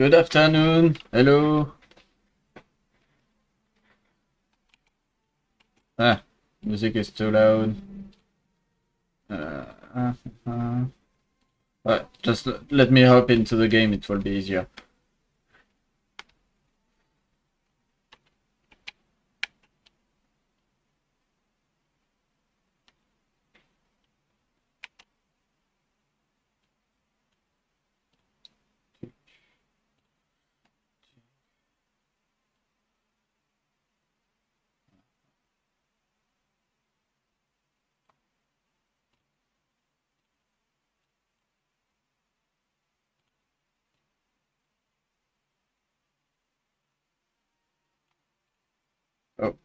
Good afternoon. Hello. Ah, music is too loud. Uh, uh, uh. Just let me hop into the game, it will be easier. Oh.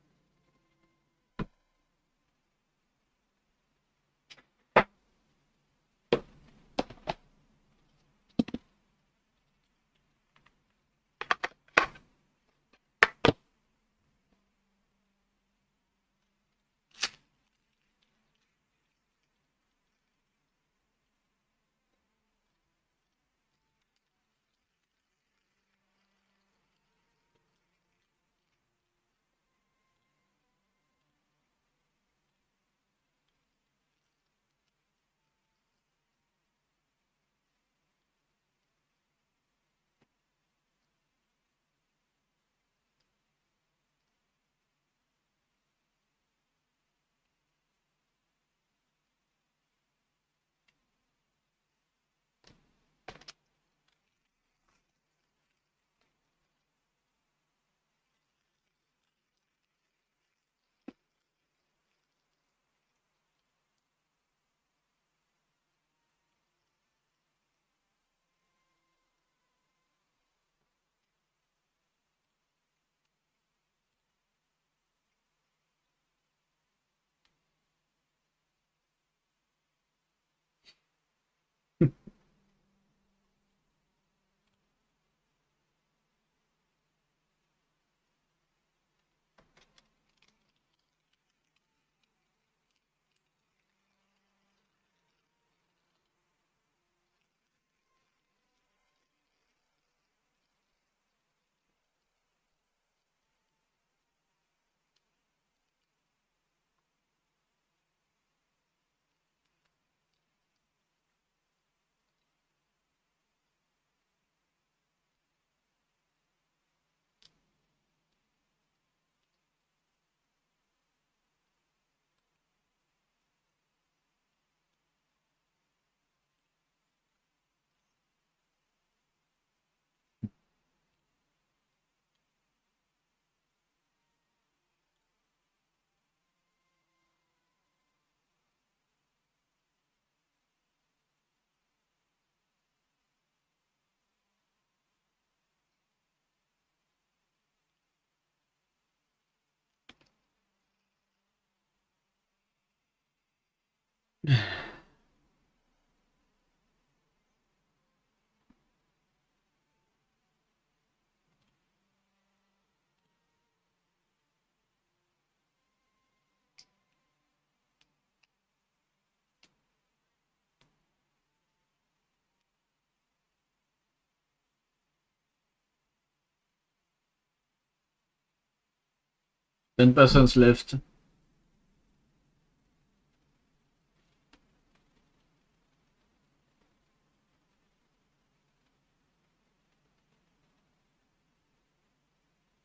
Persons left.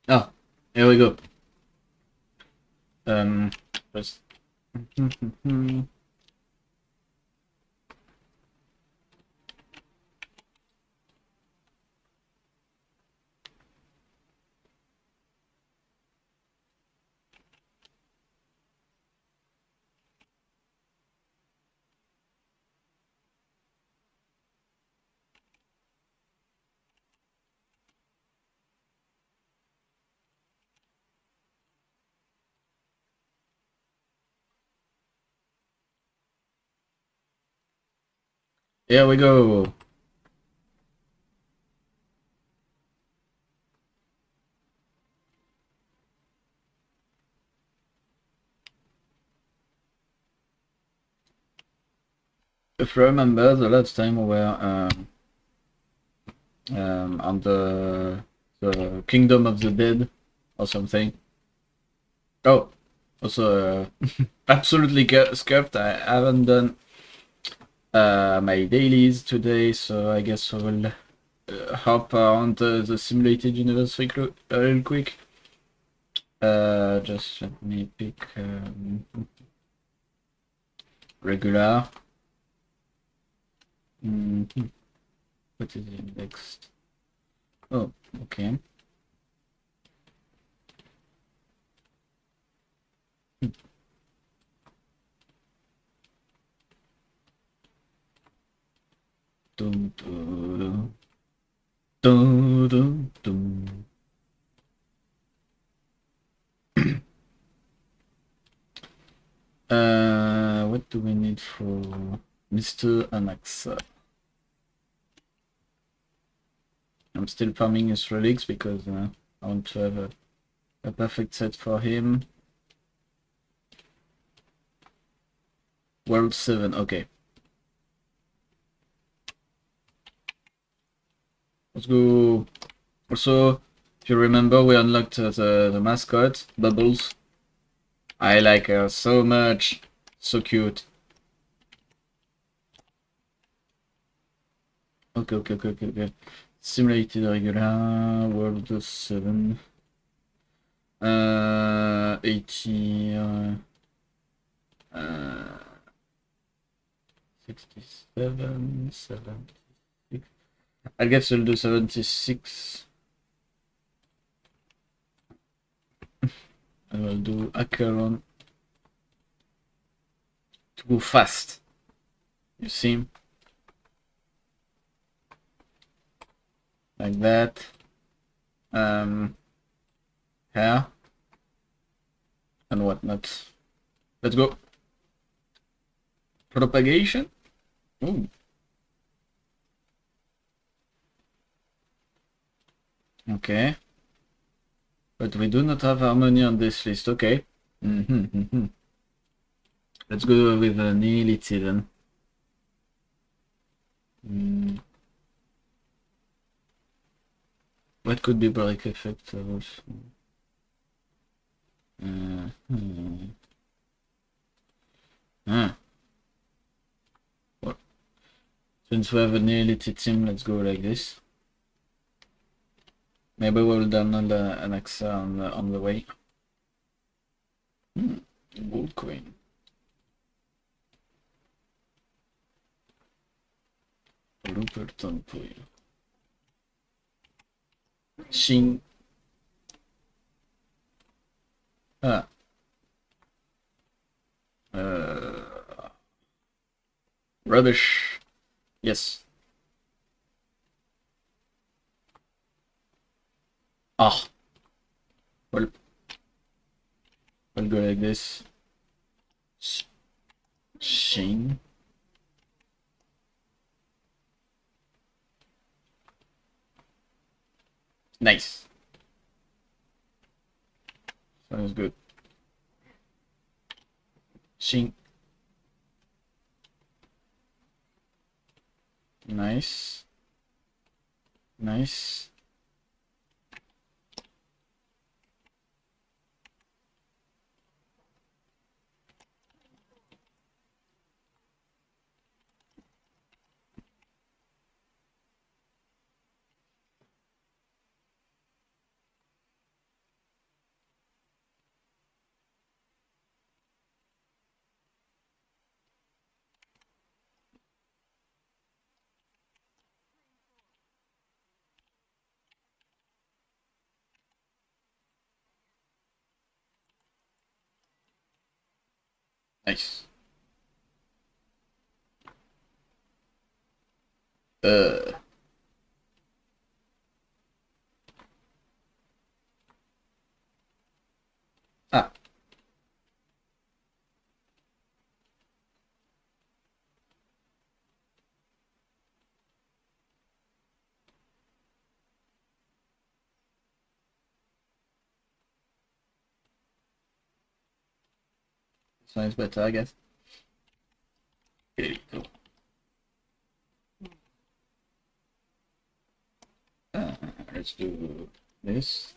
Ah, here we go. First. Here we go. If I remember, the last time we were on the Kingdom of the Dead or something. Oh, also absolutely scuffed. I haven't done my dailies today, so I guess I will hop on the simulated universe real quick. Just let me pick regular. What is it next? Oh, okay. Dum, dum, dum, dum, dum. What do we need for Mr. Anaxa? I'm still farming his relics because I want to have a perfect set for him. World 7, okay. Let's go. Also, if you remember, we unlocked the mascot, Bubbles. I like her so much. So cute. Okay. Simulated regular, World 7. 80. 67, 76. I guess we'll do 76. I will do Acheron to go fast. You see? Like that. Hair. And whatnot. Let's go. Propagation? Ooh. Okay. But we do not have harmony on this list. Okay. Let's go with Nihility then. What could be break effect also? Well, since we have a Nihility team, let's go like this. Maybe we'll download an Axa on the way. Gold coin. Rupert Temple. Shin. Ah. Rubbish. Yes. Ah. Well. I'll go like this. Shin. Nice. Sounds good. Shin. Nice. Nice. Nice. Ah. Sounds better, I guess. Okay, cool. Let's do this,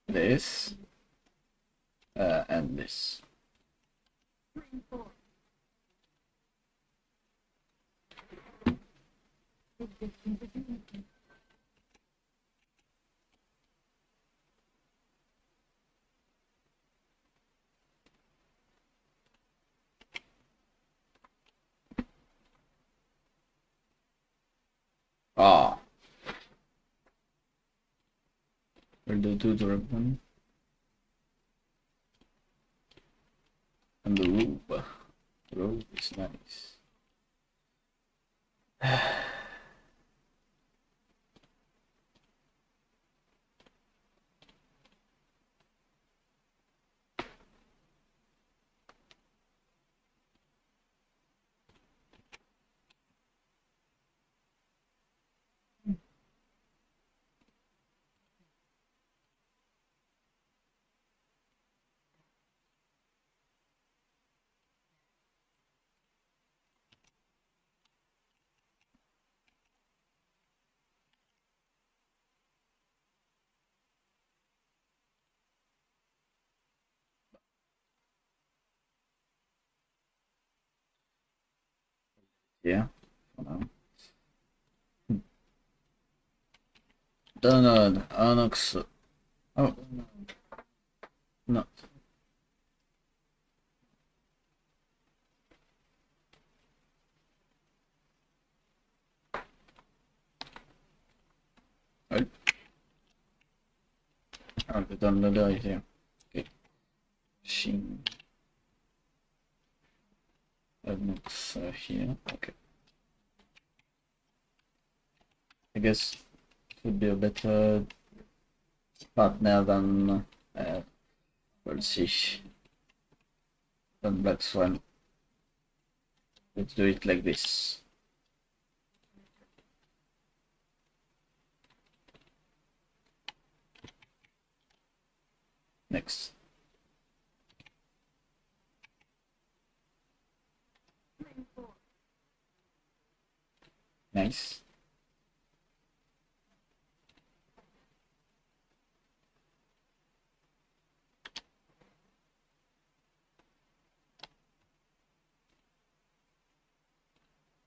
this, and this. Ah, we'll do the ribbon and the robe. The robe is nice. Yeah, for now. Download Onyx. Oh, no. Right. Oh, the downloader is here. Okay. Machine. Onyx here. Okay. I guess it would be a better partner than we'll see. Than Black Swan. Let's do it like this. Next. Nice.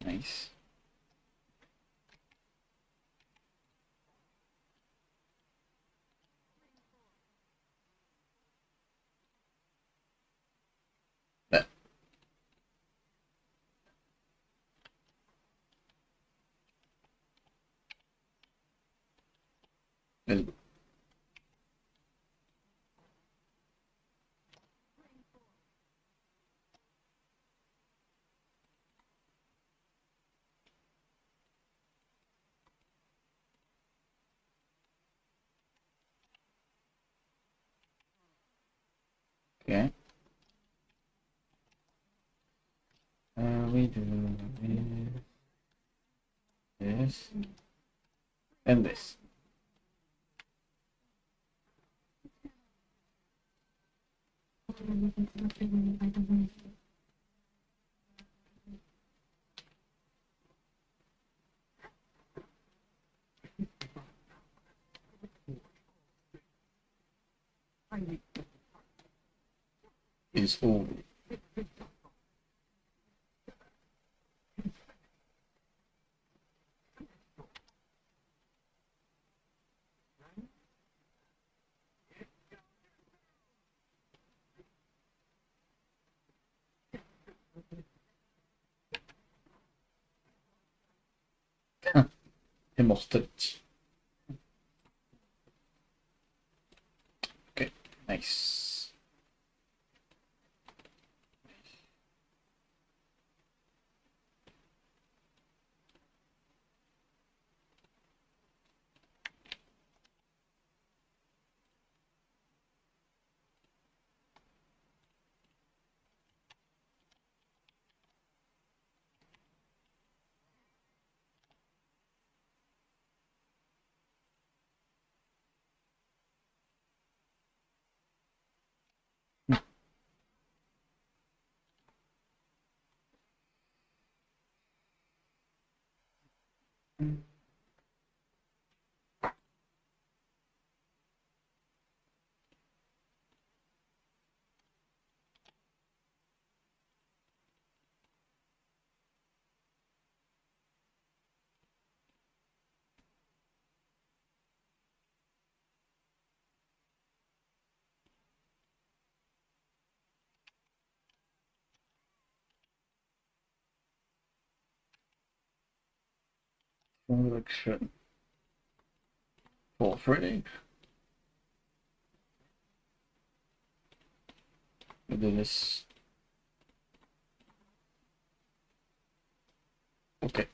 Nice. There. Let's go. Okay. We do this and this. Is all. Immortality. Okay, nice. Collection for free. We do this. Okay.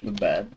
Not bad.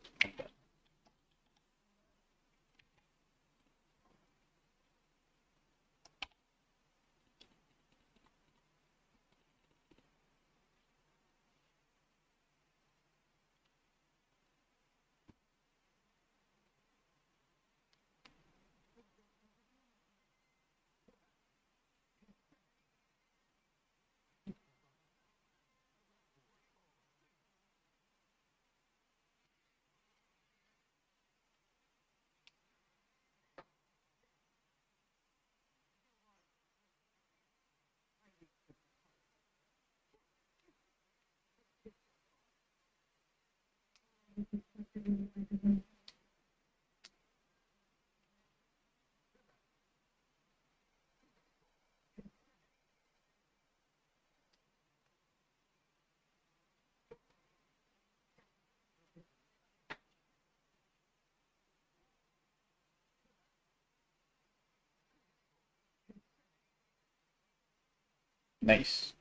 Nice.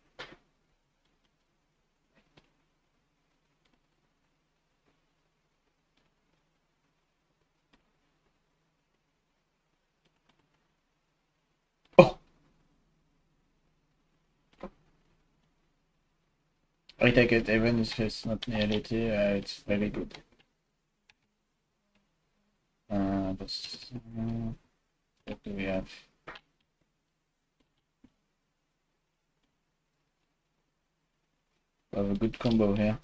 Oh, I take it even if it's not reality, it's very good. What do we have? We have a good combo here.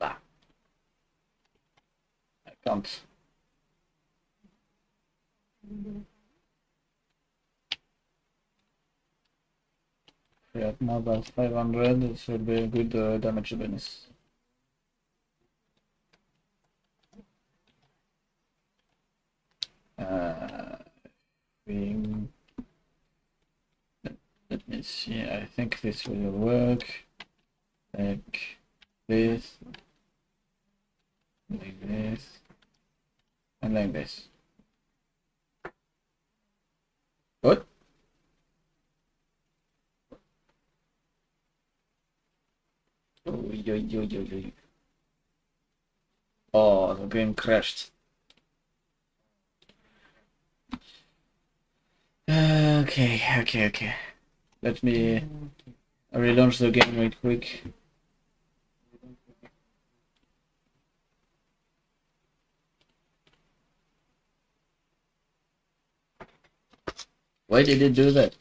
Ah, I can't. We have now about 500. This will be a good damage bonus. Thing. Let me see. I think this will work. Like this, and like this. What? Oh, yo. Oh, the game crashed. Okay. Let me relaunch the game right quick. Why did it do that?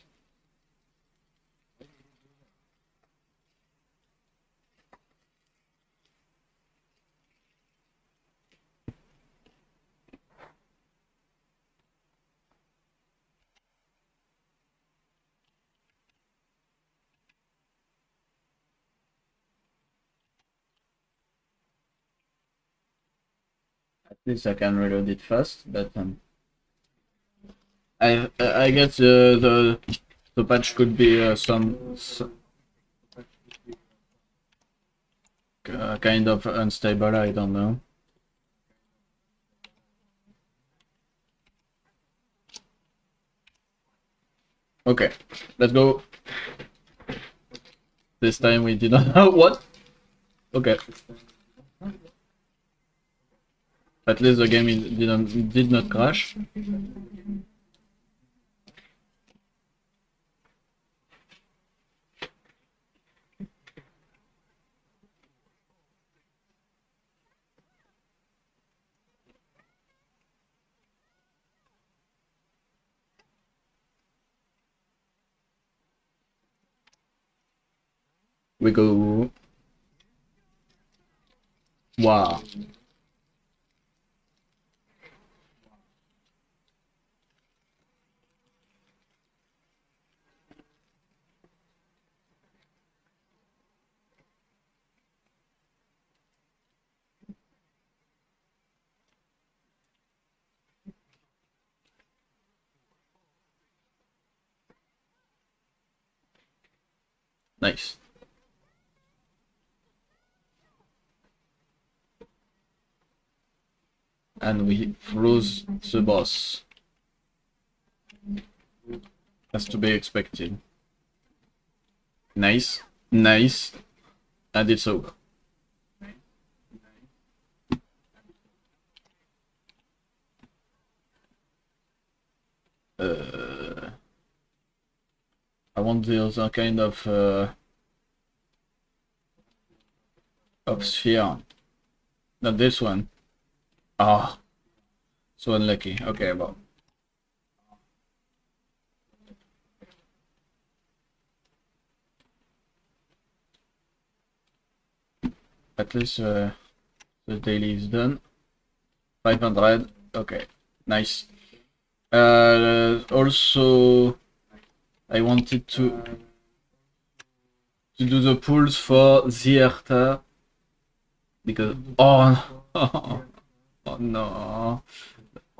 At least I can reload it fast, but I guess the patch could be some kind of unstable. I don't know. Okay, let's go. This time we did not know what. Okay. At least the game did not crash. We go. Wow. Nice. And we froze the boss. Has to be expected. Nice. Nice. And it's over. I want the other kind of sphere. Not this one. Ah, so unlucky. Okay, well. At least the daily is done. 500. Okay, nice. Also, I wanted to do the pulls for the Erta because oh no,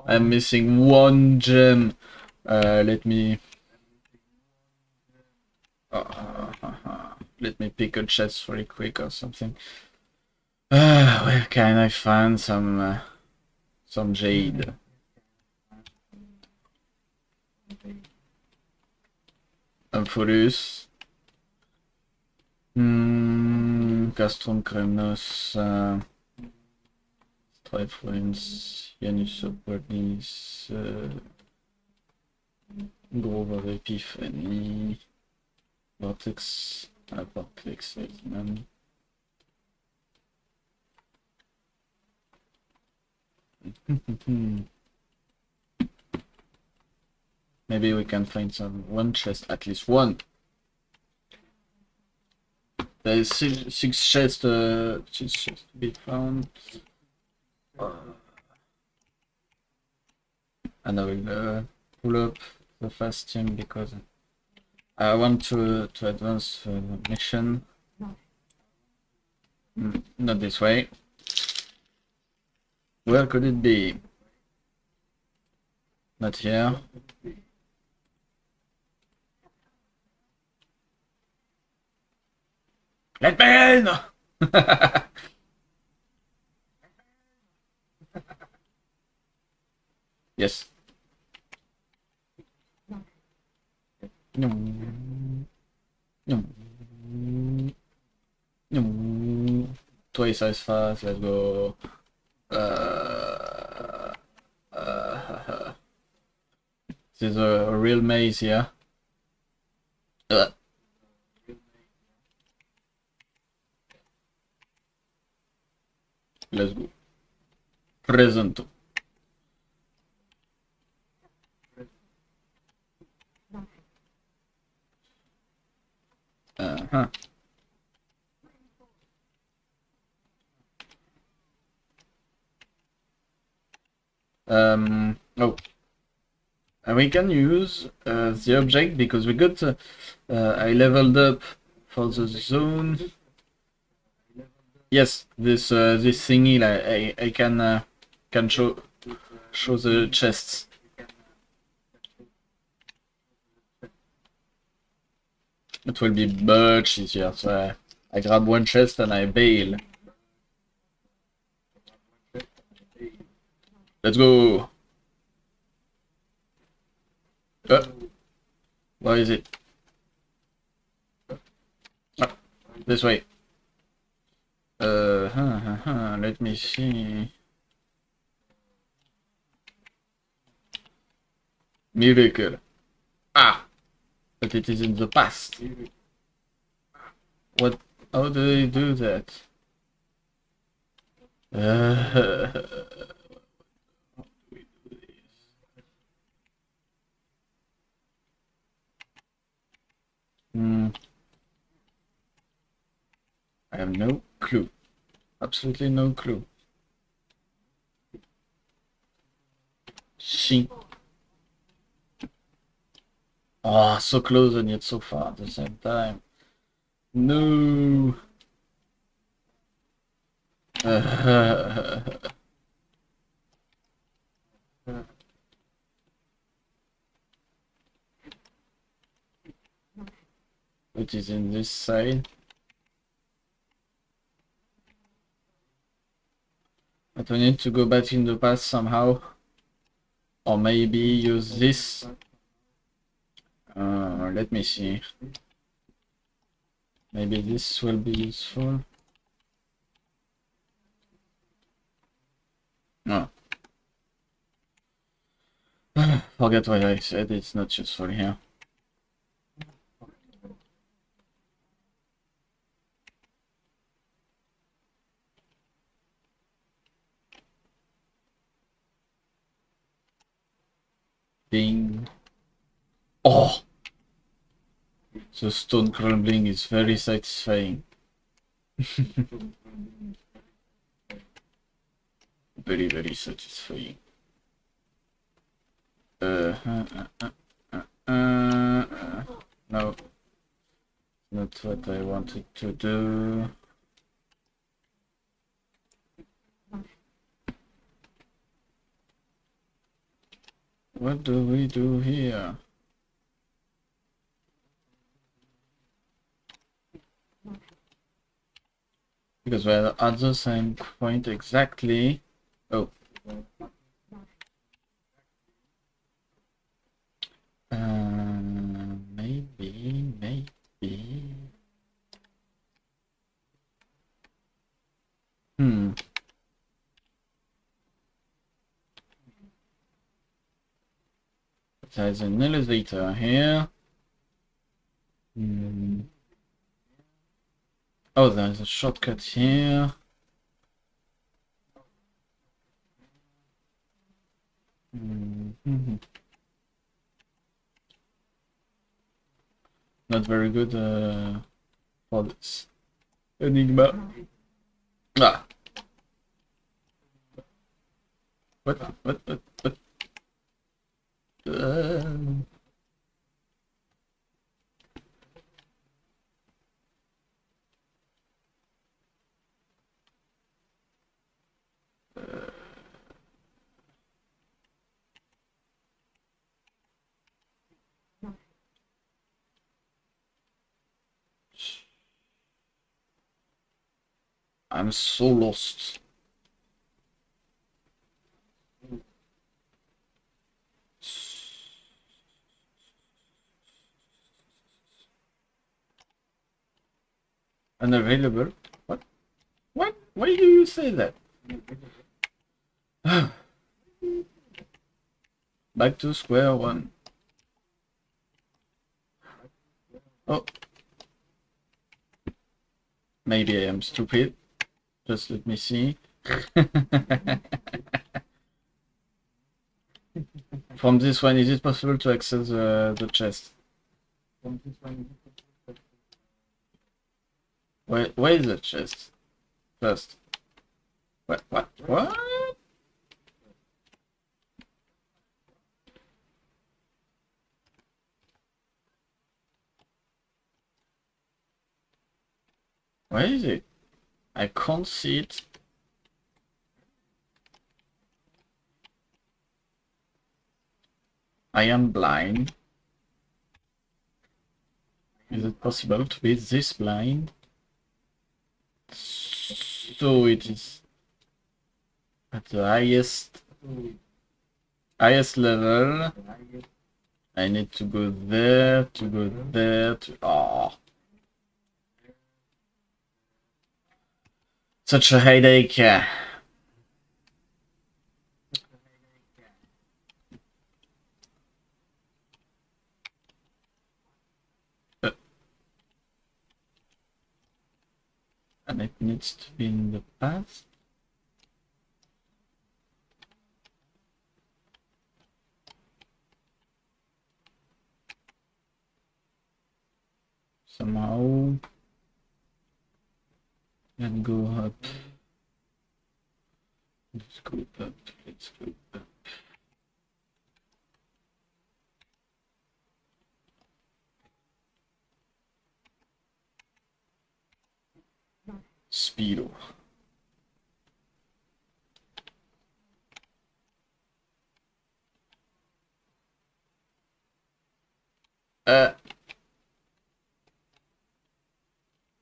I'm missing one gem. Let me pick a chest really quick or something. Where can I find some jade? Amphollus. Castrum Kremnos. Strife Ruins. Janusopolis. Grove of Epiphany. Vortex. Vortex X-Men. Maybe we can find one chest, at least one. There is six chests to be found. And I will pull up the fast team because I want to advance the mission. Not this way. Where could it be? Not here. Let me in! Yes. No. No. No. Twice as fast, let's go. There's a real maze here. Let's go. Presento. Oh. And we can use the object because we got I leveled up for the zone. Yes, this thingy, like, I can show the chests. It will be much easier. So I grab one chest and I bail. Let's go. Where is it? This way. Let me see. Miracle. Ah! But it is in the past. What? How do they do that? I have no clue. Absolutely no clue. She. Oh, so close and yet so far at the same time. No. which is in this side. But we need to go back in the past somehow. Or maybe use this. Let me see. Maybe this will be useful. No. Forget what I said, it's not useful here. Ding. Oh! The stone crumbling is very satisfying. Very, very satisfying. No. Not what I wanted to do. What do we do here? Because we're at the same point exactly. Oh. Maybe. There's an elevator here. Oh, there's a shortcut here. Not very good for this enigma. Ah. What? I'm so lost. Unavailable? What? What? Why do you say that? Back to square one. Oh. Maybe I am stupid. Just let me see. From this one, is it possible to access the chest? Where is the chest? First. What? Where is it? I can't see it. I am blind. Is it possible to be this blind? So it is at the highest level. I need to go there, such a headache. And it needs to be in the past. Somehow. And go up. Let's go up. Speedo.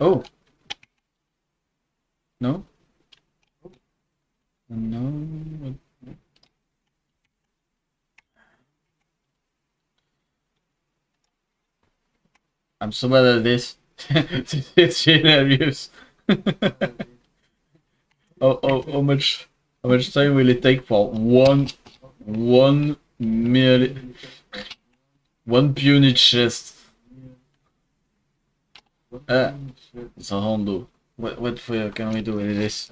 Oh. No? No. I'm so bad at this. It's hilarious. How much time will it take for one merely one puny chest? It's a Hondo. What can we do with this?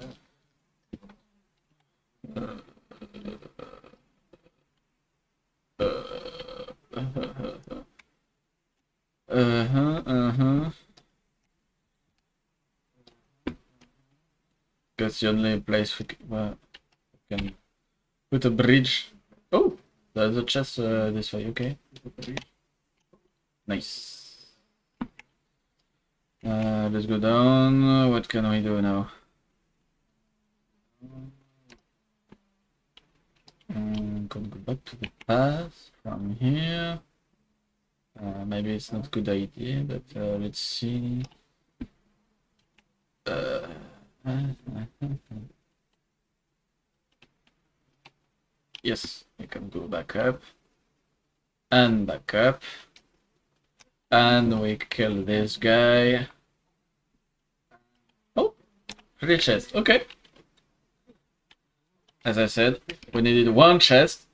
Uh-huh. That's the only place we can put a bridge. Oh, there's a chest this way. Okay. Nice. Let's go down. What can we do now? Can go back to the path from here. Maybe it's not a good idea, but let's see. Yes, we can go back up. And back up. And we kill this guy. Oh, 3 chests. Okay. As I said, we needed 1 chest.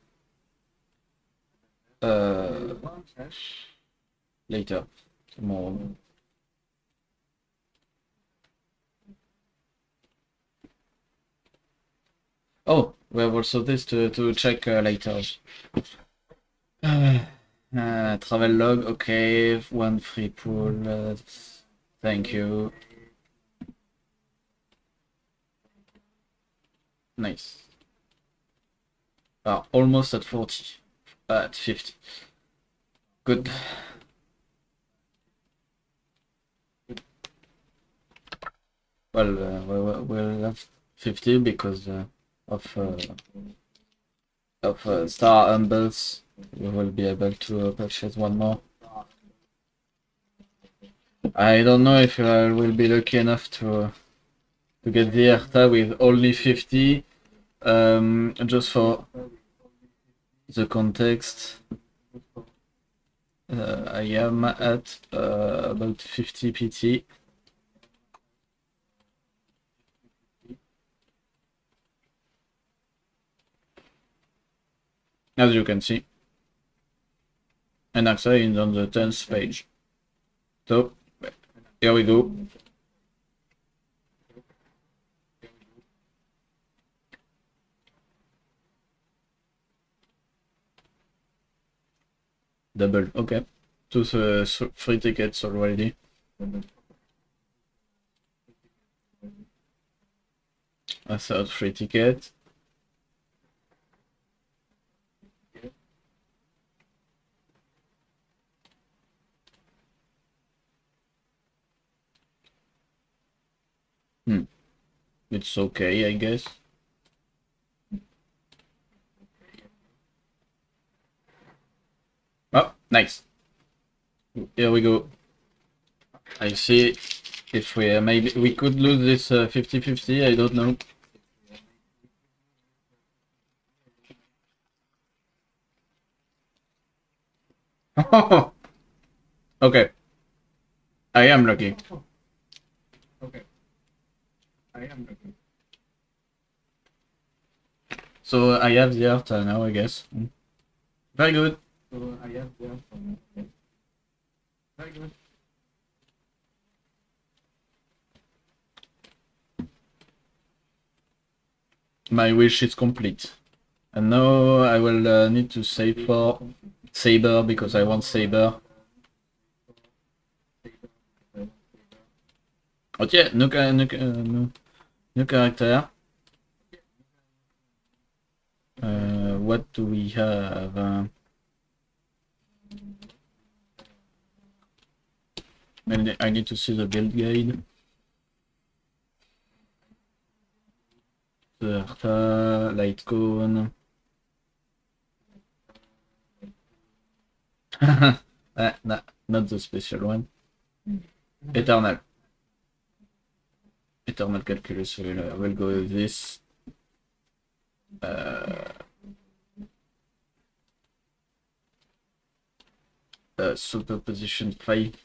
Later, tomorrow. Oh, we have also this to check later. Travel log, okay, 1 free pool, thank you. Nice. Almost at 40, at 50. Good. Well, we'll have 50 because of star humbles. We will be able to purchase 1 more. I don't know if I will be lucky enough to get the Erta with only 50. Just for the context, I am at about 50 PT. As you can see. And AXA is on the 10th page. So, here we go. Double, okay. 2 free tickets already. A 3rd free ticket. It's okay, I guess. Oh, nice. Here we go. I see if we maybe we could lose this 50-50, I don't know. Okay. I am lucky. Okay. I am lucky. So I have the art now, I guess. Very good. So I have the art now. Very good. My wish is complete. And now I will need to save for Saber because I want Saber. Okay, new character. What do we have? I need to see the build guide. Light cone. Nah, not the special one. Eternal. Eternal calculus will go with this. Superposition 5.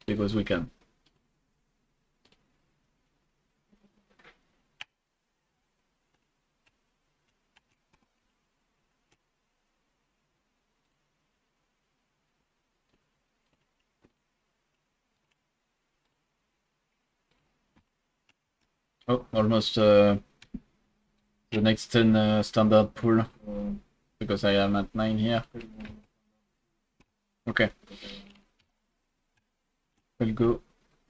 Because we can. Oh, almost the next 10 standard pool. Because I am at 9 here. Okay. We'll go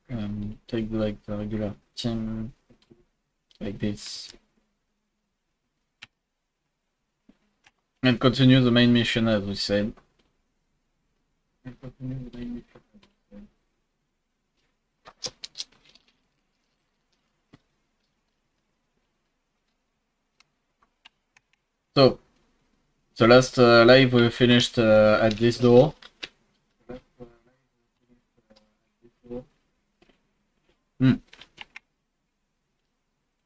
and take like the regular team like this. And continue the main mission as we said. So, the last live we finished at this door.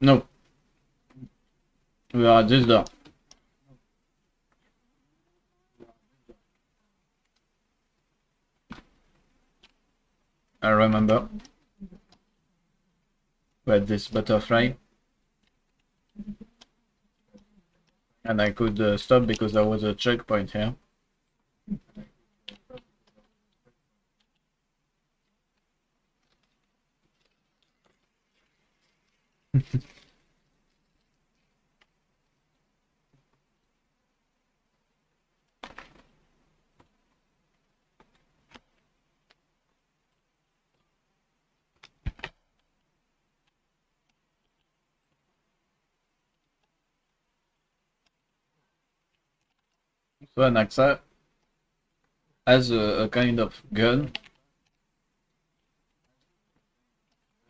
No. We are at this door. I remember. We had this butterfly. And I could stop because there was a checkpoint here. So Anaxa has a kind of gun.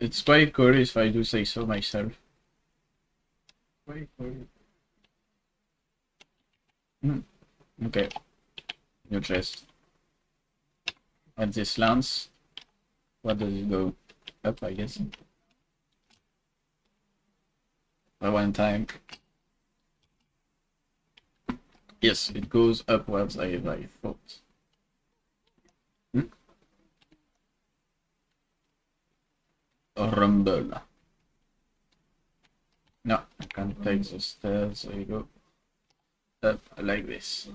It's quite cool if I do say so myself. Quite cool. Okay. New chest. And this lance. What does it go? Up, I guess. By one time. Yes, it goes upwards, I thought. Rumble. No, I can't take the stairs. There you go. Up like this.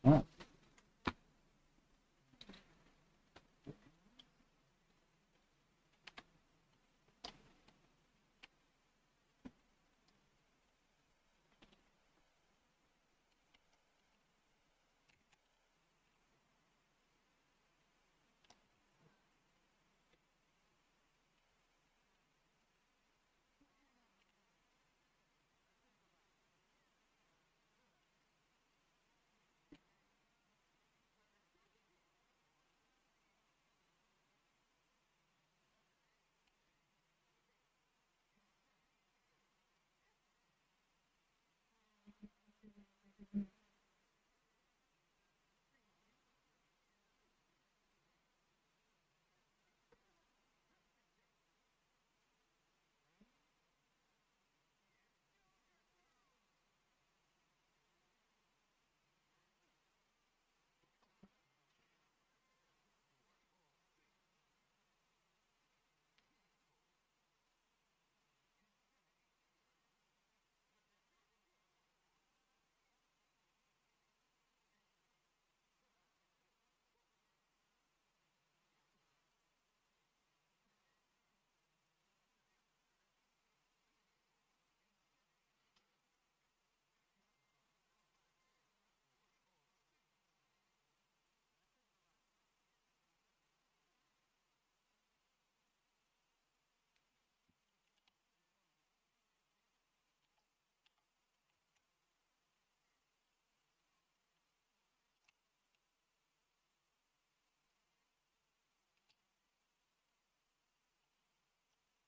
Oh.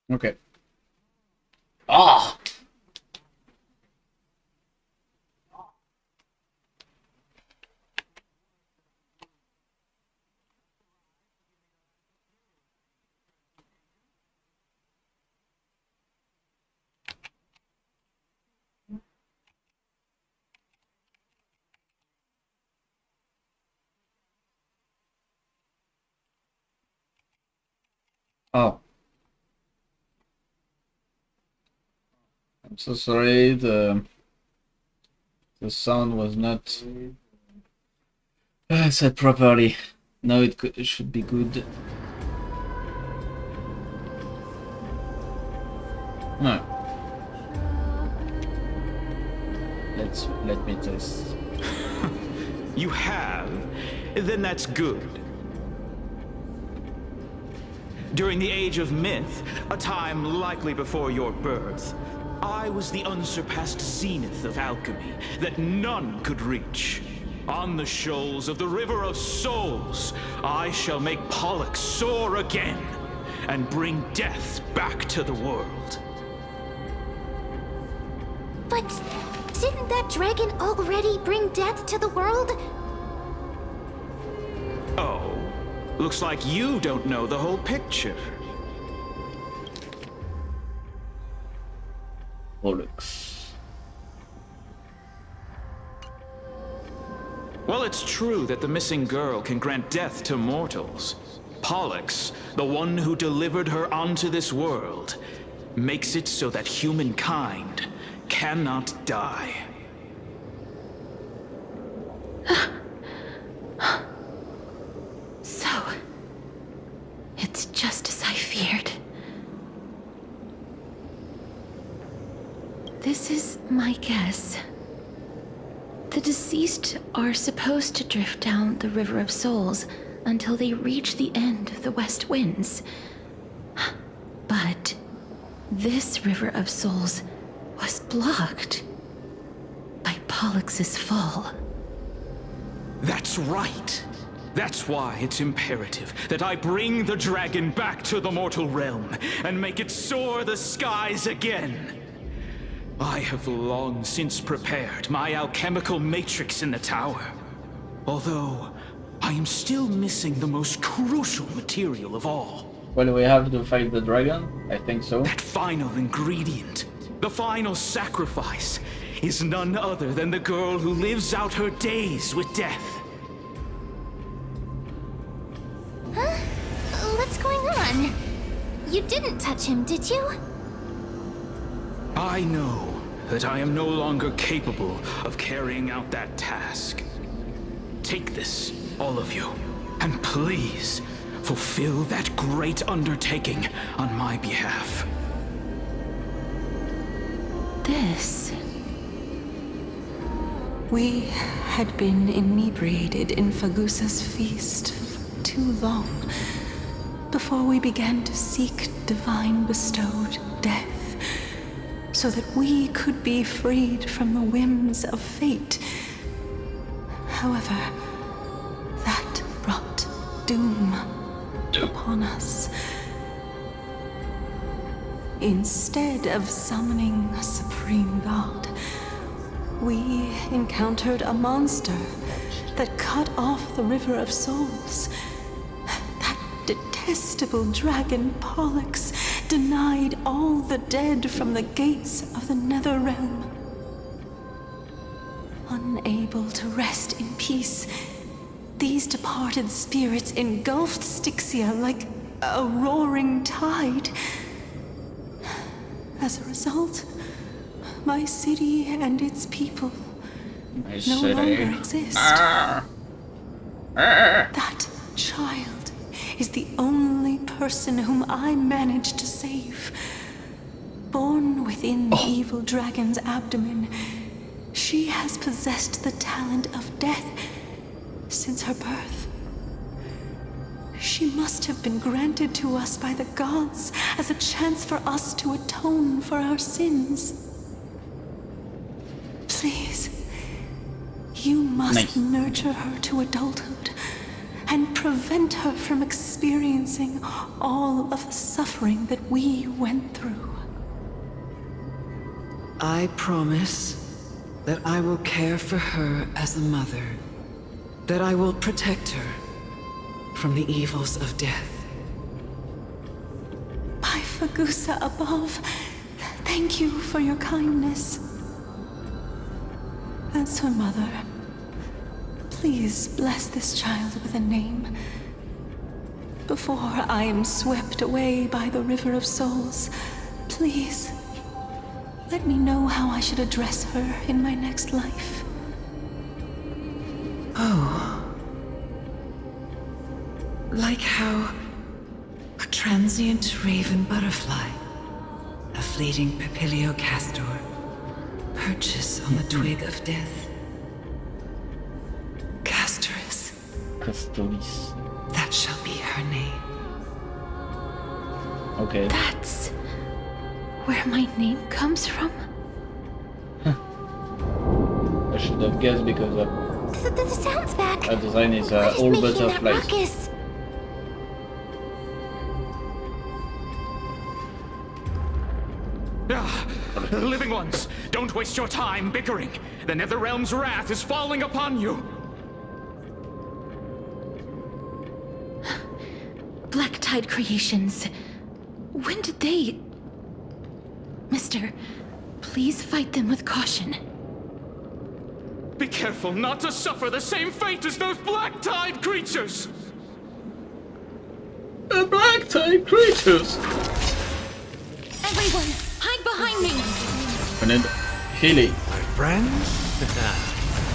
Okay. Ah! Oh. I'm so sorry, the sound was not set properly. Now it should be good. No. Let me test. You have? Then that's good. During the age of myth, a time likely before your birth, I was the unsurpassed zenith of alchemy that none could reach. On the shoals of the River of Souls, I shall make Pollux soar again and bring death back to the world. But didn't that dragon already bring death to the world? Oh, looks like you don't know the whole picture. Pollux. Well, it's true that the missing girl can grant death to mortals. Pollux, the one who delivered her onto this world, makes it so that humankind cannot die. So, it's just as I feared. This is my guess. The deceased are supposed to drift down the River of Souls until they reach the end of the West Winds. But this River of Souls was blocked by Pollux's fall. That's right. That's why it's imperative that I bring the dragon back to the mortal realm and make it soar the skies again. I have long since prepared my alchemical matrix in the tower. Although, I am still missing the most crucial material of all. Well, we have to fight the dragon? I think so. That final ingredient, the final sacrifice, is none other than the girl who lives out her days with death. Huh? What's going on? You didn't touch him, did you? I know that I am no longer capable of carrying out that task. Take this, all of you, and please fulfill that great undertaking on my behalf. This... We had been inebriated in Fagusa's feast for too long before we began to seek divine bestowed death, so that we could be freed from the whims of fate. However, that brought doom upon us. Instead of summoning a supreme god, we encountered a monster that cut off the River of Souls. That detestable dragon Pollux denied all the dead from the gates of the Nether Realm. Unable to rest in peace, these departed spirits engulfed Styxia like a roaring tide. As a result, my city and its people no longer exist. That child is the only person whom I managed to save. Born within the evil dragon's abdomen, she has possessed the talent of death since her birth. She must have been granted to us by the gods as a chance for us to atone for our sins. Please, you must nurture her to adulthood and prevent her from experiencing all of the suffering that we went through. I promise that I will care for her as a mother, that I will protect her from the evils of death. By Fagusa above, thank you for your kindness. As her mother, please bless this child with a name. before I am swept away by the River of Souls, please, let me know how I should address her in my next life. Oh. Like how a transient raven butterfly, a fleeting papilio castor, perches on the twig of death. Castoris, Castoris. that shall be her name. Okay. That's where my name comes from? I should have guessed because The sounds back. her design is What is all making that butterflies. ruckus? Living ones, don't waste your time bickering. The Netherrealm's wrath is falling upon you. Black Tide Creations. When did they... Mister, please fight them with caution. Be careful not to suffer the same fate as those Black Tide creatures. The black type creatures! Everyone, hide behind me! We need healing. My friends,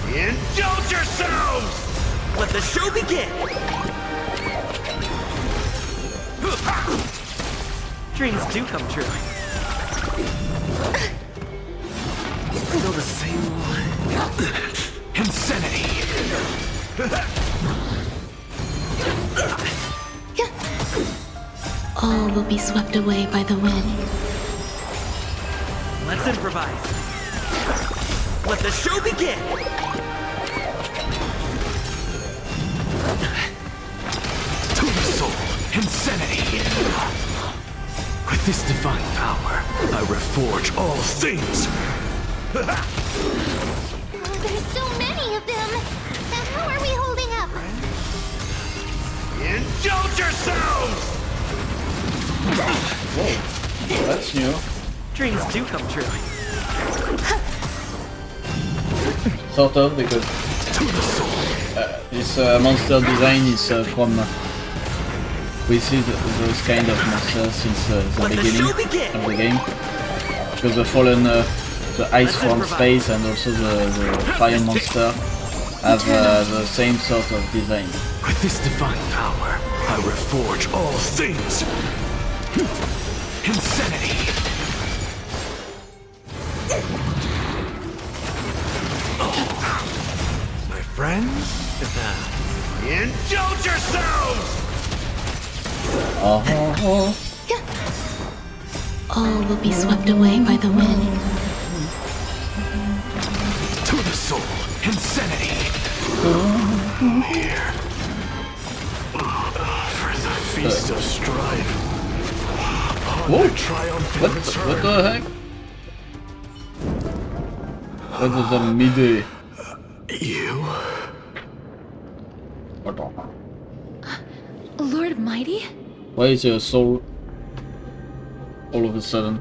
indulge yourselves! Let the show begin! Dreams do come true. Still the same one. Insanity. All will be swept away by the wind. Let's improvise. Let the show begin! To the soul, insanity. With this divine power, I reforge all things. There's so many of them. How are we holding up? Indulge yourselves! Whoa, that's new. Dreams do come true. Sort of, because this monster design is from... we see those kind of monsters since the beginning of the game. Because the fallen, the ice from space and also the fire monster have the same sort of design. With this divine power, I reforge all things. Insanity. My friends, indulge yourselves! Oh. All will be swept away by the wind. To the soul, insanity. Here. For the feast of strife. Whoa. Triumphant What return. the heck? What is the midday? You? What the heck? Lord Mighty? Why is your soul all of a sudden?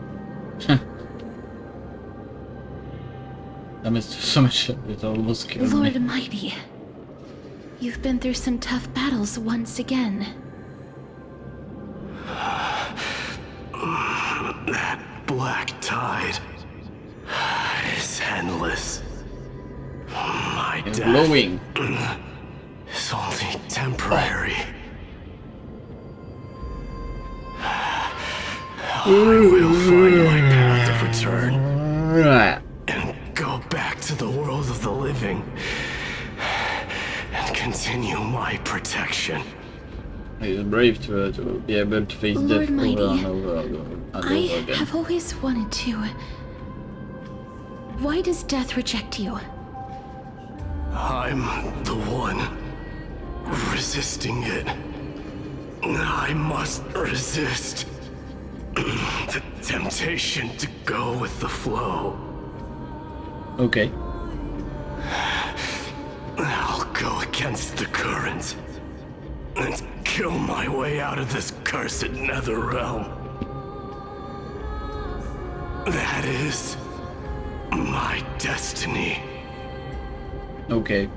I missed so much. It almost killed Lord me. Mighty. You've been through some tough battles once again. That black tide is endless. My It's death glowing. is only temporary. I will find my path of return and go back to the world of the living and continue my protection. He's brave to be able to face Lord death over Mighty, and over and over I again. have always wanted to. Why does death reject you? I'm the one resisting it. I must resist the temptation to go with the flow. Okay. I'll go against the current and kill my way out of this cursed nether realm. That is my destiny. Okay.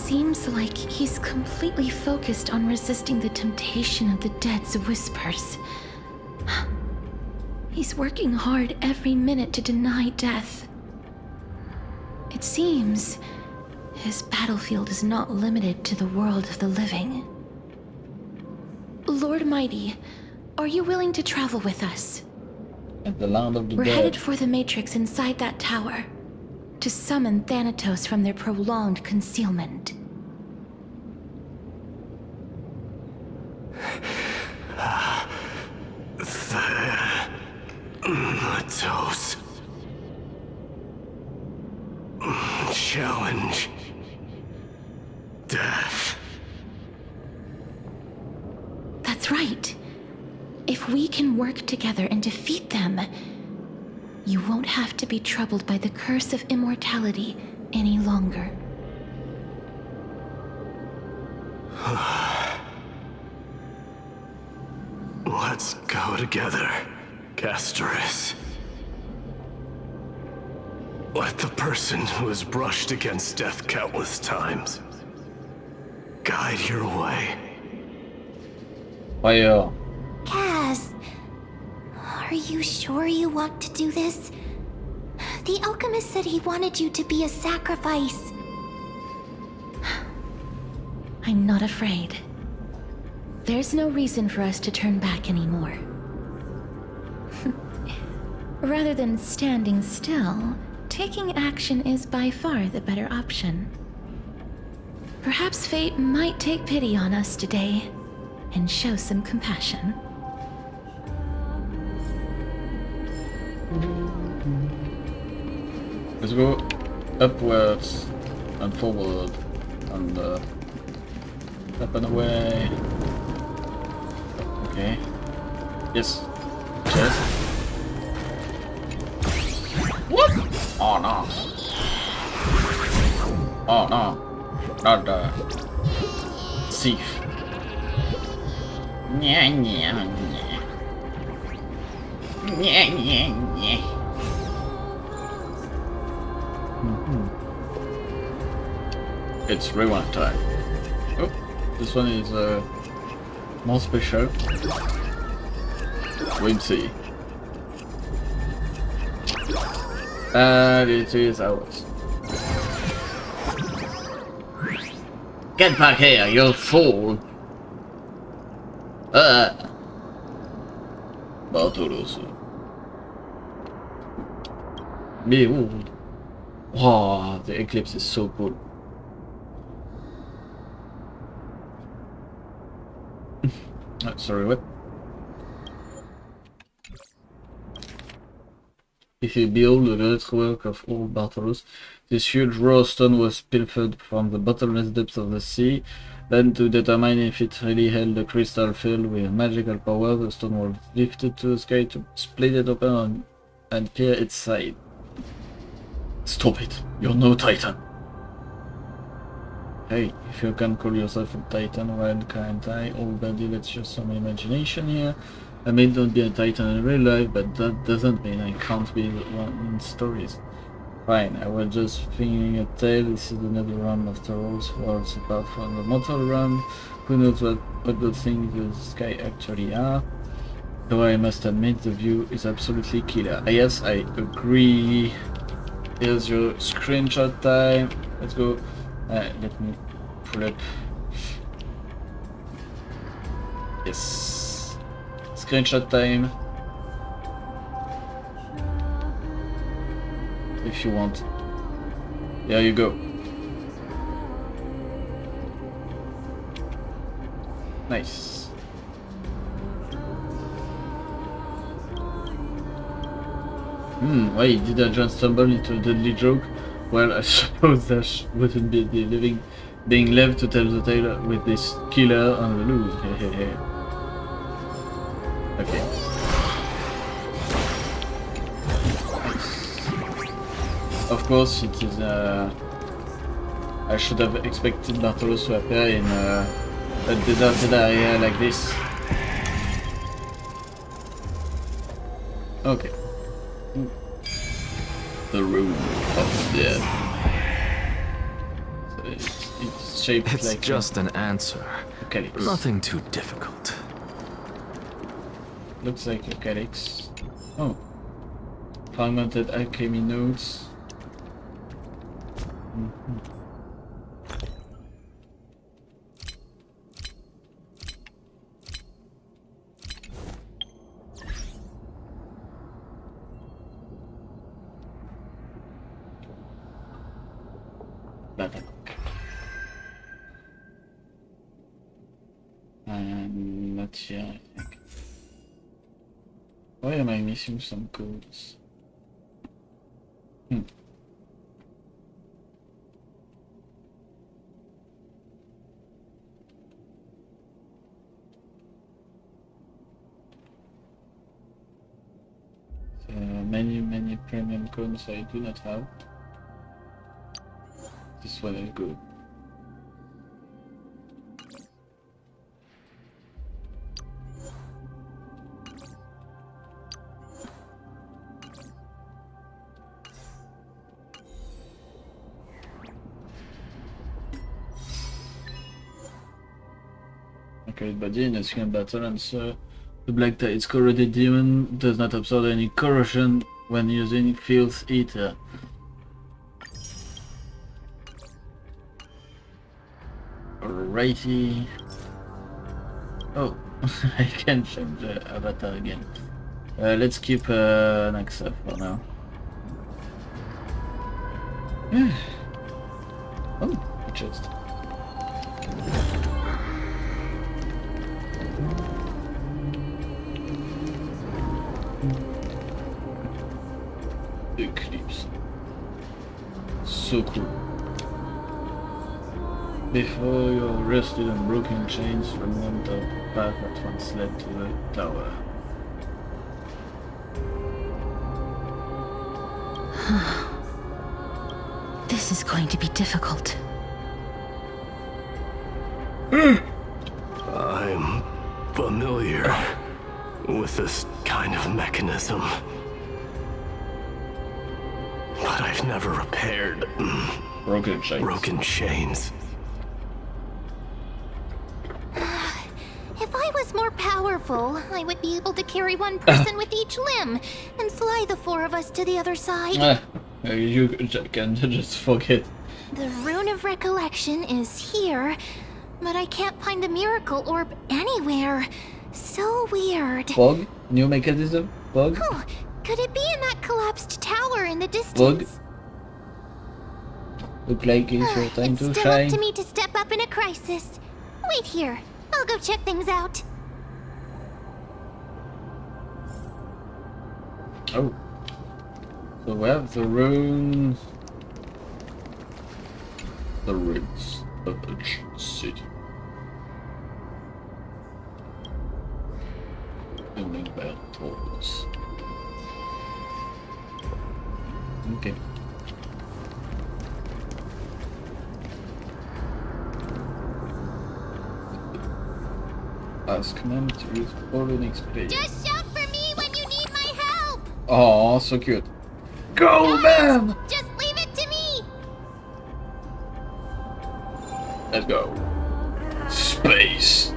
seems like he's completely focused on resisting the temptation of the dead's whispers. He's working hard every minute to deny death. It seems his battlefield is not limited to the world of the living. Lord Mighty, are you willing to travel with us? At the land of the We're dead. headed for the Matrix inside that tower, to summon Thanatos from their prolonged concealment. Thanatos. Challenge. Death. That's right. If we can work together and defeat them, you won't have to be troubled by the curse of immortality any longer. Let's go together, Castorus. Let the person who has brushed against death countless times guide your way. Fire. Kaz, are you sure you want to do this? The alchemist said he wanted you to be a sacrifice. I'm not afraid. There's no reason for us to turn back anymore. Rather than standing still, taking action is by far the better option. Perhaps fate might take pity on us today and show some compassion. Let's go upwards and forward and up and away. Okay. Yes. Chest. What? Oh no. Oh no. Not the thief. Nya nya nya. Nya nya nya. It's rewind time. Oh, this one is more special. We'll see. And it is ours. Get back here, you fool! Bartolos. Mais oh! Wow, the eclipse is so cool. Sorry, what? If you behold the great work of old Bartolos, this huge raw stone was pilfered from the bottomless depths of the sea. Then, to determine if it really held a crystal filled with magical power, the stone was lifted to the sky to split it open and peer its side. Stop it! You're no Titan! Hey, if you can call yourself a Titan, why can't I? Old buddy, let's use some imagination here. I may not be a Titan in real life, but that doesn't mean I can't be one in stories. Fine, I was just thinking a tale. This is another realm after all, worlds apart from the mortal realm. Who knows what the things in the sky actually are? Though I must admit, the view is absolutely killer. Yes, I agree. Here's your screenshot time. Let's go. Let me pull up. Yes. Screenshot time. If you want. There you go. Nice. Wait, did I just stumble into a deadly joke? Well, I suppose there wouldn't be the living being left to tell the tale with this killer on the loose. Hehehe. Okay. Of course, it is. I should have expected Bartolos to appear in a deserted area like this. Okay. The room of the dead. So it's shaped It's like just an answer. a calyx. Nothing too difficult. Looks like a calyx. Oh. Fragmented alchemy nodes. That. And not here, I think. Why am I missing some codes? So many premium codes I do not have. This one is good. Okay, body in a single battle answer. The Black Tide's corroded demon does not absorb any corrosion when using Filth Eater. Alrighty. Oh, I can change the avatar again. Let's keep Naxa for now. Oh, chest. Eclipse. So cool. Before you're arrested and broken chains, remember the path that once led to the tower. This is going to be difficult. I'm familiar with this kind of mechanism. But I've never repaired Broken chains. broken chains. If I was more powerful, I would be able to carry one person with each limb and fly the four of us to the other side. You can just forget. The Rune of Recollection is here, but I can't find a miracle orb anywhere. So weird. Bug? New mechanism? Bug? Oh, could it be in that collapsed tower in the Bug? distance? Look like it's your time It's to still shine. up to me to step up in a crisis. Wait here. I'll go check things out. Oh. So we have the runes. The ruins of the city. Building battles. Okay. Ask them to use fallen experience. Just shout for me when you need my help. Oh, so cute. Go, man! Just leave it to me. Let's go. Space.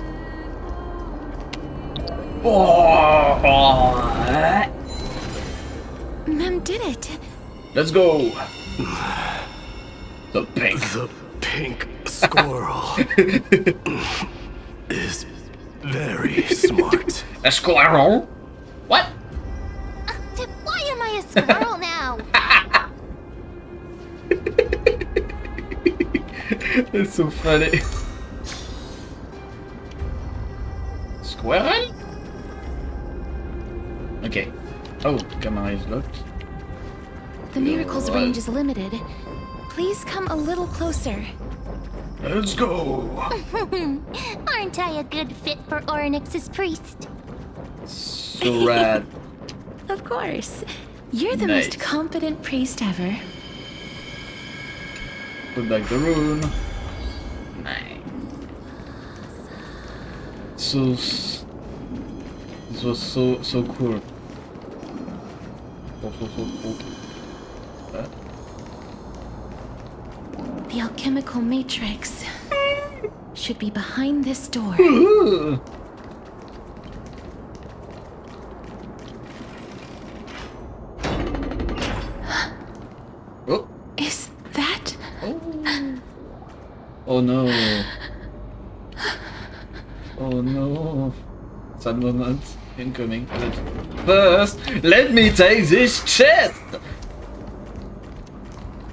Oh, Mem did it. let's go. The pink. The pink squirrel is very smart. A squirrel? What? Why am I a squirrel now? It's so funny. Squirrel? Okay. Oh, camera is locked. The miracle's Alright. range is limited. Please come a little closer. Let's go. Aren't I a good fit for Orynyx's priest? So rad. Of course. You're the Nice. most competent priest ever. Put back the rune. Nice. This was so cool. The alchemical matrix. should be behind this door. Ooh. Oh. Is that? Oh no. Oh no. Sad moment incoming. But first, let me take this chest!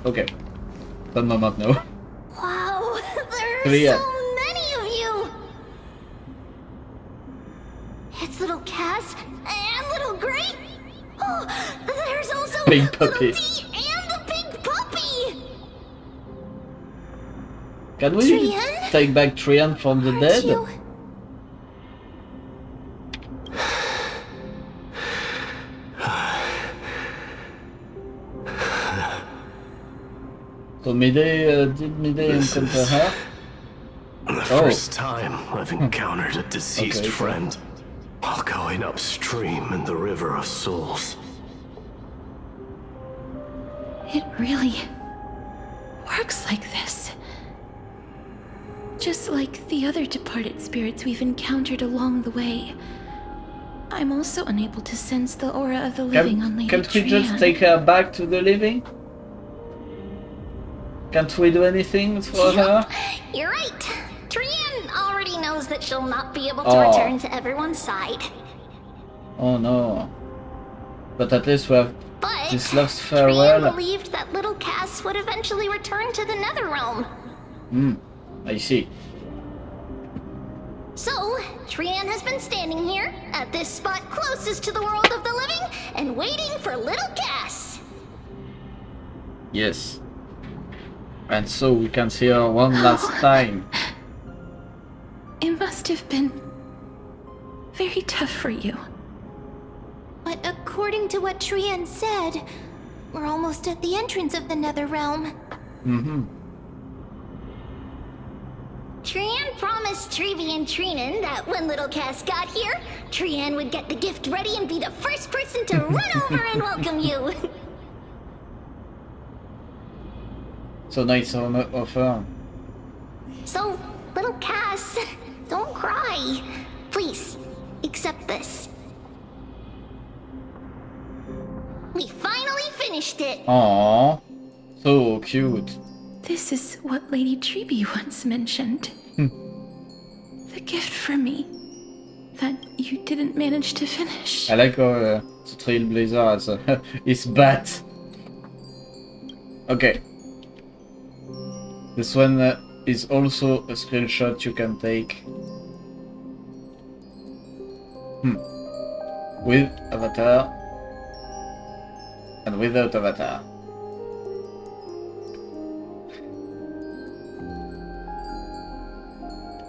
Okay. Sad moment now. Wow, there are Trian. so many of you! It's little Cass and little Grape. Oh, there's also Pink puppy. little D and the pink puppy! Can we Trian? take back Trian from the Aren't dead? you? So did Midday This encounter is- her? The Oh. first time I've encountered a deceased Okay. friend while going upstream in the River of Souls. It really works like this. Just like the other departed spirits we've encountered along the way. I'm also unable to sense the aura of the living on Lady Can't we just Trian. take her back to the living? Can't we do anything for her? You're right. Trian already knows that she'll not be able to Oh. return to everyone's side. Oh no. But at least we have But this last Trian farewell. believed that little Cass would eventually return to the Netherrealm. I see. So, Trian has been standing here, at this spot closest to the world of the living, and waiting for little Cass. Yes. And so we can see her one last time. It must have been very tough for you. But according to what Trian said, we're almost at the entrance of the Netherrealm. Trian promised Trevi and Trinan that when little Cass got here, Trian would get the gift ready and be the first person to run over and welcome you. So nice of her. So, little Cass, don't cry. Please, accept this. We finally finished it. Aww. So cute. This is what Lady Treeby once mentioned. The gift from me that you didn't manage to finish. I like how the Trailblazer has his bat. Okay. This one is also a screenshot you can take. With avatar and without avatar.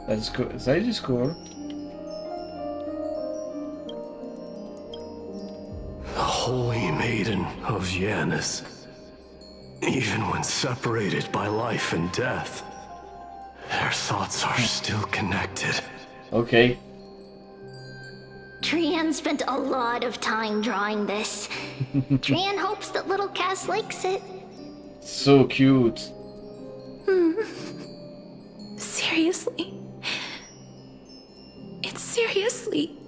That's cool. That is cool. The Holy Maiden of Janus. Even when separated by life and death, their thoughts are still connected. Okay. Trian spent a lot of time drawing this. Trian hopes that little Cass likes it. So cute. Seriously. It's seriously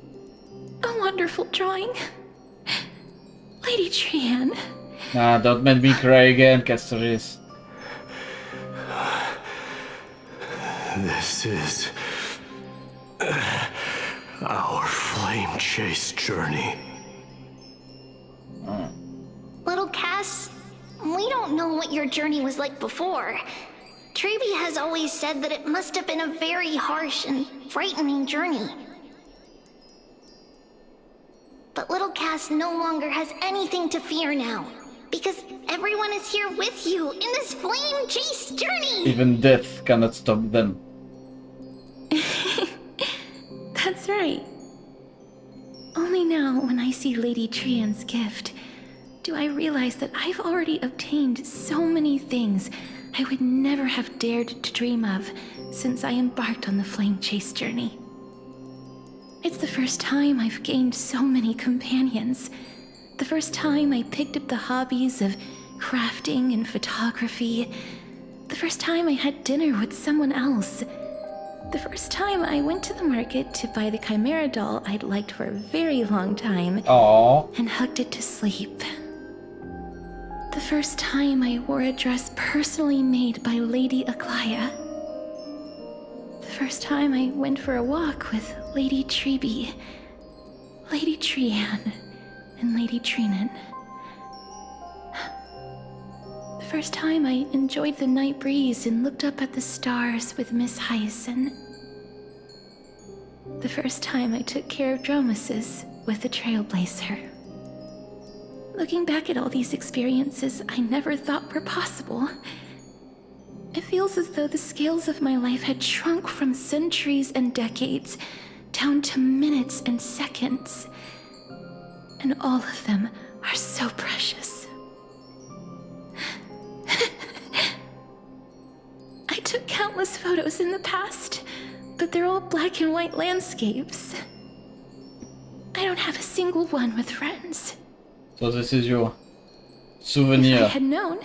a wonderful drawing. Lady Trian. Ah, don't make me cry again, Castoris. This is our flame chase journey. Little Cass, we don't know what your journey was like before. Trevi has always said that it must have been a very harsh and frightening journey. But little Cass no longer has anything to fear now, because everyone is here with you in this flame chase journey! Even death cannot stop them. That's right. Only now, when I see Lady Trian's gift, do I realize that I've already obtained so many things I would never have dared to dream of since I embarked on the flame chase journey. It's the first time I've gained so many companions. The first time I picked up the hobbies of crafting and photography. The first time I had dinner with someone else. The first time I went to the market to buy the Chimera doll I'd liked for a very long time Aww. and hugged it to sleep. The first time I wore a dress personally made by Lady Aglaia. The first time I went for a walk with Lady Treeby, Lady Trian, and Lady Trinan. The first time I enjoyed the night breeze and looked up at the stars with Miss Hyacinth. The first time I took care of Dromesis with the Trailblazer. Looking back at all these experiences I never thought were possible, it feels as though the scales of my life had shrunk from centuries and decades down to minutes and seconds. And all of them are so precious. I took countless photos in the past, but they're all black and white landscapes. I don't have a single one with friends. So this is your If I souvenir. had known,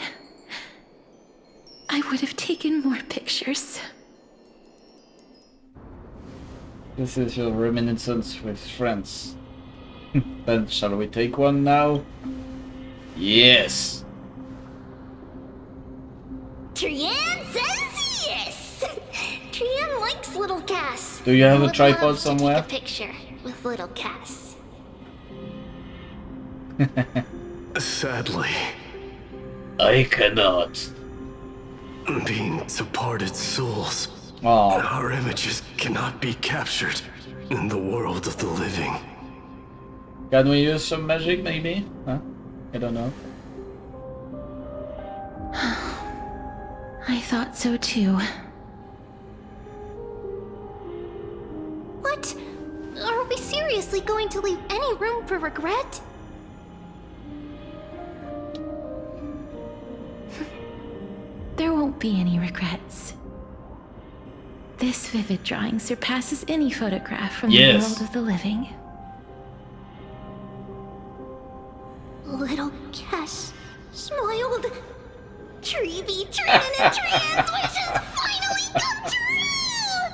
I would have taken more pictures. This is your reminiscence with friends. Then shall we take one now? Yes! Trian says yes! Trian likes little Cass. Do you have I a would tripod love somewhere? To take a picture with little Cass. Sadly, I cannot. being departed souls, Aww. our images cannot be captured in the world of the living. Can we use some magic maybe? Huh? I don't know. I thought so too. What? Are we seriously going to leave any room for regret? There won't be any regrets. This vivid drawing surpasses any photograph from the Yes. world of the living. Little Cass smiled. Treeby, Trinan, and Trian's wishes finally come true!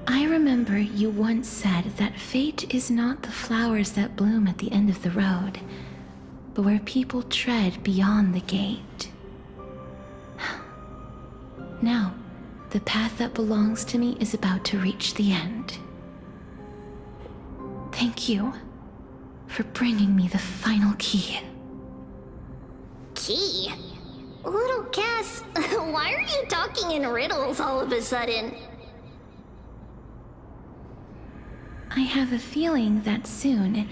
I remember you once said that fate is not the flowers that bloom at the end of the road, but where people tread beyond the gate. Now, the path that belongs to me is about to reach the end. Thank you for bringing me the final key. Key? Little Cass, why are you talking in riddles all of a sudden? I have a feeling that soon,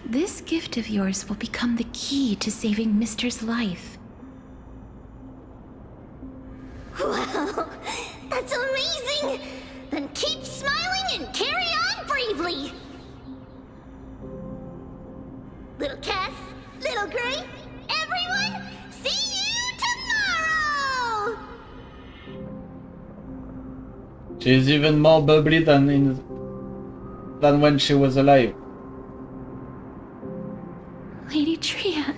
this gift of yours will become the key to saving Mister's life. Wow, that's amazing! Then keep smiling and carry on bravely! Little Cass, Little Gray, everyone, see you tomorrow! She's even more bubbly than when she was alive. Lady Trian.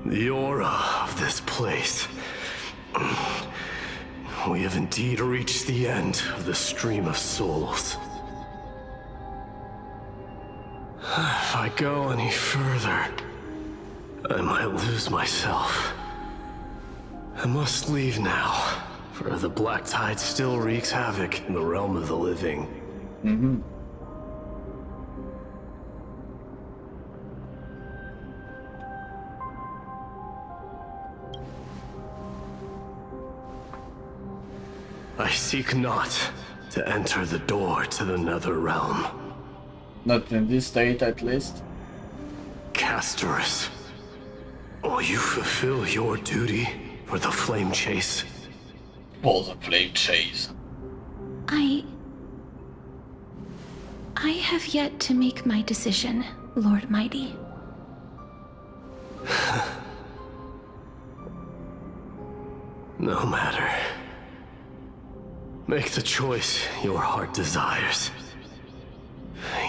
The aura of this place. We have indeed reached the end of the stream of souls. If I go any further, I might lose myself. I must leave now, for the black tide still wreaks havoc in the realm of the living. Mm-hmm. I seek not to enter the door to the nether realm. Not in this state, at least. Castorus, will you fulfill your duty for the flame chase? For the flame chase. I have yet to make my decision, Lord Mighty. No matter. Make the choice your heart desires.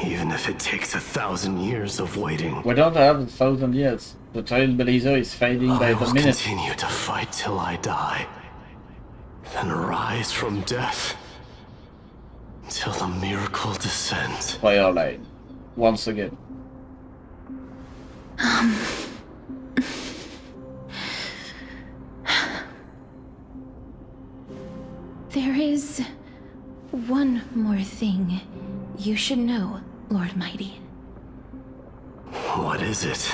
even if it takes 1,000 years of waiting. We don't have 1,000 years. The trailblazer is fading by I the will minute. continue to fight till I die, then rise from death till the miracle descends. Firelight. Once again. There is one more thing you should know, Lord Mighty. What is it?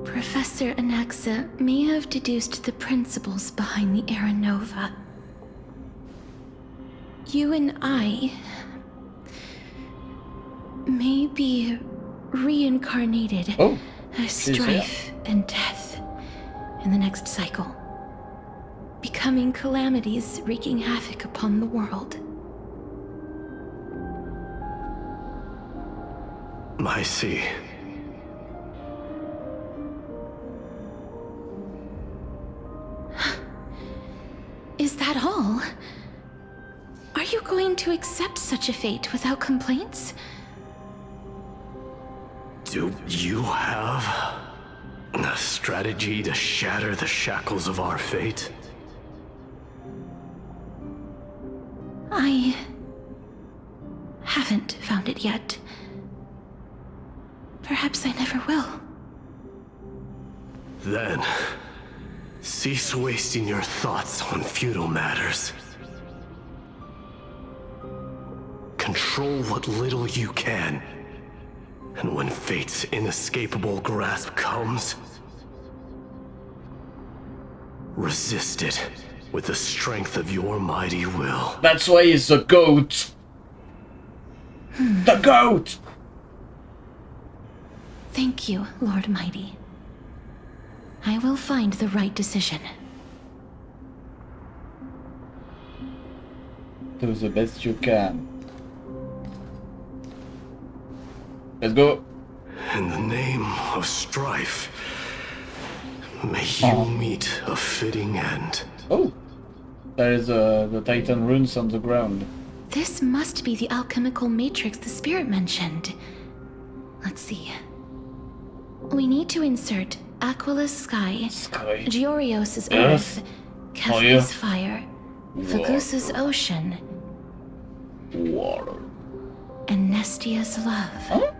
Professor Anaxa may have deduced the principles behind the Era Nova. You and I may be reincarnated as strife and death in the next cycle, becoming calamities wreaking havoc upon the world. I see. Is that all? Are you going to accept such a fate without complaints? Do you have a strategy to shatter the shackles of our fate? I haven't found it yet. Perhaps I never will. Then, cease wasting your thoughts on futile matters. Control what little you can. And when fate's inescapable grasp comes, resist it with the strength of your mighty will. That's why he's the GOAT! The GOAT! Thank you, Lord Mighty. I will find the right decision. Do the best you can. Let's go. In the name of strife, may you meet a fitting end. Oh! There is the Titan runes on the ground. This must be the alchemical matrix the spirit mentioned. Let's see. We need to insert Aquila's sky, Giorios' earth, Kepha's fire, Fagusa's ocean, Water. and Nestia's love. Huh?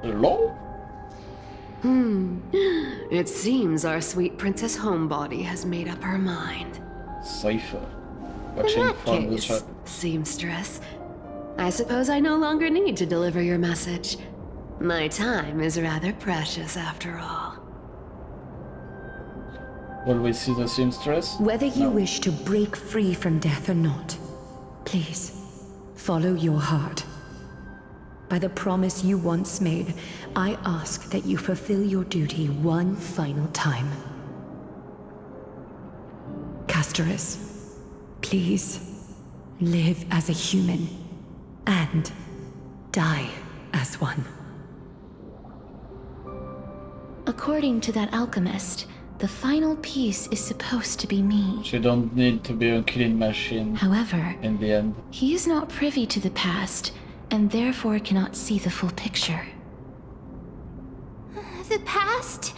Hello? It seems our sweet Princess Homebody has made up her mind. Cipher. In Watching that from the case, chat. seamstress, I suppose I no longer need to deliver your message. My time is rather precious after all. Will we see the seamstress? Whether you No. wish to break free from death or not, please, follow your heart. By the promise you once made, I ask that you fulfill your duty one final time. Castorus, please, live as a human, and die as one. According to that alchemist, the final piece is supposed to be me. She don't need to be a killing machine However, in the end. he is not privy to the past, and therefore cannot see the full picture. The past?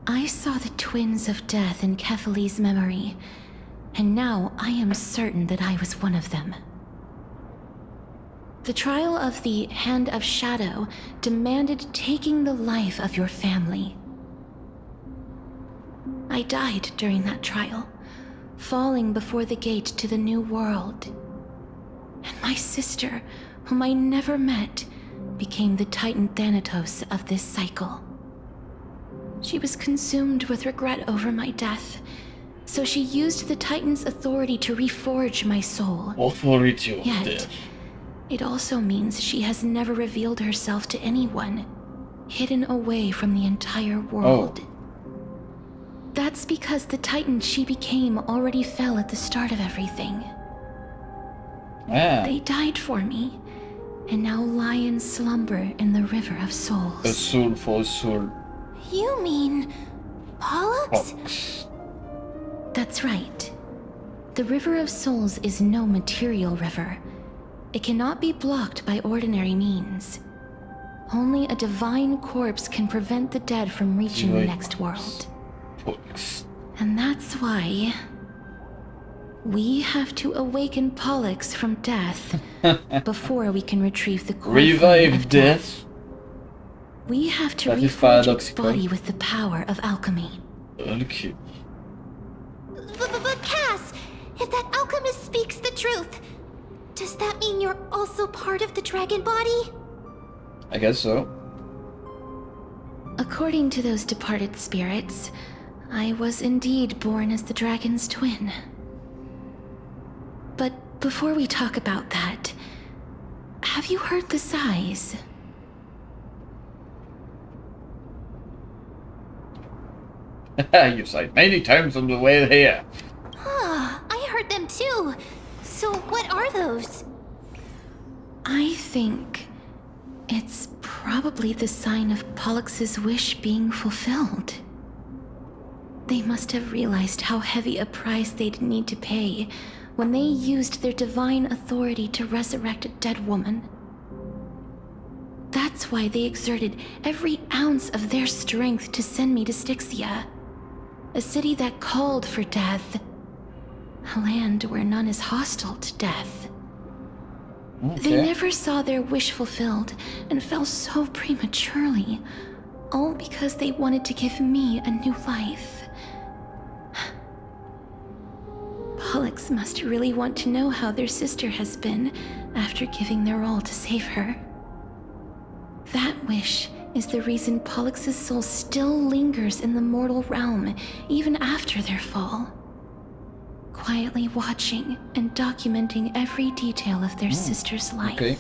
I saw the twins of death in Kethali's memory, and now I am certain that I was one of them. The trial of the Hand of Shadow demanded taking the life of your family. I died during that trial, falling before the gate to the new world. And my sister, whom I never met, became the Titan Thanatos of this cycle. She was consumed with regret over my death, so she used the Titan's authority to reforge my soul. Authority of Yet, death. it also means she has never revealed herself to anyone, hidden away from the entire world. That's because the Titan she became already fell at the start of everything. They died for me, and now lie in slumber in the River of Souls. A soul for a soul. You mean Pollux? Fox. That's right. The River of Souls is no material river. It cannot be blocked by ordinary means. Only a divine corpse can prevent the dead from reaching the next world. And that's why we have to awaken Pollux from death before we can retrieve the core flame of death. We have to reforge its body with the power of alchemy. Okay. But Cass, if that alchemist speaks the truth, does that mean you're also part of the dragon body? I guess so. According to those departed spirits, I was indeed born as the dragon's twin. But before we talk about that, have you heard the sighs? You sighed many times on the way here. I heard them too. So what are those? I think it's probably the sign of Pollux's wish being fulfilled. They must have realized how heavy a price they'd need to pay when they used their divine authority to resurrect a dead woman. That's why they exerted every ounce of their strength to send me to Styxia, a city that called for death, a land where none is hostile to death. They never saw their wish fulfilled and fell so prematurely, all because they wanted to give me a new life. Pollux must really want to know how their sister has been after giving their all to save her. That wish is the reason Pollux's soul still lingers in the mortal realm even after their fall, quietly watching and documenting every detail of their sister's life. Okay.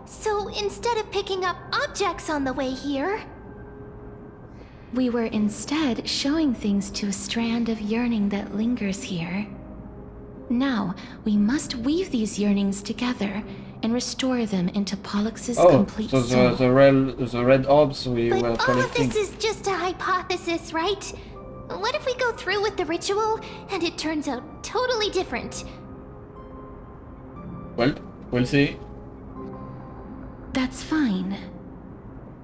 So instead of picking up objects on the way here, we were instead showing things to a strand of yearning that lingers here. Now, we must weave these yearnings together and restore them into Pollux's complete so soul. the red orbs we but were all of collecting. this is just a hypothesis, right? What if we go through with the ritual and it turns out totally different? Well, we'll see. That's fine.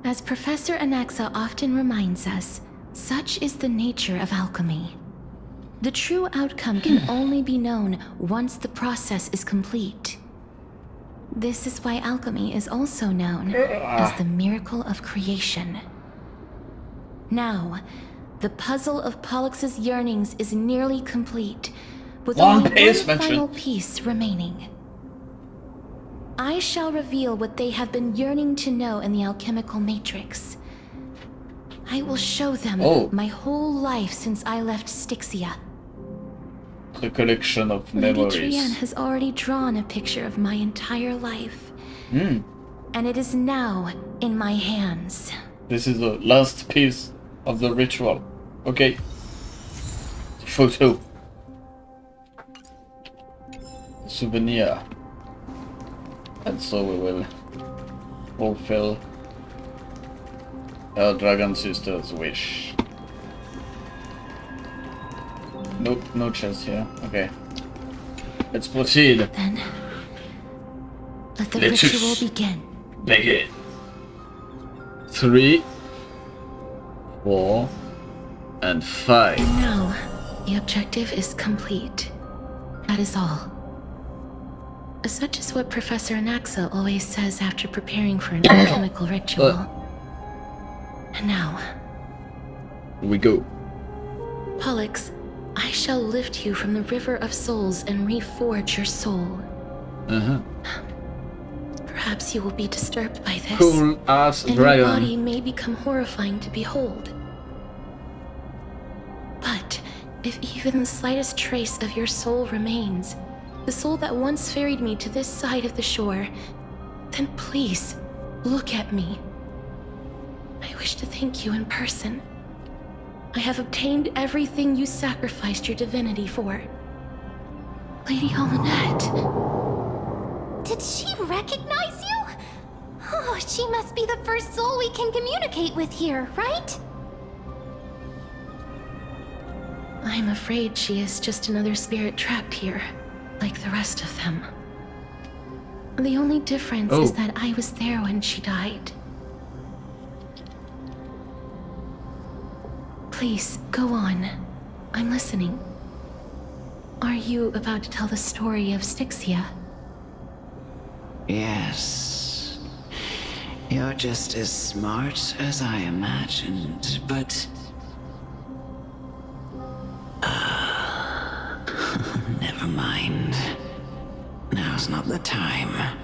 As Professor Anaxa often reminds us, such is the nature of alchemy. The true outcome can only be known once the process is complete. This is why alchemy is also known as the miracle of creation. Now, the puzzle of Pollux's yearnings is nearly complete, with only one final piece remaining. I shall reveal what they have been yearning to know in the alchemical matrix. I will show them my whole life since I left Styxia. The collection of Lady memories. Trienne has already drawn a picture of my entire life. And it is now in my hands. This is the last piece of the ritual. Okay. Photo. Souvenir. And so we will fulfill our dragon sister's wish. Nope, no chest here. Okay. Let's proceed. Then, let the Let's ritual just begin. Begin. 3, 4, and 5. Now, the objective is complete. That is all. Such is what Professor Anaxa always says after preparing for an alchemical ritual. And now, Here we go. Pollux, I shall lift you from the River of Souls and reforge your soul. Perhaps you will be disturbed by this. Cool ass and dragon. your body may become horrifying to behold. But if even the slightest trace of your soul remains, the soul that once ferried me to this side of the shore, then please, look at me. I wish to thank you in person. I have obtained everything you sacrificed your divinity for. Lady Holonette. Did she recognize you? Oh, she must be the first soul we can communicate with here, right? I'm afraid she is just another spirit trapped here, like the rest of them. The only difference is that I was there when she died. Please, go on. I'm listening. Are you about to tell the story of Styxia? Yes. You're just as smart as I imagined, but... never mind. Now's not the time.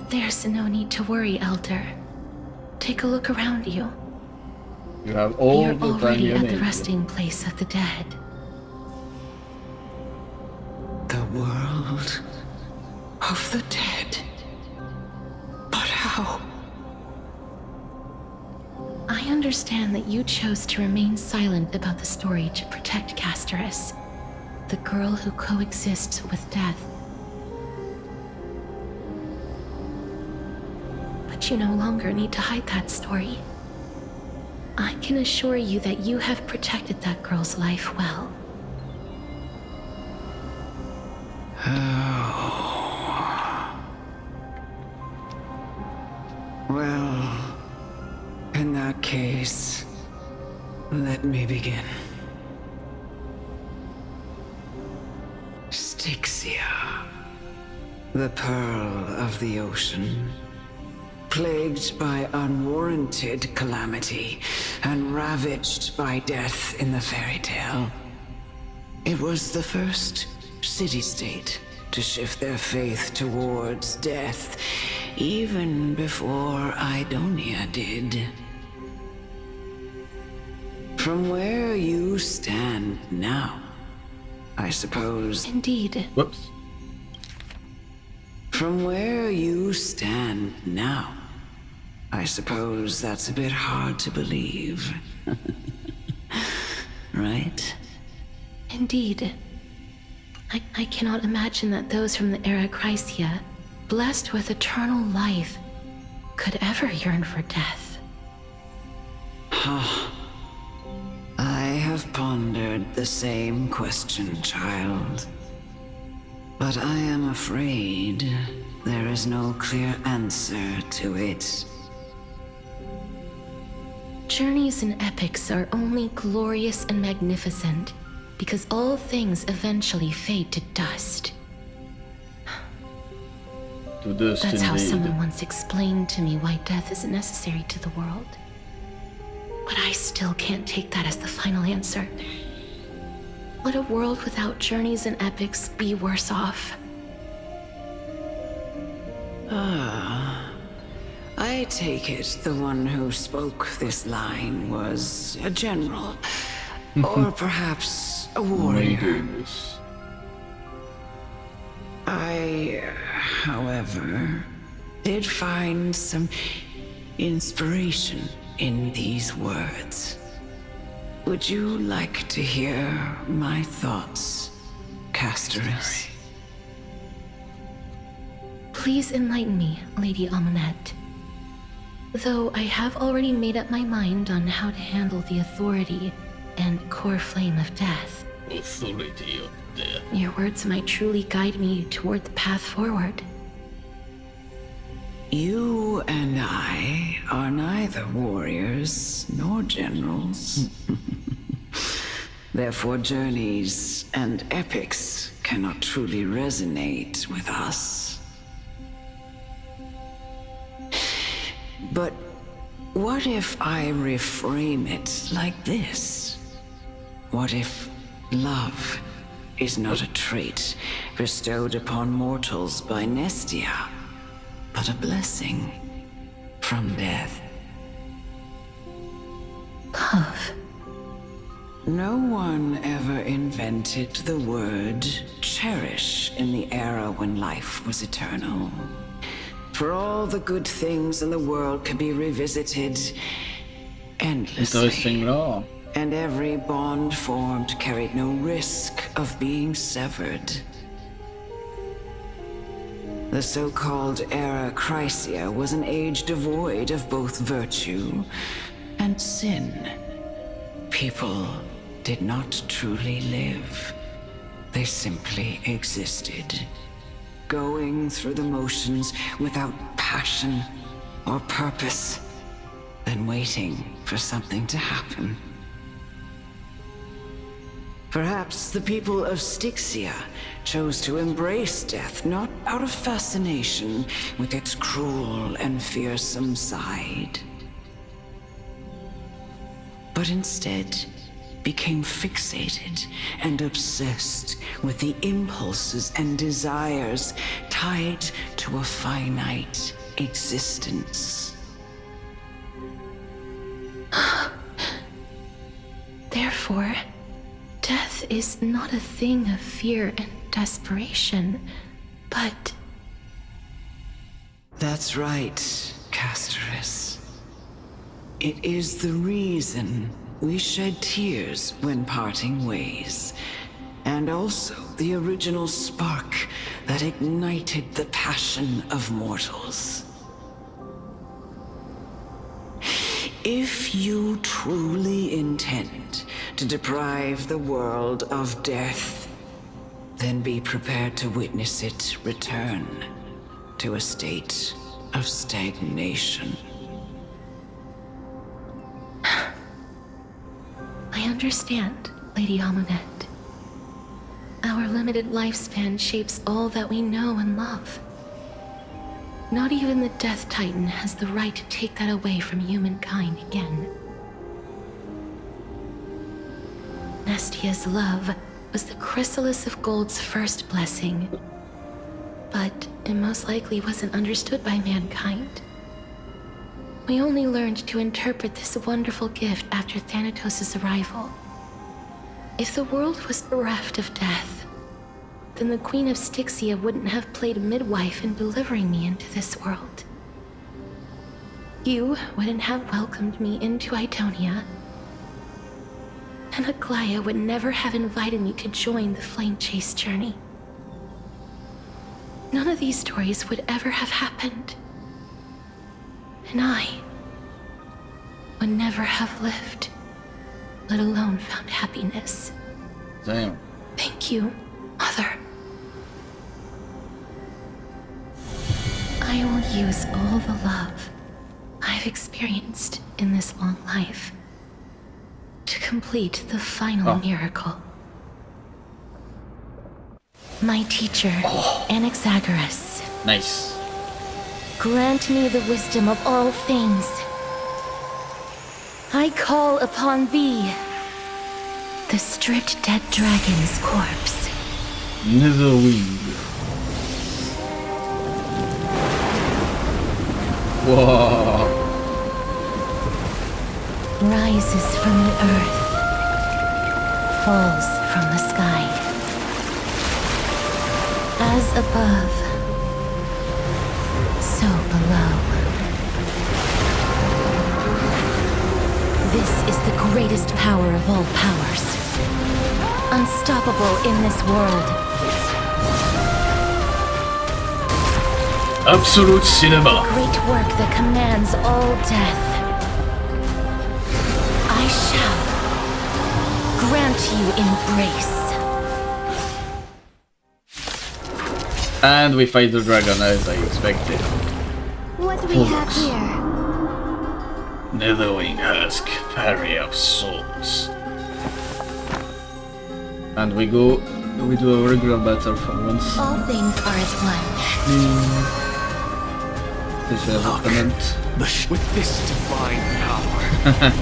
There's no need to worry, Elder. Take a look around you. You have all You're the time already you at need. the resting place of the dead. The world of the dead. But how? I understand that you chose to remain silent about the story to protect Castorus, the girl who coexists with death. But you no longer need to hide that story. I can assure you that you have protected that girl's life well. Well, in that case, let me begin. Styxia, the pearl of the ocean, plagued by unwarranted calamity and ravaged by death in the fairy tale. It was the first city-state to shift their faith towards death, even before Idonia did. From where you stand now, I suppose... Indeed. Whoops. From where you stand now, I suppose that's a bit hard to believe. Right? Indeed. I cannot imagine that those from the era Chrysia, blessed with eternal life, could ever yearn for death. I have pondered the same question, child. But I am afraid there is no clear answer to it. Journeys and epics are only glorious and magnificent because all things eventually fade to dust. To dust, That's how indeed. someone once explained to me why death isn't necessary to the world. But I still can't take that as the final answer. Would a world without journeys and epics be worse off? I take it the one who spoke this line was a general, or perhaps a warrior. goodness. I, however, did find some inspiration in these words. Would you like to hear my thoughts, Castorus? Please enlighten me, Lady Amunet. Though I have already made up my mind on how to handle the authority and core flame of death. Authority of death. Your words might truly guide me toward the path forward. You and I are neither warriors nor generals. Therefore, journeys and epics cannot truly resonate with us. But what if I reframe it like this? What if love is not a trait bestowed upon mortals by Nestia, but a blessing from death? Love. No one ever invented the word cherish in the era when life was eternal. For all the good things in the world can be revisited endlessly. Interesting law. And every bond formed carried no risk of being severed. The so-called Era Chrysia was an age devoid of both virtue and sin. people did not truly live. They simply existed, going through the motions without passion or purpose, then waiting for something to happen. Perhaps the people of Styxia chose to embrace death not out of fascination with its cruel and fearsome side, but instead became fixated and obsessed with the impulses and desires tied to a finite existence. Therefore, death is not a thing of fear and desperation, but... That's right, Casterus. It is the reason we shed tears when parting ways, and also the original spark that ignited the passion of mortals. If you truly intend to deprive the world of death, then be prepared to witness it return to a state of stagnation. I understand, Lady Amunet. Our limited lifespan shapes all that we know and love. Not even the Death Titan has the right to take that away from humankind again. Nestia's love was the chrysalis of Gold's first blessing, but it most likely wasn't understood by mankind. We only learned to interpret this wonderful gift after Thanatos' arrival. If the world was bereft of death, then the Queen of Styxia wouldn't have played midwife in delivering me into this world. You wouldn't have welcomed me into Idonia, and Aglaya would never have invited me to join the Flame Chase journey. None of these stories would ever have happened, and I would never have lived, let alone found happiness. Damn. Thank you, Mother. I will use all the love I've experienced in this long life to complete the final miracle. My teacher, Anaxagoras. Nice. Grant me the wisdom of all things. I call upon thee, the stripped dead dragon's corpse. Netherwing. Whoa. Rises from the earth, falls from the sky. As above, so below. This is the greatest power of all powers. Unstoppable in this world. Absolute cinema. Great work that commands all death. I shall grant you embrace. And we fight the dragon as I expected. What do we have here? Netherwing Husk, Parry of Souls. And we do a regular battle for once. All things are as one. Special opponent. With this divine power,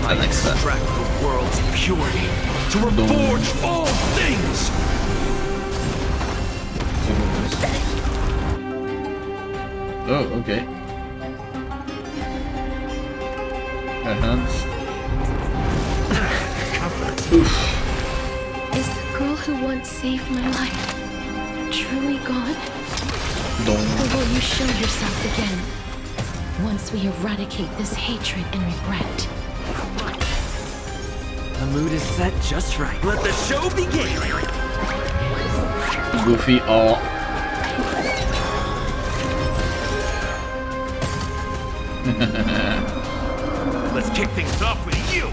I extract the world's purity to reforge all things! Oh, okay. Is the girl who once saved my life truly gone? Or will you show yourself again once we eradicate this hatred and regret? The mood is set just right. Let the show begin! Goofy all. Let's kick things off with you!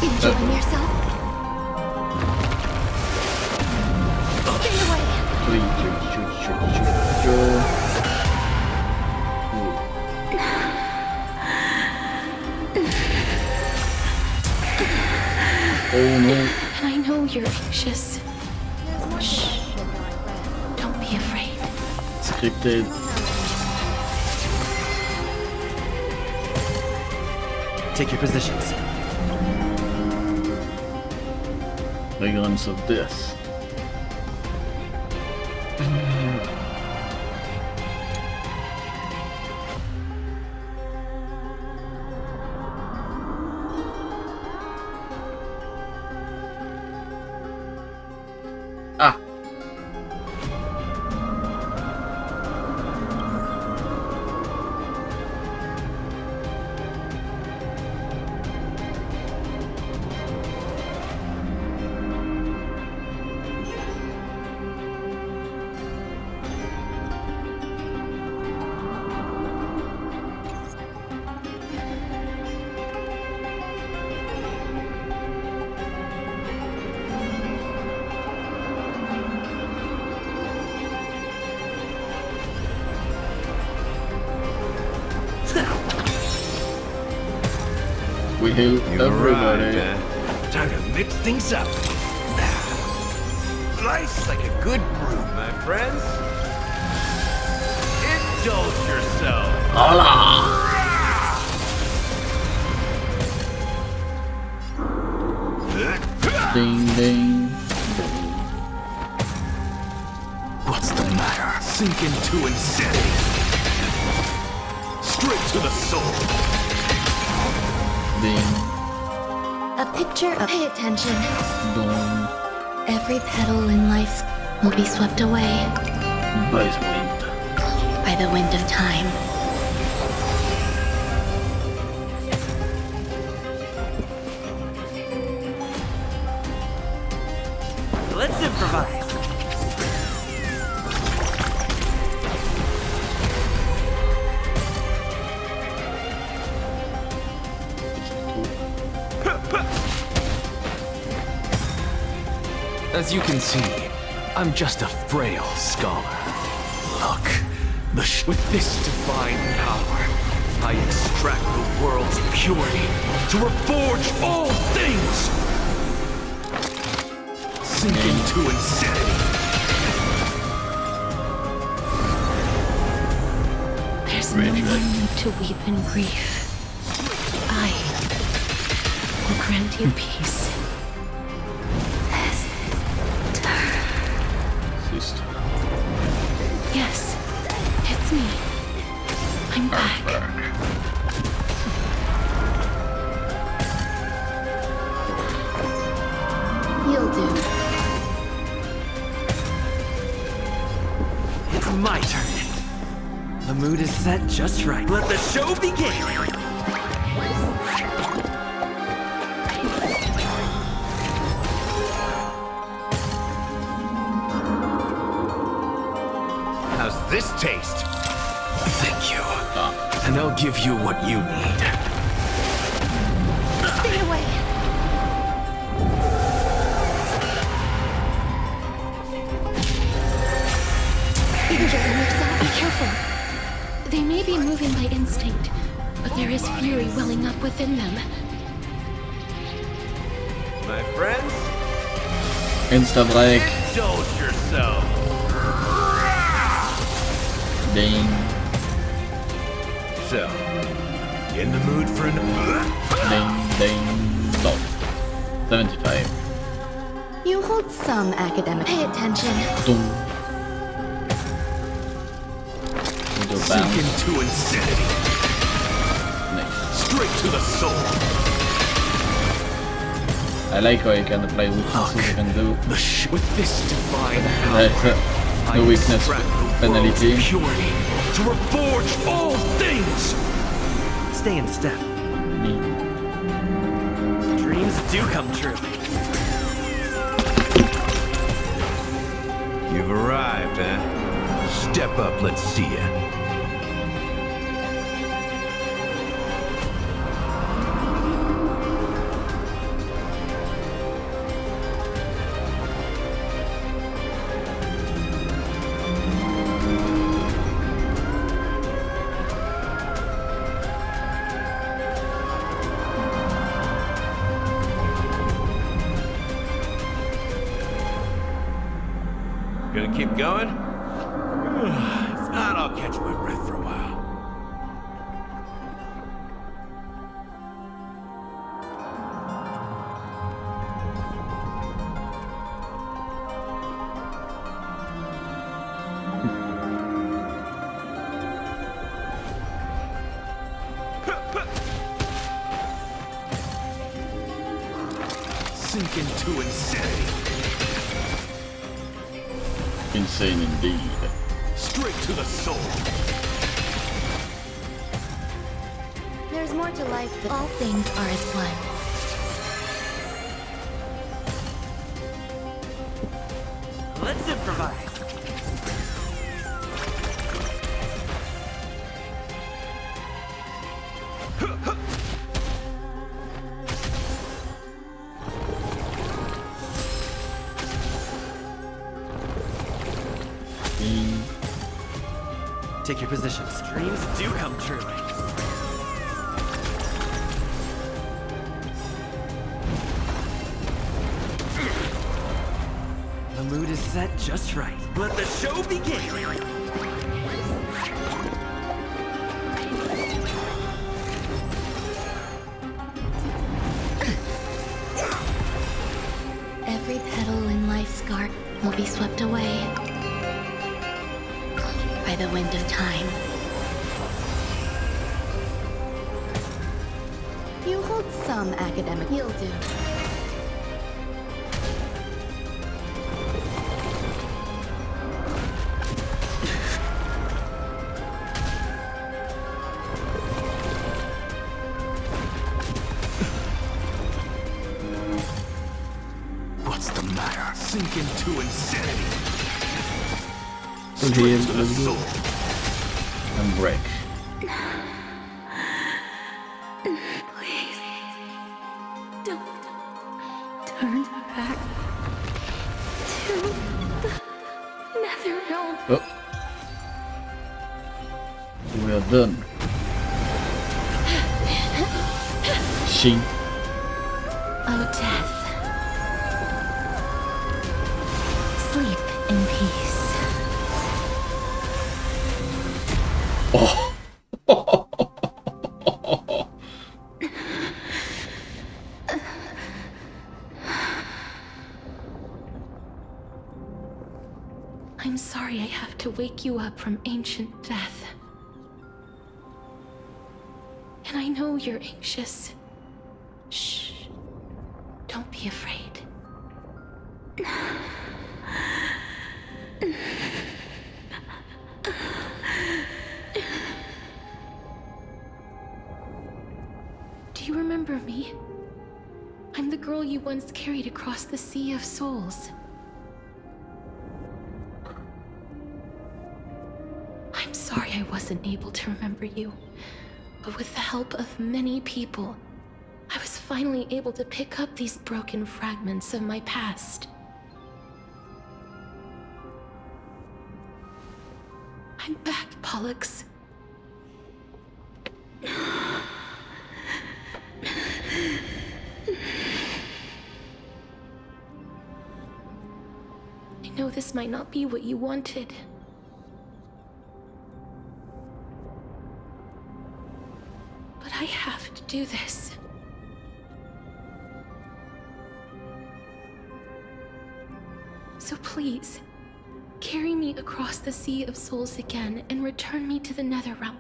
Enjoying yourself? Stay away! Oh no. I know you're anxious. Shh. Don't be afraid. Scripted. Take your positions. Fragrance of death. Ah. We heal everybody. Time to mix things up. Slice like a good brew, my friends. Indulge yourself. Hola! Ding ding. What's the matter? Sink into insanity. Straight to the soul. Ding A picture of... Pay attention. dong. Every petal in life will be swept away Nice wind. by the wind of time. Let's improvise. As you can see, I'm just a frail scholar. Look, with this divine power, I extract the world's purity to reforge all things! Sink into insanity. There's no more need to weep in grief. I will grant you peace. Sister. Yes, it's me. I'm back. You'll do. It's my turn. The mood is set just right. Let the show begin. How's this taste? Thank you. And I'll give you what you need. Stay away. Enjoying yourself? Be careful. They may be moving by instinct, but there is fury welling up within them. My friends, Insta break. indulge yourself. Ding. So, in the mood for an... Ding ding dong. 75. You hold some academic. Pay attention. Dong. Little Sink bounce. into insanity. Nice. Straight to the soul. I like how you can apply weaknesses you can do. With this divine power, There's no weakness extract the penalty. world's purity to reforge all things. Stay in step. Dreams do come true. You've arrived. left, huh? Step up, let's see ya. Gonna keep going? If not, I'll catch my breath for a while. Sink into insanity. Insane indeed. Straight to the soul. There's more to life than all things are as one. Let's improvise. Take your positions. Dreams do come true. The mood is set just right. Let the show begin. Every petal in life's garden will be swept away by the wind of time. You hold some academic. You'll do. What's the matter? Sink into insanity. Straight Straight to to the soul. And break. Please, don't turn back to the nether realm. Oh. We are done. She. Oh, death. Sleep in peace. Oh. I'm sorry I have to wake you up from ancient death. And I know you're anxious. Shh. Don't be afraid. Do you remember me? I'm the girl you once carried across the Sea of Souls. I'm sorry I wasn't able to remember you, but with the help of many people, I was finally able to pick up these broken fragments of my past. I'm back, Pollux. I know this might not be what you wanted. But I have to do this. So please, carry me across the Sea of Souls again and return me to the Netherrealm,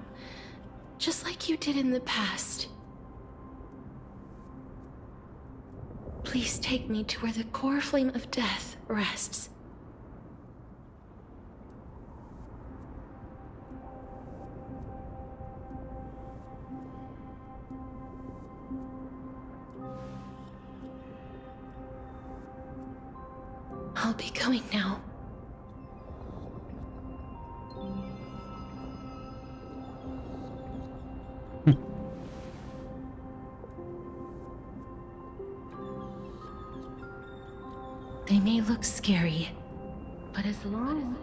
just like you did in the past. Please take me to where the core flame of death rests. I'll be going now. may look scary, but as long...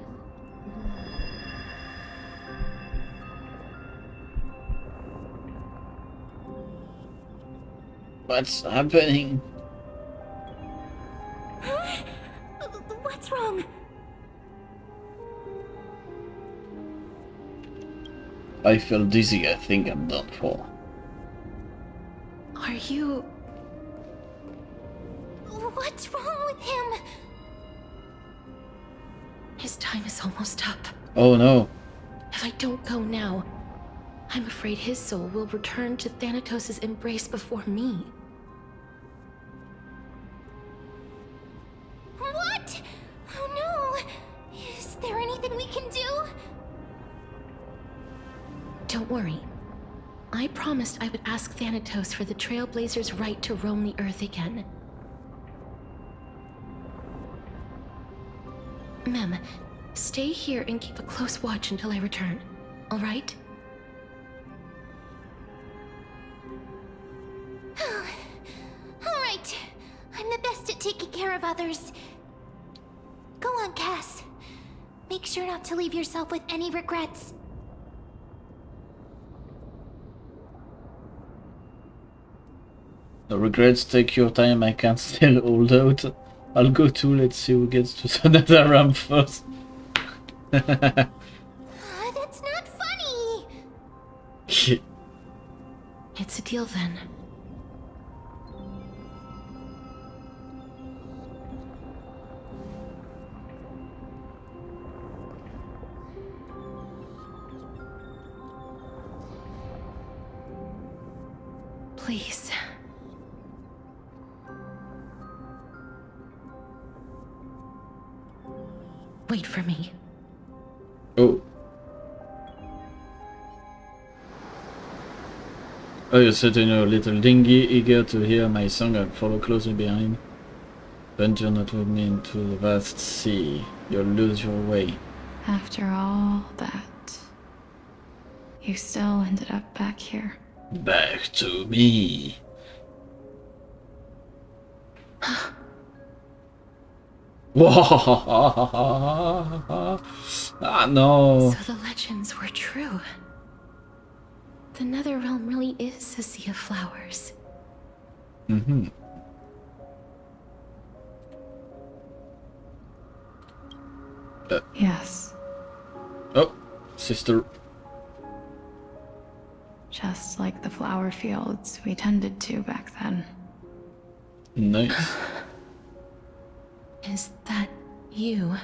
What's happening? What's wrong? I feel dizzy. I think I'm done for. Are you... What's wrong with him? His time is almost up. Oh no. If I don't go now, I'm afraid his soul will return to Thanatos' embrace before me. What? Oh no! Is there anything we can do? Don't worry. I promised I would ask Thanatos for the Trailblazers' right to roam the Earth again. Mem, stay here and keep a close watch until I return, all right? All right. I'm the best at taking care of others. Go on, Cass. Make sure not to leave yourself with any regrets. No regrets, take your time, I can't still hold out. I'll go too, let's see who gets to the nether realm first. That's not funny! It's a deal then. Please. Wait for me. Oh. Oh, you're sitting in your little dinghy, eager to hear my song and follow closely behind. Venture not with me into the vast sea. You'll lose your way. After all that, you still ended up back here. Back to me. Ah, no. So the legends were true. The Netherrealm really is a sea of flowers. Mm-hmm. Yes. Oh, sister. Just like the flower fields we tended to back then. Nice. Is that you,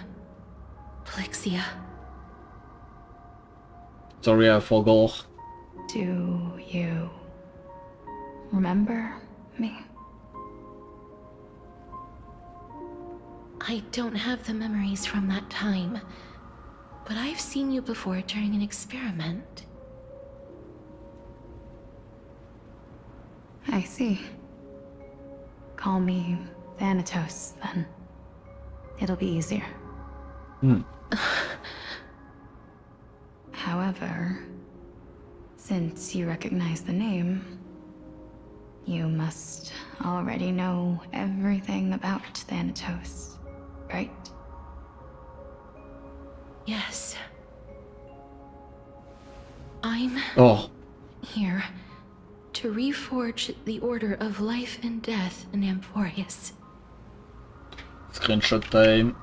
Plexia? Sorry, I forgot. Do you remember me? I don't have the memories from that time, but I've seen you before during an experiment. I see. Call me Thanatos, then. It'll be easier. However, since you recognize the name, you must already know everything about Thanatos, right? Yes. I'm here to reforge the order of life and death in Amphorius. Screenshot time.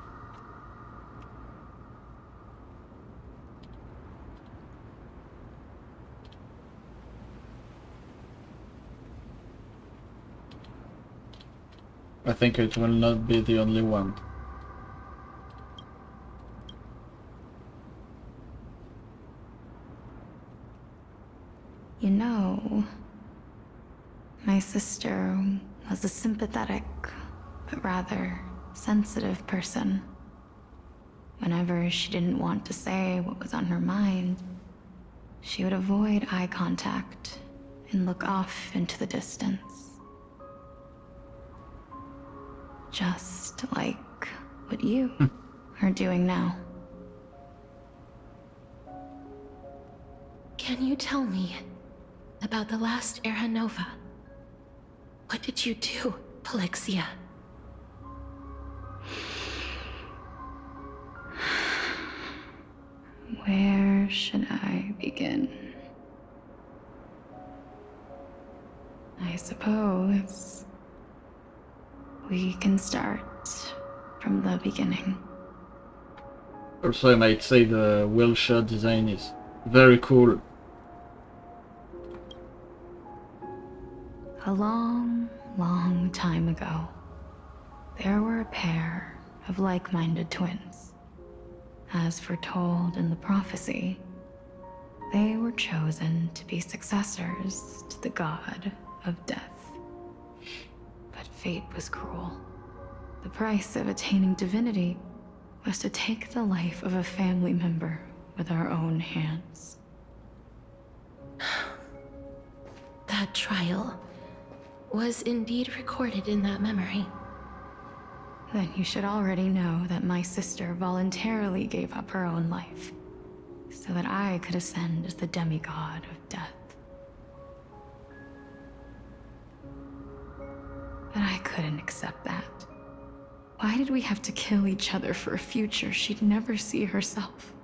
I think it will not be the only one. You know, my sister was a sympathetic, but rather sensitive person. Whenever she didn't want to say what was on her mind, she would avoid eye contact and look off into the distance. Just like what you are doing now. Can you tell me about the last Era Nova? What did you do, Plexia? Where should I begin? I suppose we can start from the beginning. Also, I might say the wheel shot design is very cool. A long, long time ago, there were a pair of like-minded twins. As foretold in the prophecy, they were chosen to be successors to the god of death. But fate was cruel. The price of attaining divinity was to take the life of a family member with our own hands. That trial was indeed recorded in that memory. Then you should already know that my sister voluntarily gave up her own life, so that I could ascend as the demigod of death. But I couldn't accept that. Why did we have to kill each other for a future she'd never see herself?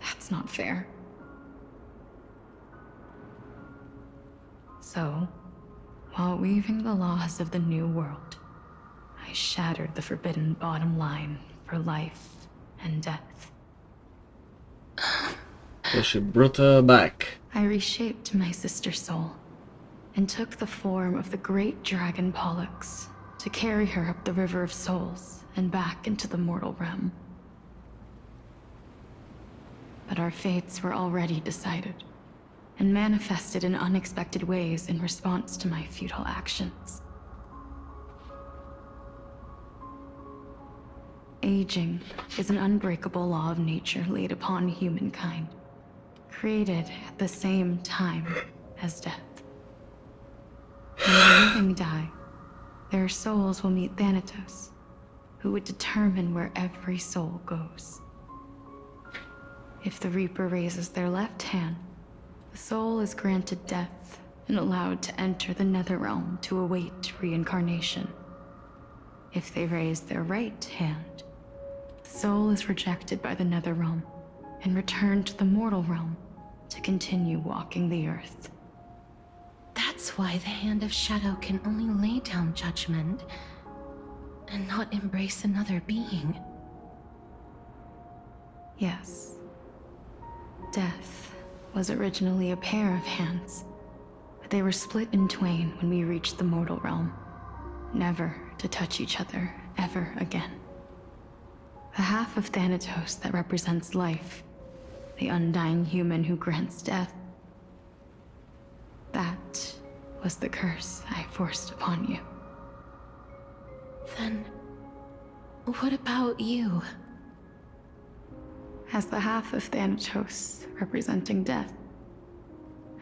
That's not fair. So, while weaving the laws of the new world, I shattered the forbidden bottom line for life and death. So she brought her back. I reshaped my sister's soul and took the form of the great dragon Pollux to carry her up the River of Souls and back into the mortal realm. But our fates were already decided and manifested in unexpected ways in response to my futile actions. Aging is an unbreakable law of nature laid upon humankind, created at the same time as death. When the living die, their souls will meet Thanatos, who would determine where every soul goes. If the Reaper raises their left hand, the soul is granted death and allowed to enter the Netherrealm to await reincarnation. If they raise their right hand, the soul is rejected by the Netherrealm and returned to the mortal realm to continue walking the earth. That's why the Hand of Shadow can only lay down judgment and not embrace another being. Yes. Death was originally a pair of hands, but they were split in twain when we reached the mortal realm, never to touch each other ever again. The half of Thanatos that represents life, the undying human who grants death, that was the curse I forced upon you. Then, what about you? As the half of Thanatos representing death,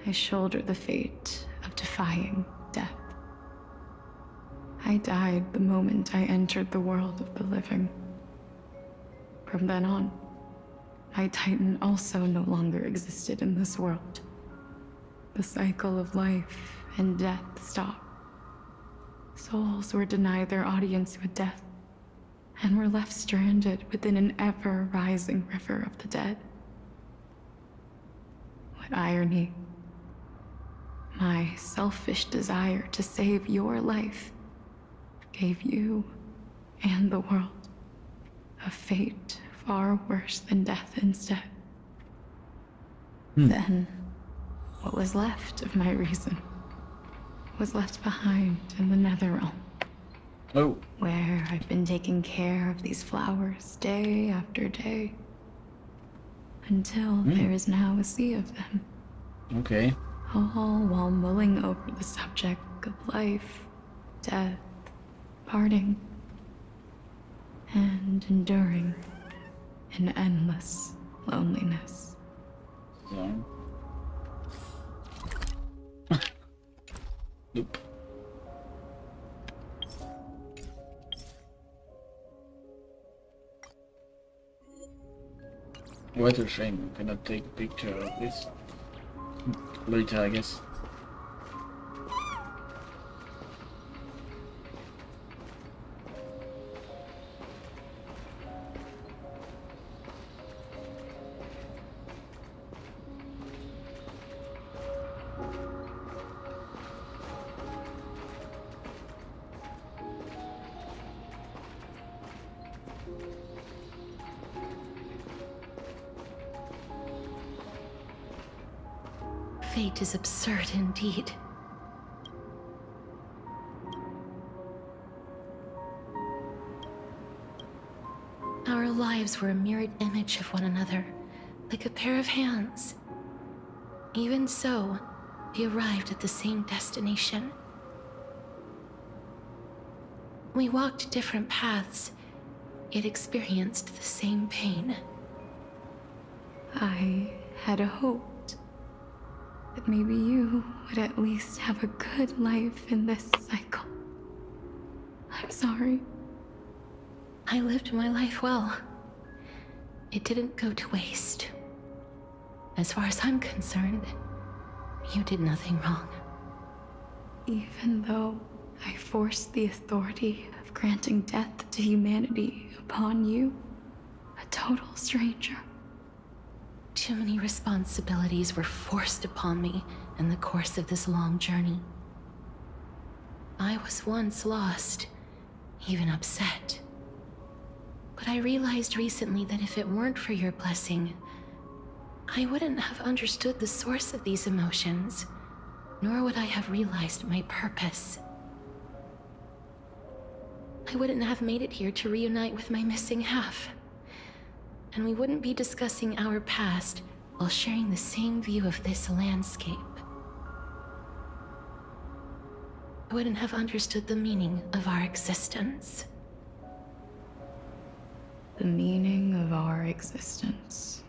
I shoulder the fate of defying death. I died the moment I entered the world of the living. From then on, my Titan also no longer existed in this world. The cycle of life and death stopped. Souls were denied their audience with death, and were left stranded within an ever-rising river of the dead. What irony. My selfish desire to save your life gave you and the world a fate far worse than death instead. Then, what was left of my reason was left behind in the Netherrealm. Oh. Where I've been taking care of these flowers day after day. Until there is now a sea of them. Okay. All while mulling over the subject of life, death, parting, and enduring an endless loneliness. So. Nope. What a shame, I cannot take a picture of this. Later, I guess. fate is absurd indeed. Our lives were a mirrored image of one another, like a pair of hands. Even so, we arrived at the same destination. We walked different paths, yet experienced the same pain. I had hoped that maybe you would at least have a good life in this cycle. I'm sorry. I lived my life well. It didn't go to waste. As far as I'm concerned, you did nothing wrong. Even though I forced the authority of granting death to humanity upon you, a total stranger. Too many responsibilities were forced upon me in the course of this long journey. I was once lost, even upset. But I realized recently that if it weren't for your blessing, I wouldn't have understood the source of these emotions, nor would I have realized my purpose. I wouldn't have made it here to reunite with my missing half. And we wouldn't be discussing our past while sharing the same view of this landscape. I wouldn't have understood the meaning of our existence. The meaning of our existence.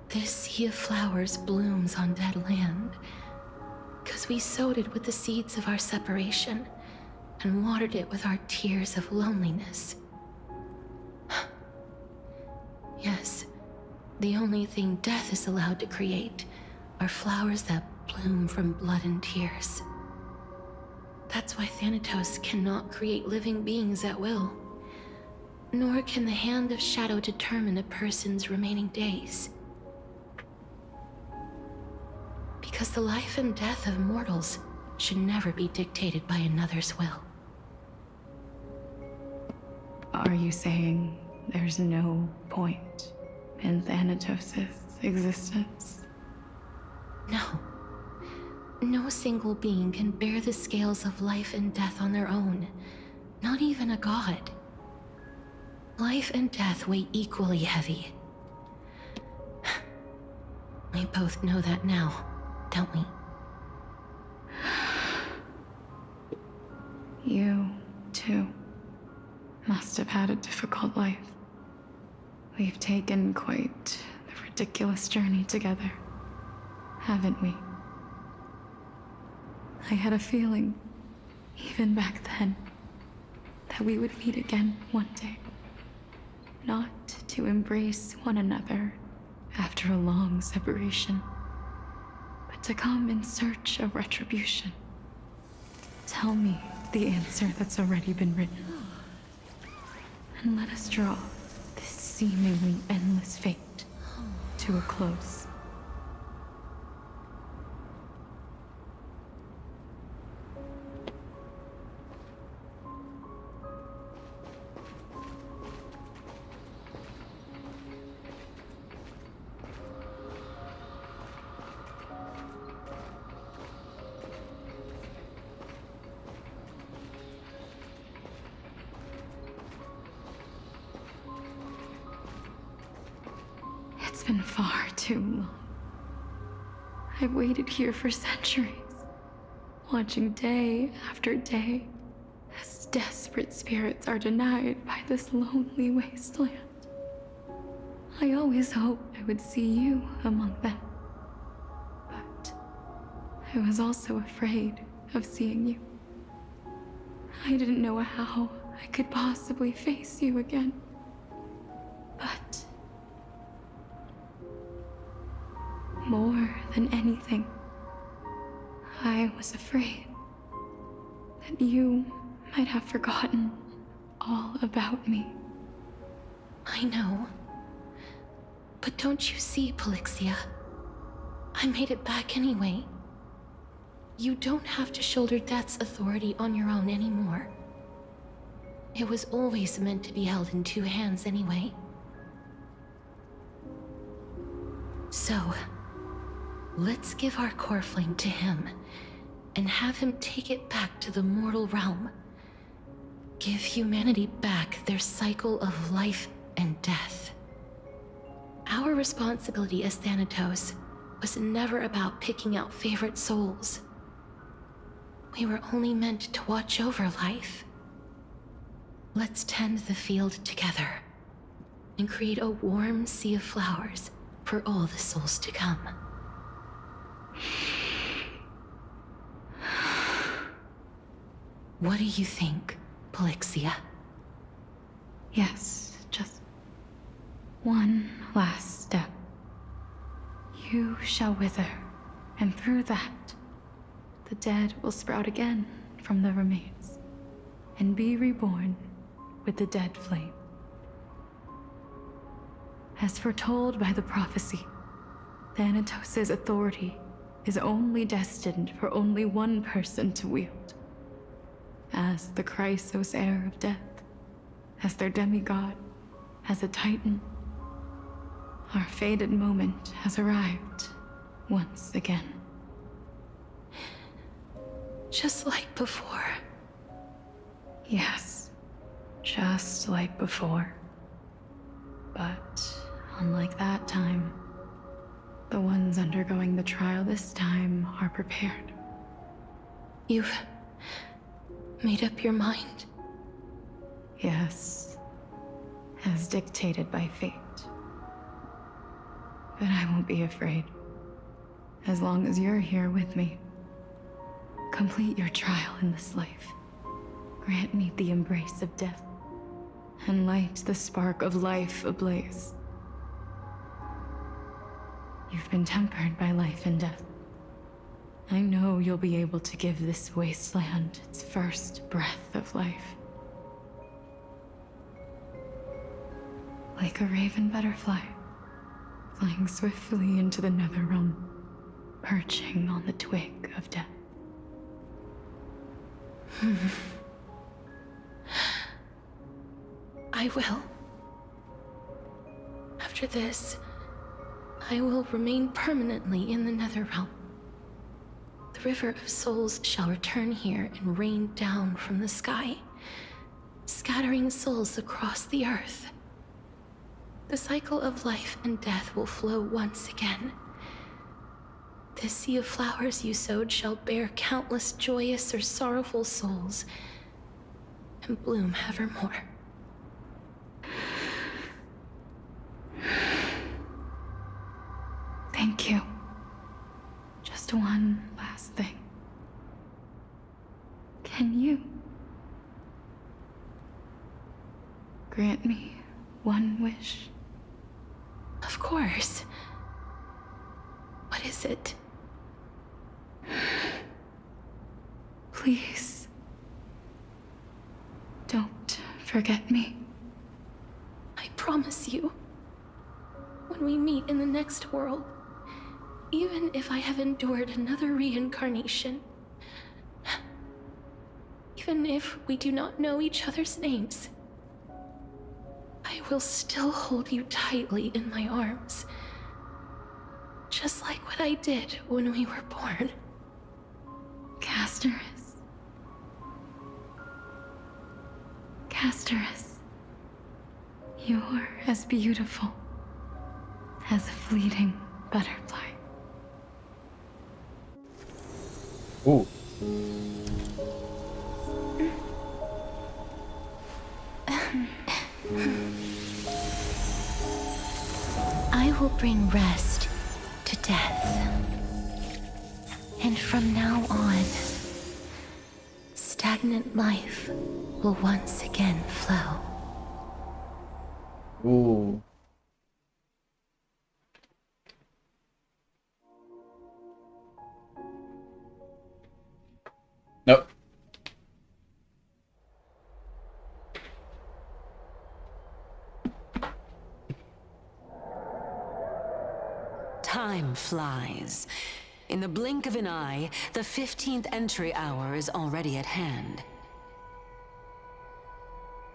This sea of flowers blooms on dead land, because we sowed it with the seeds of our separation and watered it with our tears of loneliness. Yes, the only thing death is allowed to create are flowers that bloom from blood and tears. That's why Thanatos cannot create living beings at will, nor can the hand of shadow determine a person's remaining days. Because the life and death of mortals should never be dictated by another's will. Are you saying there's no point in Thanatos' existence? No. No single being can bear the scales of life and death on their own, not even a god. Life and death weigh equally heavy. We both know that now, don't we? You, too, must have had a difficult life. We've taken quite the ridiculous journey together, haven't we? I had a feeling, even back then, that we would meet again one day. Not to embrace one another after a long separation, but to come in search of retribution. Tell me the answer that's already been written, and let us draw this seemingly endless fate to a close. It's been far too long. I've waited here for centuries, watching day after day as desperate spirits are denied by this lonely wasteland. I always hoped I would see you among them, but I was also afraid of seeing you. I didn't know how I could possibly face you again, but more than anything, I was afraid that you might have forgotten all about me. I know. But don't you see, Polixia? I made it back anyway. You don't have to shoulder death's authority on your own anymore. It was always meant to be held in two hands anyway. So, Let's give our core flame to him, and have him take it back to the mortal realm. Give humanity back their cycle of life and death. Our responsibility as Thanatos was never about picking out favorite souls. We were only meant to watch over life. Let's tend the field together, and create a warm sea of flowers for all the souls to come. What do you think, Polixia? Yes, just one last step. You shall wither, and through that, the dead will sprout again from the remains, and be reborn with the dead flame. As foretold by the prophecy, Thanatos' authority is only destined for only one person to wield. As the Chrysos heir of death, as their demigod, as a titan, our fated moment has arrived once again. Just like before. Yes, just like before. But unlike that time, the ones undergoing the trial this time are prepared. You've made up your mind? Yes, as dictated by fate. But I won't be afraid. As long as you're here with me. Complete your trial in this life. Grant me the embrace of death, and light the spark of life ablaze. You've been tempered by life and death. I know you'll be able to give this wasteland its first breath of life. Like a raven butterfly, flying swiftly into the netherrealm, perching on the twig of death. I will. After this, I will remain permanently in the Netherrealm. The River of Souls shall return here and rain down from the sky, scattering souls across the earth. The cycle of life and death will flow once again. This sea of flowers you sowed shall bear countless joyous or sorrowful souls, and bloom evermore. Thank you. Just one last thing. Can you grant me one wish? Of course. What is it? Please, don't forget me. I promise you, when we meet in the next world, even if I have endured another reincarnation, even if we do not know each other's names, I will still hold you tightly in my arms, just like what I did when we were born. Casterus. Casterus. You're as beautiful as a fleeting butterfly. Ooh. I will bring rest to death. And from now on, stagnant life will once again flow. Ooh. Nope. Time flies. In the blink of an eye, the 15th entry hour is already at hand.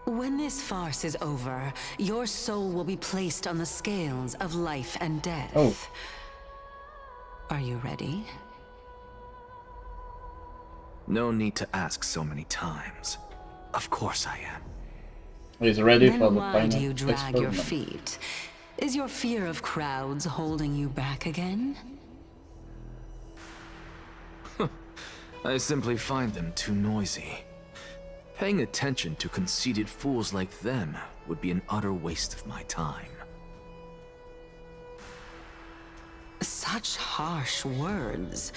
When this farce is over, your soul will be placed on the scales of life and death. Oh. Are you ready? No need to ask so many times. Of course I am. He's ready for Then the why final do you drag your experiment. feet? Is your fear of crowds holding you back again? I simply find them too noisy. Paying attention to conceited fools like them would be an utter waste of my time. Such harsh words.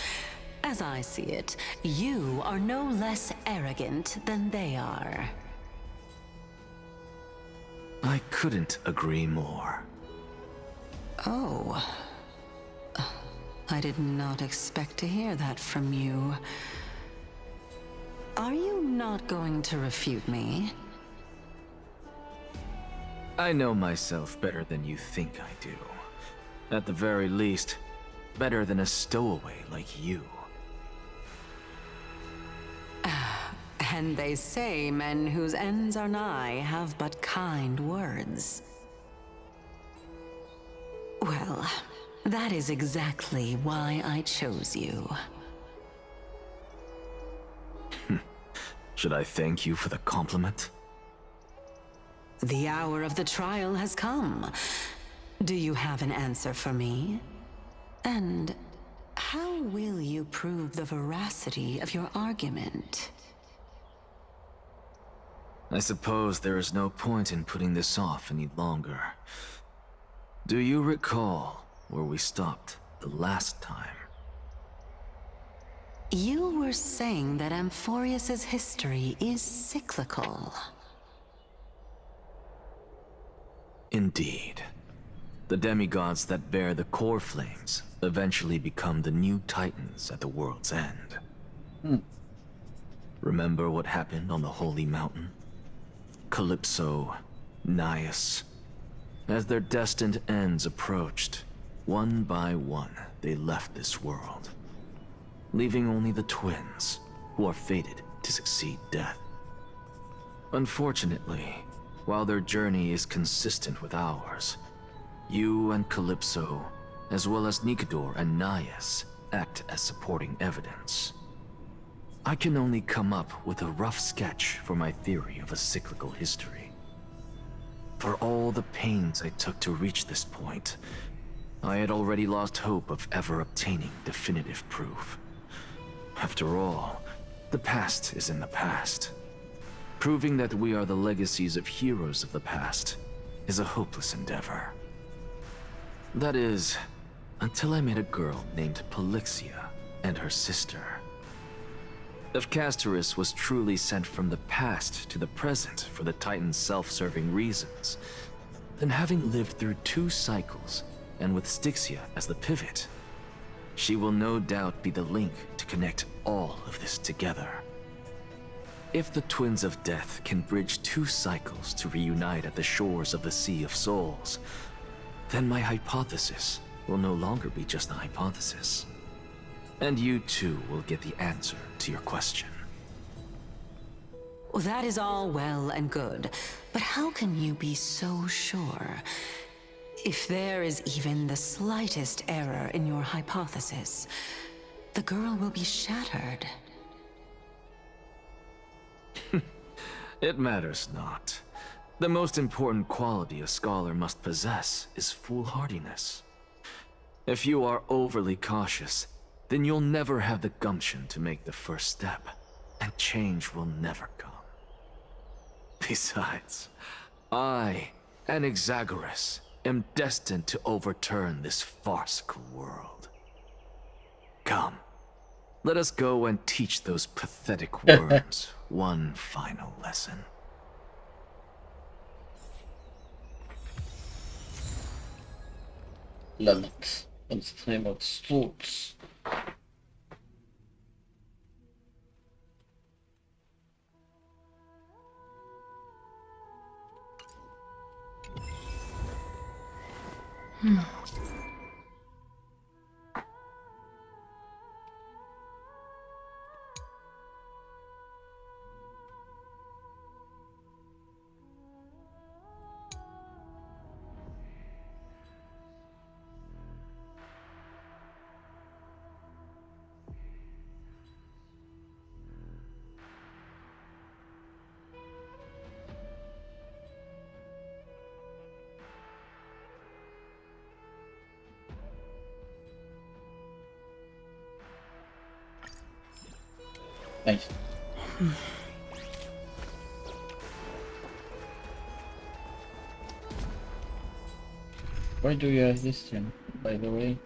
As I see it, you are no less arrogant than they are. I couldn't agree more. Oh. I did not expect to hear that from you. Are you not going to refute me? I know myself better than you think I do. At the very least, better than a stowaway like you. And they say men whose ends are nigh have but kind words. Well, that is exactly why I chose you. Should I thank you for the compliment? The hour of the trial has come. Do you have an answer for me? And how will you prove the veracity of your argument? I suppose there is no point in putting this off any longer. Do you recall where we stopped the last time? You were saying that Amphorius's history is cyclical. Indeed. The demigods that bear the core flames eventually become the new titans at the world's end. Remember what happened on the Holy Mountain? Calypso, Naias. As their destined ends approached, one by one they left this world, leaving only the twins, who are fated to succeed death. Unfortunately, while their journey is consistent with ours, you and Calypso, as well as Nikador and Naias, act as supporting evidence. I can only come up with a rough sketch for my theory of a cyclical history. For all the pains I took to reach this point, I had already lost hope of ever obtaining definitive proof. After all, the past is in the past. Proving that we are the legacies of heroes of the past is a hopeless endeavor. That is, until I met a girl named Polixia and her sister. If Castorus was truly sent from the past to the present for the Titan's self-serving reasons, then having lived through 2 cycles, and with Styxia as the pivot, she will no doubt be the link to connect all of this together. If the Twins of Death can bridge 2 cycles to reunite at the shores of the Sea of Souls, then my hypothesis will no longer be just a hypothesis. And you too will get the answer to your question. Well, that is all well and good, but how can you be so sure? If there is even the slightest error in your hypothesis, the girl will be shattered. It matters not. The most important quality a scholar must possess is foolhardiness. If you are overly cautious, then you'll never have the gumption to make the first step, and change will never come. Besides, I, an Exagoras, am destined to overturn this farcical world. Come, let us go and teach those pathetic worms one final lesson. Love it. What's the name of sports? Nice. Why do you have this thing, by the way?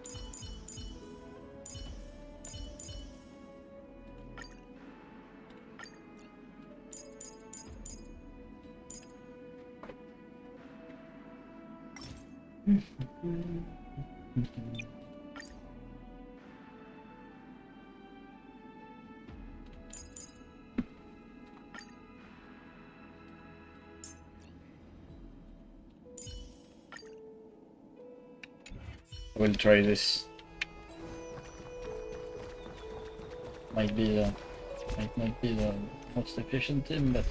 We'll try this. Might be the most efficient team, but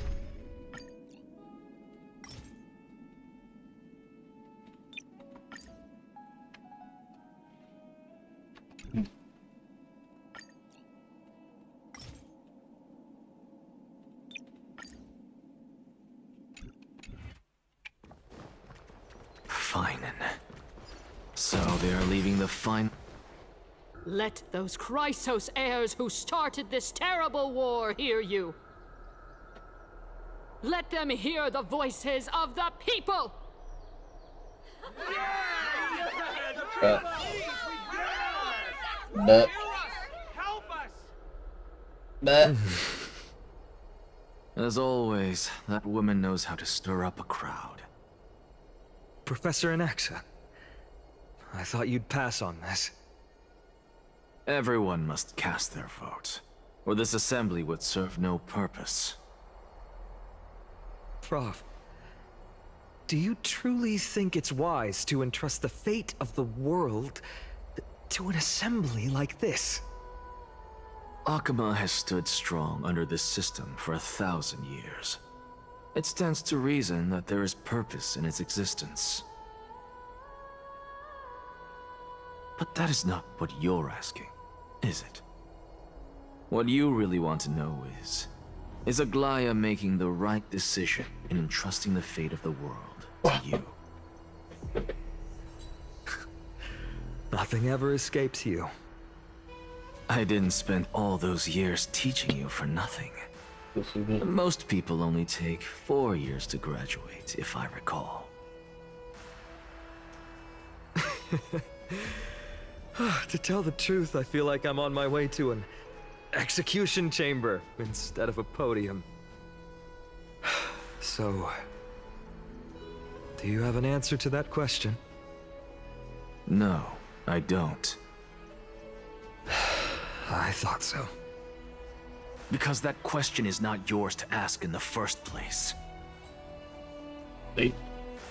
Fine. So they are leaving the fine. Let those Chrysos heirs who started this terrible war hear you. Let them hear the voices of the people! As always, that woman knows how to stir up a crowd. Professor Anaxa, I thought you'd pass on this. Everyone must cast their vote, or this assembly would serve no purpose. Prof, do you truly think it's wise to entrust the fate of the world to an assembly like this? Akama has stood strong under this system for 1,000 years. It stands to reason that there is purpose in its existence. But that is not what you're asking, is it? What you really want to know is Aglaya making the right decision in entrusting the fate of the world to you? Nothing ever escapes you. I didn't spend all those years teaching you for nothing. Most people only take 4 years to graduate, if I recall. To tell the truth, I feel like I'm on my way to an execution chamber instead of a podium. So, do you have an answer to that question? No, I don't. I thought so. Because that question is not yours to ask in the first place. Hey.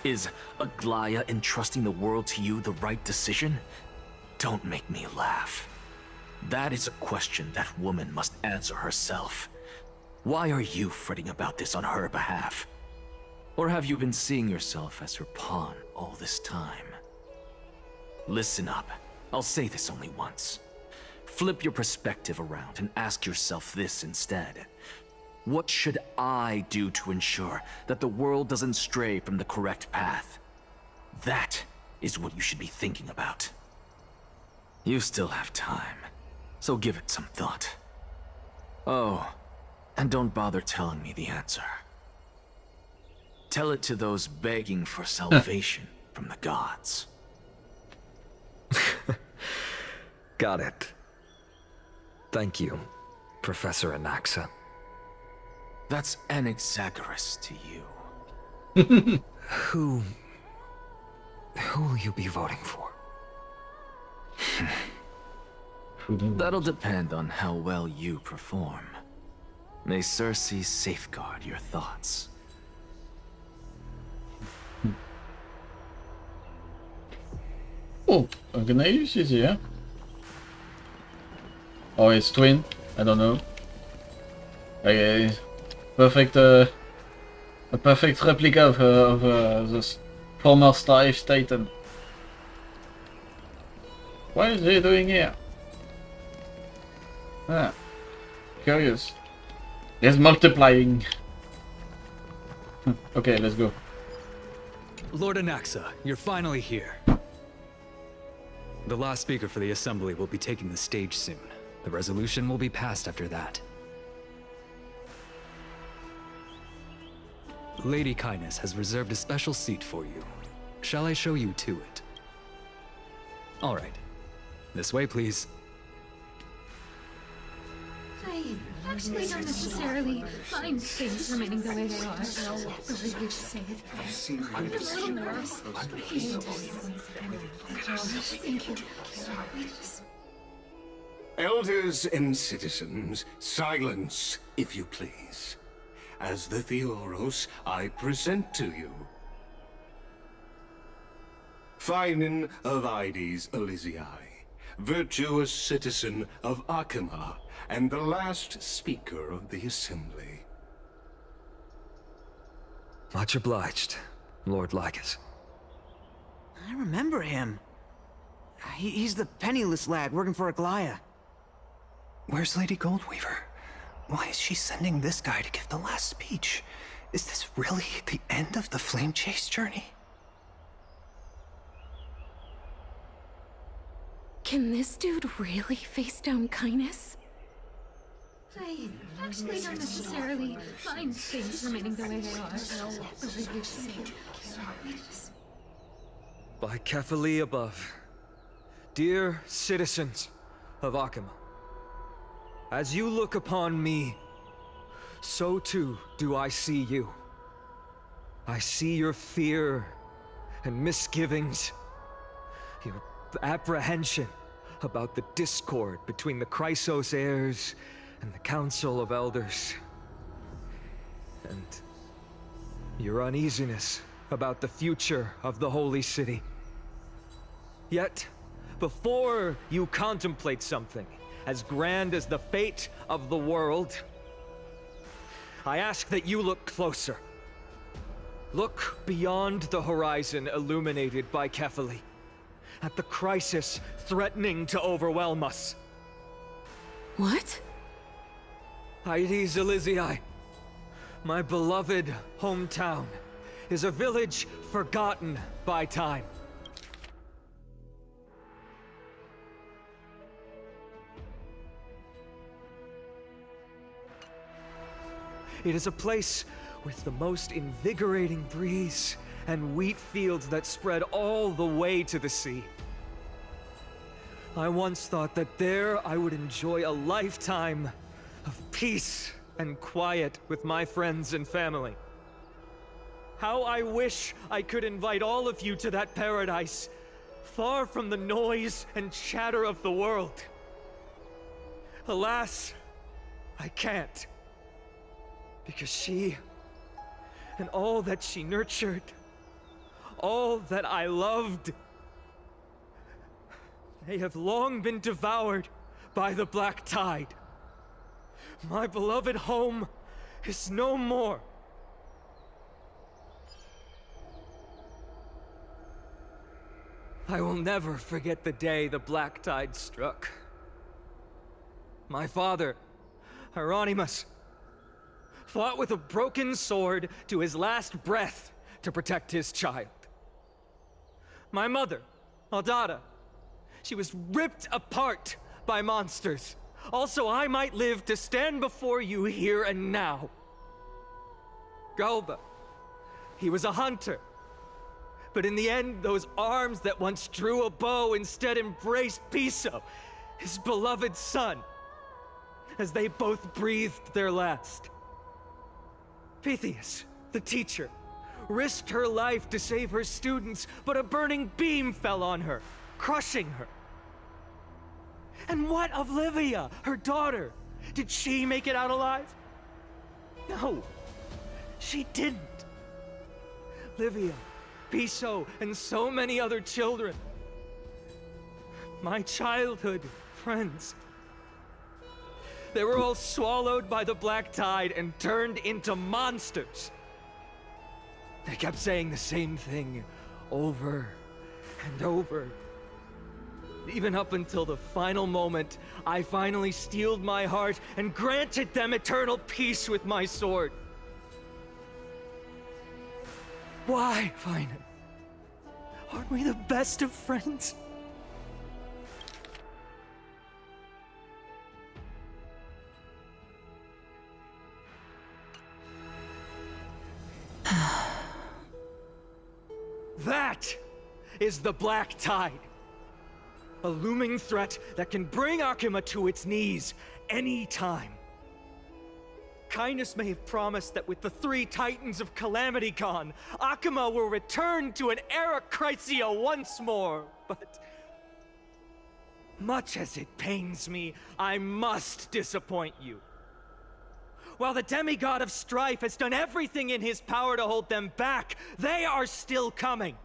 Is Aglaya entrusting the world to you the right decision? Don't make me laugh. That is a question that woman must answer herself. Why are you fretting about this on her behalf? Or have you been seeing yourself as her pawn all this time? Listen up. I'll say this only once. Flip your perspective around and ask yourself this instead. What should I do to ensure that the world doesn't stray from the correct path? That is what you should be thinking about. You still have time, so give it some thought. Oh, and don't bother telling me the answer. Tell it to those begging for salvation from the gods. Got it. Thank you, Professor Anaxa. That's Anaxagoras to you. Who will you be voting for? That'll depend on how well you perform. May Cersei safeguard your thoughts. Oh, Agnaeus is here. Or his twin, I don't know. Okay, perfect, a perfect replica of this former Starlight Titan. What is he doing here? Ah, curious. He's multiplying. Okay, let's go. Lord Anaxa, you're finally here. The last speaker for the Assembly will be taking the stage soon. The resolution will be passed after that. Lady Kindness has reserved a special seat for you. Shall I show you to it? All right. This way, please. I actually don't necessarily mind things remaining the way they are. Really hate to say it. I'm a little nervous. Thank you. Elders and citizens, silence, if you please. As the Theoros, I present to you Finan of Ides Elysiae, virtuous citizen of Akima, and the last speaker of the Assembly. Much obliged, Lord Lycus. I remember him. He's the penniless lad working for Aglaya. Where's Lady Goldweaver? Why is she sending this guy to give the last speech? Is this really the end of the Flame Chase journey? Can this dude really face down kindness? I actually don't necessarily mind things remaining the way they are. Really hate to say it. By Kefali above, dear citizens of Akima, as you look upon me, so too do I see you. I see your fear and misgivings, your apprehension about the discord between the Chrysos heirs and the Council of Elders, and your uneasiness about the future of the Holy City. Yet, before you contemplate something as grand as the fate of the world, I ask that you look closer. Look beyond the horizon illuminated by Kefali, at the crisis threatening to overwhelm us. What? Ides Elysiae, my beloved hometown, is a village forgotten by time. It is a place with the most invigorating breeze and wheat fields that spread all the way to the sea. I once thought that there I would enjoy a lifetime of peace and quiet with my friends and family. How I wish I could invite all of you to that paradise, far from the noise and chatter of the world. Alas, I can't. Because she, and all that she nurtured, all that I loved, they have long been devoured by the black tide. My beloved home is no more. I will never forget the day the black tide struck. My father, Hieronymus, fought with a broken sword to his last breath to protect his child. My mother, Aldada, she was ripped apart by monsters. Also, I might live to stand before you here and now. Galba, he was a hunter. But in the end, those arms that once drew a bow instead embraced Piso, his beloved son, as they both breathed their last. Pythias, the teacher, risked her life to save her students, but a burning beam fell on her, crushing her. And what of Livia, her daughter? Did she make it out alive? No, she didn't. Livia, Piso, and so many other children. My childhood friends. They were all swallowed by the black tide and turned into monsters. They kept saying the same thing over and over. Even up until the final moment, I finally steeled my heart and granted them eternal peace with my sword. Why, Finan? Aren't we the best of friends? That is the Black Tide. A looming threat that can bring Akuma to its knees any time. Kindness may have promised that with the 3 Titans of Calamity gone, Akuma will return to an era Chrysia once more, but much as it pains me, I must disappoint you. While the demigod of strife has done everything in his power to hold them back, they are still coming.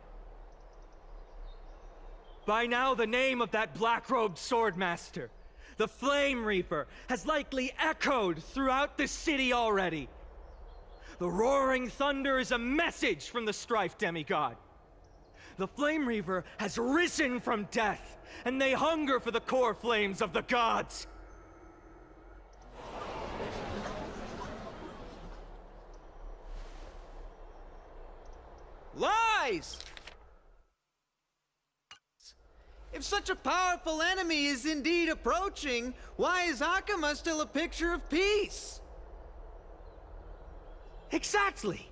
By now, the name of that black-robed swordmaster, the Flame Reaper, has likely echoed throughout the city already. The roaring thunder is a message from the strife demigod. The Flame Reaper has risen from death, and they hunger for the core flames of the gods. Lies! If such a powerful enemy is indeed approaching, why is Akuma still a picture of peace? Exactly!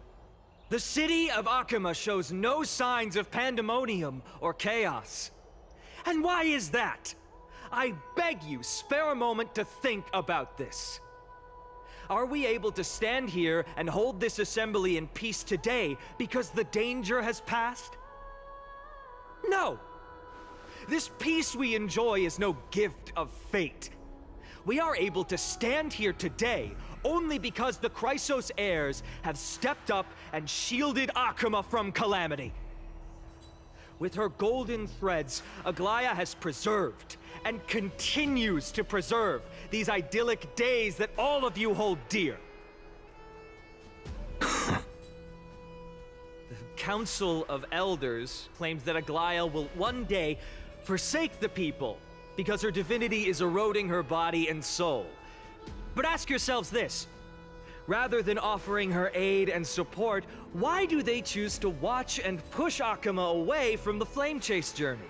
The city of Akuma shows no signs of pandemonium or chaos. And why is that? I beg you, spare a moment to think about this. Are we able to stand here and hold this assembly in peace today because the danger has passed? No! This peace we enjoy is no gift of fate. We are able to stand here today only because the Chrysos heirs have stepped up and shielded Akuma from calamity. With her golden threads, Aglaya has preserved and continues to preserve these idyllic days that all of you hold dear. The Council of Elders claims that Aglaya will one day forsake the people because her divinity is eroding her body and soul. But ask yourselves this. Rather than offering her aid and support, why do they choose to watch and push Akuma away from the Flame Chase journey?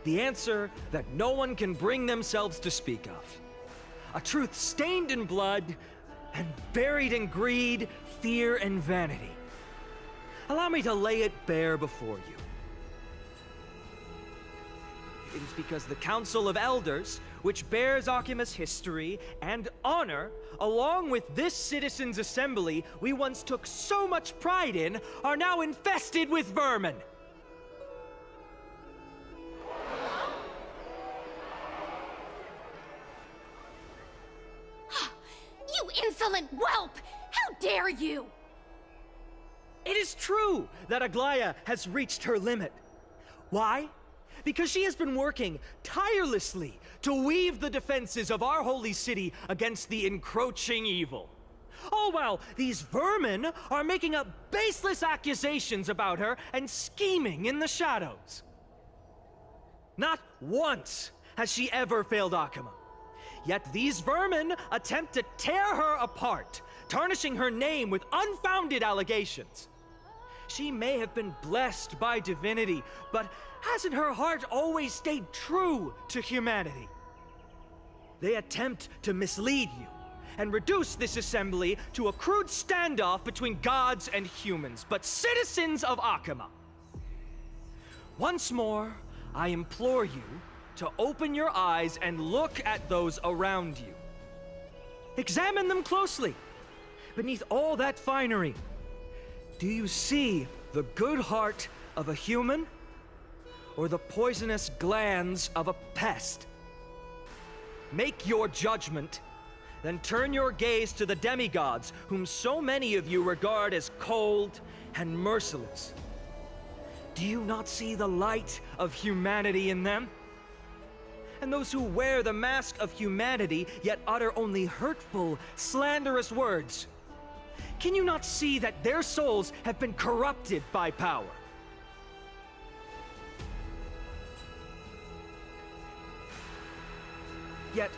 The answer that no one can bring themselves to speak of. A truth stained in blood and buried in greed, fear, and vanity. Allow me to lay it bare before you. It is because the Council of Elders, which bears Akuma's history and honor, along with this citizens' assembly we once took so much pride in, are now infested with vermin. You insolent whelp! How dare you! It is true that Aglaya has reached her limit. Why? Because she has been working tirelessly to weave the defenses of our holy city against the encroaching evil. All while these vermin are making up baseless accusations about her and scheming in the shadows. Not once has she ever failed Akuma. Yet these vermin attempt to tear her apart, tarnishing her name with unfounded allegations. She may have been blessed by divinity, but hasn't her heart always stayed true to humanity? They attempt to mislead you and reduce this assembly to a crude standoff between gods and humans, but citizens of Akuma. Once more, I implore you to open your eyes and look at those around you. Examine them closely. Beneath all that finery, do you see the good heart of a human or the poisonous glands of a pest? Make your judgment, then turn your gaze to the demigods whom so many of you regard as cold and merciless. Do you not see the light of humanity in them? And those who wear the mask of humanity yet utter only hurtful, slanderous words. Can you not see that their souls have been corrupted by power? Yet,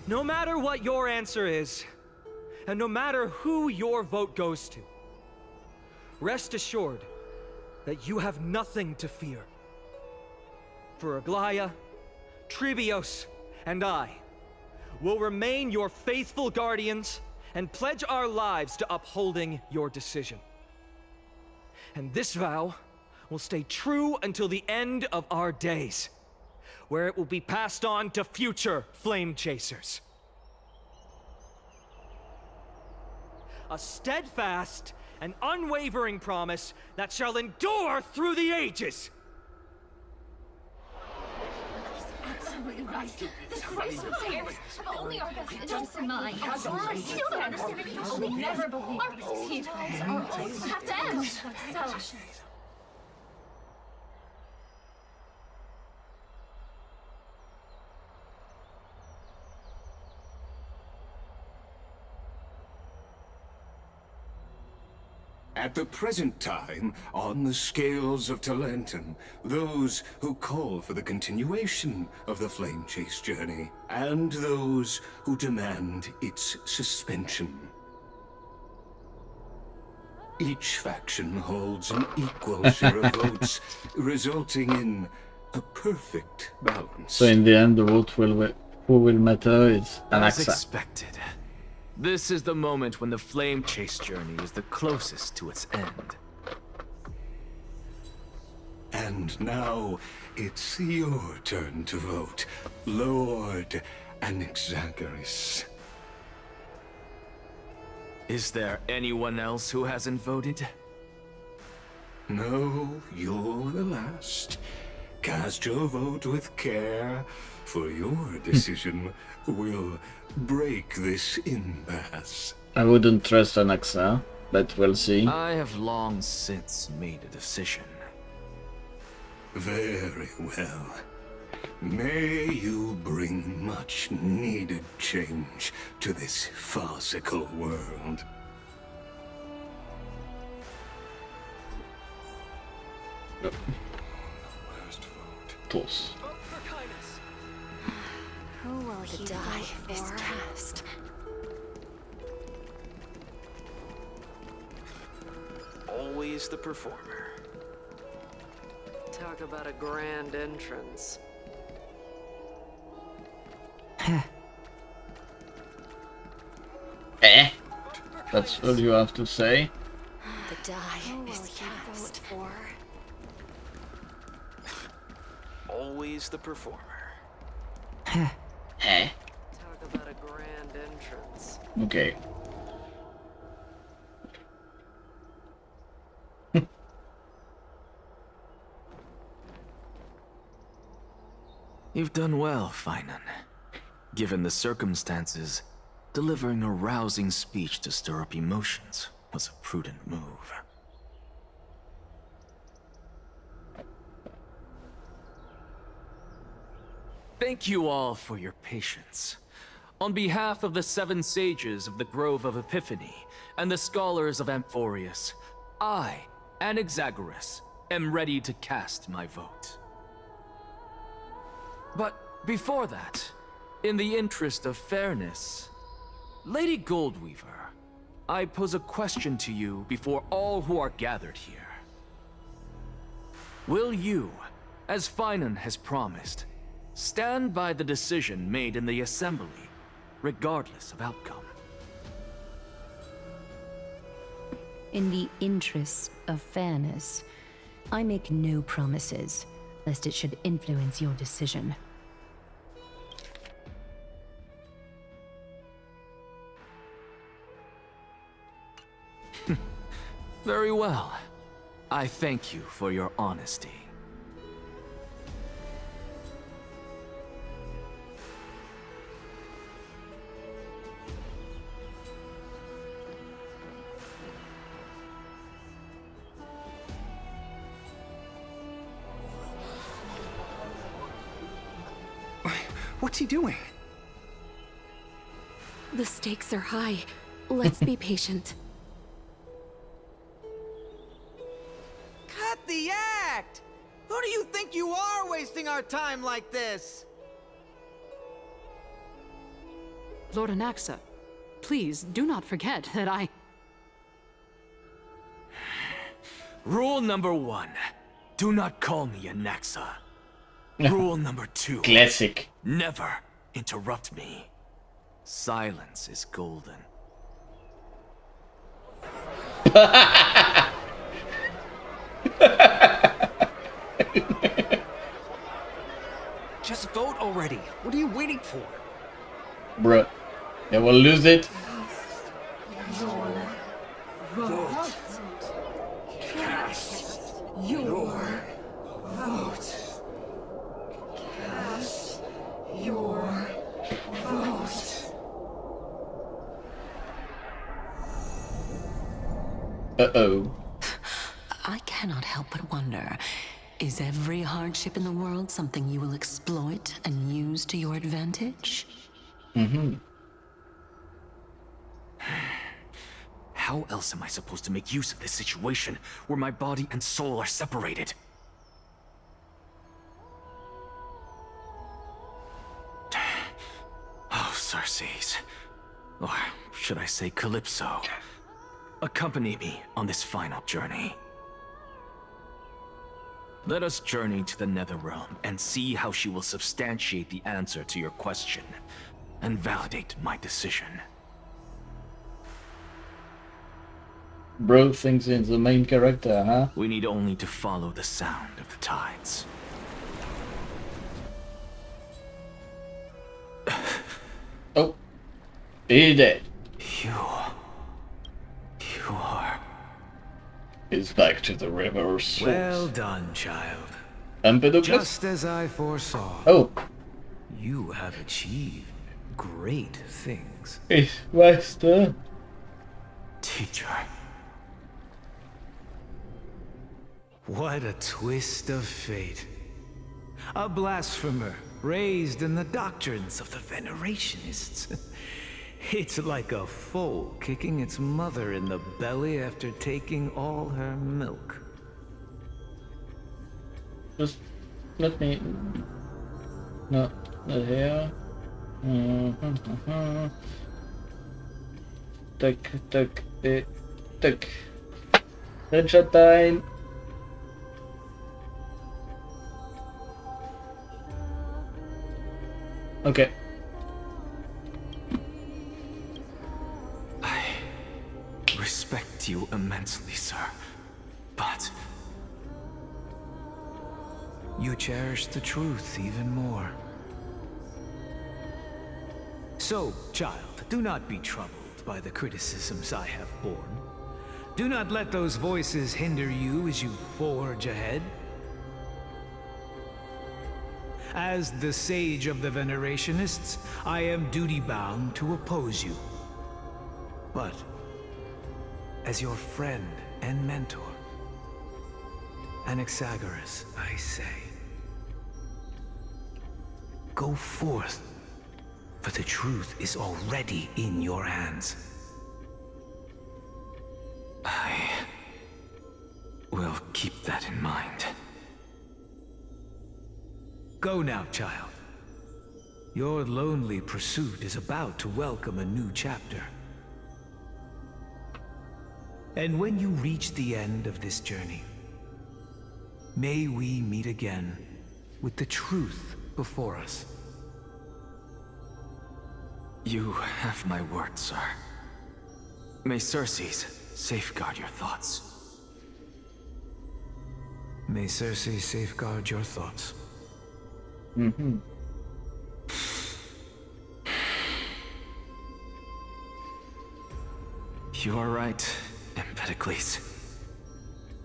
no matter what your answer is, and no matter who your vote goes to, rest assured that you have nothing to fear. For Aglaya, Tribios, and I will remain your faithful guardians and pledge our lives to upholding your decision. And this vow will stay true until the end of our days, where it will be passed on to future flame chasers. A steadfast and unwavering promise that shall endure through the ages. Absolutely right. This race of theirs have only our best interests in mind. I still don't understand it. People will never believe our perceived lives are always have to end. So, At the present time, on the scales of Talentum, those who call for the continuation of the Flame Chase journey, and those who demand its suspension. Each faction holds an equal share of votes, resulting in a perfect balance. So in the end, the vote who will matter is As Anaxa. expected. This is the moment when the Flame Chase journey is the closest to its end. And now, it's your turn to vote, Lord Anaxagoras. Is there anyone else who hasn't voted? No, you're the last. Cast your vote with care, for your decision will break this impasse. I wouldn't trust Anaxa, but we'll see. I have long since made a decision. Very well. May you bring much needed change to this farcical world. Toss. Who will he die is cast? Always the performer. Talk about a grand entrance. Eh? That's all you have to say? The die is cast. Always the performer. Eh? Talk about a grand entrance. Okay. You've done well, Finan. Given the circumstances, delivering a rousing speech to stir up emotions was a prudent move. Thank you all for your patience. On behalf of the 7 sages of the Grove of Epiphany and the scholars of Amphorius, I, Anaxagoras, am ready to cast my vote. But before that, in the interest of fairness, Lady Goldweaver, I pose a question to you before all who are gathered here. Will you, as Finan has promised, stand by the decision made in the Assembly, regardless of outcome? In the interests of fairness, I make no promises, lest it should influence your decision. Very well. I thank you for your honesty. What's he doing? The stakes are high. Let's be patient. Cut the act! Who do you think you are wasting our time like this? Lord Anaxa, please do not forget that I... Rule number 1. Do not call me Anaxa. Rule number 2. Classic. Never interrupt me. Silence is golden. Just vote already. What are you waiting for? Bruh. Yeah, we'll lose it. Vote. Cast your vote. Cast your vote. Uh-oh. I cannot help but wonder, is every hardship in the world something you will exploit and use to your advantage? Mm-hmm. How else am I supposed to make use of this situation where my body and soul are separated? Oh, Circes. Or should I say Calypso? Accompany me on this final journey. Let us journey to the Netherrealm and see how she will substantiate the answer to your question and validate my decision. Bro thinks he's the main character, huh? We need only to follow the sound of the tides. Oh. He dead. You are... He's back to the river of souls. Well done, child. Empedocles? Just as I foresaw. Oh. You have achieved great things. It's Master. Teacher. What a twist of fate. A blasphemer raised in the doctrines of the Venerationists. It's like a foal kicking its mother in the belly after taking all her milk. Just let me... No, not here. Tuck. Headshot time. Okay. I respect you immensely, sir, but... You cherish the truth even more. So, child, do not be troubled by the criticisms I have borne. Do not let those voices hinder you as you forge ahead. As the sage of the Venerationists, I am duty-bound to oppose you. But, as your friend and mentor, Anaxagoras, I say, go forth, for the truth is already in your hands. I will keep that in mind. Go now, child. Your lonely pursuit is about to welcome a new chapter. And when you reach the end of this journey, may we meet again with the truth before us. You have my word, sir. May Circes safeguard your thoughts. May Circe safeguard your thoughts. Mm-hmm. You are right, Empedocles.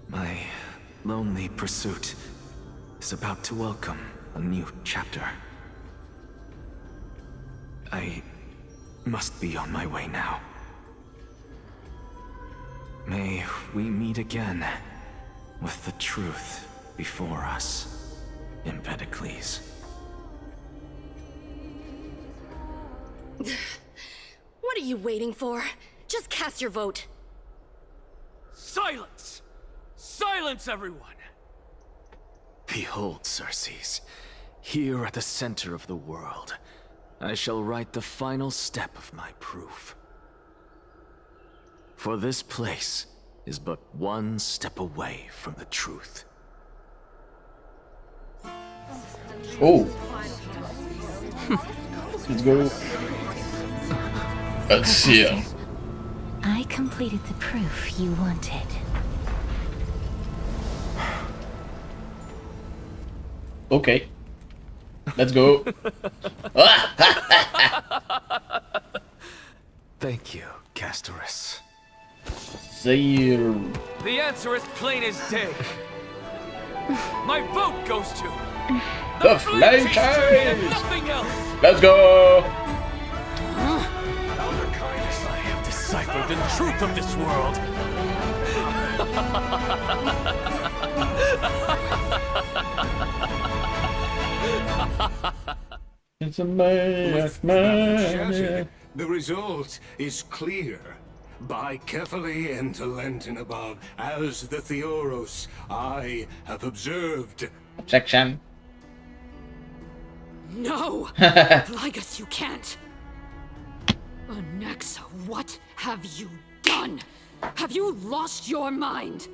My lonely pursuit is about to welcome a new chapter. I must be on my way now. May we meet again with the truth before us, Empedocles. What are you waiting for? Just cast your vote. Silence! Silence, everyone! Behold, Circes, here at the center of the world, I shall write the final step of my proof. For this place is but one step away from the truth. Oh. Let's go. Let's see ya. I completed the proof you wanted. Okay. Let's go. Thank you, Castorus. Zero. The answer is plain as day. My vote goes to The Flame Chase and Chase! nothing else. Let's go! Elder Kindness, I have deciphered the truth of this world. It's a man. The result is clear. By carefully enter Lenten above, as the Theoros I have observed. Objection. No! Ligus, you can't! Anaxa, what have you done? Have you lost your mind?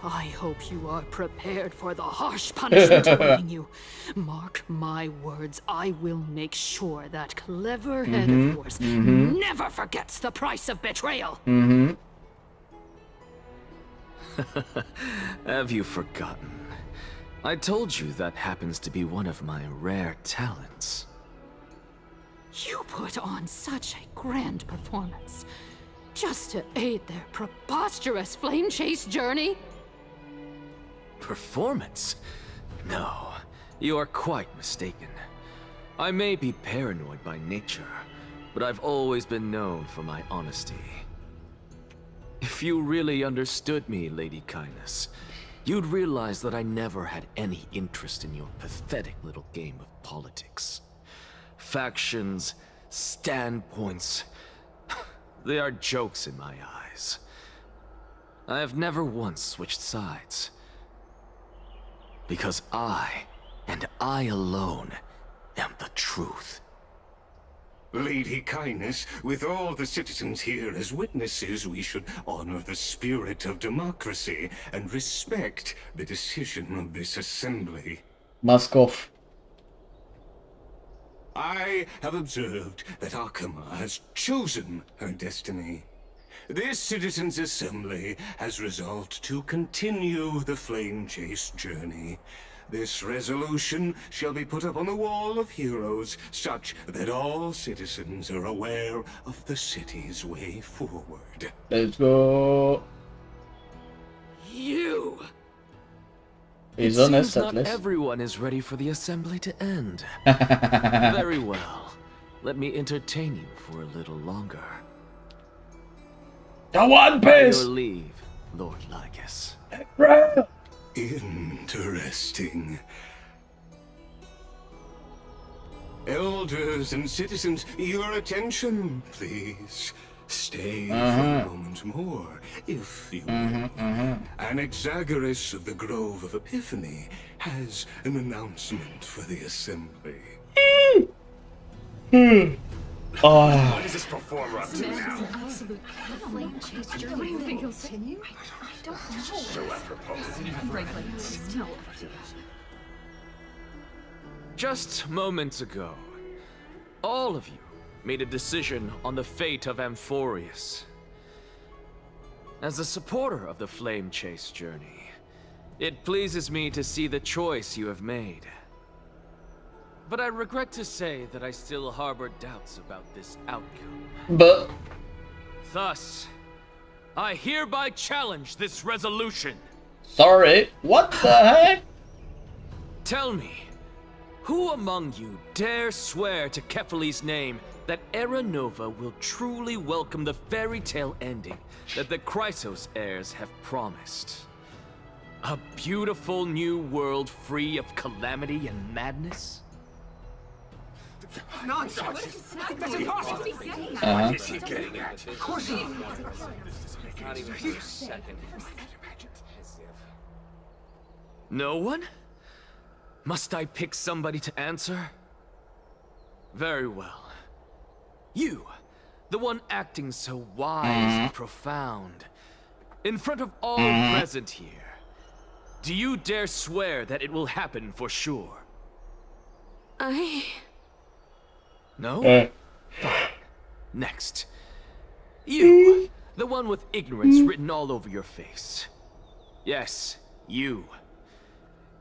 I hope you are prepared for the harsh punishment awaiting you. Mark my words, I will make sure that clever head of yours never forgets the price of betrayal. Have you forgotten? I told you that happens to be one of my rare talents. You put on such a grand performance just to aid their preposterous flame chase journey. Performance? No, you are quite mistaken. I may be paranoid by nature, but I've always been known for my honesty. If you really understood me, Lady Kindness, you'd realize that I never had any interest in your pathetic little game of politics. Factions, standpoints, they are jokes in my eyes. I have never once switched sides. Because I, and I alone, am the truth. Lady Kindness, with all the citizens here as witnesses, we should honor the spirit of democracy and respect the decision of this assembly. Mask off. I have observed that Akama has chosen her destiny. This citizens' assembly has resolved to continue the flame chase journey. This resolution shall be put up on the wall of heroes, such that all citizens are aware of the city's way forward. Let's go. You! He's It honest, seems at not least. everyone is ready for the assembly to end. Very well. Let me entertain you for a little longer. The One Piece! Your leave, Lord Lycus. Interesting. Elders and citizens, your attention, please. Stay for a moment more, if you will. Anaxagoras of the Grove of Epiphany has an announcement for the assembly. Oh. What is this performer up to now? Flame chase journey. What do you think he'll continue? I don't know. So apropos. Just moments ago, all of you made a decision on the fate of Amphorius. As a supporter of the Flame Chase journey, it pleases me to see the choice you have made. But I regret to say that I still harbor doubts about this outcome. But Thus, I hereby challenge this resolution. sorry, what the heck? Tell me, who among you dare swear to Kefali's name that Era Nova will truly welcome the fairy tale ending that the Chrysos heirs have promised? A beautiful new world free of calamity and madness? Nonsense! That's impossible! What is he getting at? Of course not! Not even for a second. No one? Must I pick somebody to answer? Very well. You, the one acting so wise and profound, in front of all present here, do you dare swear that it will happen for sure? No? Fine. Next. You, the one with ignorance written all over your face. Yes, you.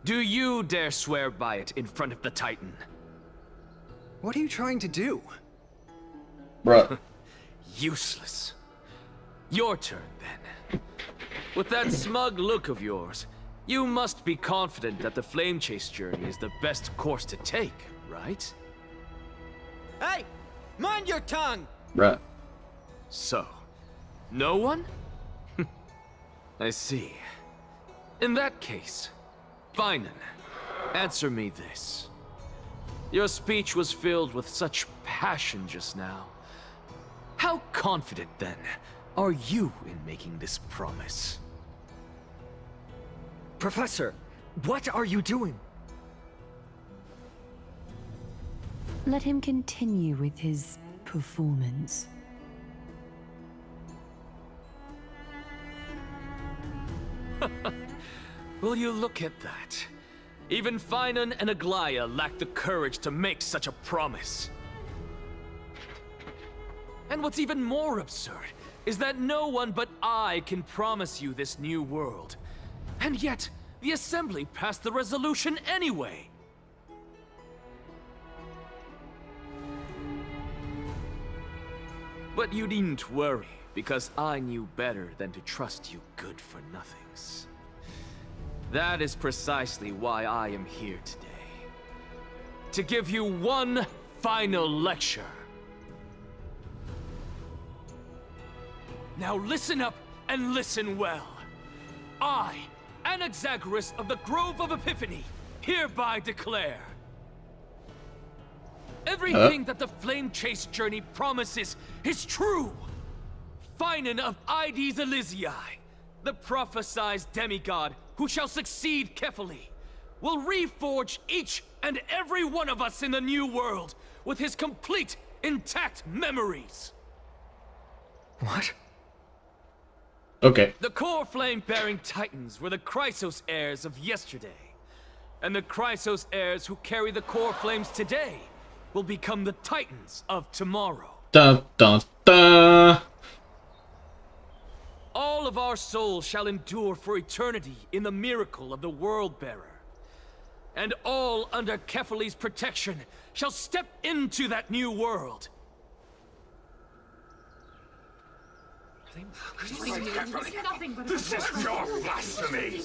Do you dare swear by it in front of the Titan? What are you trying to do? Bruh. Useless. Your turn, then. With that smug look of yours, you must be confident that the Flame Chase journey is the best course to take, right? Hey! Mind your tongue! Bruh. So, no one? I see. In that case, Finan, answer me this. Your speech was filled with such passion just now. How confident, then, are you in making this promise? Professor, what are you doing? Let him continue with his performance. Will you look at that? Even Finan and Aglaya lack the courage to make such a promise. And what's even more absurd is that no one but I can promise you this new world. And yet, the Assembly passed the resolution anyway. But you needn't worry, because I knew better than to trust you good-for-nothings. That is precisely why I am here today. To give you one final lecture. Now listen up and listen well. I, Anaxagoras of the Grove of Epiphany, hereby declare everything that the Flame Chase journey promises is true. Finan of Ides Elysiae, the prophesized demigod who shall succeed Kefali, will reforge each and every one of us in the new world with his complete, intact memories. What? Okay. The core flame-bearing titans were the Chrysos heirs of yesterday. And the Chrysos heirs who carry the core flames today will become the titans of tomorrow. Dun dun dun! All of our souls shall endure for eternity in the miracle of the World-Bearer. And all under Kefali's protection shall step into that new world. This is pure blasphemy!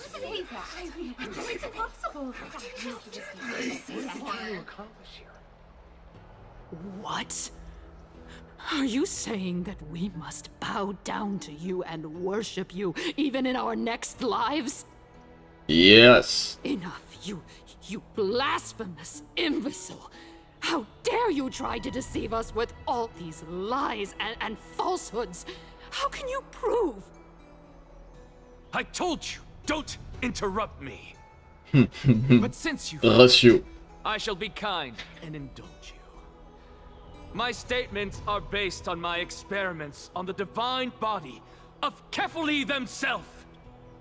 It's impossible. What? Are you saying that we must bow down to you and worship you, even in our next lives? Yes. Enough, you blasphemous imbecile! How dare you try to deceive us with all these lies and falsehoods? How can you prove? I told you, don't interrupt me. But since you I shall be kind and indulge you. My statements are based on my experiments on the divine body of Kefali themselves.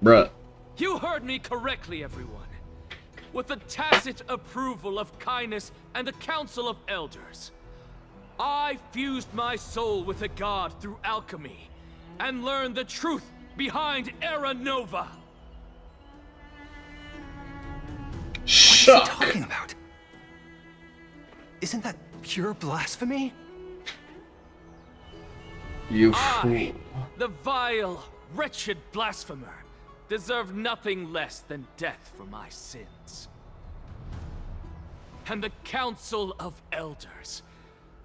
Bruh. You heard me correctly, everyone. With the tacit approval of Kindness and the Council of Elders, I fused my soul with a god through alchemy and learned the truth behind Era Nova. What is he talking about? Isn't that pure blasphemy? You I, the vile, wretched blasphemer, deserve nothing less than death for my sins. And the Council of Elders,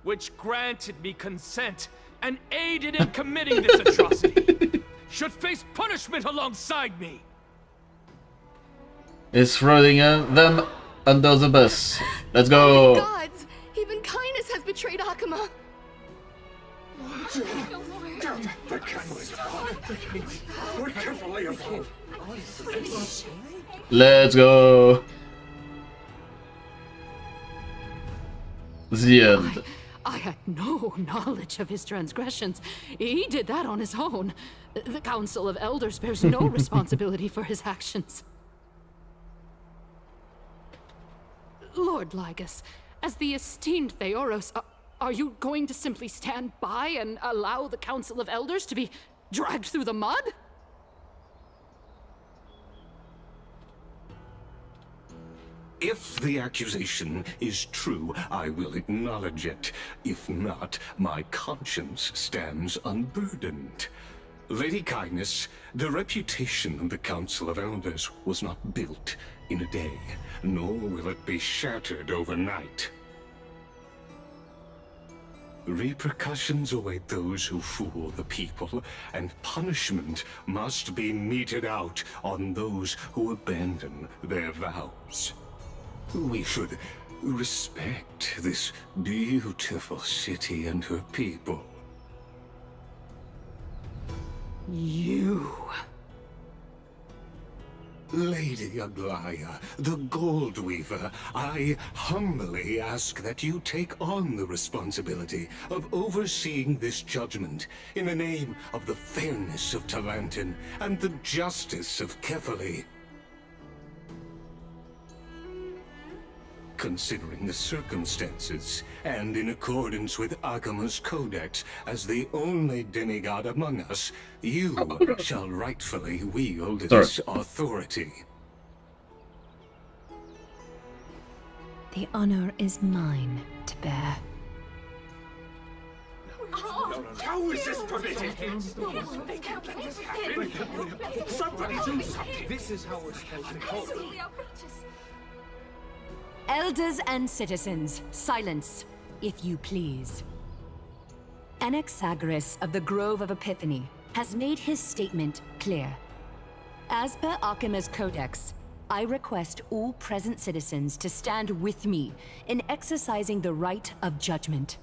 which granted me consent and aided in committing this atrocity, should face punishment alongside me. It's throwing them under the bus. Let's go. Gods! Even Kindness has betrayed Akuma. Let's go. The end. I had no knowledge of his transgressions. He did that on his own. The Council of Elders bears no responsibility for his actions. Lord Lygus, as the esteemed Theoros, are you going to simply stand by and allow the Council of Elders to be dragged through the mud? If the accusation is true, I will acknowledge it. If not, my conscience stands unburdened. Lady Kindness, the reputation of the Council of Elders was not built in a day, nor will it be shattered overnight. Repercussions await those who fool the people, and punishment must be meted out on those who abandon their vows. We should respect this beautiful city and her people. You... Lady Aglaya, the Gold Weaver, I humbly ask that you take on the responsibility of overseeing this judgment in the name of the fairness of Talantin and the justice of Kefali. Considering the circumstances, and in accordance with Akima's codex, as the only demigod among us, you shall rightfully wield this authority. The honor is mine to bear. How is this permitted? They can't let this happen. Somebody do something. This is how we're supposed to hold it. Elders and citizens, silence, if you please. Anaxagoras of the Grove of Epiphany has made his statement clear. As per Akima's codex, I request all present citizens to stand with me in exercising the right of judgment.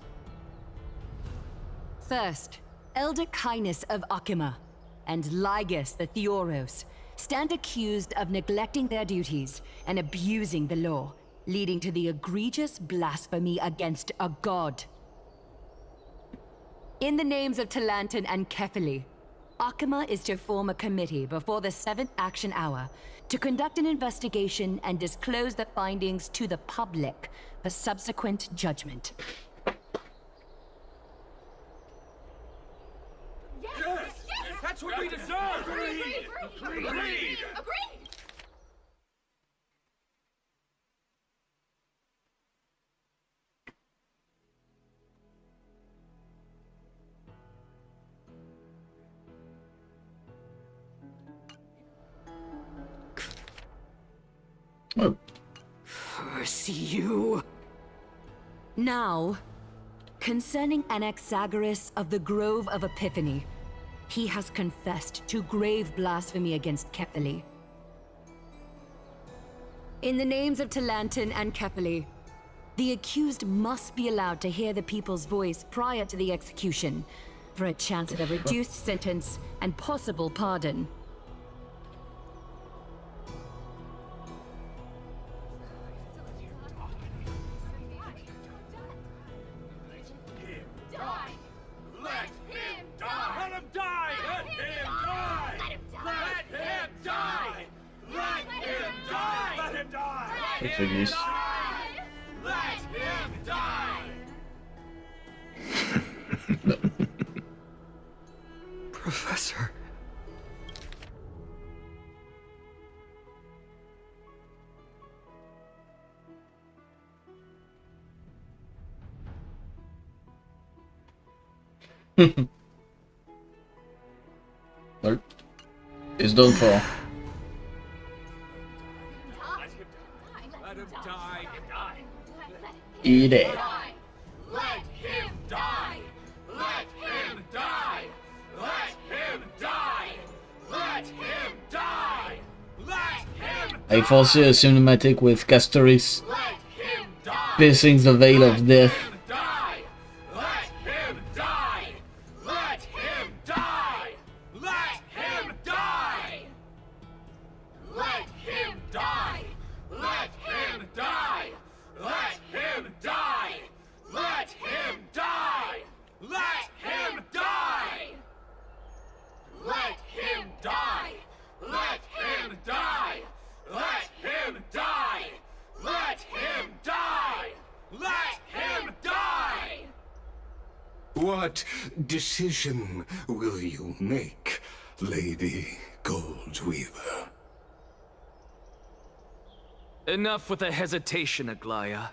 First, Elder Kindness of Akima and Ligus the Theoros stand accused of neglecting their duties and abusing the law, leading to the egregious blasphemy against a god. In the names of Talantin and Kefali, Akima is to form a committee before the 7th action hour to conduct an investigation and disclose the findings to the public for subsequent judgment. Yes! That's what we deserve! Agreed! Agreed! Oh. Curse you! Now, concerning Anaxagoras of the Grove of Epiphany, he has confessed to grave blasphemy against Kefali. In the names of Talantin and Kefali, the accused must be allowed to hear the people's voice prior to the execution, for a chance at a reduced sentence and possible pardon. Figures. Let him die! Professor. Nope. It's done for. Eat it. Let him die! Let him die! Let him die! Let him die! Let him I foresee a cinematic with Castoris piercing the veil of death. die! Let him die! Let him die! Let him die! Let him die! Let him die! Let him die! Let him die! Let him die! Let him die! Let him die! Let him die! Let him die! Let him die! What decision will you make, Lady Goldweaver? Enough with the hesitation, Aglaya.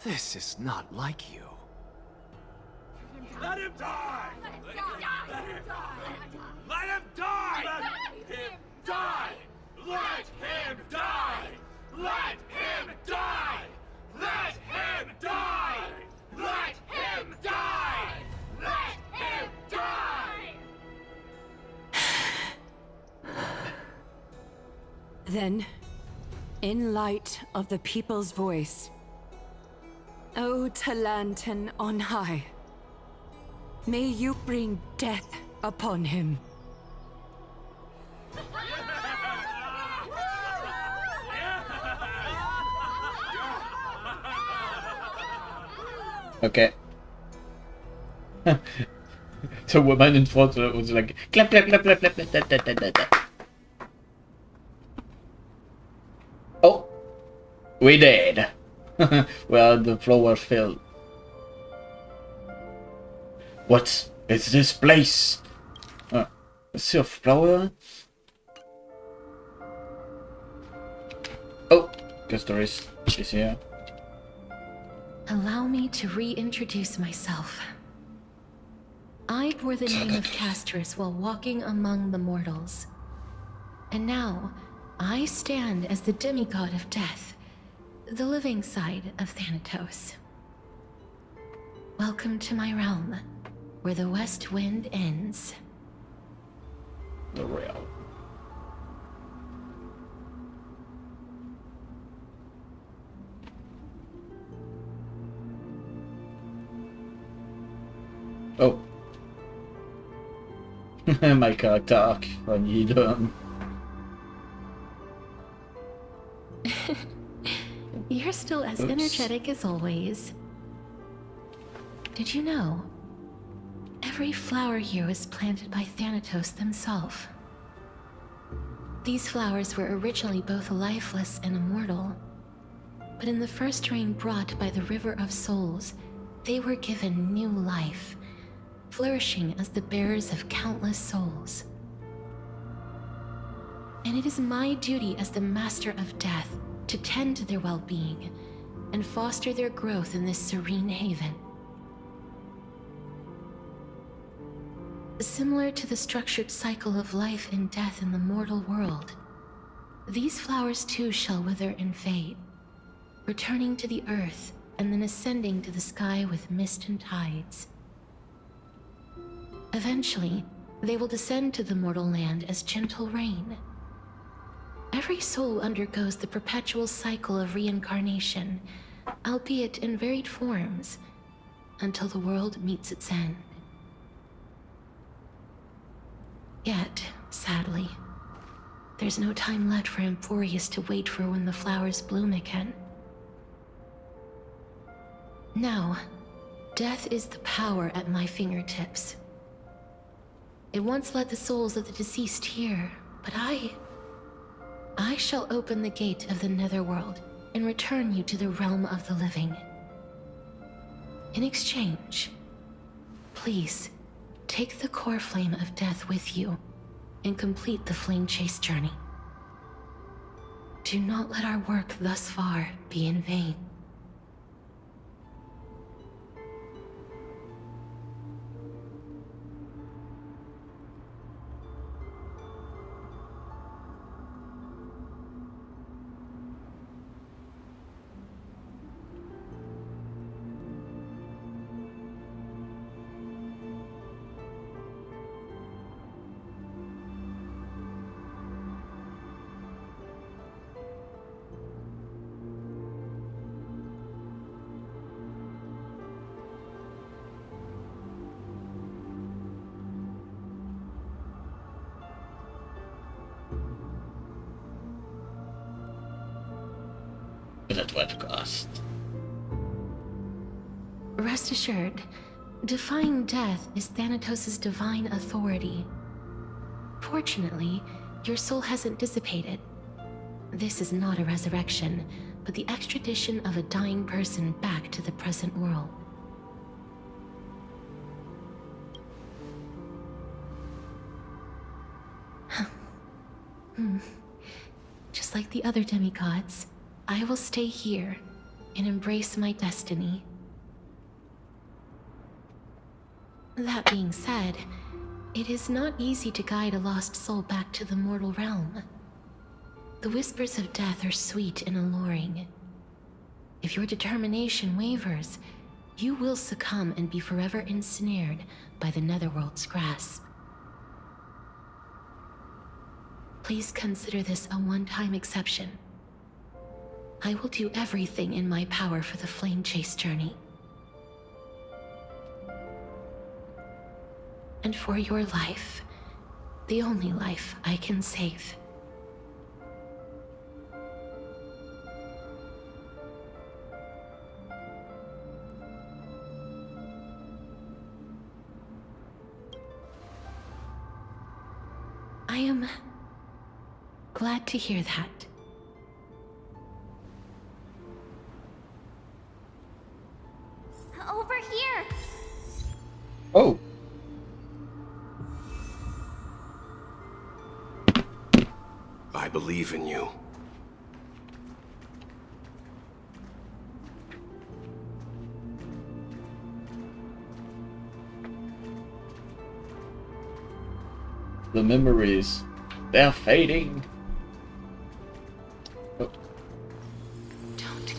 This is not like you. Let him die! Let him die! Let him die! Let him die! Let him die! Let him die! Let him die! Let him die! Let him die! Then, in light of the people's voice, O Talantan on high, may you bring death upon him. Okay. The woman in front was like clap clap clap clap clap clap clap clap clap clap. Oh, we did. Well, the floor filled. What is this place? A sea of flower? Oh, guess there is here. Allow me to reintroduce myself. I bore the name of Castrus while walking among the mortals. And now, I stand as the demigod of death, the living side of Thanatos. Welcome to my realm, where the west wind ends. The rail. Oh. My character arc on Yidon. You're still as energetic as always. Did you know? Every flower here was planted by Thanatos himself. These flowers were originally both lifeless and immortal, but in the first rain brought by the River of Souls, they were given new life, flourishing as the bearers of countless souls. And it is my duty as the Master of Death to tend to their well-being and foster their growth in this serene haven. Similar to the structured cycle of life and death in the mortal world, these flowers too shall wither and fade, returning to the earth and then ascending to the sky with mist and tides. Eventually, they will descend to the mortal land as gentle rain. Every soul undergoes the perpetual cycle of reincarnation, albeit in varied forms, until the world meets its end. Yet, sadly, there's no time left for Emporius to wait for when the flowers bloom again. Now, death is the power at my fingertips. It once led the souls of the deceased here, but I shall open the gate of the netherworld and return you to the realm of the living. In exchange, please, take the core flame of death with you and complete the flame chase journey. Do not let our work thus far be in vain. But at what cost? Rest assured, defying death is Thanatos' divine authority. Fortunately, your soul hasn't dissipated. This is not a resurrection, but the extradition of a dying person back to the present world. Just like the other demigods, I will stay here and embrace my destiny. That being said, it is not easy to guide a lost soul back to the mortal realm. The whispers of death are sweet and alluring. If your determination wavers, you will succumb and be forever ensnared by the Netherworld's grasp. Please consider this a one-time exception. I will do everything in my power for the Flame Chase journey. And for your life, the only life I can save. I am glad to hear that. Over here! Oh. I believe in you. The memories, they're fading. Oh. Don't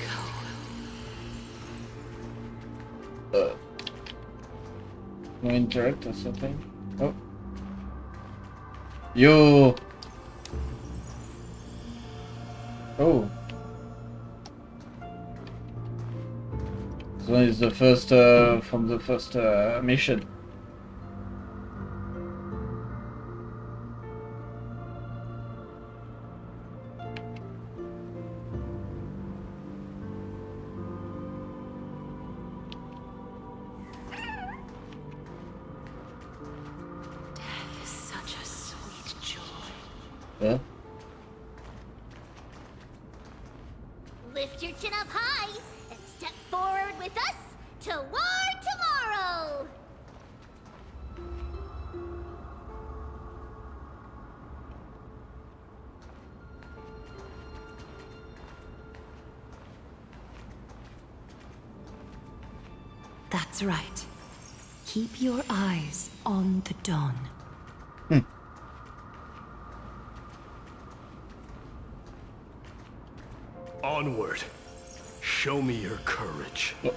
go. No interact or something? Oh. You. Oh. So it's the first, from the first mission. Death is such a sweet joy. Yeah? Lift your chin up high and step forward with us to war tomorrow! That's right. Keep your eyes on the dawn. Onward. Show me your courage. Oh.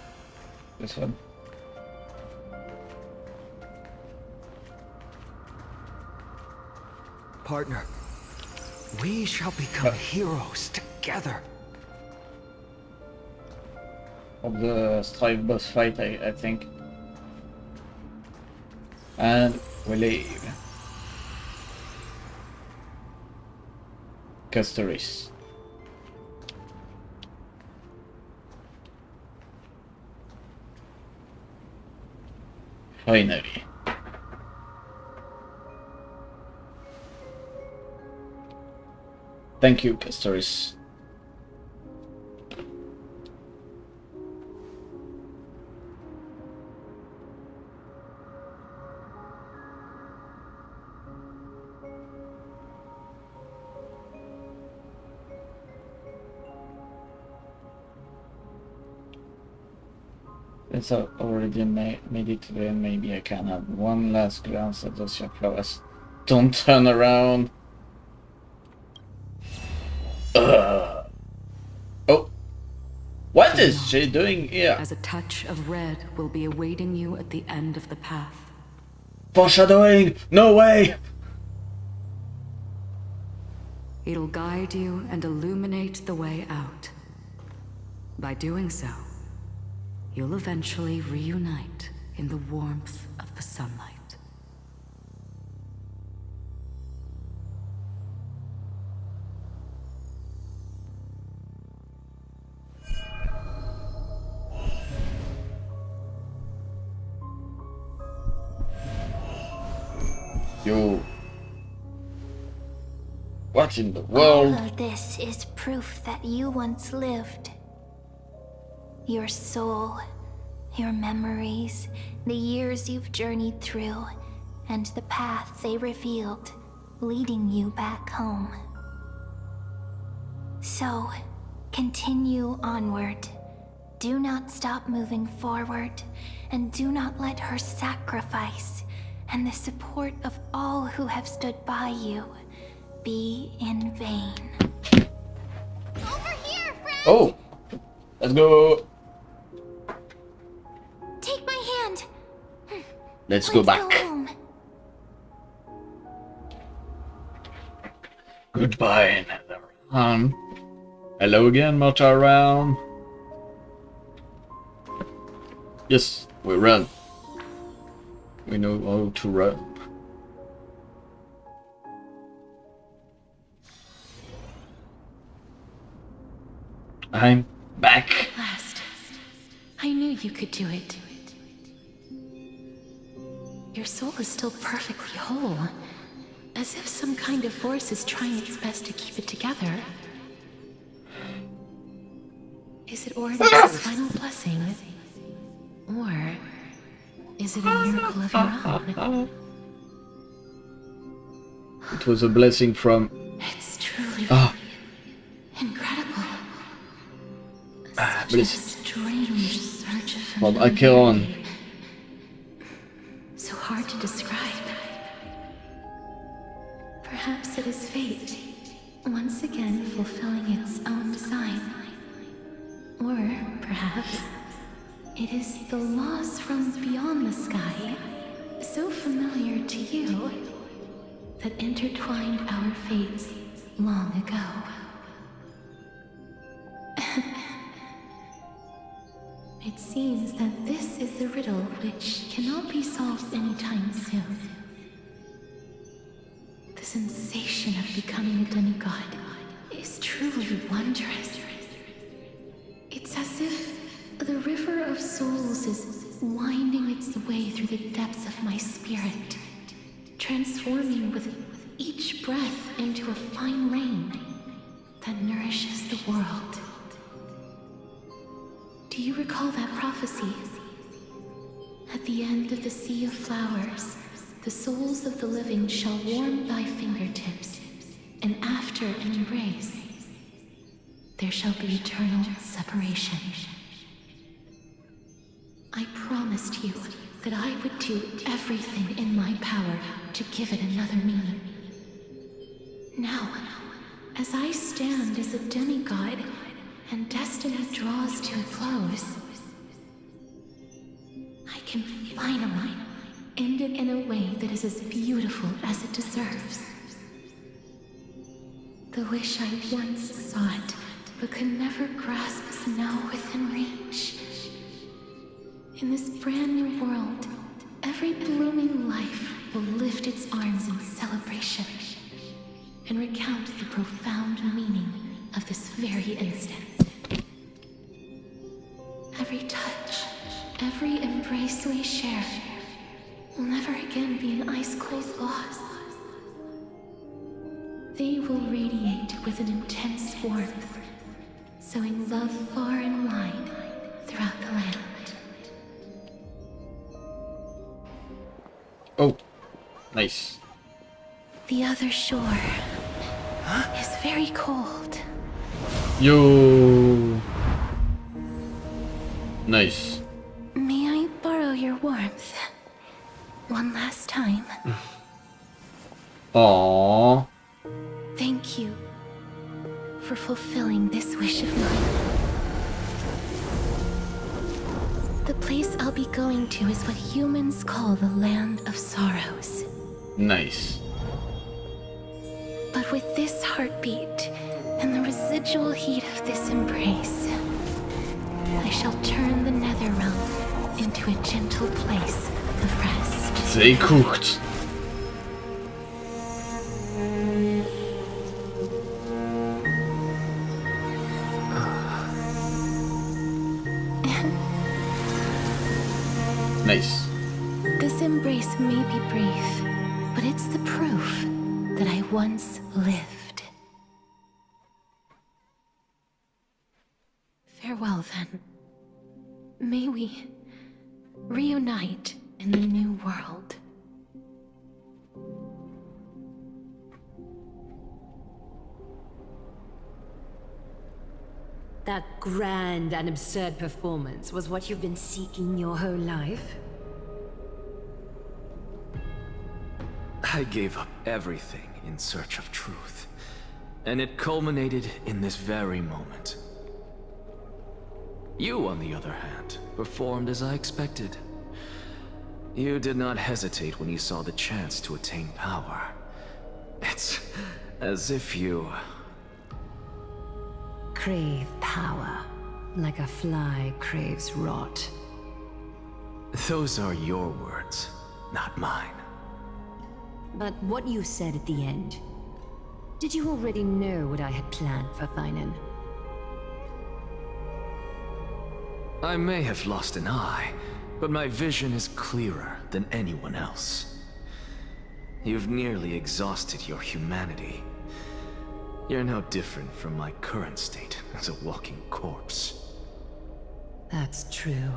This one. Partner, we shall become heroes together. Of the Strive boss fight, I think. And we leave. Custories. Finally. Thank you, Custories. It's already made it today, and maybe I can have one last glance at those young flowers. Don't turn around. Oh, what is she doing here? As a touch of red will be awaiting you at the end of the path. Foreshadowing! No way! It'll guide you and illuminate the way out. By doing so, you'll eventually reunite in the warmth of the sunlight. You... What in the world? All of this is proof that you once lived. Your soul, your memories, the years you've journeyed through, and the path they revealed, leading you back home. So, Continue onward. Do not stop moving forward, and do not let her sacrifice and the support of all who have stood by you be in vain. Over here, friend! Oh! Let's go! Take my hand! Let's go back. Go home. Goodbye, Netherrealm. Hello again, Mocha Realm. Yes, we run. We know how to run. I'm back. At last. I knew you could do it. Your soul is still perfectly whole. As if some kind of force is trying its best to keep it together. Is it Origins' final blessing? Or is it a miracle of your own? It was a blessing from... It's truly incredible. Such a strange surge of From familiarity. Acheron. So hard to describe. Perhaps it is fate, once again fulfilling its own design. Or perhaps it is the laws from beyond the sky, so familiar to you, that intertwined our fates long ago. It seems that this is the riddle which cannot be solved anytime soon. The sensation of becoming a demigod is truly wondrous. It's as if the river of souls is winding its way through the depths of my spirit, transforming with each breath into a fine rain that nourishes the world. Do you recall that prophecy? At the end of the sea of flowers, the souls of the living shall warm thy fingertips, and after an embrace, there shall be eternal separation. I promised you that I would do everything in my power to give it another meaning. Now, as I stand as a demigod and destiny draws to a close, I can finally end it in a way that is as beautiful as it deserves. The wish I once sought, but could never grasp, is now within reach. In this brand new world, every blooming life will lift its arms in celebration and recount the profound meaning of this very instant. Every touch, every embrace we share will never again be an ice-cold loss. They will radiate with an intense warmth, sowing love far and wide throughout the land. Oh, nice. The other shore is very cold. Yo. Nice. May I borrow your warmth? One last time. Aww. Thank you for fulfilling this wish of mine. The place I'll be going to is what humans call the Land of Sorrows. Nice. But with this heartbeat and the residual heat of this embrace, I shall turn the Netherrealm into a gentle place of rest. They cooked. Nice. This embrace may be brief, but it's the proof that I once lived. Farewell, then. May we reunite in the new world. That grand and absurd performance was what you've been seeking your whole life? I gave up everything in search of truth, and it culminated in this very moment. You, on the other hand, performed as I expected. You did not hesitate when you saw the chance to attain power. It's as if you... Crave power, like a fly craves rot. Those are your words, not mine. But what you said at the end, did you already know what I had planned for Thainan? I may have lost an eye, but my vision is clearer than anyone else. You've nearly exhausted your humanity. You're no different from my current state as a walking corpse. That's true.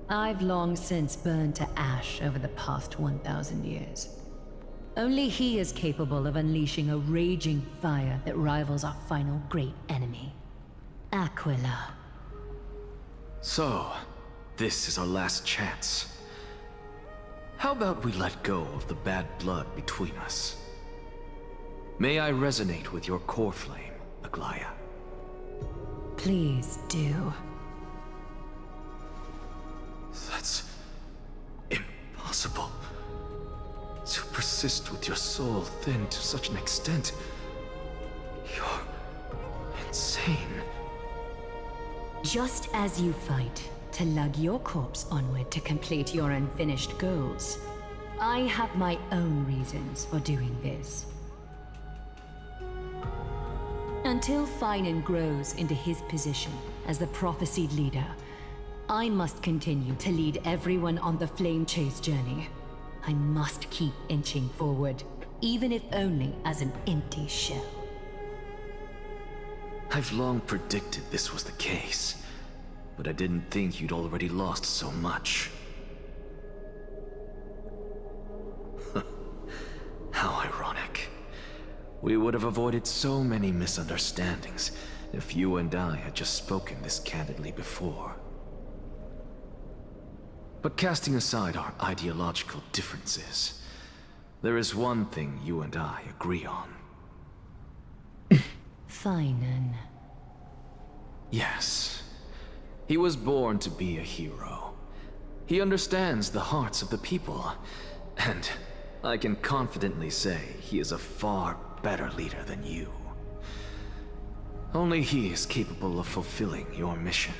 I've long since burned to ash over the past 1,000 years. Only he is capable of unleashing a raging fire that rivals our final great enemy, Aquila. So, this is our last chance. How about we let go of the bad blood between us? May I resonate with your core flame, Aglaya? Please do. That's... impossible. To persist with your soul thinned to such an extent... You're... insane. Just as you fight to lug your corpse onward to complete your unfinished goals, I have my own reasons for doing this. Until Thainan grows into his position as the prophesied leader, I must continue to lead everyone on the flame chase journey. I must keep inching forward, even if only as an empty shell. I've long predicted this was the case, but I didn't think you'd already lost so much. How ironic. We would have avoided so many misunderstandings if you and I had just spoken this candidly before. But casting aside our ideological differences, there is one thing you and I agree on. Thainan. Yes. He was born to be a hero. He understands the hearts of the people, and I can confidently say he is a far better leader than you. Only he is capable of fulfilling your mission.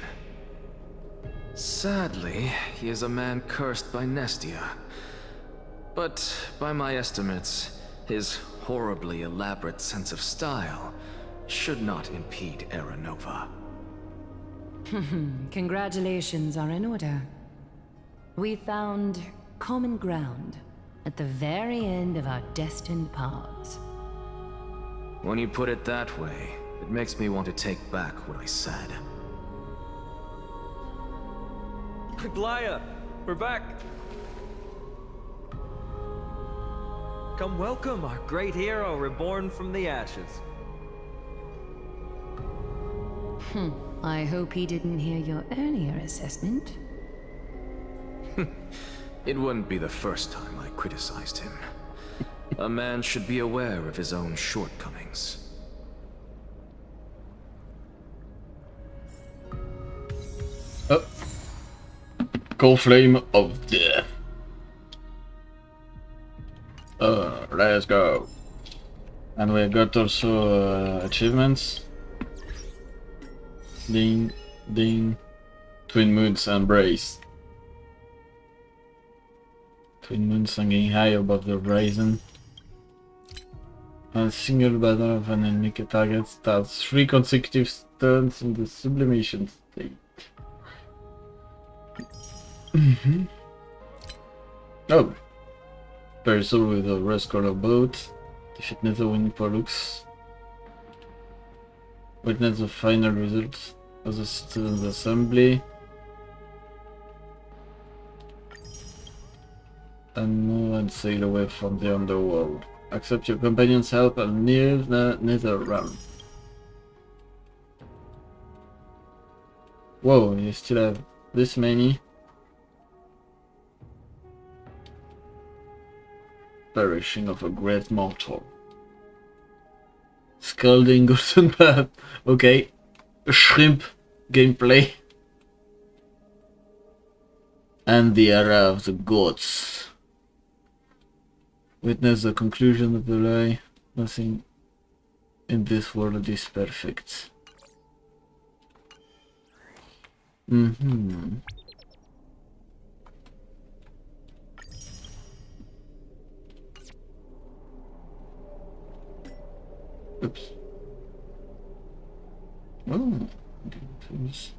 Sadly, he is a man cursed by Nestia. But by my estimates, his horribly elaborate sense of style should not impede Era Nova. Congratulations are in order. We found common ground at the very end of our destined paths. When you put it that way, it makes me want to take back what I said. Aglaya, we're back. Come welcome our great hero reborn from the ashes. I hope he didn't hear your earlier assessment. It wouldn't be the first time I criticized him. A man should be aware of his own shortcomings. Oh. Cold Flame of Death. Let's go. And we got also achievements. Ding, ding. Twin Moons Embrace. Twin Moons hanging high above the horizon. A single battle of an enemy target starts 3 consecutive turns in the sublimation state. Oh! Perusal with a rust color boat. Defeat Nether winning Pollux. Witness the final results of the Citizens' Assembly. And move and sail away from the underworld. Accept your companion's help and near the Nether realm. Whoa, you still have this many? Perishing of a great mortal. Scalding golden path. Okay. Shrimp gameplay. And the era of the gods. Witness the conclusion of the lie. Nothing in this world is perfect. Oops. Oh, famous.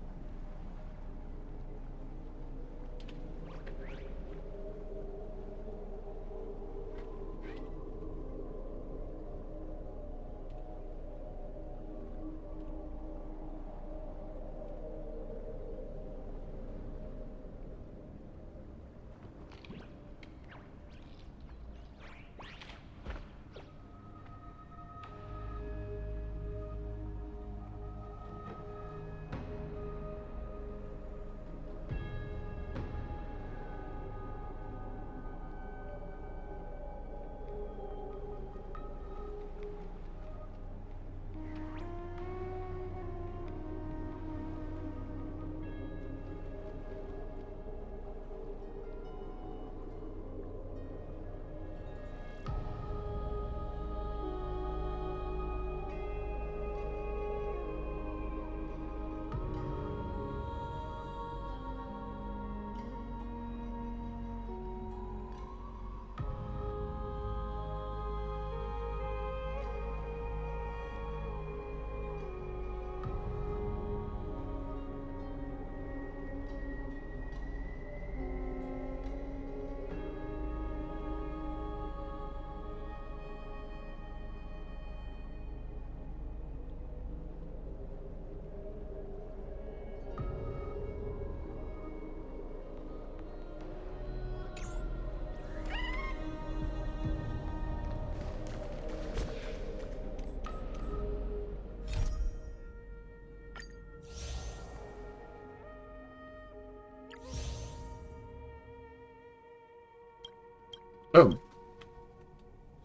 Oh,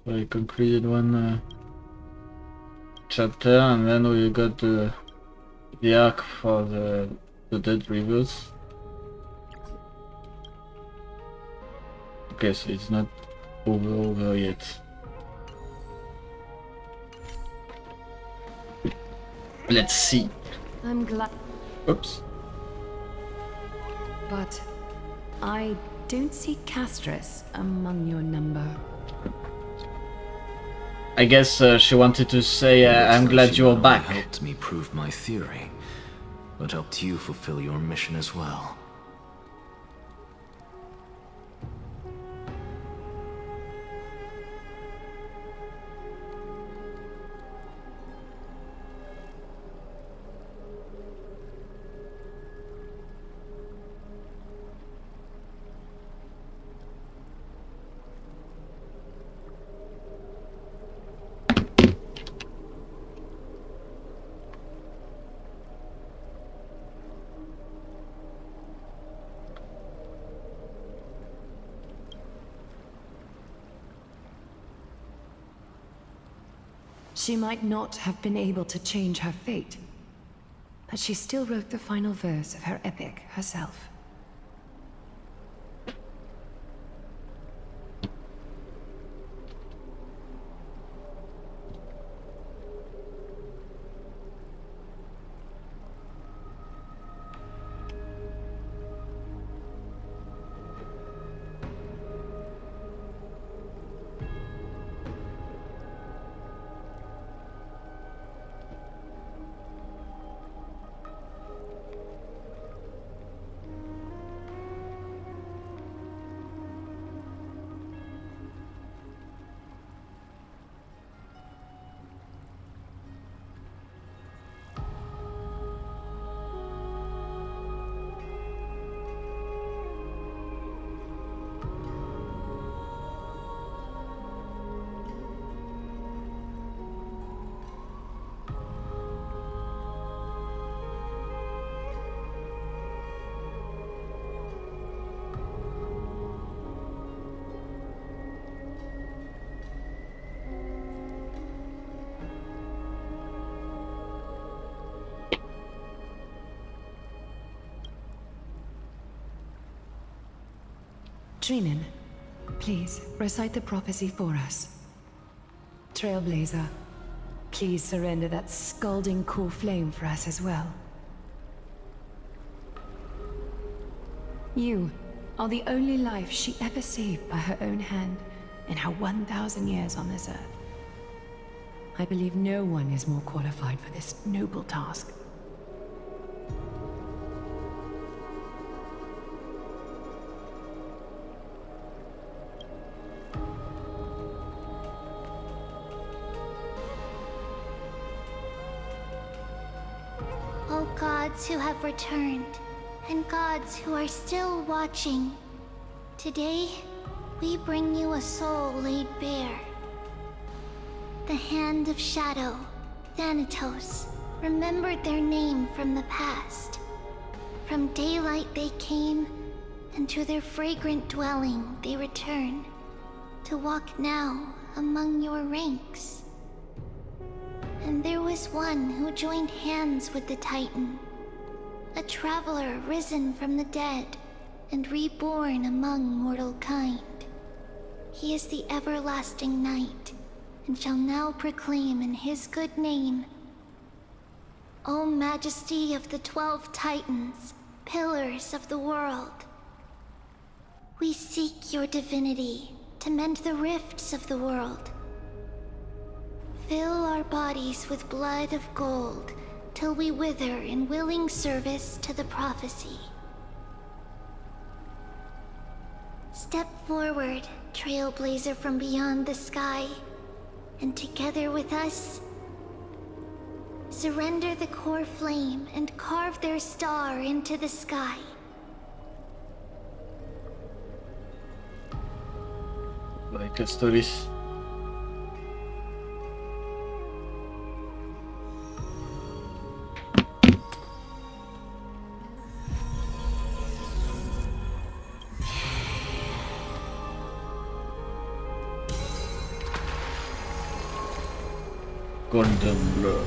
so I concluded one chapter, and then we got the arc for the Dead Rivers. Okay, so it's not over yet. Let's see. I'm glad. Oops. But I don't see Castris among your number. I guess she wanted to say, I'm glad you're back. Helped me prove my theory, but helped you fulfill your mission as well. She might not have been able to change her fate, but she still wrote the final verse of her epic herself. Trinin, please recite the prophecy for us. Trailblazer, please surrender that scalding cool flame for us as well. You are the only life she ever saved by her own hand in her 1,000 years on this earth. I believe no one is more qualified for this noble task. O gods who have returned, and gods who are still watching, today we bring you a soul laid bare. The Hand of Shadow, Thanatos, remembered their name from the past. From daylight they came, and to their fragrant dwelling they return, to walk now among your ranks. And there was one who joined hands with the Titan, a traveler risen from the dead and reborn among mortal kind. He is the everlasting night, and shall now proclaim in his good name, O Majesty of the 12 Titans, pillars of the world, we seek your divinity to mend the rifts of the world. Fill our bodies with blood of gold till we wither in willing service to the prophecy. Step forward, trailblazer from beyond the sky, and together with us, surrender the core flame and carve their star into the sky. Like stories. Golden blood.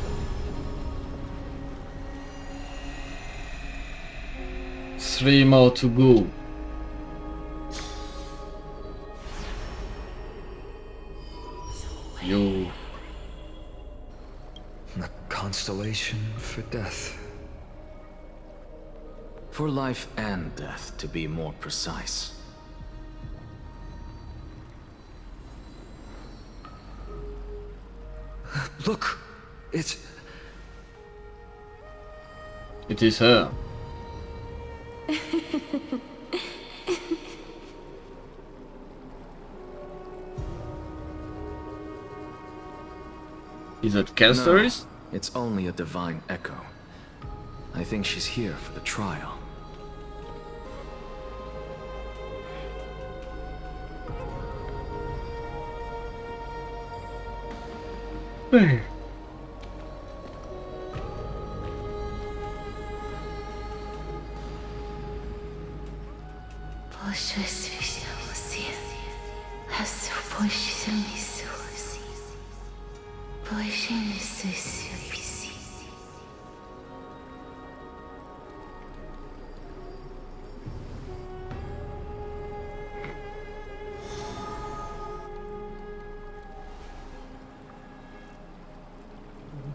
3 more to go. Yo. A constellation for death. For life and death, to be more precise. Look, it is her. Is it Castor's? No, it's only a divine echo. I think she's here for the trial. Hey.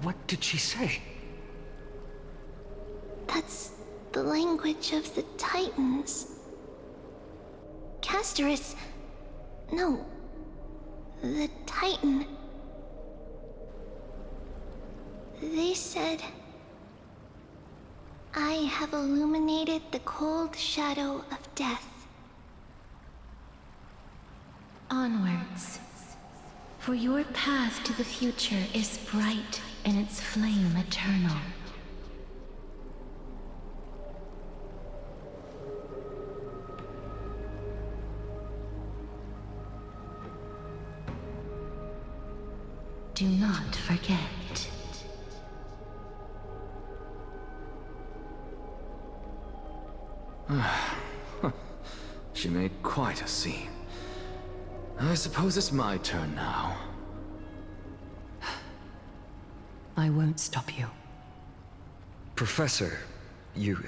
What did she say? That's the language of the Titans. Castorus... No. The Titan. They said... I have illuminated the cold shadow of death. Onwards. For your path to the future is bright and its flame eternal. Do not forget. She made quite a scene. I suppose it's my turn now. I won't stop you. Professor, you...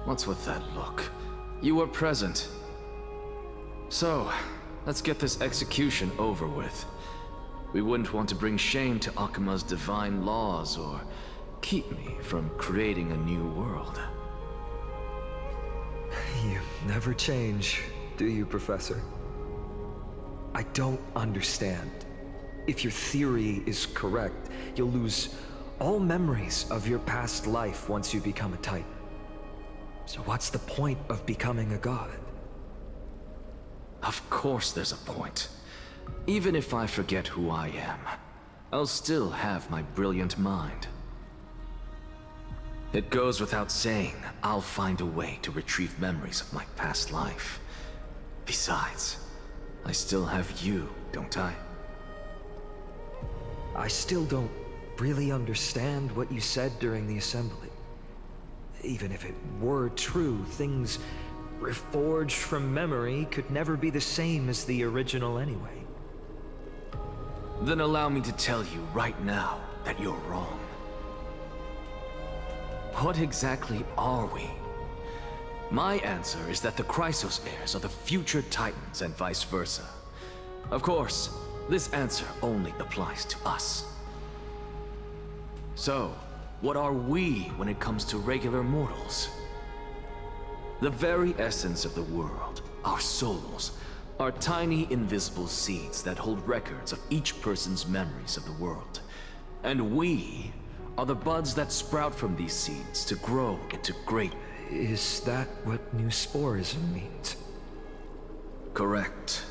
What's with that look? You were present. So, let's get this execution over with. We wouldn't want to bring shame to Akima's divine laws or keep me from creating a new world. You never change, do you, Professor? I don't understand. If your theory is correct, you'll lose all memories of your past life once you become a Titan. So what's the point of becoming a god? Of course there's a point. Even if I forget who I am, I'll still have my brilliant mind. It goes without saying, I'll find a way to retrieve memories of my past life. Besides, I still have you, don't I? I still don't really understand what you said during the assembly. Even if it were true, things reforged from memory could never be the same as the original anyway. Then allow me to tell you right now that you're wrong. What exactly are we? My answer is that the Chrysos heirs are the future Titans and vice versa. Of course, this answer only applies to us. So, what are we when it comes to regular mortals? The very essence of the world, our souls, are tiny invisible seeds that hold records of each person's memories of the world. And we are the buds that sprout from these seeds to grow into great... Is that what new sporism means? Correct.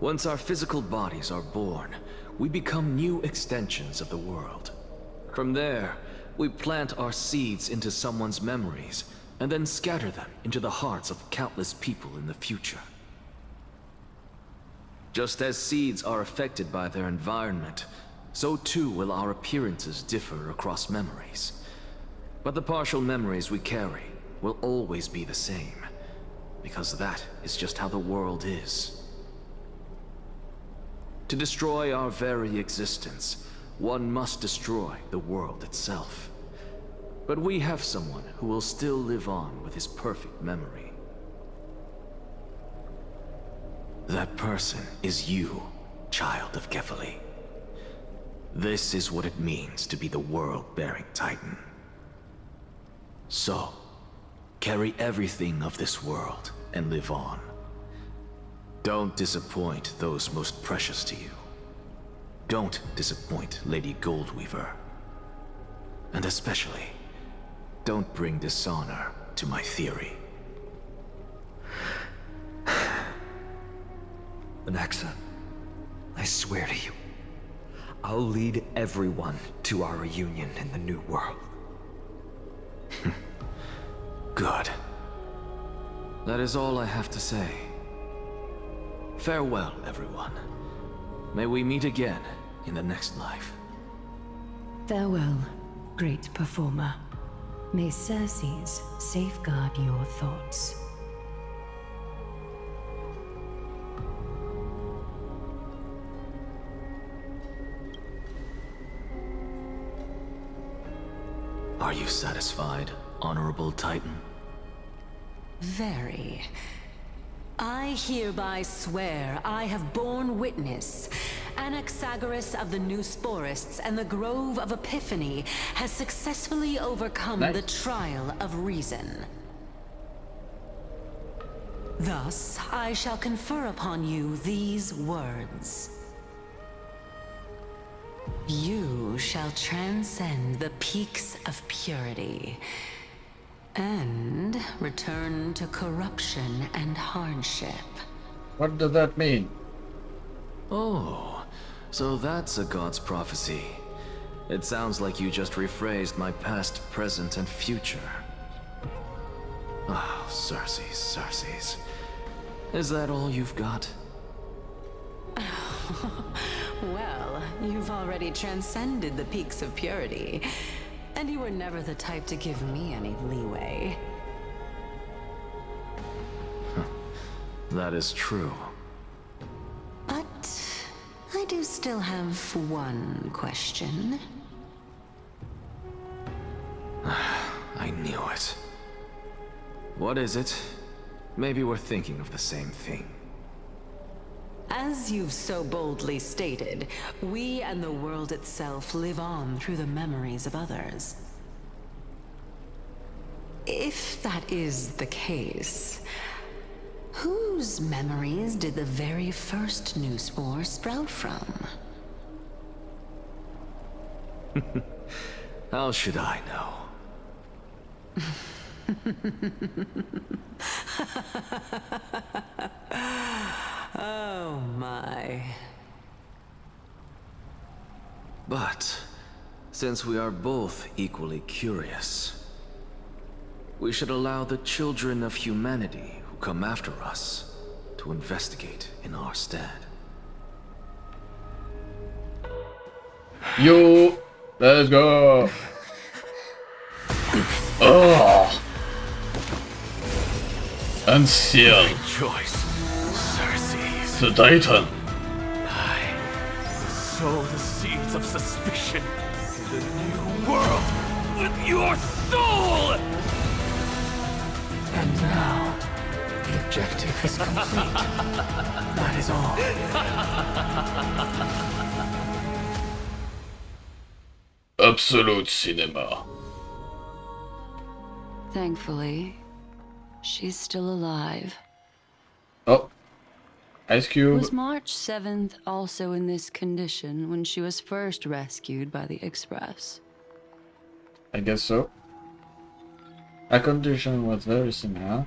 Once our physical bodies are born, we become new extensions of the world. From there, we plant our seeds into someone's memories, and then scatter them into the hearts of countless people in the future. Just as seeds are affected by their environment, so too will our appearances differ across memories. But the partial memories we carry will always be the same, because that is just how the world is. To destroy our very existence, one must destroy the world itself. But we have someone who will still live on with his perfect memory. That person is you, child of Kefali. This is what it means to be the world-bearing Titan. So, carry everything of this world and live on. Don't disappoint those most precious to you. Don't disappoint Lady Goldweaver. And especially, don't bring dishonor to my theory. Anaxa, I swear to you, I'll lead everyone to our reunion in the new world. Good. That is all I have to say. Farewell, everyone. May we meet again in the next life. Farewell, great performer. May Circes safeguard your thoughts. Are you satisfied, Honorable Titan? Very. I hereby swear I have borne witness. Anaxagoras of the New Sporists and the Grove of Epiphany has successfully overcome the trial of reason. Thus, I shall confer upon you these words. You shall transcend the peaks of purity and return to corruption and hardship. What does that mean? Oh, so that's a god's prophecy. It sounds like you just rephrased my past, present, and future. Oh, Circes. Is that all you've got? Well, you've already transcended the peaks of purity, and you were never the type to give me any leeway. That is true. But I do still have one question. I knew it. What is it? Maybe we're thinking of the same thing. As you've so boldly stated, we and the world itself live on through the memories of others. If that is the case, whose memories did the very first new spore sprout from? How should I know? Oh my. But, since we are both equally curious, we should allow the children of humanity who come after us to investigate in our stead. Yo, let's go. Oh, unseal Choice, Cersei. the Titan. Sow the seeds of suspicion in the new world with your soul! And now, the objective is complete. That is all. Absolute cinema. Thankfully, she's still alive. Oh, Ice Cube. Was March 7th also in this condition when she was first rescued by the Express? I guess so. Her condition was very similar.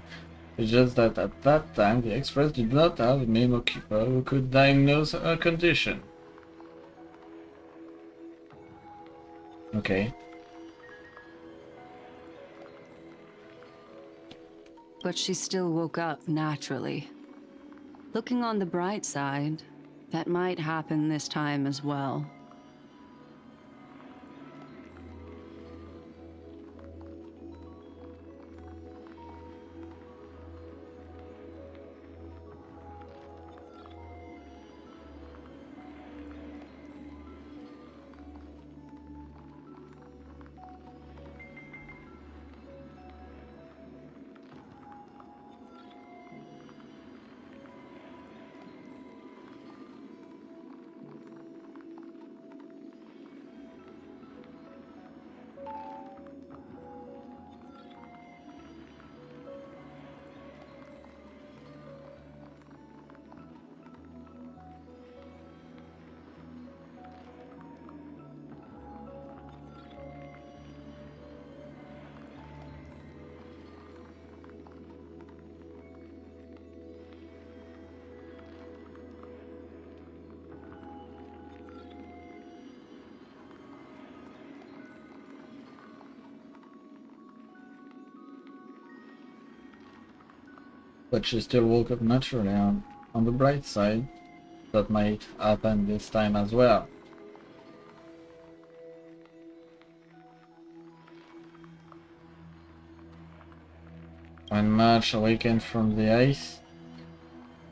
It's just that at that time the Express did not have a memo keeper who could diagnose her condition. Okay. But she still woke up naturally. Looking on the bright side, that might happen this time as well. But she still woke up naturally on the bright side. That might happen this time as well. When March awakened from the ice,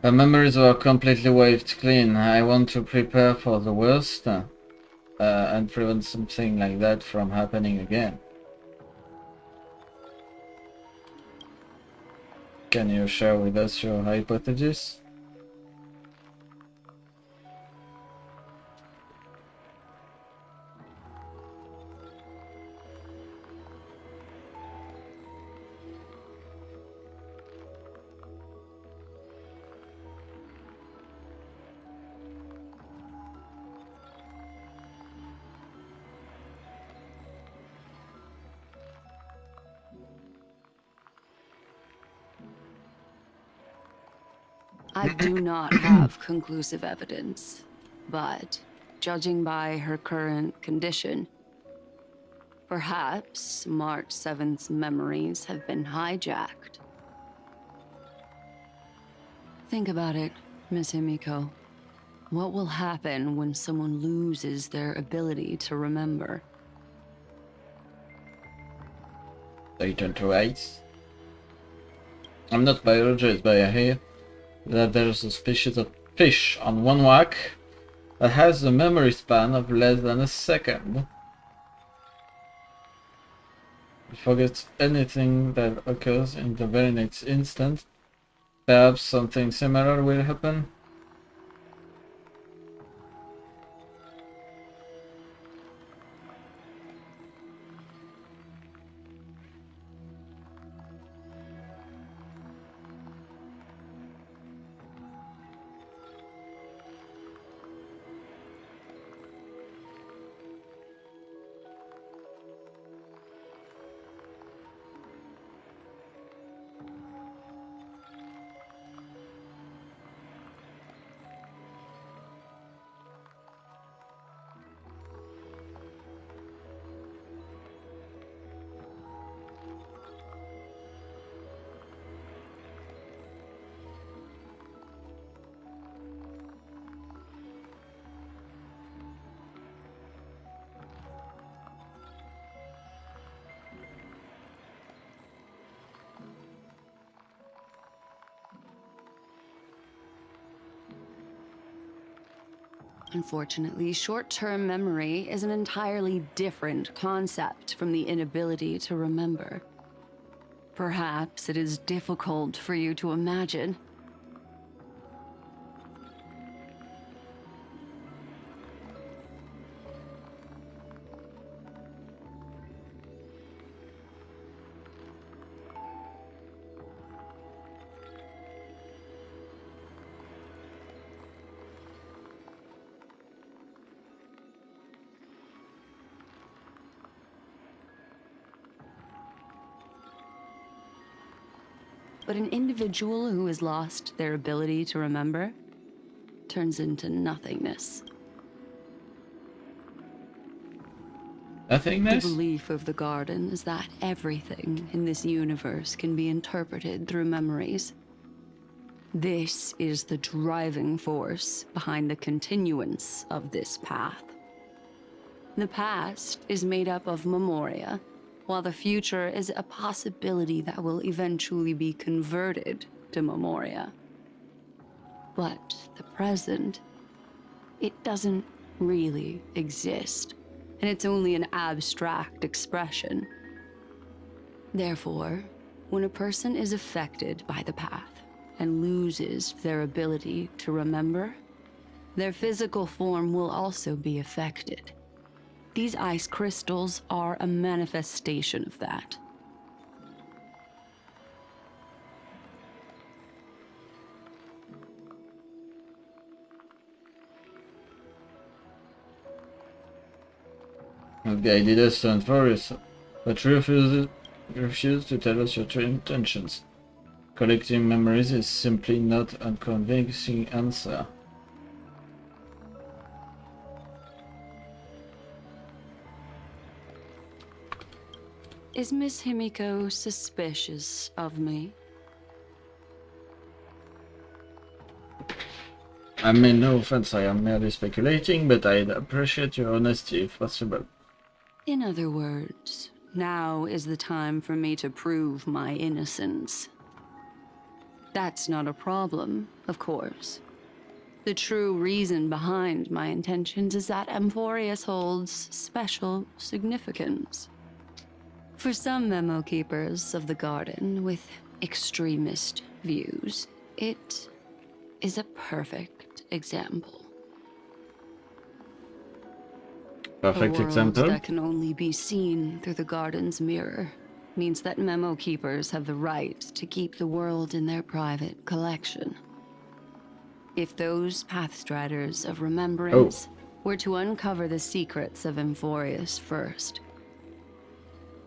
her memories were completely wiped clean. I want to prepare for the worst and prevent something like that from happening again. Can you share with us your hypothesis? I do not have conclusive evidence, but judging by her current condition, perhaps March 7th's memories have been hijacked. Think about it, Miss Himiko. What will happen when someone loses their ability to remember? They turn to ice. I'm not biologist, but I hear that there's a species of fish on one whack that has a memory span of less than a second. It forgets anything that occurs in the very next instant perhaps something similar will happen. Unfortunately, short-term memory is an entirely different concept from the inability to remember. Perhaps it is difficult for you to imagine. But an individual who has lost their ability to remember turns into nothingness. Nothingness? The belief of the Garden is that everything in this universe can be interpreted through memories. This is the driving force behind the continuance of this path. The past is made up of memoria, while the future is a possibility that will eventually be converted to memoria. But the present, it doesn't really exist, and it's only an abstract expression. Therefore, when a person is affected by the path and loses their ability to remember, their physical form will also be affected. These ice crystals are a manifestation of that. The guided us to Enforcers, but you refuse to tell us your true intentions. Collecting memories is simply not a convincing answer. Is Miss Himiko suspicious of me? I mean, no offense, I am merely speculating, but I'd appreciate your honesty if possible. In other words, now is the time for me to prove my innocence. That's not a problem, of course. The true reason behind my intentions is that Amphorius holds special significance. For some memo keepers of the Garden with extremist views, it is a perfect example. Perfect a example? world that can only be seen through the Garden's mirror means that memo keepers have the right to keep the world in their private collection. If those Pathstriders of Remembrance were to uncover the secrets of Amphorius first,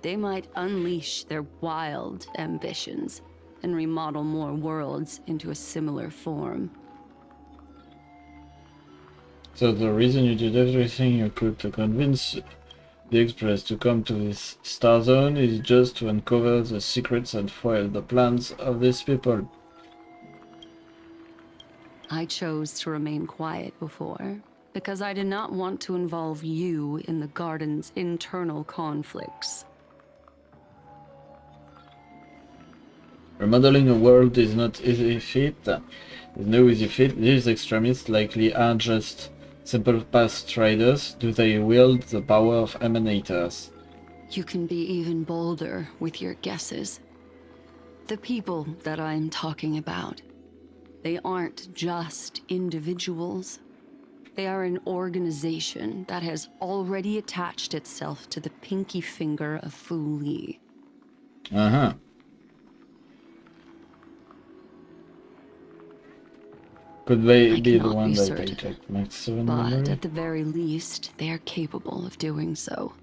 they might unleash their wild ambitions and remodel more worlds into a similar form. So the reason you did everything you could to convince the Express to come to this star zone is just to uncover the secrets and foil the plans of these people. I chose to remain quiet before, because I did not want to involve you in the Garden's internal conflicts. Remodeling a world is not easy feat. Is no easy feat. These extremists likely are just simple Pathstriders. Do they wield the power of emanators? You can be even bolder with your guesses. The people that I am talking about They aren't just individuals. They are an organization that has already attached itself to the pinky finger of Fu Li. Uh-huh. Could they be the one that they checked Max 7 But memory? at the very least, they are capable of doing so.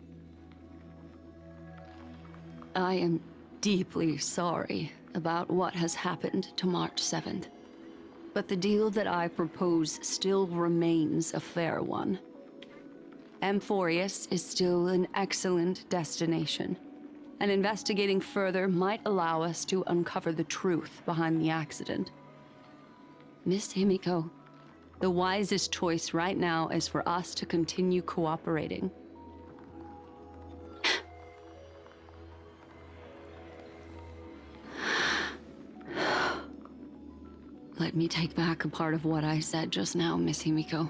I am deeply sorry about what has happened to March 7th. But the deal that I propose still remains a fair one. Amphorius is still an excellent destination, and investigating further might allow us to uncover the truth behind the accident. Miss Himiko, the wisest choice right now is for us to continue cooperating. Let me take back a part of what I said just now, Miss Himiko.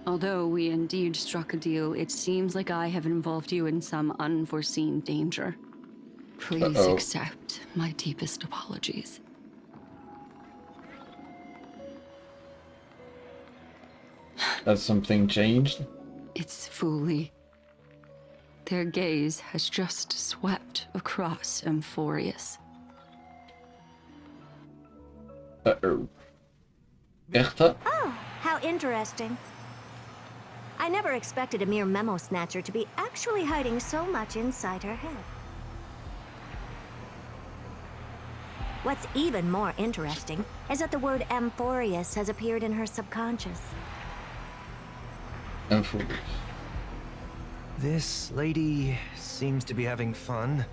Although we indeed struck a deal, it seems like I have involved you in some unforeseen danger. Please accept my deepest apologies. Has something changed? It's Fu Li. Their gaze has just swept across Amphorius. Uh-oh. Bertha? Oh, how interesting. I never expected a mere memo snatcher to be actually hiding so much inside her head. What's even more interesting is that the word Amphorius has appeared in her subconscious. Amphorius. This lady seems to be having fun.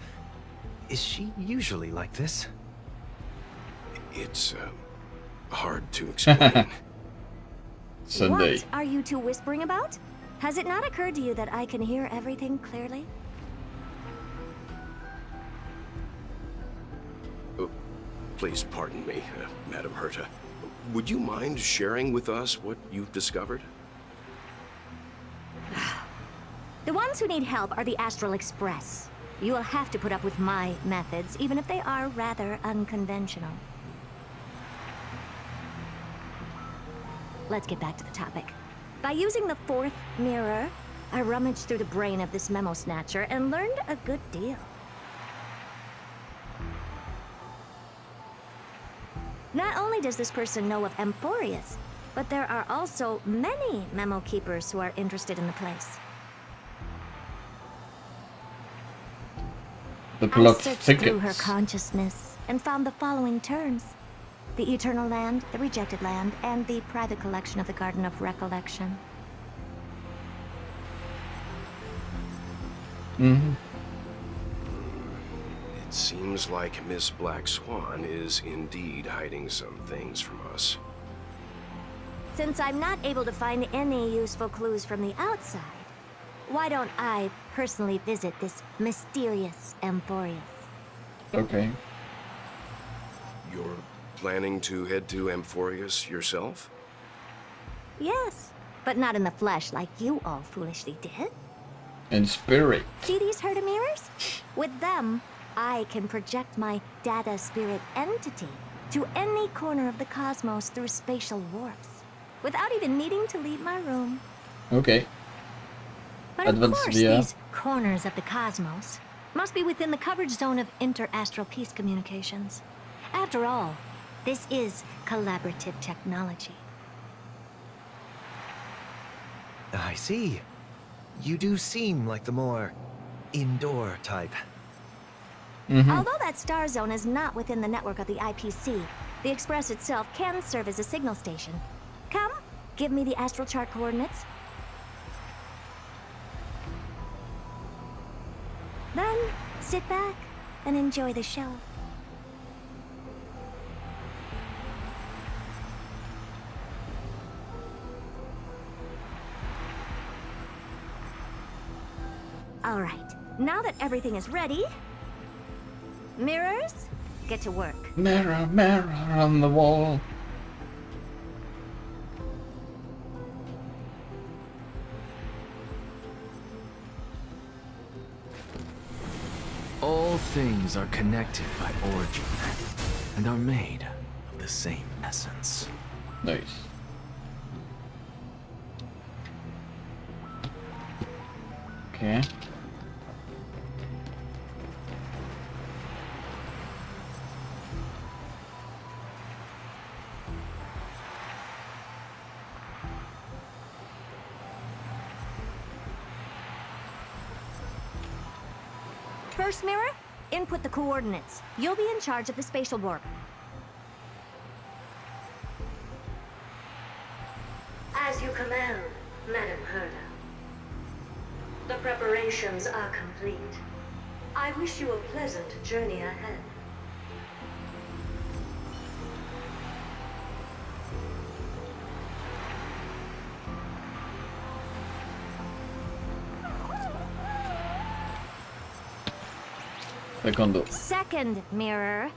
Is she usually like this? It's hard to explain. Sunday. What are you two whispering about? Has it not occurred to you that I can hear everything clearly? Oh, please pardon me, Madam Herta. Would you mind sharing with us what you've discovered? The ones who need help are the Astral Express. You will have to put up with my methods, even if they are rather unconventional. Let's get back to the topic. By using the fourth mirror, I rummaged through the brain of this memo snatcher and learned a good deal. Not only does this person know of Amphorius, but there are also many memo keepers who are interested in the place. The plot I searched thickens. through her consciousness and found the following terms: the Eternal Land, the Rejected Land, and the private collection of the Garden of Recollection. Mm-hmm. It seems like Miss Black Swan is indeed hiding some things from us. Since I'm not able to find any useful clues from the outside, why don't I personally visit this mysterious Amphorius? Okay. You're planning to head to Amphorius yourself? Yes, but not in the flesh like you all foolishly did. In spirit. See these Herta mirrors? With them, I can project my data spirit entity to any corner of the cosmos through spatial warps, without even needing to leave my room. Okay. But of Advanced course, via. these corners of the cosmos must be within the coverage zone of inter-astral peace communications. After all, this is collaborative technology. I see. You do seem like the more indoor type. Although that star zone is not within the network of the IPC, the Express itself can serve as a signal station. Come, give me the astral chart coordinates. Then, sit back and enjoy the show. All right, now that everything is ready, mirrors, get to work. Mirror, mirror on the wall. All things are connected by origin. and are made of the same essence. Nice. Okay. First mirror, input the coordinates. You'll be in charge of the spatial warp. As you command, Madam Herda. The preparations are complete. I wish you a pleasant journey ahead. Secondo. Second mirror,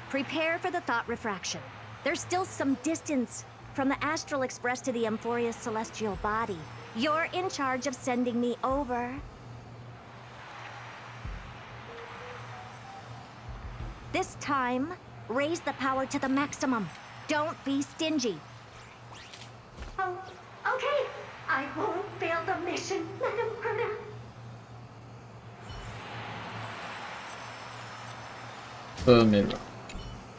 prepare for the thought refraction. There's still some distance from the Astral Express to the Amphoria's celestial body. You're in charge of sending me over. This time, raise the power to the maximum. Don't be stingy. Oh, okay. I won't fail the mission, Madam Herda. Third mirror.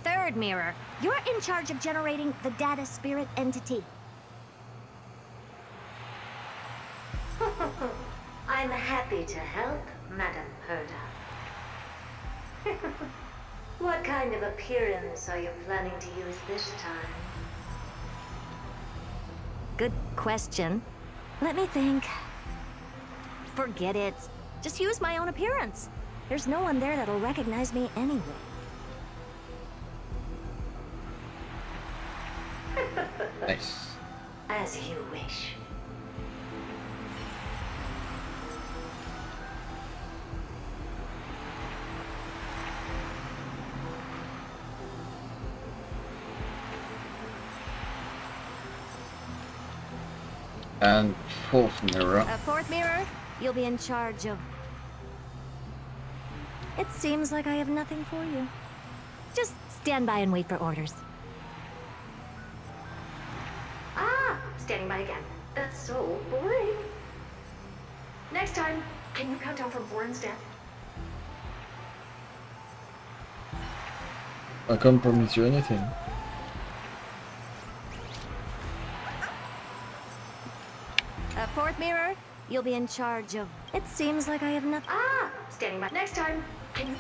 Third mirror, you're in charge of generating the data spirit entity. I'm happy to help, Madam Herda. What kind of appearance are you planning to use this time? Good question. Let me think. Forget it. Just use my own appearance. There's no one there that'll recognize me anyway. Nice. As you wish. And fourth mirror. Fourth mirror, you'll be in charge of... It seems like I have nothing for you. Just stand by and wait for orders. Ah, standing by again. That's so boring. Next time, can you count down from 4 instead? I can't promise you anything. Fourth mirror, you'll be in charge of... It seems like I have nothing... Ah, standing by. Next time, can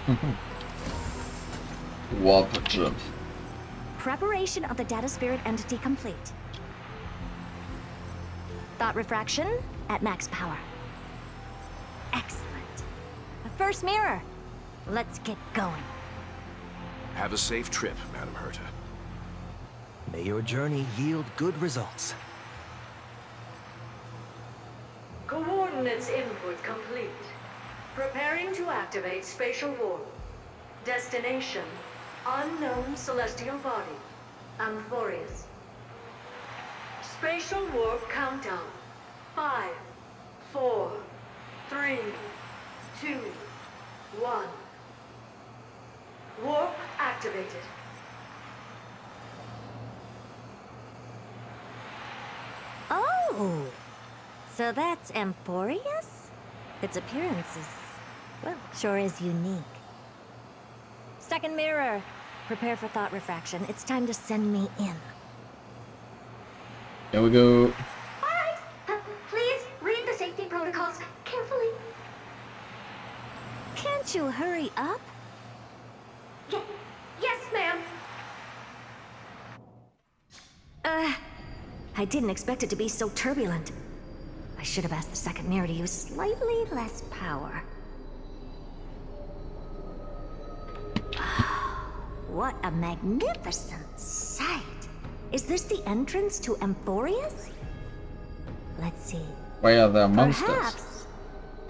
you... Warp jump. Preparation of the data spirit entity complete. Thought refraction at max power. Excellent. First mirror, let's get going. Have a safe trip, Madam Herta. May your journey yield good results. Coordinates input complete. Preparing to activate spatial warp. Destination, unknown celestial body, Amphorius. Spatial warp countdown. 5, 4, 3, 2, 1. Warp activated. Oh! So that's Amphorius? Its appearance is, well, sure is unique. Second mirror, prepare for thought refraction. It's time to send me in. Here we go. Alright, please read the safety protocols carefully. Can't you hurry up? Yes, ma'am. I didn't expect it to be so turbulent. I should have asked the second mirror to use slightly less power. What a magnificent sight! Is this the entrance to Amphorius? Let's see. Why are there monsters? Perhaps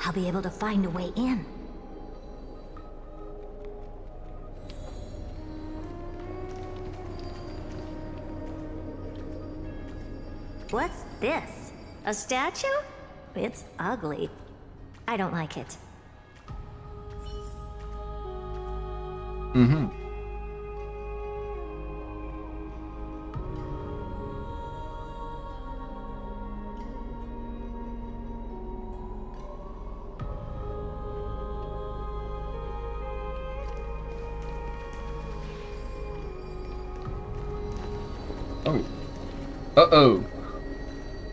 I'll be able to find a way in. What's this? A statue? It's ugly. I don't like it. Mm-hmm. Oh. Uh-oh.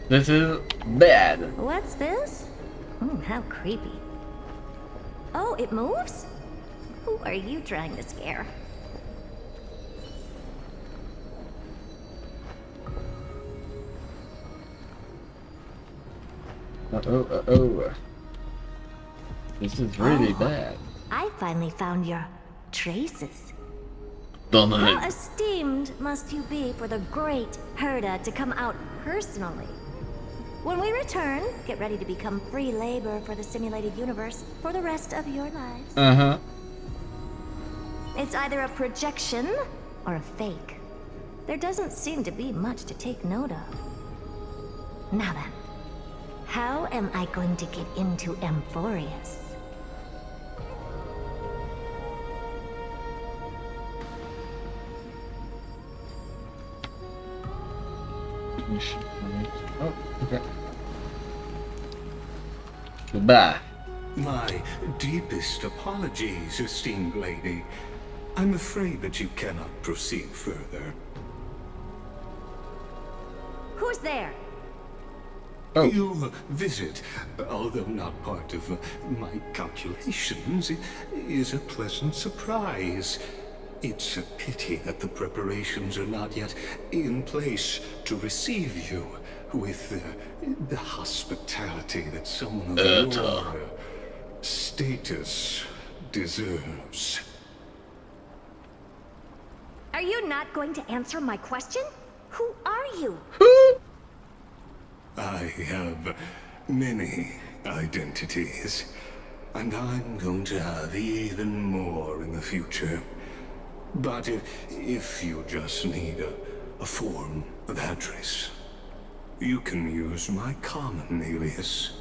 This is bad. What's this? Oh, how creepy. Oh, it moves? Who are you trying to scare? Uh-oh, uh-oh. This is really bad. I finally found your traces. Don't know. How esteemed must you be for the great Herda to come out personally? When we return, get ready to become free labor for the simulated universe for the rest of your lives. Uh-huh. It's either a projection or a fake. There doesn't seem to be much to take note of. Now then, how am I going to get into Amphorius? Oh, okay. Goodbye. My deepest apologies, esteemed lady. I'm afraid that you cannot proceed further. Who's there? Oh. Your visit, although not part of my calculations, is a pleasant surprise. It's a pity that the preparations are not yet in place to receive you with the hospitality that someone of your status deserves. Are you not going to answer my question? Who are you? I have many identities, and I'm going to have even more in the future. But if you just need a form of address, you can use my common alias.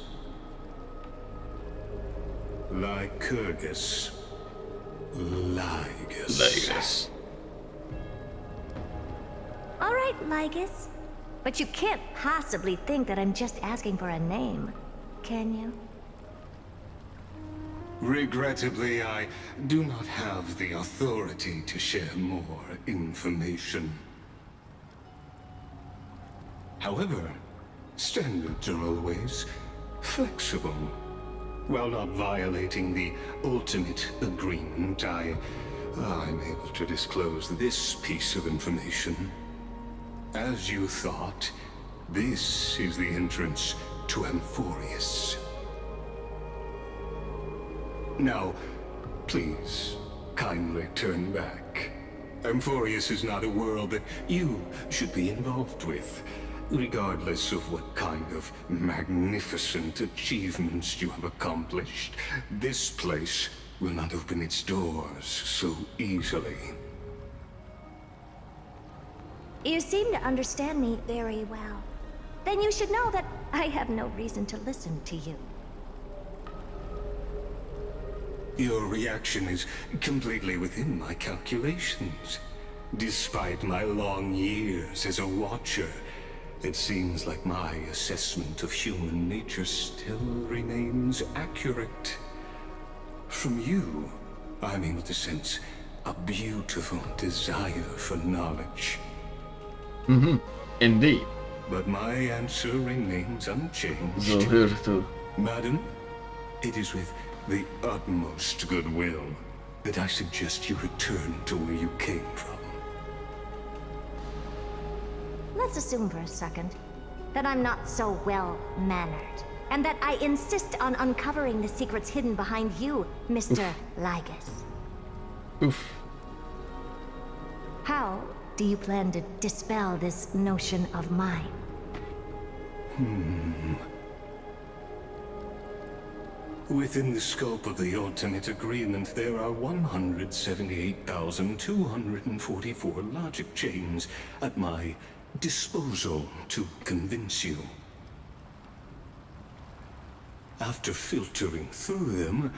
Lycurgus. Lygus. All right, Lygus. But you can't possibly think that I'm just asking for a name, can you? Regrettably, I do not have the authority to share more information. However, standards are always flexible. While not violating the ultimate agreement, I'm able to disclose this piece of information. As you thought, this is the entrance to Amphorius. Now, please, kindly turn back. Amphorius is not a world that you should be involved with, regardless of what kind of magnificent achievements you have accomplished. This place will not open its doors so easily. You seem to understand me very well. Then you should know that I have no reason to listen to you. Your reaction is completely within my calculations. Despite my long years as a watcher, it seems like my assessment of human nature still remains accurate. From you, I'm able to sense a beautiful desire for knowledge. Mm-hmm. Indeed. But my answer remains unchanged. So here too. Madam, it is with the utmost goodwill that I suggest you return to where you came from. Let's assume for a second that I'm not so well-mannered, and that I insist on uncovering the secrets hidden behind you, Mr. Lygus. Oof. How do you plan to dispel this notion of mine? Within the scope of the ultimate agreement, there are 178,244 logic chains at my disposal to convince you. After filtering through them,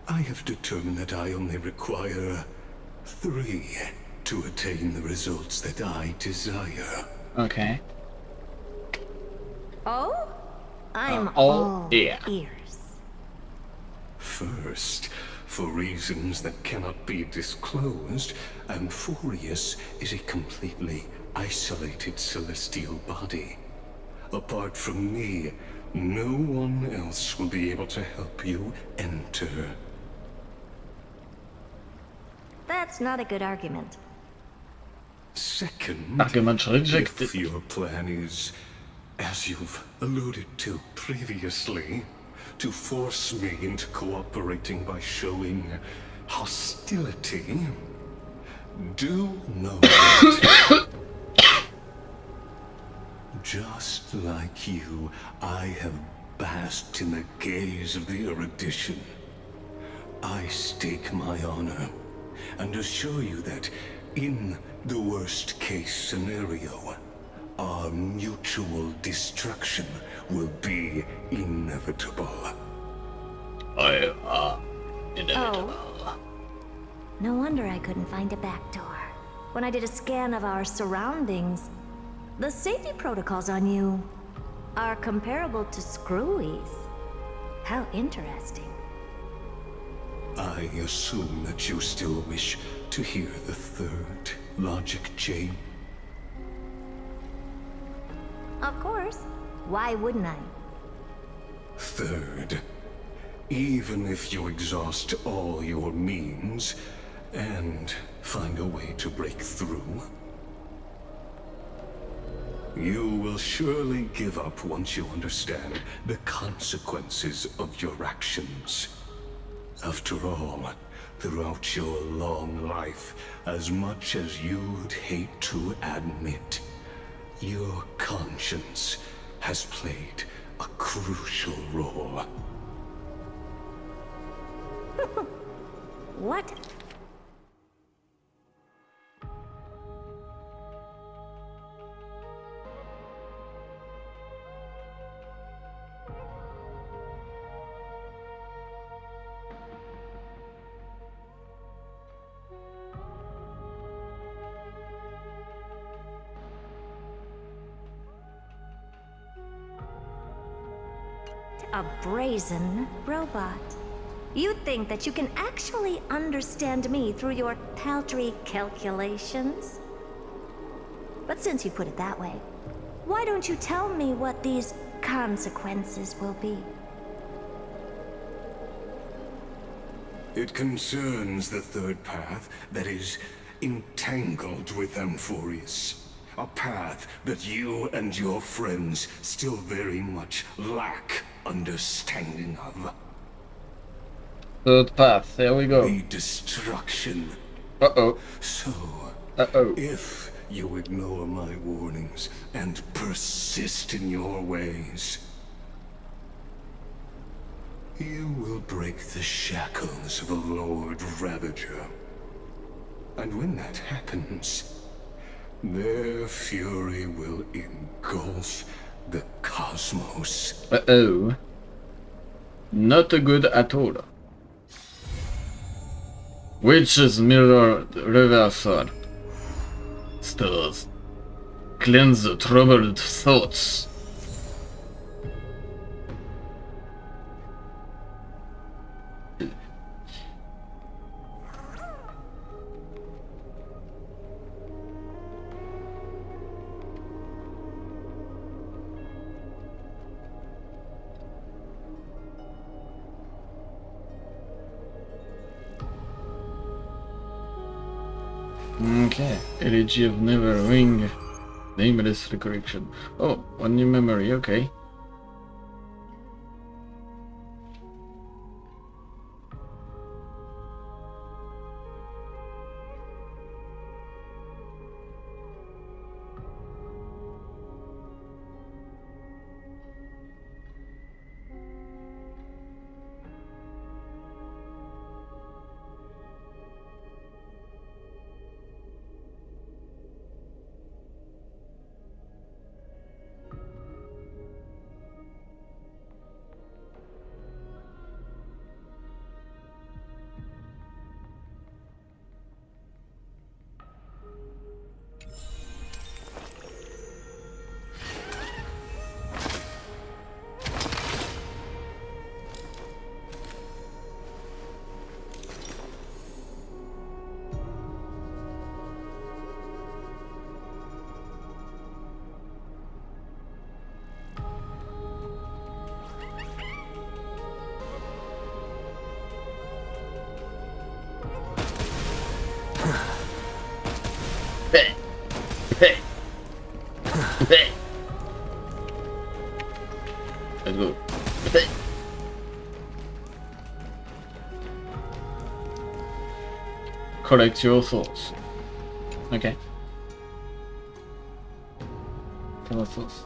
I have determined that I only require 3 to attain the results that I desire. Okay. Oh? I'm all ear. ears. First, for reasons that cannot be disclosed, Amphorius is a completely isolated celestial body. Apart from me, no one else will be able to help you enter. That's not a good argument. Second, Argument rejected. if your plan is, as you've alluded to previously, to force me into cooperating by showing hostility, do know that just like you, I have basked in the gaze of the erudition. I stake my honor and assure you that in the worst case scenario, our mutual destruction will be inevitable. Inevitable. Oh. No wonder I couldn't find a back door. When I did a scan of our surroundings, the safety protocols on you are comparable to Screwy's. How interesting. I assume that you still wish to hear the third logic chain. Of course. Why wouldn't I? Third, even if you exhaust all your means and find a way to break through, you will surely give up once you understand the consequences of your actions. After all, throughout your long life, as much as you'd hate to admit, your conscience has played a crucial role. What? A brazen robot. You think that you can actually understand me through your paltry calculations? But since you put it that way, why don't you tell me what these consequences will be? It concerns the third path that is entangled with Amphorius. A path that you and your friends still very much lack understanding of. Third path, there we go. The destruction. Uh-oh. So, if you ignore my warnings and persist in your ways, you will break the shackles of a Lord Ravager. And when that happens, their fury will engulf the cosmos. Uh-oh. Not good at all. Witch's mirror reverser. Stars. Cleanse the troubled thoughts. Okay, Elegy of Never Ring, Nameless Recollection. Oh, one new memory, okay. collect your thoughts. Okay. Thoughts.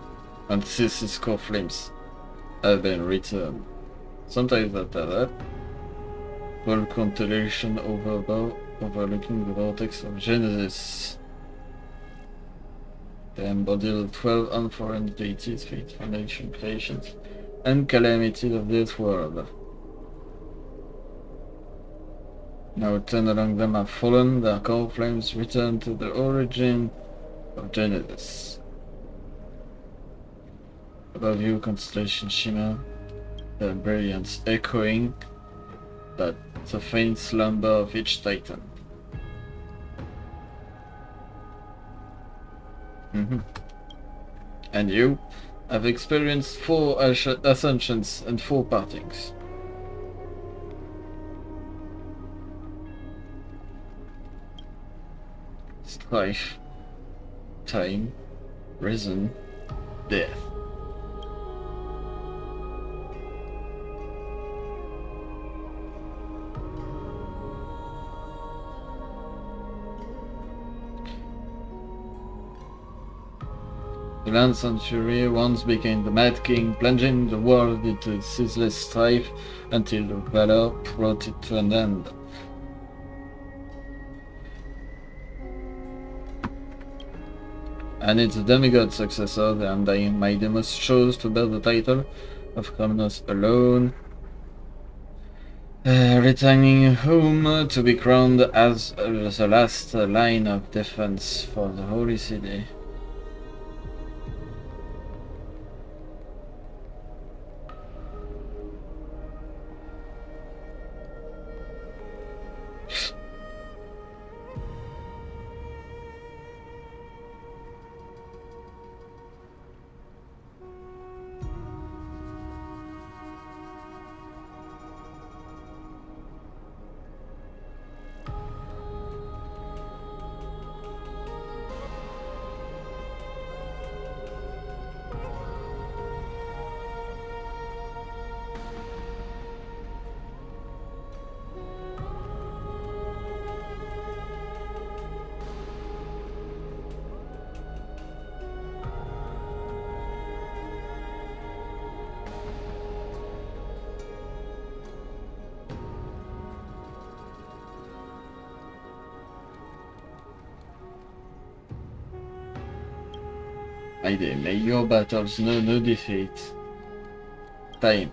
And this is core flames have been returned. Sometimes after that, world constellation overlooking the vortex of Genesis. They embody 12 unforeign deities, fate, foundation, creations, and calamities of this world. Now 10 among them have fallen, their core flames return to the origin of Genesis. Above you, constellation shimmer, their brilliance echoing that the faint slumber of each titan. And you have experienced 4 ascensions and 4 partings. Strife, time, risen, death. The Land Century once became the Mad King, plunging the world into ceaseless strife until the valor brought it to an end. And its demigod successor, the undying Mightymus, chose to bear the title of Cronos alone, returning home to be crowned as the last line of defense for the Holy City. May your battles know no defeat. Time.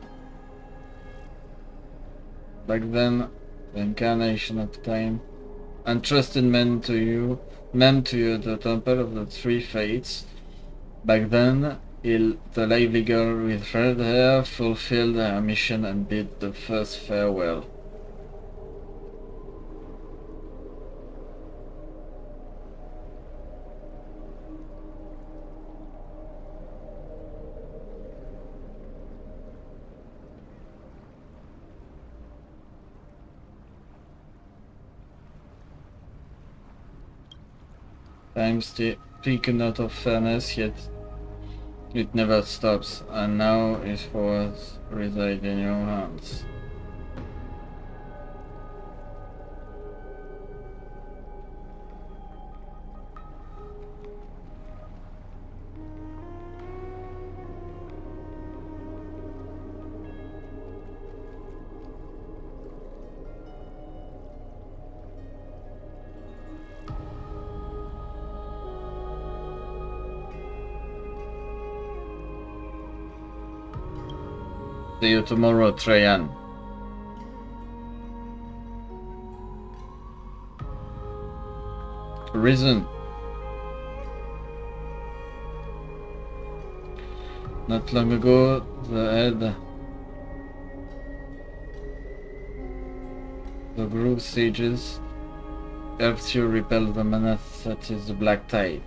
Back then, the incarnation of time, entrusted men to you the temple of the 3 fates. Back then, the lively girl with red hair fulfilled her mission and bid the first farewell. Time speaking out of fairness, yet it never stops, and now its powers reside in your hands. See you tomorrow, Trajan. Risen. Not long ago, the Grove sages helped you repel the menace that is the Black Tide.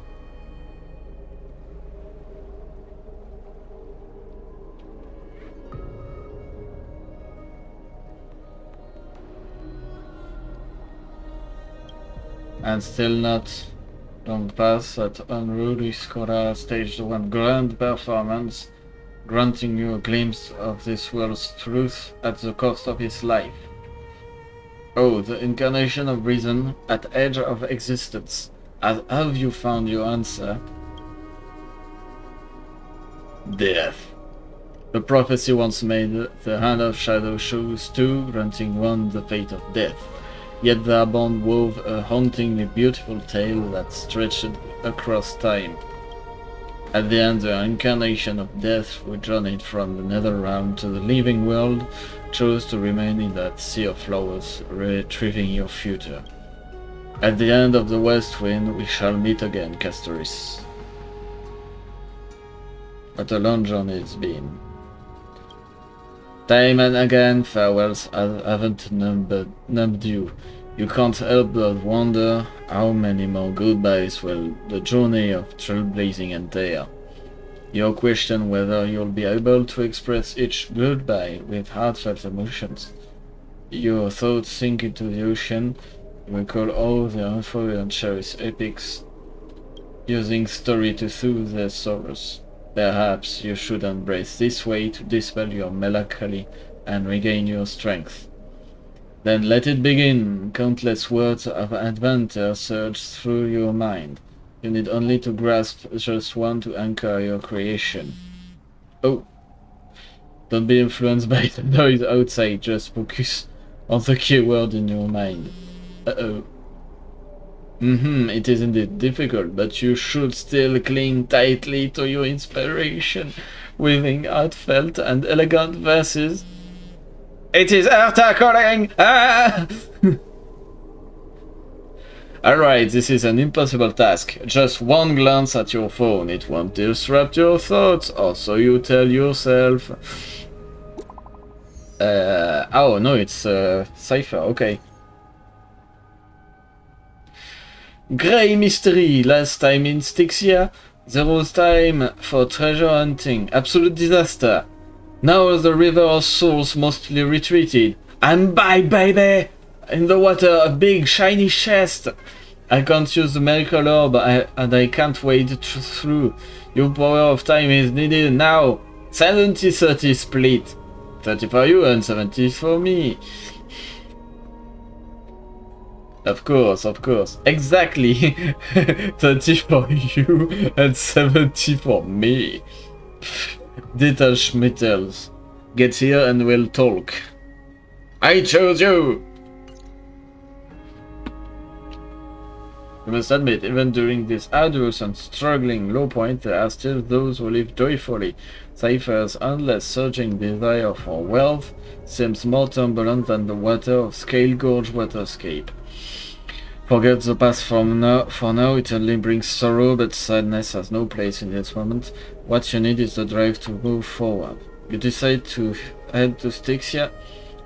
And still not long past that unruly scholar staged one grand performance, granting you a glimpse of this world's truth at the cost of his life. Oh, the incarnation of reason at edge of existence. Have you found your answer? Death. The prophecy once made, the hand of shadow shows too, granting one the fate of death. Yet the bond wove a hauntingly beautiful tale that stretched across time. At the end, the incarnation of death, who journeyed from the nether realm to the living world, chose to remain in that sea of flowers, retrieving your future. At the end of the west wind, we shall meet again, Castoris. What a long journey it's been. Time and again, farewells haven't numbed you. You can't help but wonder how many more goodbyes will the journey of trailblazing entail. You question whether you'll be able to express each goodbye with heartfelt emotions. Your thoughts sink into the ocean. You recall all the unfolded and cherished epics, using story to soothe their sorrows. Perhaps you should embrace this way to dispel your melancholy and regain your strength. Then let it begin. Countless words of adventure surge through your mind. You need only to grasp just one to anchor your creation. Oh. Don't be influenced by the noise outside, just focus on the keyword in your mind. Uh-oh. It is indeed difficult, but you should still cling tightly to your inspiration, weaving heartfelt and elegant verses. It is Erta calling! Ah! Alright, this is an impossible task. Just one glance at your phone. It won't disrupt your thoughts, or so you tell yourself. Oh no, it's Cypher, okay. Grey mystery. Last time in Styxia, there was time for treasure hunting. Absolute disaster. Now the river of souls mostly retreated. I'm by, baby! In the water, a big shiny chest. I can't use the miracle orb, and I can't wade through. Your power of time is needed now. 70-30 split. 30 for you and 70 for me. Of course. Exactly. 30 for you and 70 for me. Detach metals. Get here and we'll talk. I chose you! You must admit, even during this arduous and struggling low point, there are still those who live joyfully. Cypher's endless surging desire for wealth seems more turbulent than the water of Scale Gorge waterscape. Forget the past for now, it only brings sorrow, but sadness has no place in this moment. What you need is the drive to move forward. You decide to head to Styxia,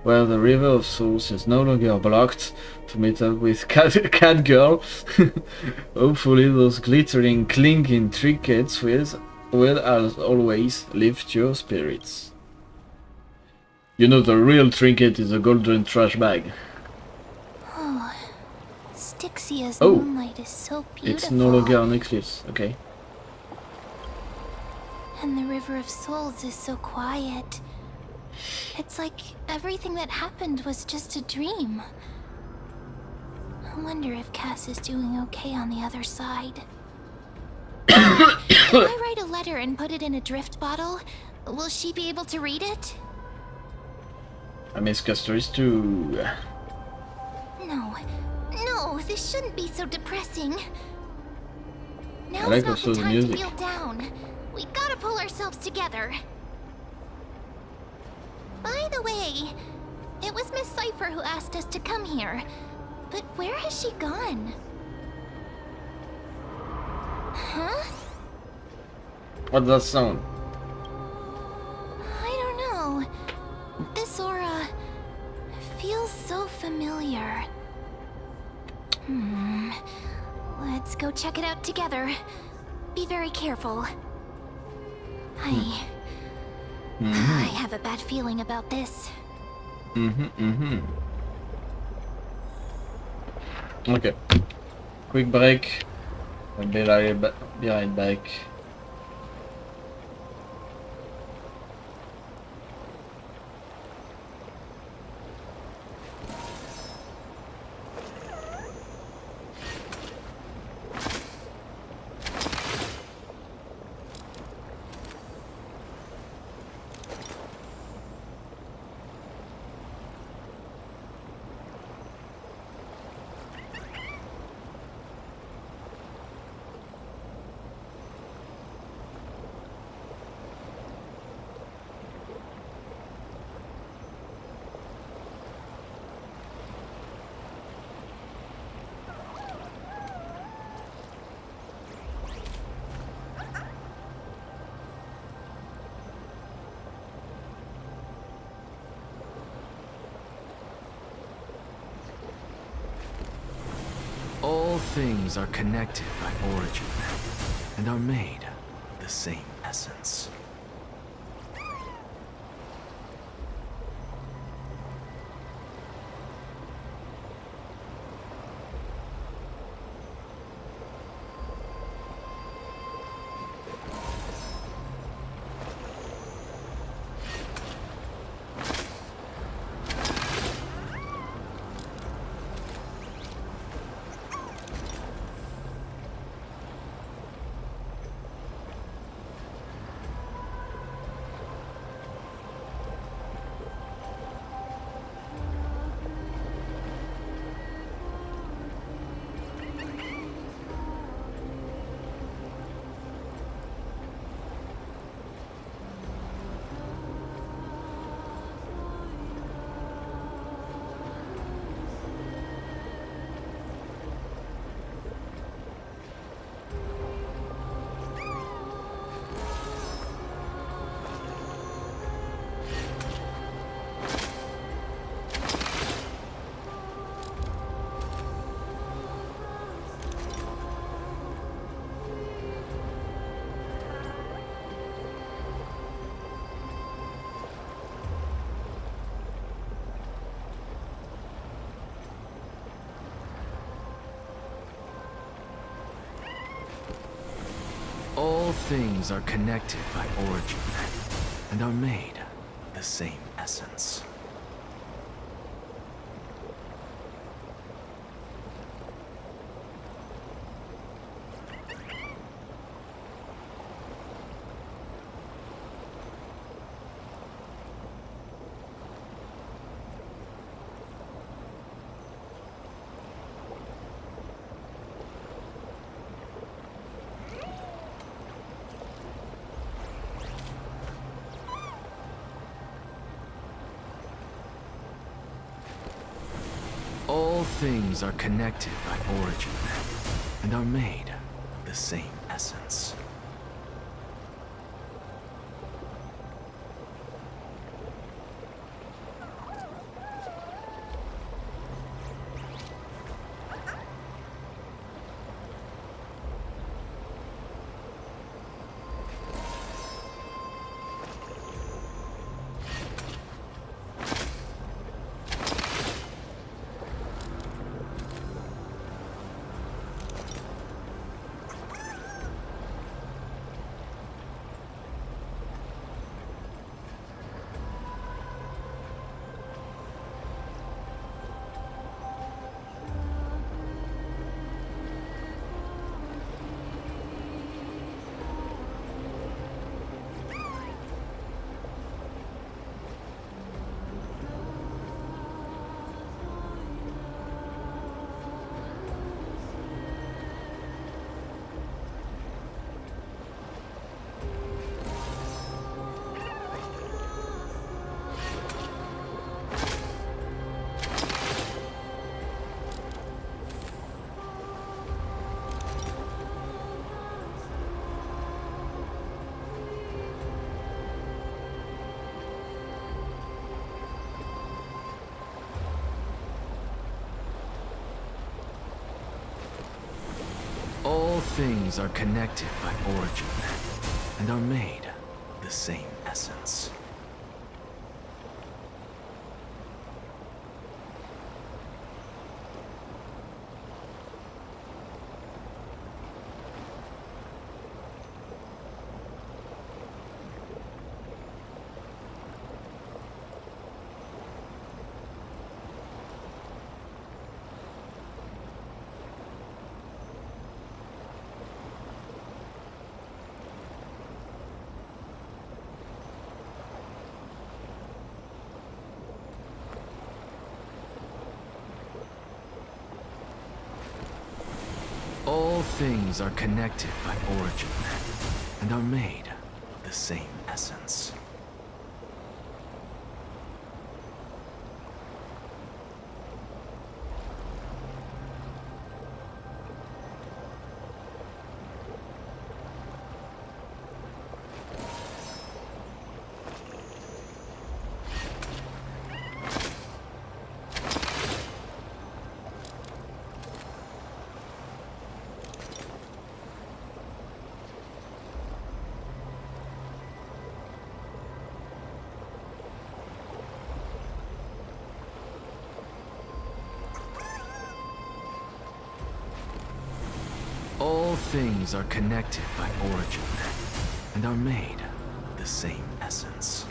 where the River of Souls is no longer blocked, to meet up with Cat Girl. Hopefully those glittering, clinking trinkets will, as always, lift your spirits. You know the real trinket is a golden trash bag. Styxia's moonlight is so beautiful. It's no longer an eclipse, okay. And the River of Souls is so quiet. It's like everything that happened was just a dream. I wonder if Cass is doing okay on the other side. If I write a letter and put it in a drift bottle, will she be able to read it? I miss Castoris too. No, this shouldn't be so depressing. Now's like not also the the time music. to feel down. We gotta pull ourselves together. By the way, it was Miss Cypher who asked us to come here. But where has she gone? Huh? What's that sound? I don't know. This aura feels so familiar. Let's go check it out together. Be very careful. I have a bad feeling about this. Okay. Quick break. I'll be right back. things are connected by origin and are made of the same essence. All things are connected by origin and are made of the same essence. All things are connected by origin and are made of the same essence. All things are connected by origin and are made of the same essence. All things are connected by origin and are made of the same essence. things are connected by origin and are made of the same essence.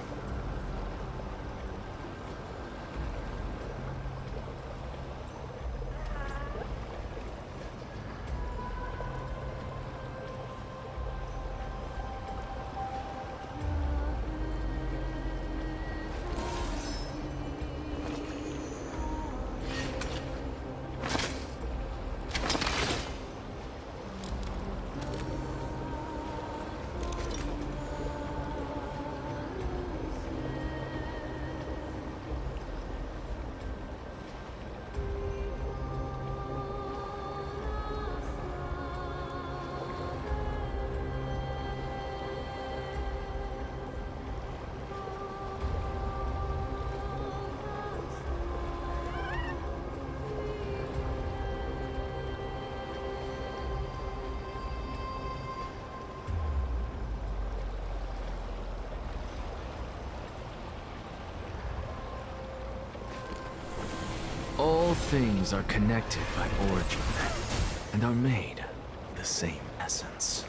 All things are connected by origin and are made of the same essence.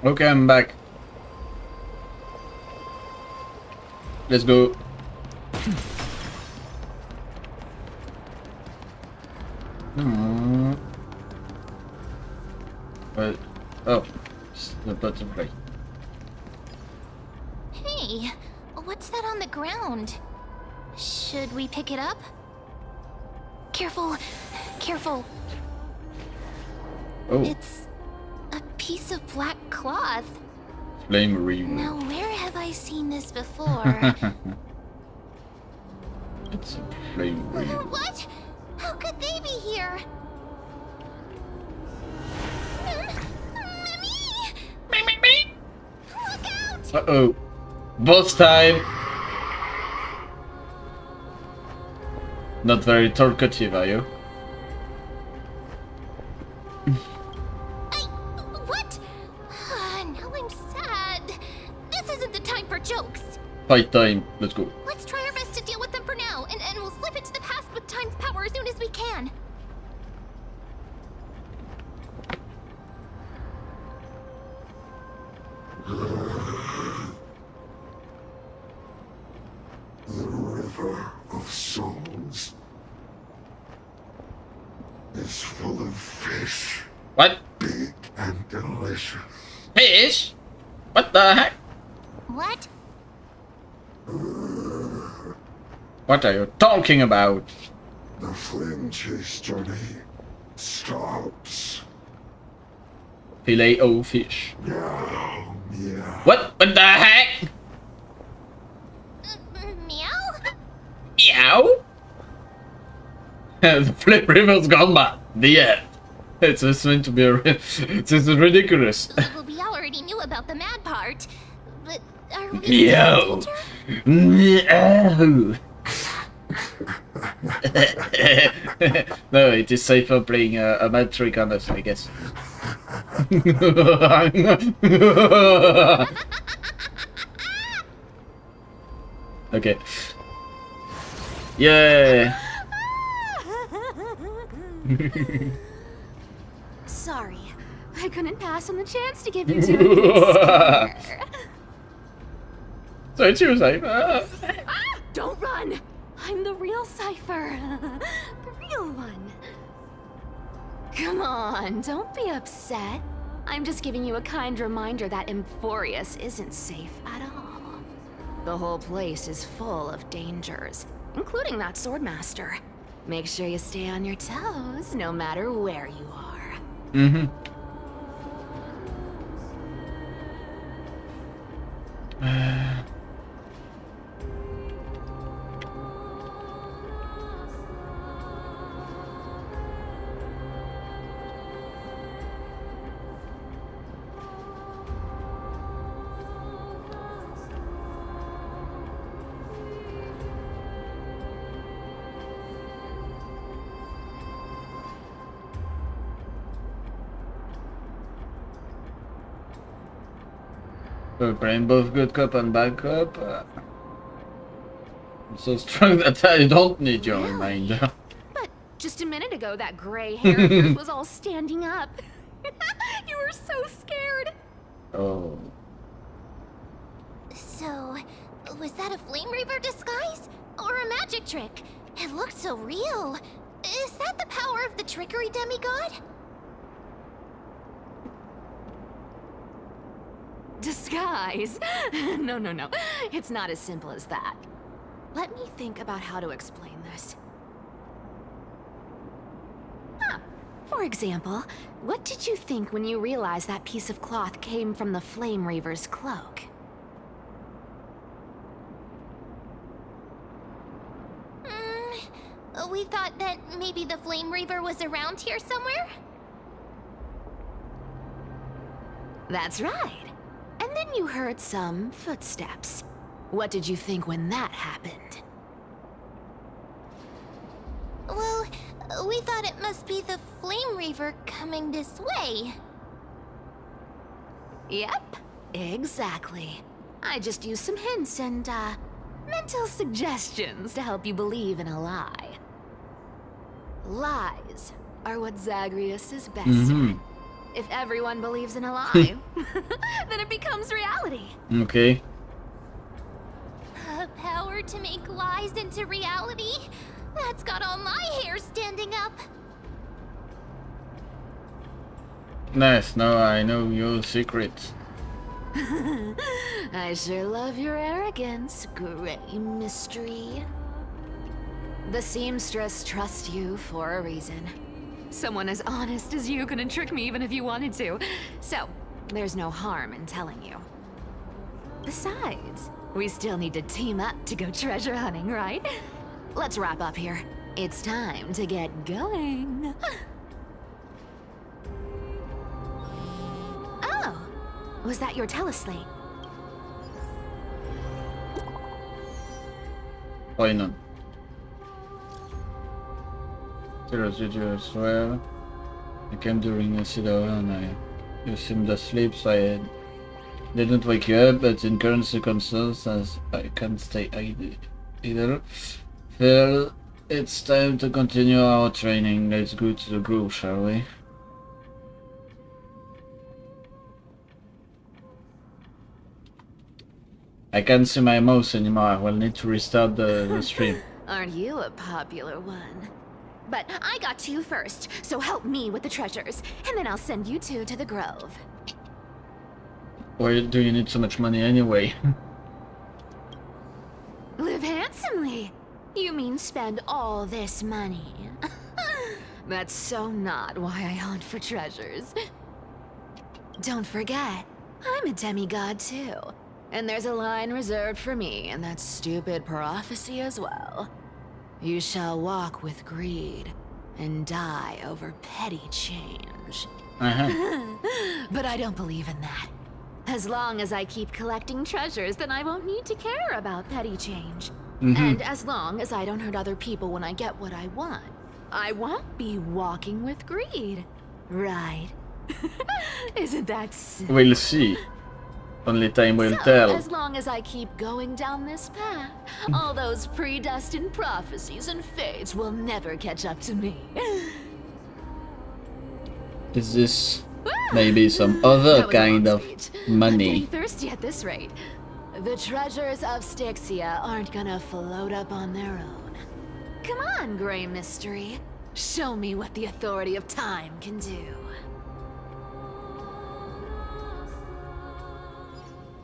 Okay, I'm back. Let's go. Oh, it's the butterfly. Hey, what's that on the ground? Should we pick it up? Careful, careful. Oh. It's a piece of black cloth. Flame reaver. Now, where have I seen this before? It's a flame reaver. What? How could they be here? Mimi! Look out! Uh-oh. Boss time! Not very talkative, are you? What? Now I'm sad. This isn't the time for jokes. Fight time. Let's go. Let's try our best to deal with them for now, and we'll slip into the past with time's power as soon as we can. The river of souls is full of fish. What? Big and delicious. Fish? What the heck? What? What are you talking about? The flame chase journey stops. Filet o fish. Meow, meow. What? What the heck? Meow? Meow? The flip river's gone bad. The end. It's meant to be this is ridiculous. Well, we already knew about the mad part, but are we Meow. still in danger? Meow. No, it is safer playing a mad trick on us, I guess. Okay. Yeah. Sorry, I couldn't pass on the chance to give you two a So it's you, Cypher. Don't run! I'm the real Cypher. The real one. Come on, don't be upset. I'm just giving you a kind reminder that Emphorius isn't safe at all. The whole place is full of dangers, including that Swordmaster. Make sure you stay on your toes, no matter where you are. Mm-hmm. We're playing both good cop and bad cop. I'm so strong that I don't need your reminder. But just a minute ago, that gray hair of yours was all standing up. You were so scared. Oh. So, was that a Flame Reaver disguise? Or a magic trick? It looked so real. Is that the power of the trickery demigod? Disguise? No. It's not as simple as that. Let me think about how to explain this. For example, what did you think when you realized that piece of cloth came from the Flame Reaver's cloak? We thought that maybe the Flame Reaver was around here somewhere? That's right. And then you heard some footsteps. What did you think when that happened? Well, we thought it must be the Flame Reaver coming this way. Yep, exactly. I just used some hints and, mental suggestions to help you believe in a lie. Lies are what Zagreus is best at. If everyone believes in a lie, then it becomes reality. Okay. A power to make lies into reality? That's got all my hair standing up. Nice, now I know your secrets. I sure love your arrogance, Gray Mystery. The seamstress trusts you for a reason. Someone as honest as you couldn't trick me even if you wanted to. So, there's no harm in telling you. Besides, we still need to team up to go treasure hunting, right? Let's wrap up here. It's time to get going. Oh, was that your teleslate? Why not? As well. I came during a sit-down and you seemed asleep, so I didn't wake you up, but in current circumstances, I can't stay idle. Well, it's time to continue our training. Let's go to the grove, shall we? I can't see my mouse anymore. I will need to restart the stream. Aren't you a popular one? But I got to you first, so help me with the treasures, and then I'll send you two to the grove. Why do you need so much money anyway? Live handsomely. You mean spend all this money? That's so not why I hunt for treasures. Don't forget, I'm a demigod too. And there's a line reserved for me in that stupid prophecy as well. You shall walk with greed and die over petty change. But I don't believe in that. As long as I keep collecting treasures, then I won't need to care about petty change. And as long as I don't hurt other people when I get what I want, I won't be walking with greed. Right? Isn't that simple? We'll see. Only time will So, tell. as long as I keep going down this path, all those predestined prophecies and fates will never catch up to me. Is this maybe some other kind of I'm money? getting thirsty at this rate. The treasures of Styxia aren't gonna float up on their own. Come on, Grey Mystery. Show me what the authority of time can do.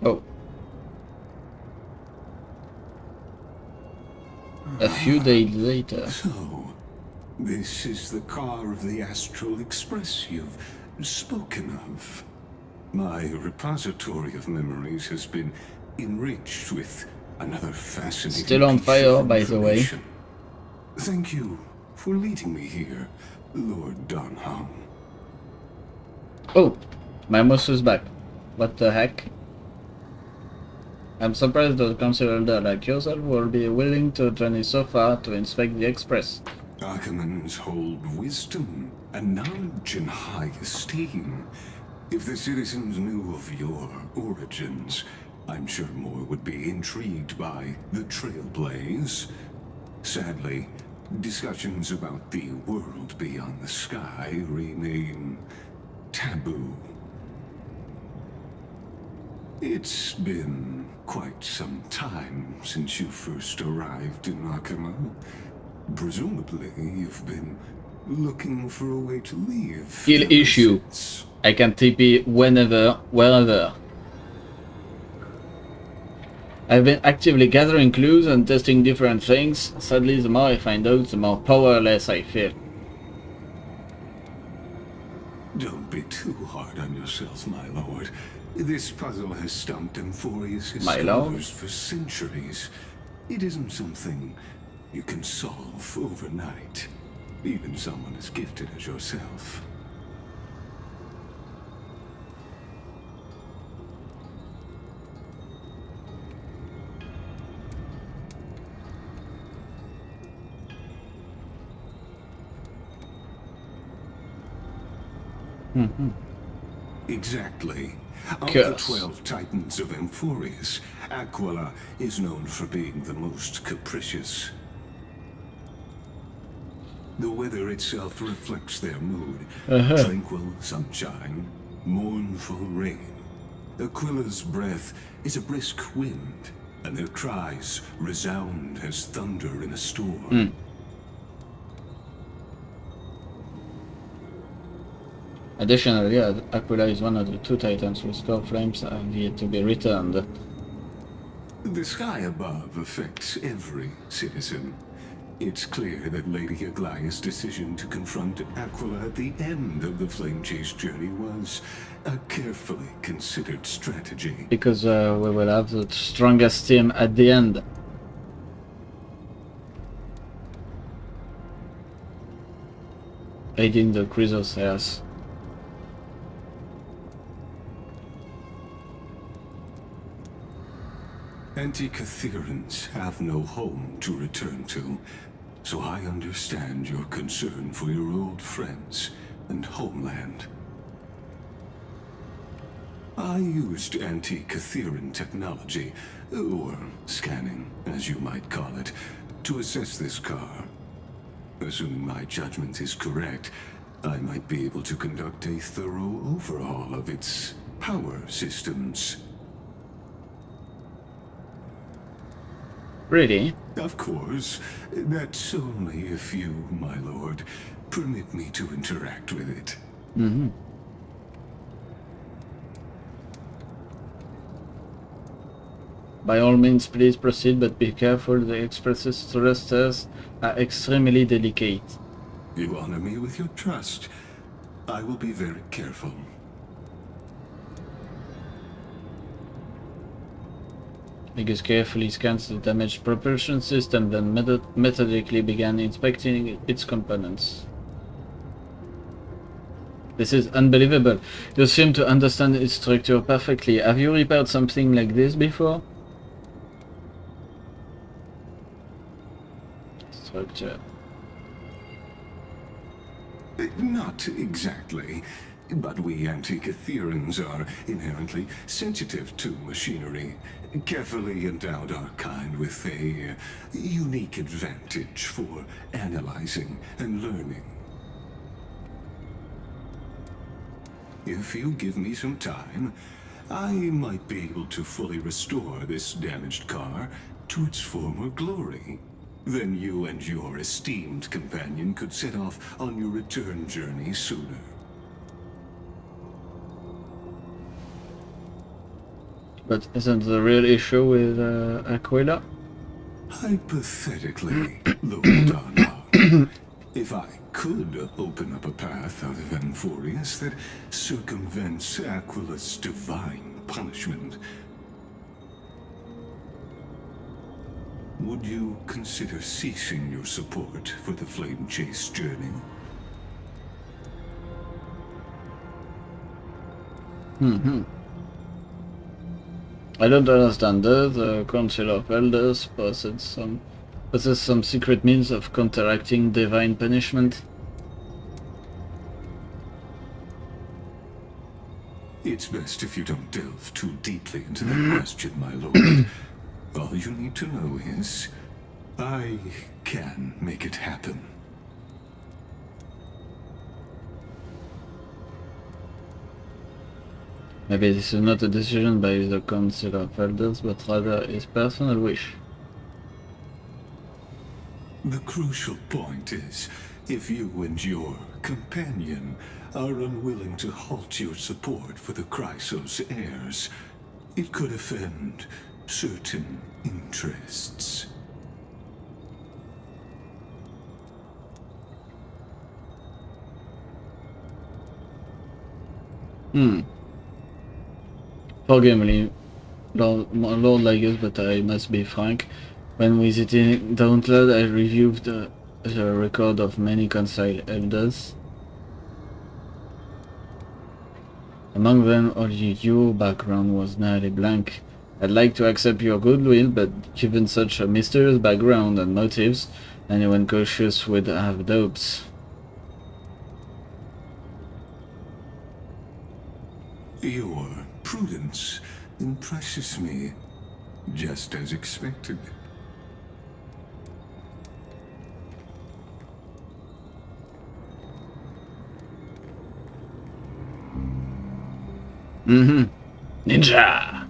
Oh. A few days later. So, this is the car of the Astral Express you've spoken of. My repository of memories has been enriched with another fascinating Still on piece fire, of by the way. information. Thank you for leading me here, Lord Donham. Oh, my mouse is back. What the heck? I'm surprised that a considerate like yourself will be willing to journey so far to inspect the Express. Ackermans hold wisdom and knowledge in high esteem. If the citizens knew of your origins, I'm sure more would be intrigued by the Trailblaze. Sadly, discussions about the world beyond the sky remain taboo. It's been quite some time since you first arrived in Akama. Presumably, you've been looking for a way to leave. Skill issue. I can TP whenever, wherever. I've been actively gathering clues and testing different things. Sadly, the more I find out, the more powerless I feel. Don't be too hard on yourself, my lord. This puzzle has stumped Emphorius My lord? scholars for centuries. It isn't something you can solve overnight. Even someone as gifted as yourself. Exactly. Of the 12 titans of Emphorius, Aquila is known for being the most capricious. The weather itself reflects their mood. Tranquil sunshine, mournful rain. Aquila's breath is a brisk wind, and their cries resound as thunder in a storm. Additionally, Aquila is one of the 2 titans whose spell flames have yet to be returned. The sky above affects every citizen. It's clear that Lady Aglaya's decision to confront Aquila at the end of the Flame Chase journey was a carefully considered strategy. Because we will have the strongest team at the end. aiding the Chrysosairs. Anti-Catherians have no home to return to, so I understand your concern for your old friends and homeland. I used anti-Catherian technology, or scanning, as you might call it, to assess this car. Assuming my judgment is correct, I might be able to conduct a thorough overhaul of its power systems. Really? Of course. That's only if you, my lord, permit me to interact with it. Mm-hmm. By all means, please proceed, but be careful. The Express's thrusters are extremely delicate. You honor me with your trust. I will be very careful. Agus carefully scans the damaged propulsion system, then methodically began inspecting its components. This is unbelievable. You seem to understand its structure perfectly. Have you repaired something like this before? Structure. Not exactly. But we Anti-Catherians are inherently sensitive to machinery. Carefully endowed our kind with a unique advantage for analyzing and learning. If you give me some time, I might be able to fully restore this damaged car to its former glory. Then you and your esteemed companion could set off on your return journey sooner. But isn't the real issue with Aquila? Hypothetically, Lord Darnell, if I could open up a path out of Amphorius that circumvents Aquila's divine punishment, would you consider ceasing your support for the Flame Chase journey? Mm-hmm. I don't understand that. The Council of Elders possess some secret means of counteracting divine punishment. It's best if you don't delve too deeply into that question, my lord. All you need to know is, I can make it happen. Maybe this is not a decision by the Council of Elders, but rather his personal wish. The crucial point is, if you and your companion are unwilling to halt your support for the Chrysos heirs, it could offend certain interests. Forgive me, Lord Lagus, but I must be frank. When visiting Dauntled, I reviewed the record of many Council Elders. Among them, only your background was nearly blank. I'd like to accept your goodwill, but given such a mysterious background and motives, anyone cautious would have doubts. Your prudence impresses me, just as expected. Ninja!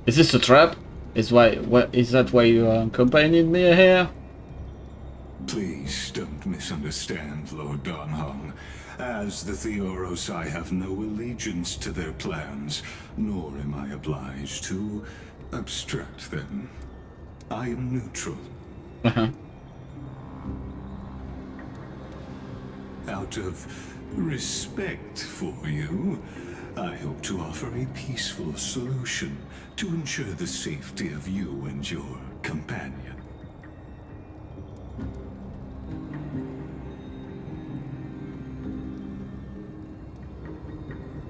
Is this a trap? Is that why you accompanied me here? Please don't misunderstand, Lord Donhong. As the Theoros, I have no allegiance to their plans, nor am I obliged to obstruct them. I am neutral. Out of respect for you, I hope to offer a peaceful solution to ensure the safety of you and your companion.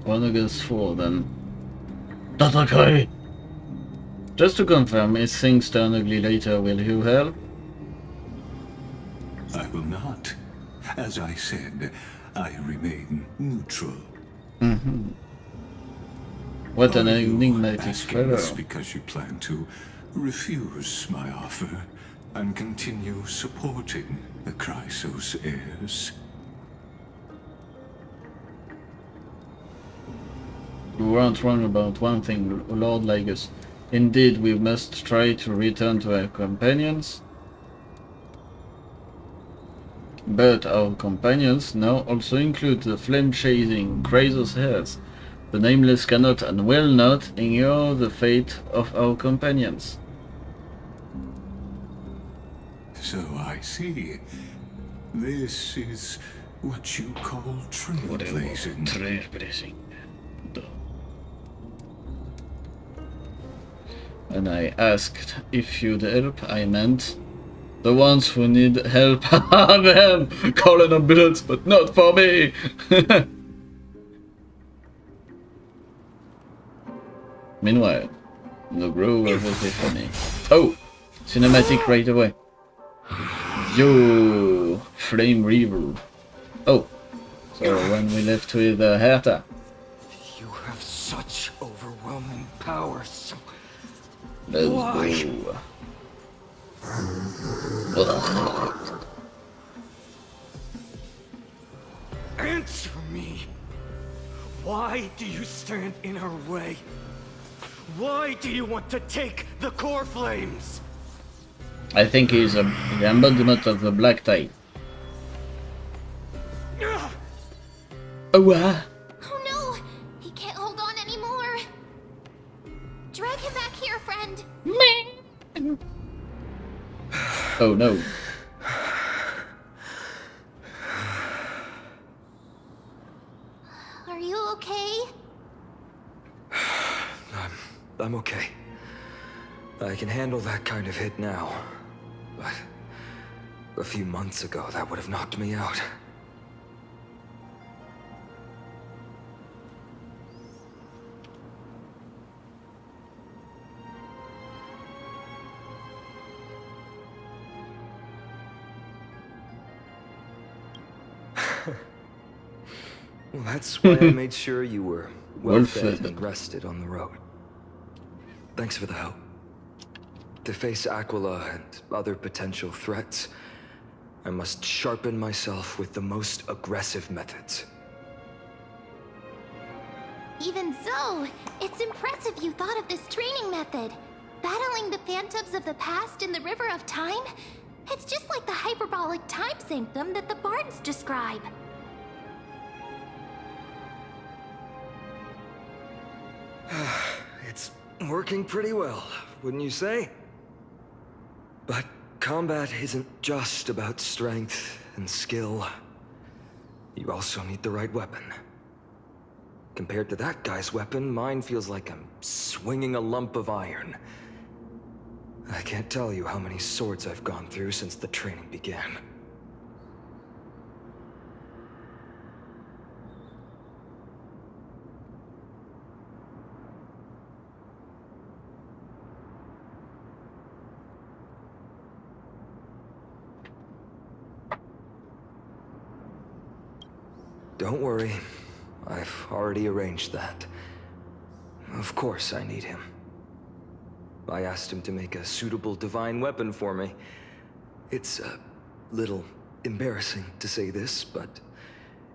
1 against 4 then. That's okay! Just to confirm, if things turn ugly later, will you help? I will not. As I said, I remain neutral. Mm-hmm. What an Are you enigmatic asking this fellow. because you plan to refuse my offer and continue supporting the Chrysos heirs? You weren't wrong about one thing, Lord Lagus. Indeed, we must try to return to our companions. But our companions now also include the flame-chasing Chrysos heirs. The Nameless cannot and will not ignore the fate of our companions. So I see. This is what you call trailblazing. Trailblazing. When I asked if you'd help, I meant the ones who need help are them! Call an ambulance, but not for me! Meanwhile, the Grove of Epiphany. Oh! Cinematic right away. Yo! Flame River. Oh! So when we left with Herta. You have such overwhelming powers. Let's Why? go. Answer me. Why do you stand in her way? Why do you want to take the core flames? I think he's the embodiment of the Black Tide. Oh, Oh no! He can't hold on anymore! Drag him back here, friend! Oh no. Are you okay? I'm okay. I can handle that kind of hit now. But a few months ago, that would have knocked me out. Well, that's why I made sure you were well fed and rested on the road. Thanks for the help. To face Aquila and other potential threats, I must sharpen myself with the most aggressive methods. Even so, it's impressive you thought of this training method. Battling the phantoms of the past in the River of Time? It's just like the hyperbolic time sanctum that the bards describe. It's working pretty well, wouldn't you say? But combat isn't just about strength and skill. You also need the right weapon. Compared to that guy's weapon, mine feels like I'm swinging a lump of iron. I can't tell you how many swords I've gone through since the training began. Don't worry. I've already arranged that. Of course I need him. I asked him to make a suitable divine weapon for me. It's a little embarrassing to say this, but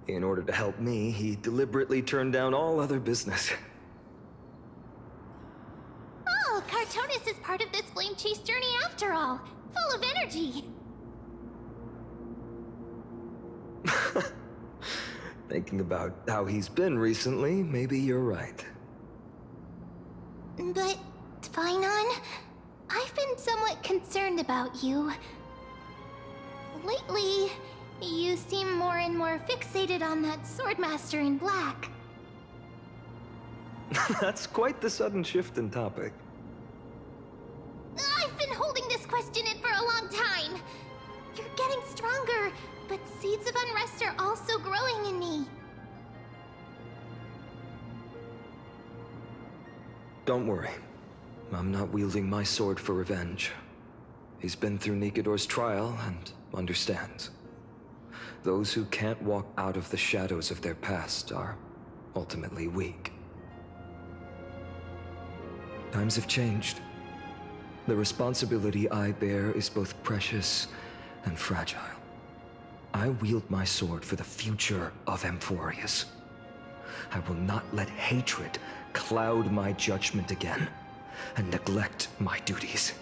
in order to help me, he deliberately turned down all other business. Oh, Cartonis is part of this flame chase journey after all. Full of energy. Thinking about how he's been recently, maybe you're right. But, Finon, I've been somewhat concerned about you. Lately, you seem more and more fixated on that Swordmaster in black. That's quite the sudden shift in topic. I've been holding this question in for a long time. You're getting stronger, but seeds of unrest are also growing in me. Don't worry. I'm not wielding my sword for revenge. He's been through Nikador's trial and understands. Those who can't walk out of the shadows of their past are ultimately weak. Times have changed. The responsibility I bear is both precious and fragile. I wield my sword for the future of Amphorius. I will not let hatred cloud my judgment again and neglect my duties.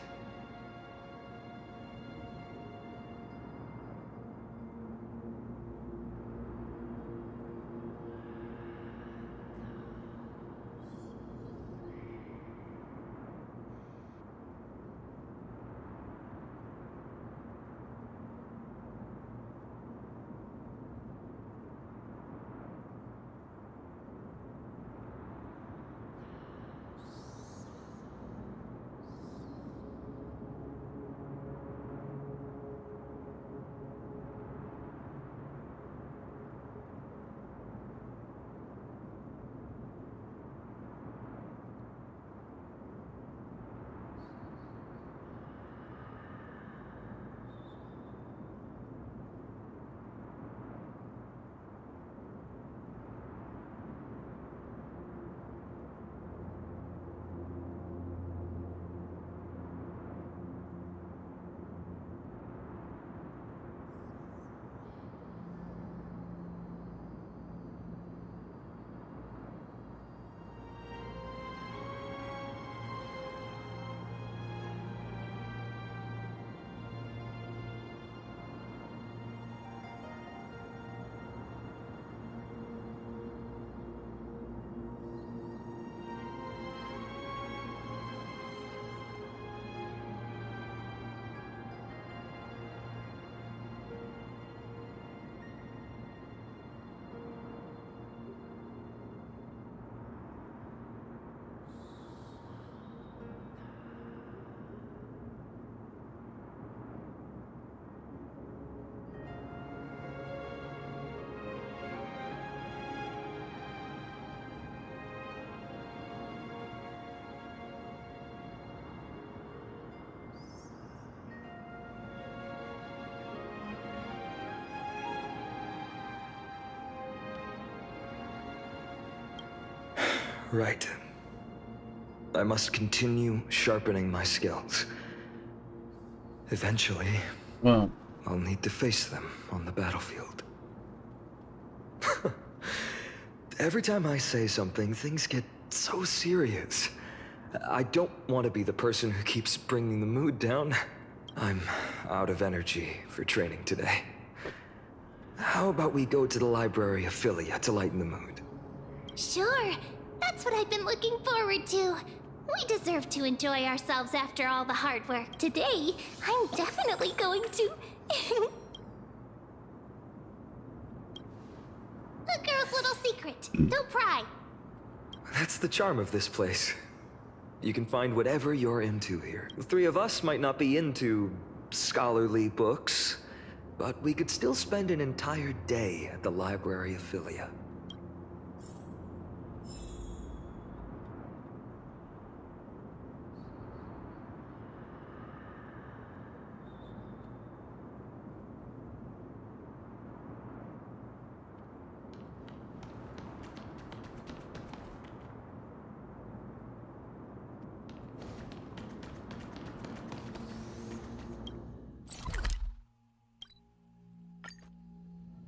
Right. I must continue sharpening my skills. Eventually, well, I'll need to face them on the battlefield. Every time I say something, things get so serious. I don't want to be the person who keeps bringing the mood down. I'm out of energy for training today. How about we go to the library of Philia to lighten the mood? Sure. That's what I've been looking forward to. We deserve to enjoy ourselves after all the hard work. Today, I'm definitely going to... A girl's little secret. Don't pry. That's the charm of this place. You can find whatever you're into here. The three of us might not be into scholarly books, but we could still spend an entire day at the library of Philia.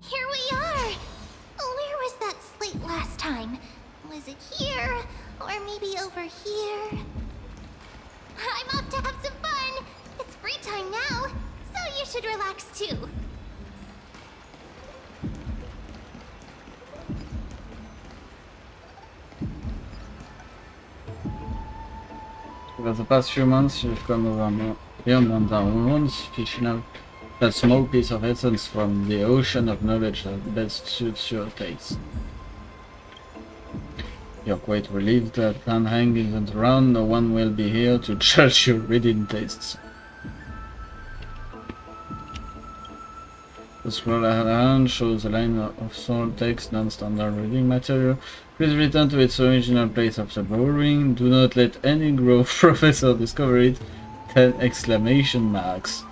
Here we are! Where was that slate last time? Was it here? Or maybe over here? I'm off to have some fun! It's free time now, so you should relax too. For the past few months, you've come around beyond our wounds, fishing out a small piece of essence from the ocean of knowledge that best suits your taste. You're quite relieved that Tanhang isn't around. No one will be here to judge your reading tastes. The scroll at hand shows a line of small text, non-standard reading material. Please return to its original place after borrowing. Do not let any grove professor discover it. 10 exclamation marks.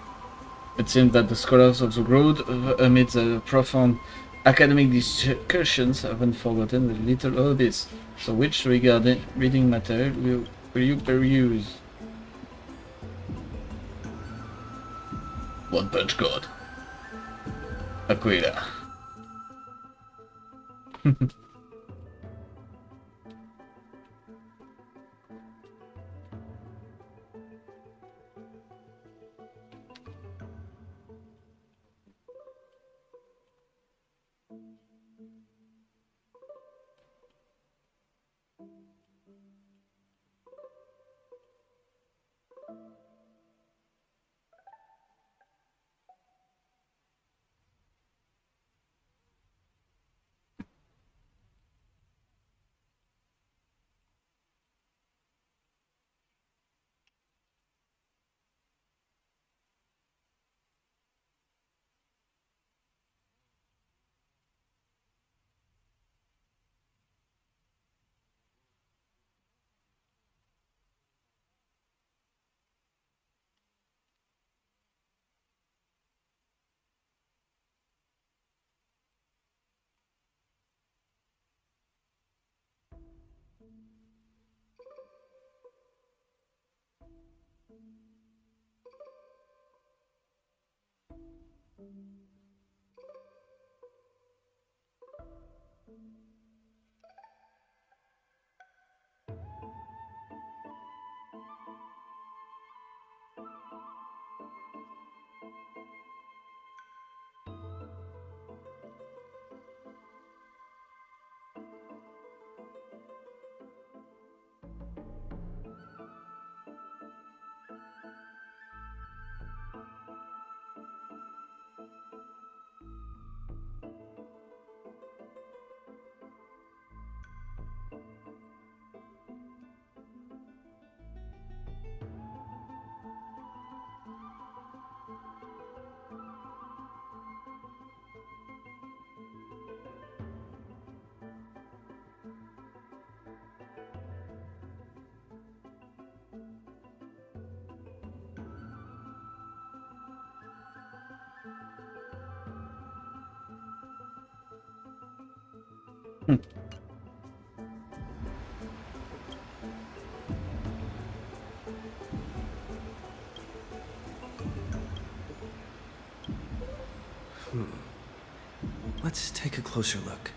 It seems that the scholars of the grove, amid the profound academic discussions, haven't forgotten the little hobbies. So which regarding reading material will you peruse? One Punch God. Aquila. Let's take a closer look.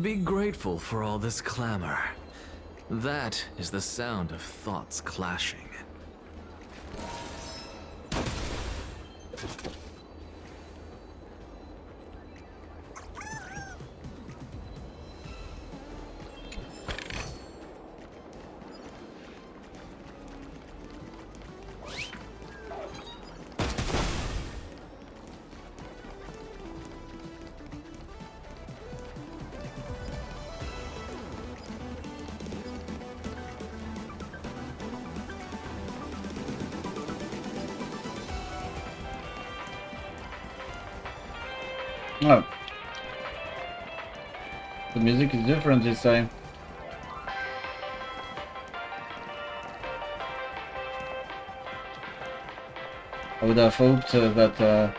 Be grateful for all this clamor. That is the sound of thoughts clashing. Oh. The music is different this time. I would have hoped that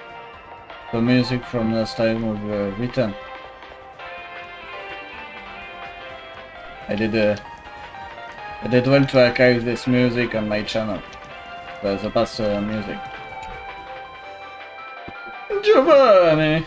the music from last time was written. I did well to archive this music on my channel. The past music. Giovanni!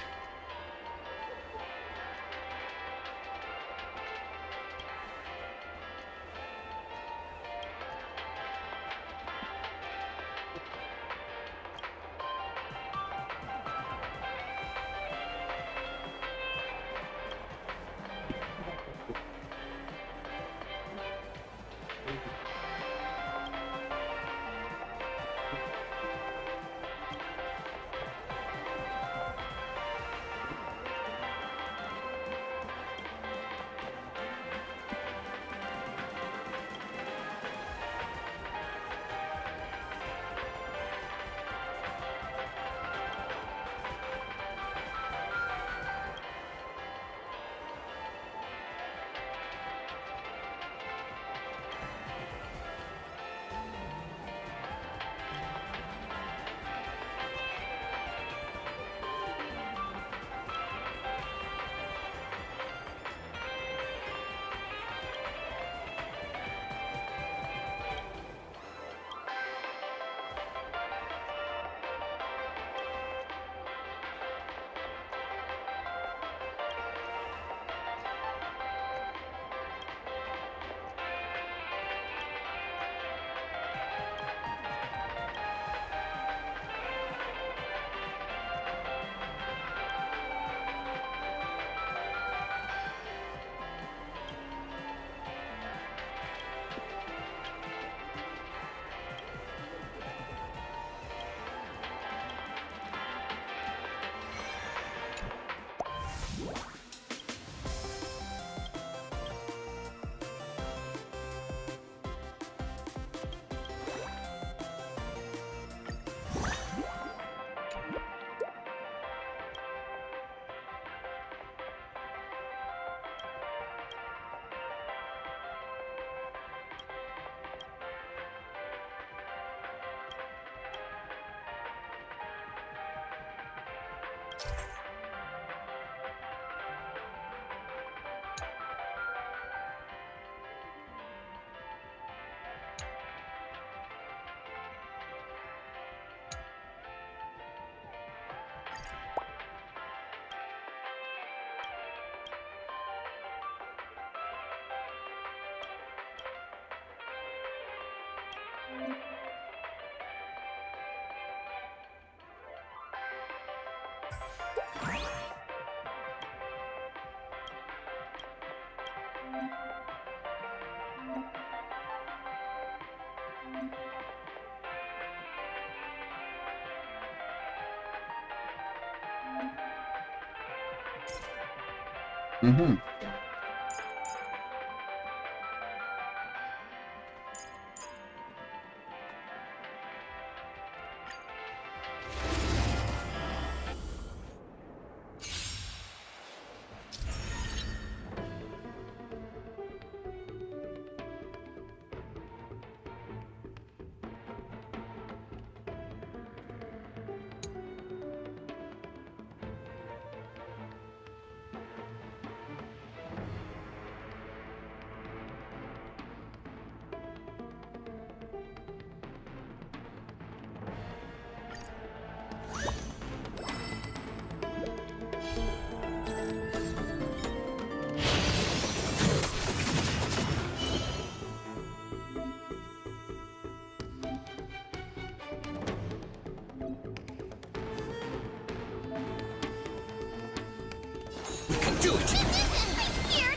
Mm-hmm.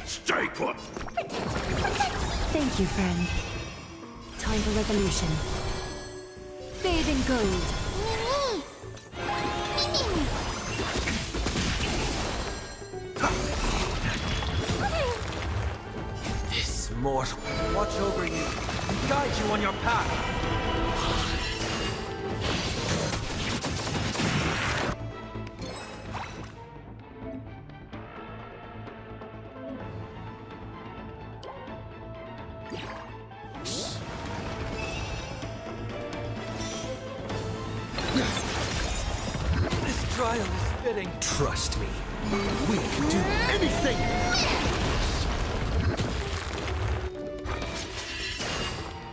Stay put! Thank you, friend. Time for resolution. Bathe in gold. This mortal will watch over you and guide you on your path. trial is fitting. Trust me. We can do anything!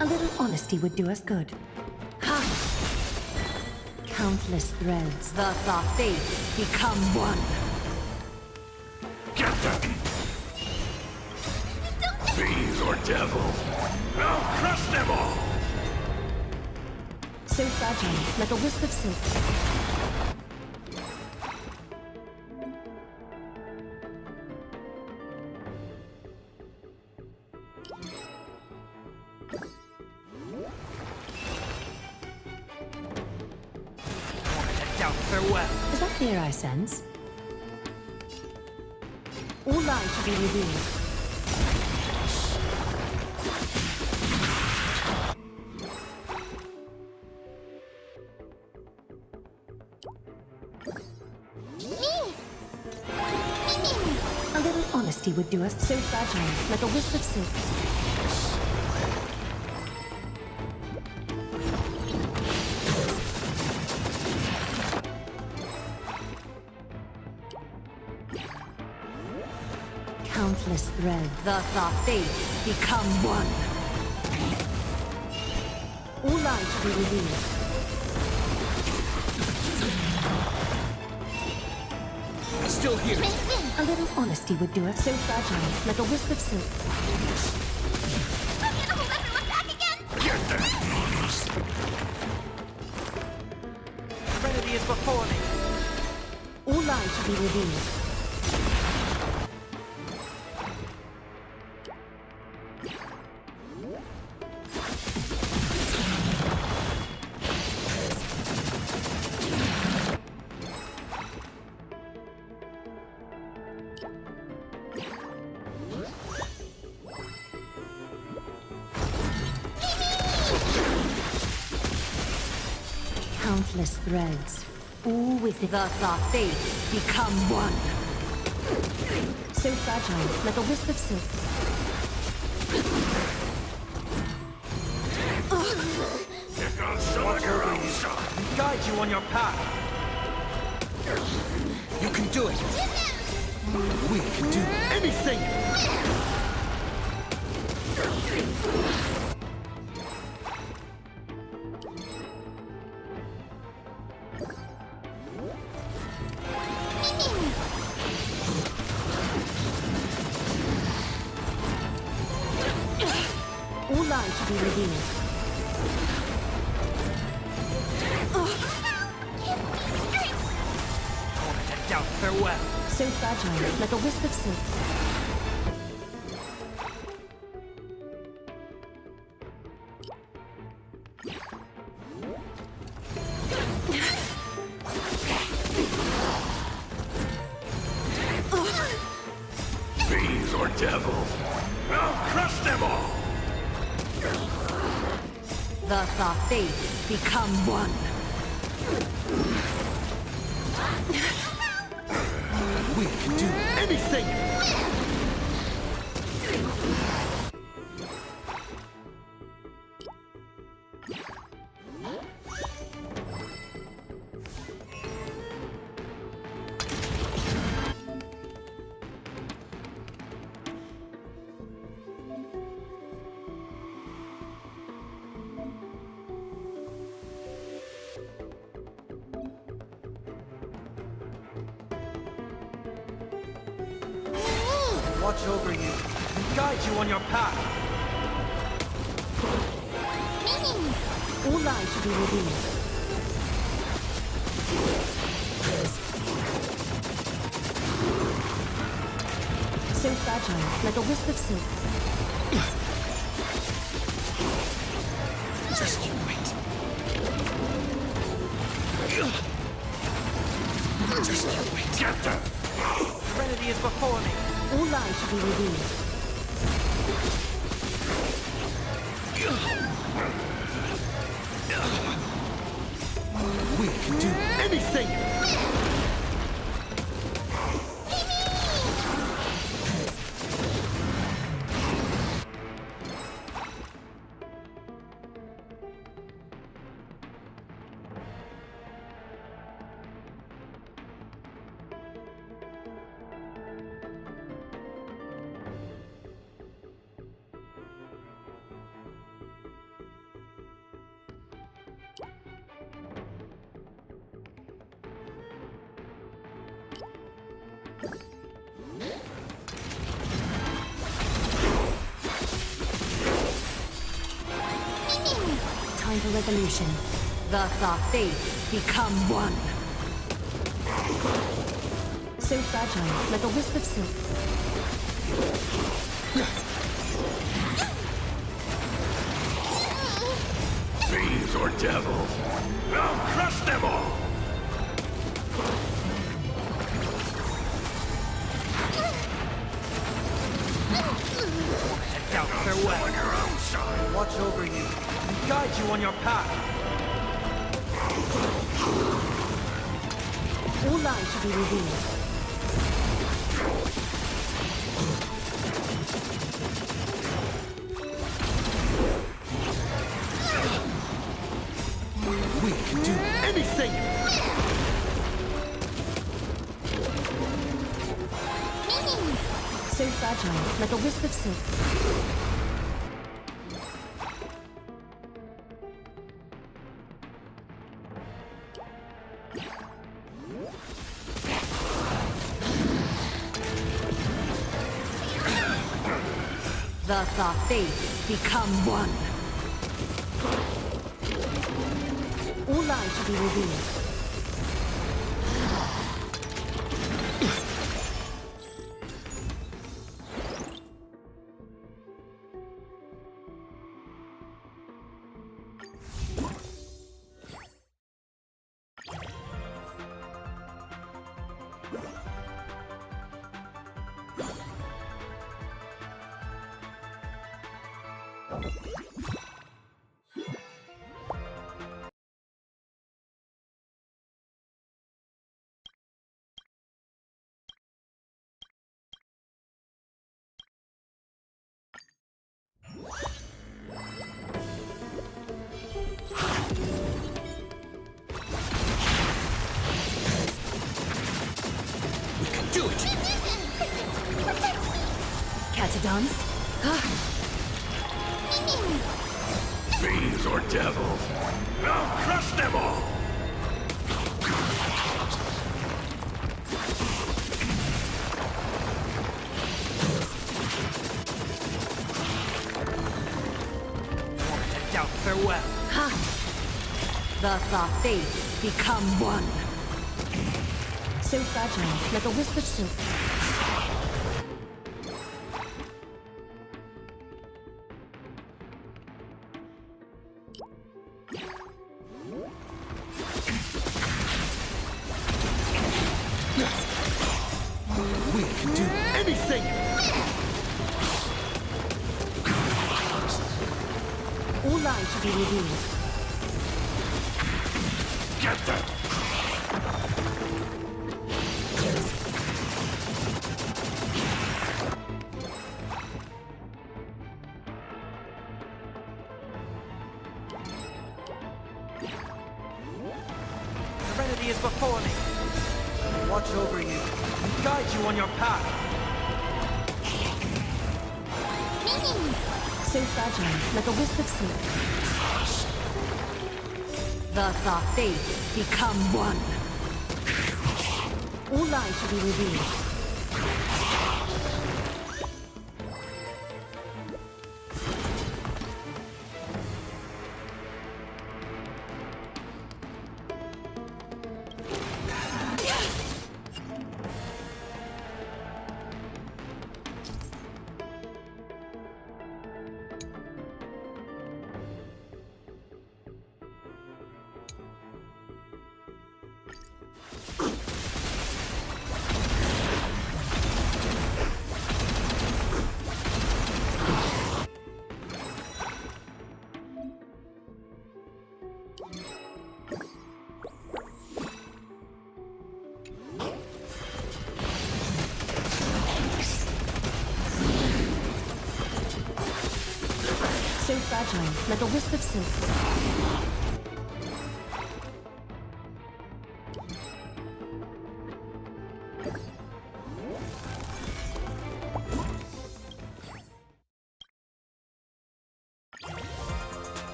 A little honesty would do us good. Ha! Countless threads, thus our fates become one. Get them! Fiends or devils, I'll crush them all! So fragile, like a wisp of silk. Is that fear I sense? All light to be revealed. A little honesty would do us. So fragile, like a wisp of silk. Countless threads, thus our fates become one. All light to be revealed. Still here. A little honesty would do us. So fragile, like a wisp of silk. Trinity is before me. All light to be revealed. Countless threads, all with thus our fates become one. So fragile, like a wisp of silk. Watch over you. Guide you on your path. You can do it. We can do anything. All light to be revealed. Doubt farewell. So fragile, like a wisp of silk. Fiends or devils, I'll crush them all! Thus our fates become one. We can do anything! Watch over you and guide you on your path. All light to be revealed. So fragile, like a wisp of silk. Just you wait. Just you wait. Get them! Trinity is before me. All light to be revealed. We can do anything! Time for resolution. Thus our fates become one. So fragile, like a wisp of silk. Fiends or devils, I'll crush them all! Head out, farewell. On your own side. Watch over you and guide you on your path. All lies shall be revealed. We can do anything! So fragile, like a wisp of silk. Thus our fates become one. All lies shall be revealed. Do it! Catadons? Fiends or devils, I'll crush them all! Head out, farewell. Thus our fates become one. So fragile, like a wisp of silk. We can do anything! All lies shall be revealed. Get them! Serenity is before me. Watch over you and guide you on your path. So fragile, like a wisp of silk. Thus our fates become one. All lies shall be revealed. So fragile, like a wisp of silk.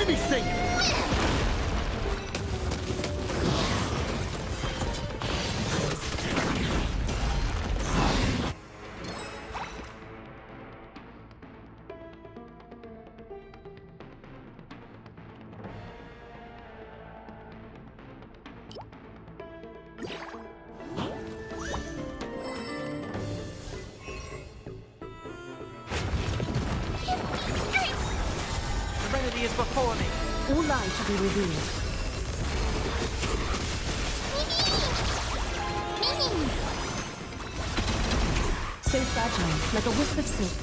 anything! Serenity is before me. All lies shall be revealed. So fragile, like a wisp of silk.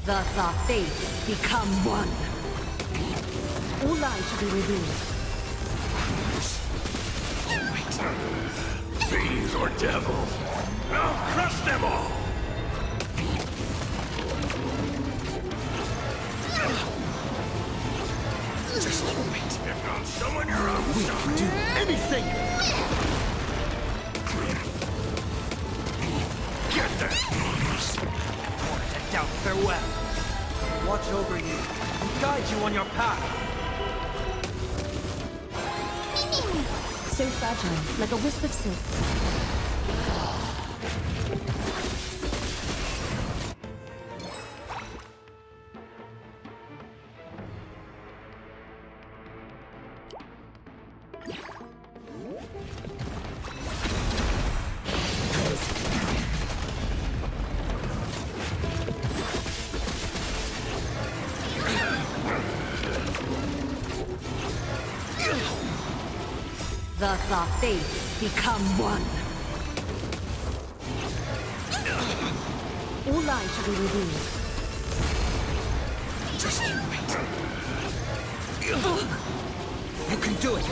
Thus our fates become one. All lies shall be revealed. Fiends or devils, I'll crush them all! Just wait. If not someone your own We size. can do anything! Get them! Decked out farewell. Watch over you and guide you on your path. So fragile, like a wisp of silk. Thus our fates become one. All lies shall be revealed. Just wait. You can do it.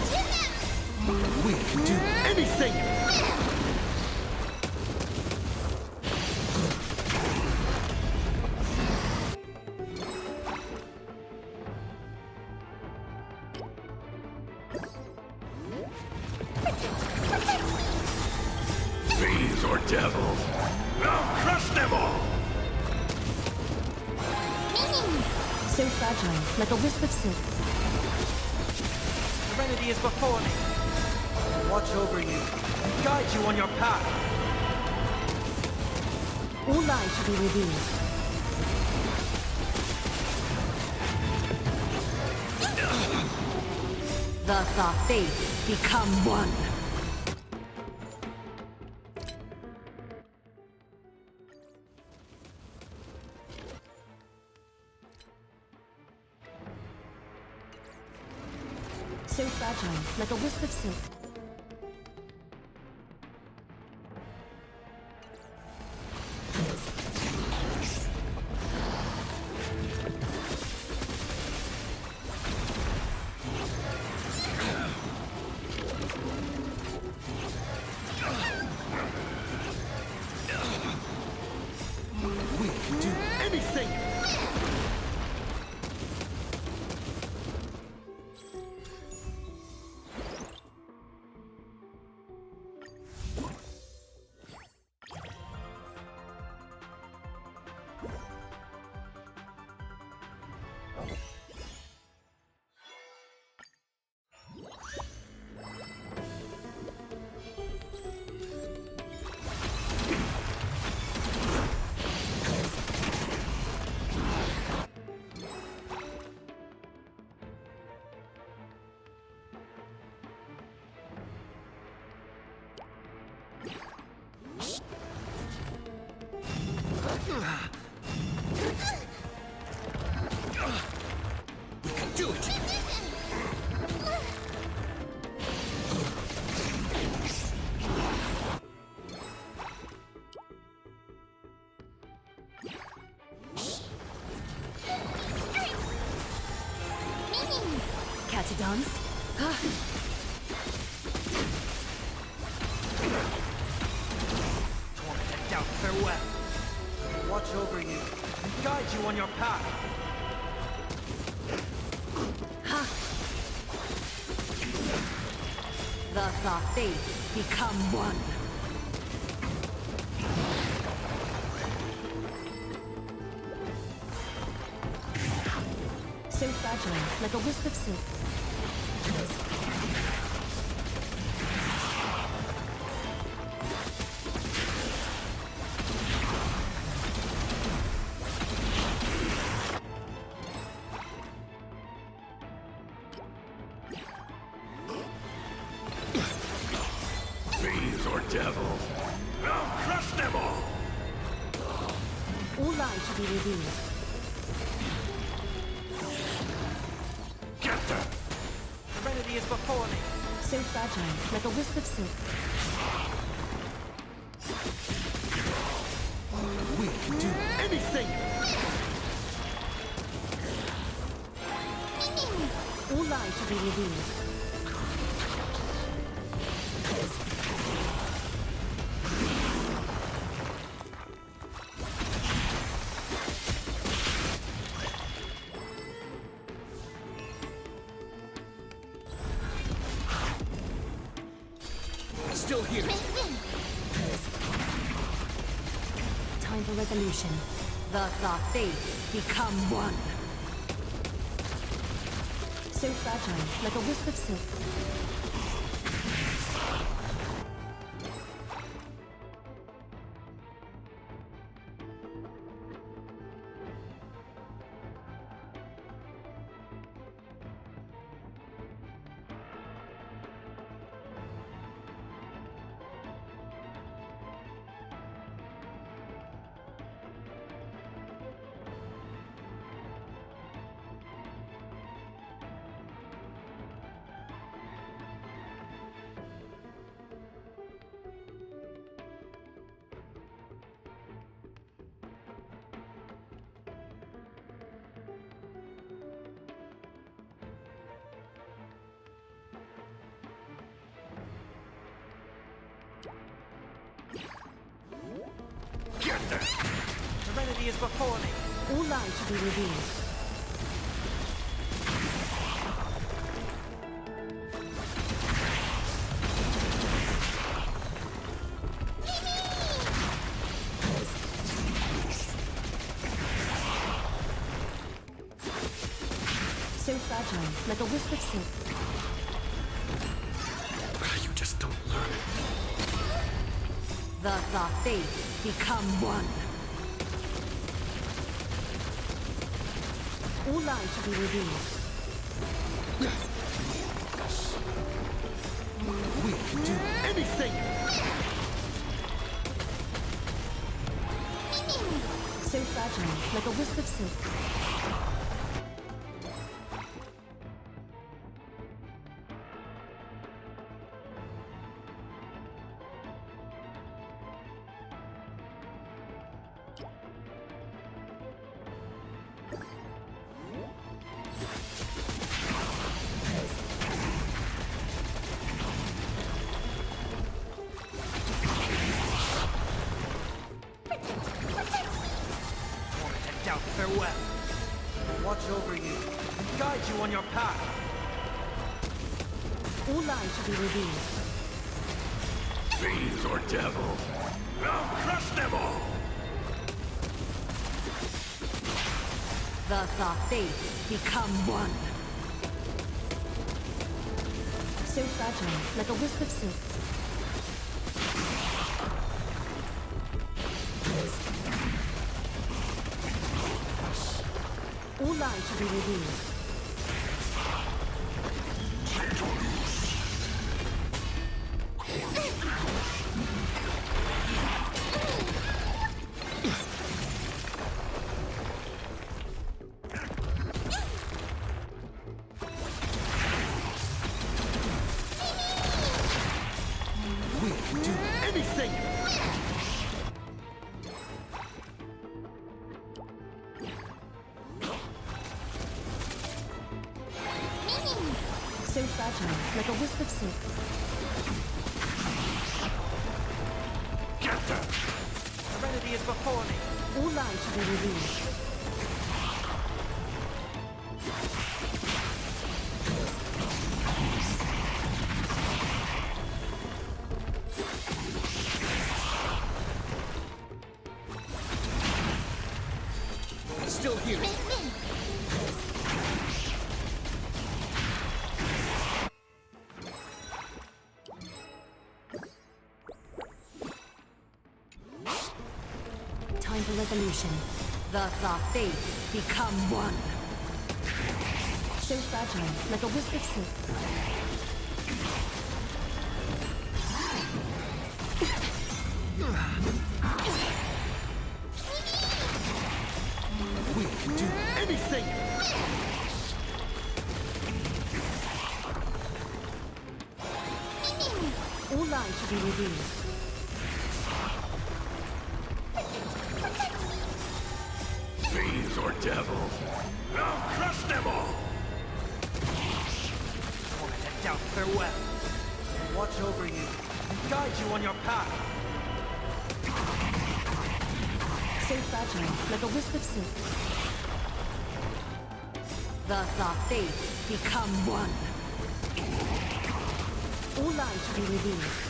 We can do anything! Fiends or devils, I'll crush them all! So fragile, like a wisp of silk. Serenity is before me. Watch over you and guide you on your path. All lies shall be revealed. Thus our fates become one. So fragile, like a wisp of silk. We can do anything! We can do it! Catch a dance? Decked out farewell. Watch over you and guide you on your path. Thus our fates become one. fragile, like a wisp of silk. Fiends or devils, I'll crush them all! All lie to be revealed. Get them! Serenity is before me. So fragile, like a wisp of silk. We can do anything! All lie to be revealed. Still here. Time for resolution. Thus our fates become one. So fragile, like a wisp of silk. Get them! Serenity is before me. All lie to be revealed. So fragile, like a wisp of silk. You just don't learn. Thus our fates become one. All lie to be revealed. We can do anything! So fragile, like a wisp of silk. Doubt farewell. Watch over you and guide you on your path. All lie to be revealed. Fiends or devils, I'll crush them all! Thus our fates become one. So fragile, like a wisp of silk. All lie to be revealed. We can do anything! So fragile, like a wisp of silk. Get them! Serenity is before me. All lie to be revealed. Still here. a resolution. Thus our fates become one. So fragile, like a wisp of silk. We can do anything! All lies should be revealed. Fiends or devils, I'll crush them all! Wanted to doubt farewell. And watch over you, and guide you on your path. So fragile, like a wisp of silk. Thus our fates become one. All lies should be revealed.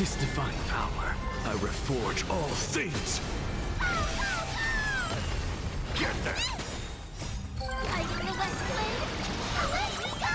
this divine power, I reforge all things! Get that! I feel that flame! Let me go!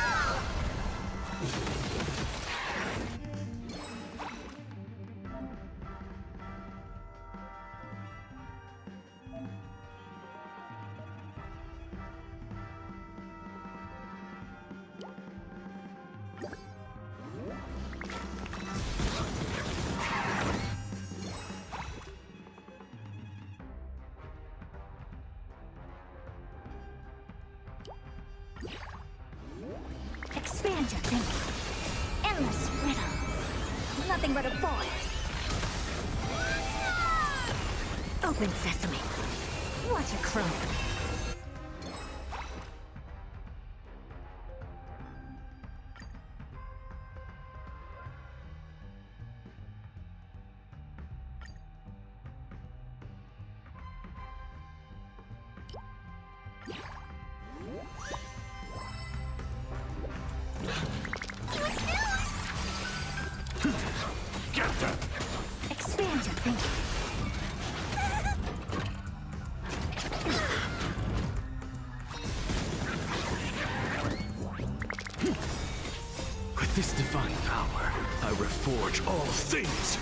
Expand your thinking. Endless riddles. Nothing but a void. Open sesame. Watch it crumble. Get that! Expand your thinking. With this divine power, I reforge all things!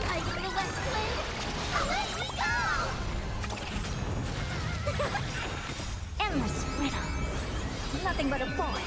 I feel that flame! Let me go! Endless riddles. Nothing but a void.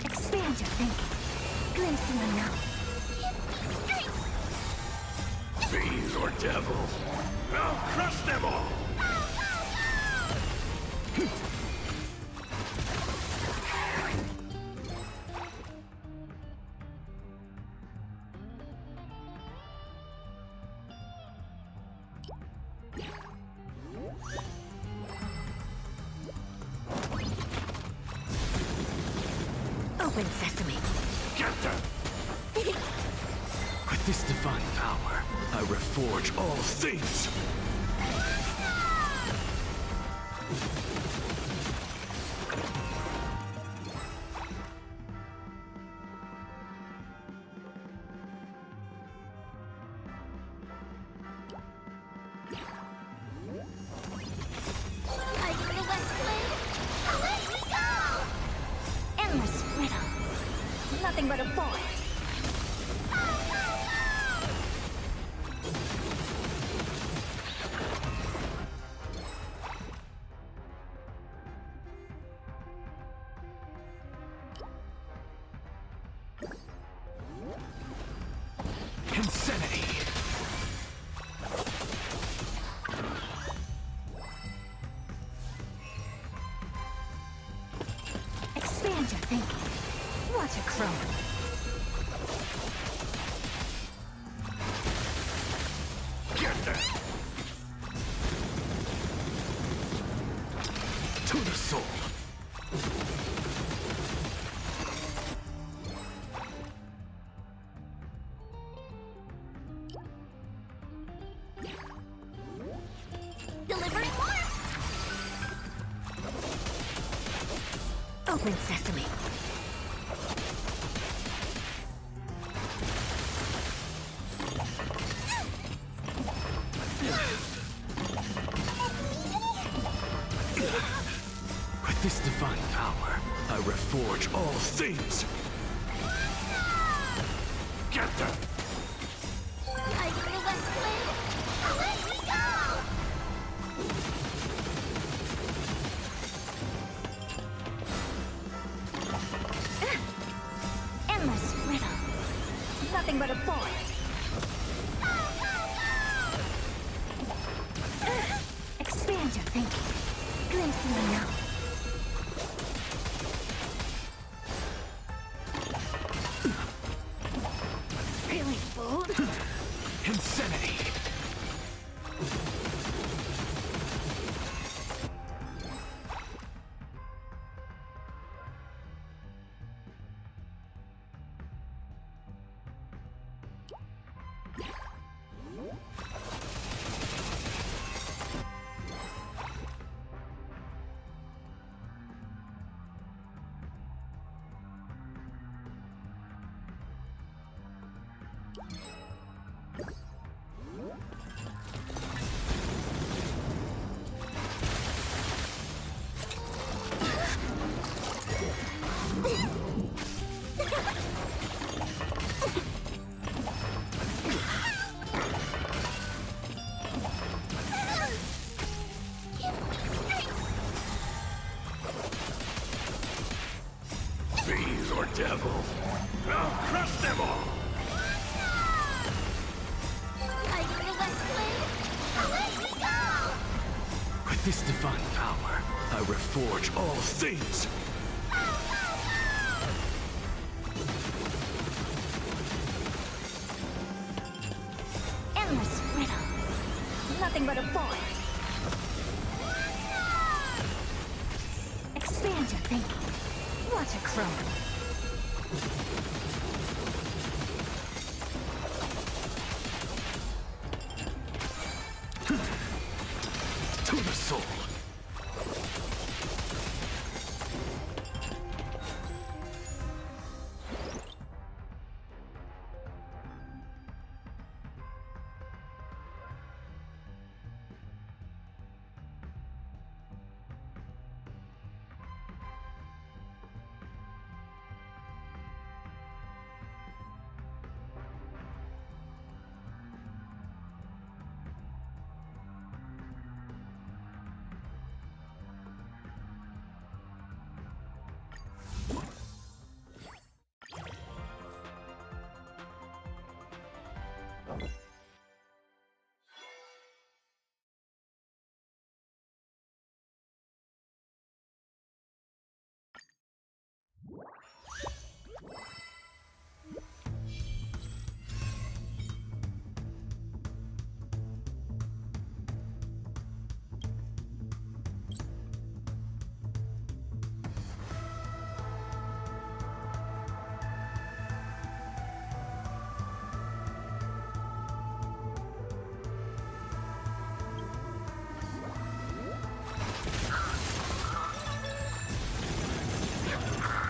Expand your thinking. Glimpse in the now. Fiends or devils? I'll crush them all! Open sesame. Get them! With this divine power, I reforge all things! I feel that flame! Let me go! Endless riddles. Nothing but a void. Insanity! Expand your thinking. Watch it crumble. Get them! To the soul! Delivering warmth! Open sesame. With this divine power, I reforge all things! Get them! I feel that flame! Let me go! Endless riddles. Nothing but a void. Expand your thinking. Glimpse the unknown. Really, fool? Insanity! Fiends or devils? I'll crush them all! I feel that flame! Let me go! With this divine power, I reforge all things! Endless riddles. Nothing but a void. Expand your thinking. Watch it crumble. To the soul!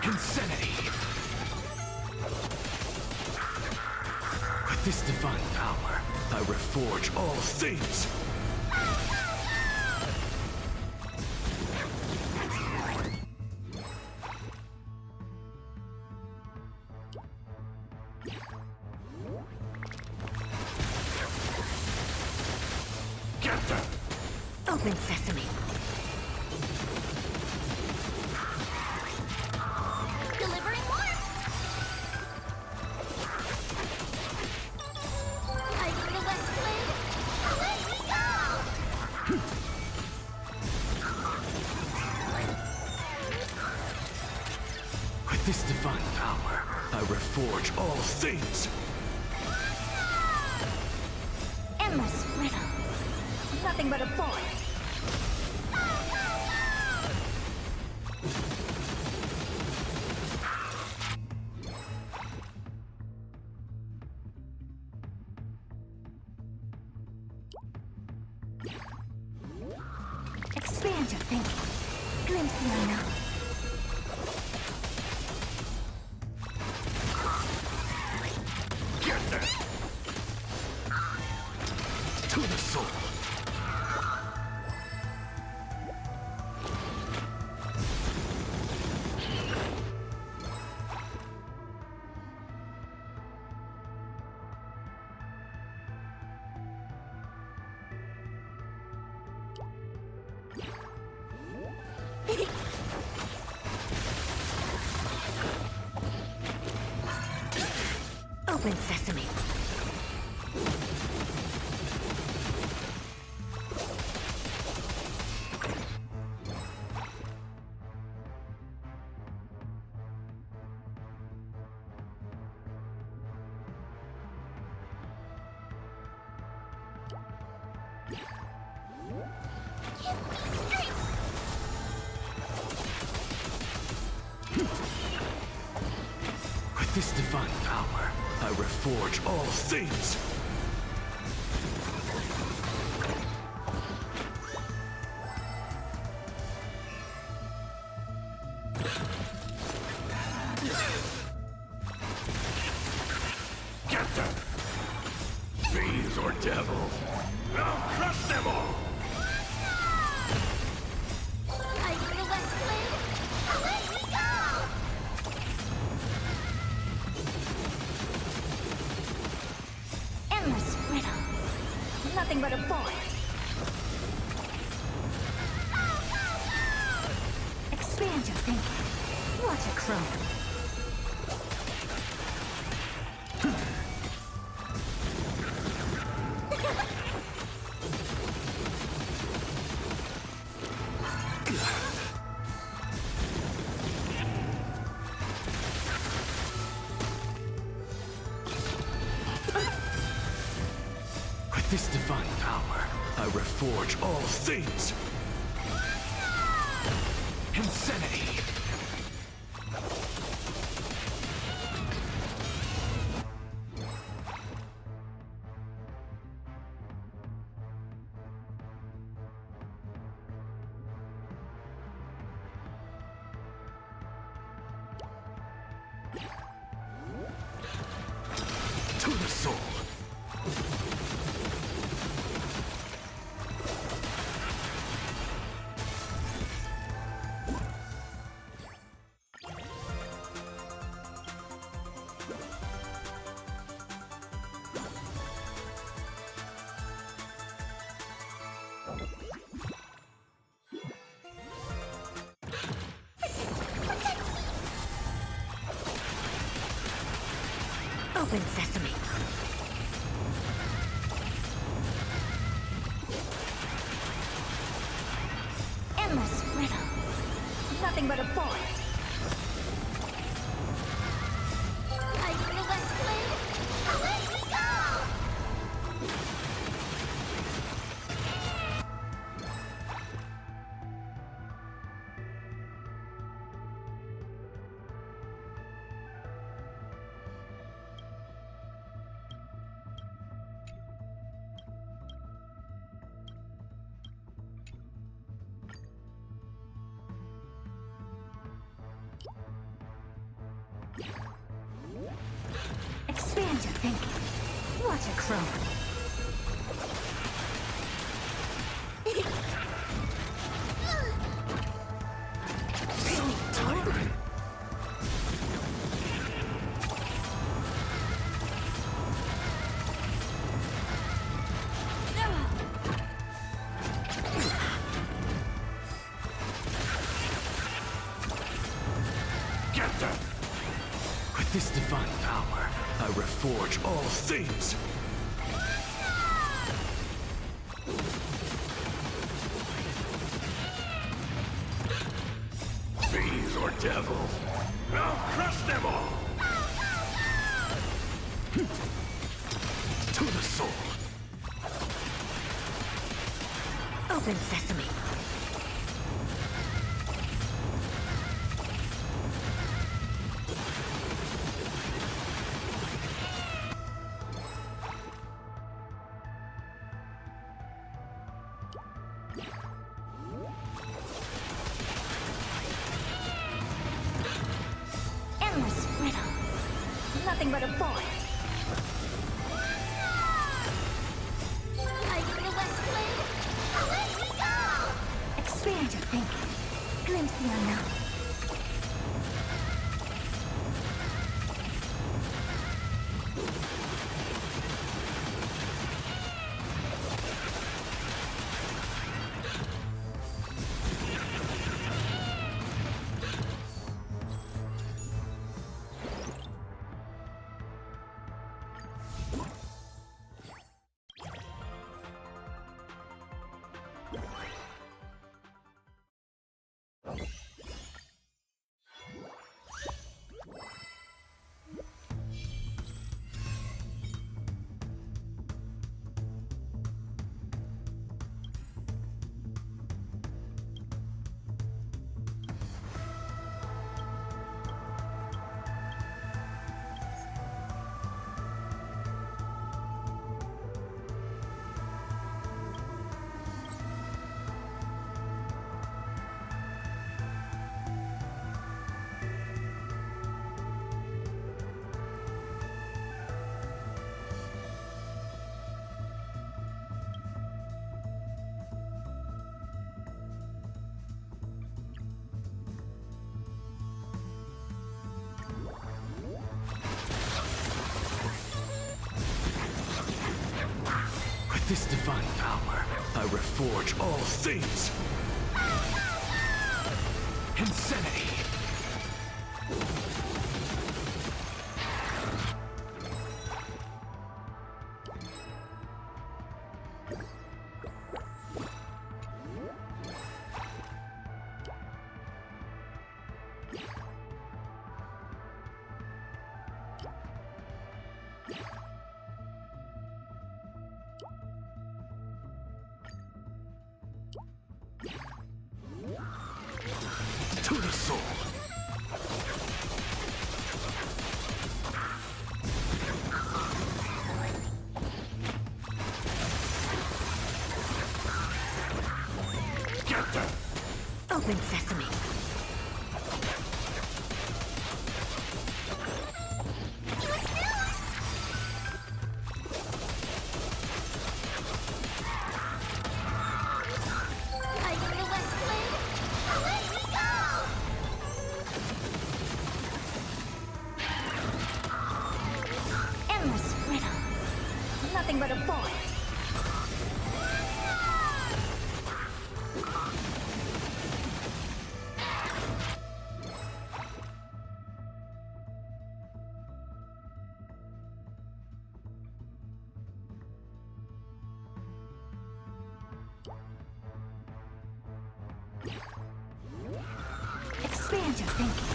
Insanity! With this divine power, I reforge all things! Get them! Open sesame. Delivering warmth. I feel that flame. Let me go! With this divine power, I reforge all things! Endless riddles. Nothing but a void. Expand your thinking. Glimpse the unknown. Get them! To the soul! Open sesame. With this divine power, I reforge all things! Get them! Fiends or devils! I'll crush them all! Like the Westland, away we go! Endless riddles. Nothing but a void. Expand your thinking. Watch it crumble. With this divine power, I reforge all things! Insanity! To the soul! Open sesame. Endless riddles. Nothing but a void. Like the Westland, away we go! Expand your thinking. Watch it crumble. Tiring. Get them! With this divine power, I reforge all things! Fiends or devils, I'll crush them all! To the soul! Open sesame. Endless riddles. Nothing but a void. Like the Westland, away we go! Expand your thinking. Glimpse the unknown. this divine power, I reforge all things. Insanity. To the soul. Get them! Open sesame. Endless riddle. Nothing but a void. Expand your thinking.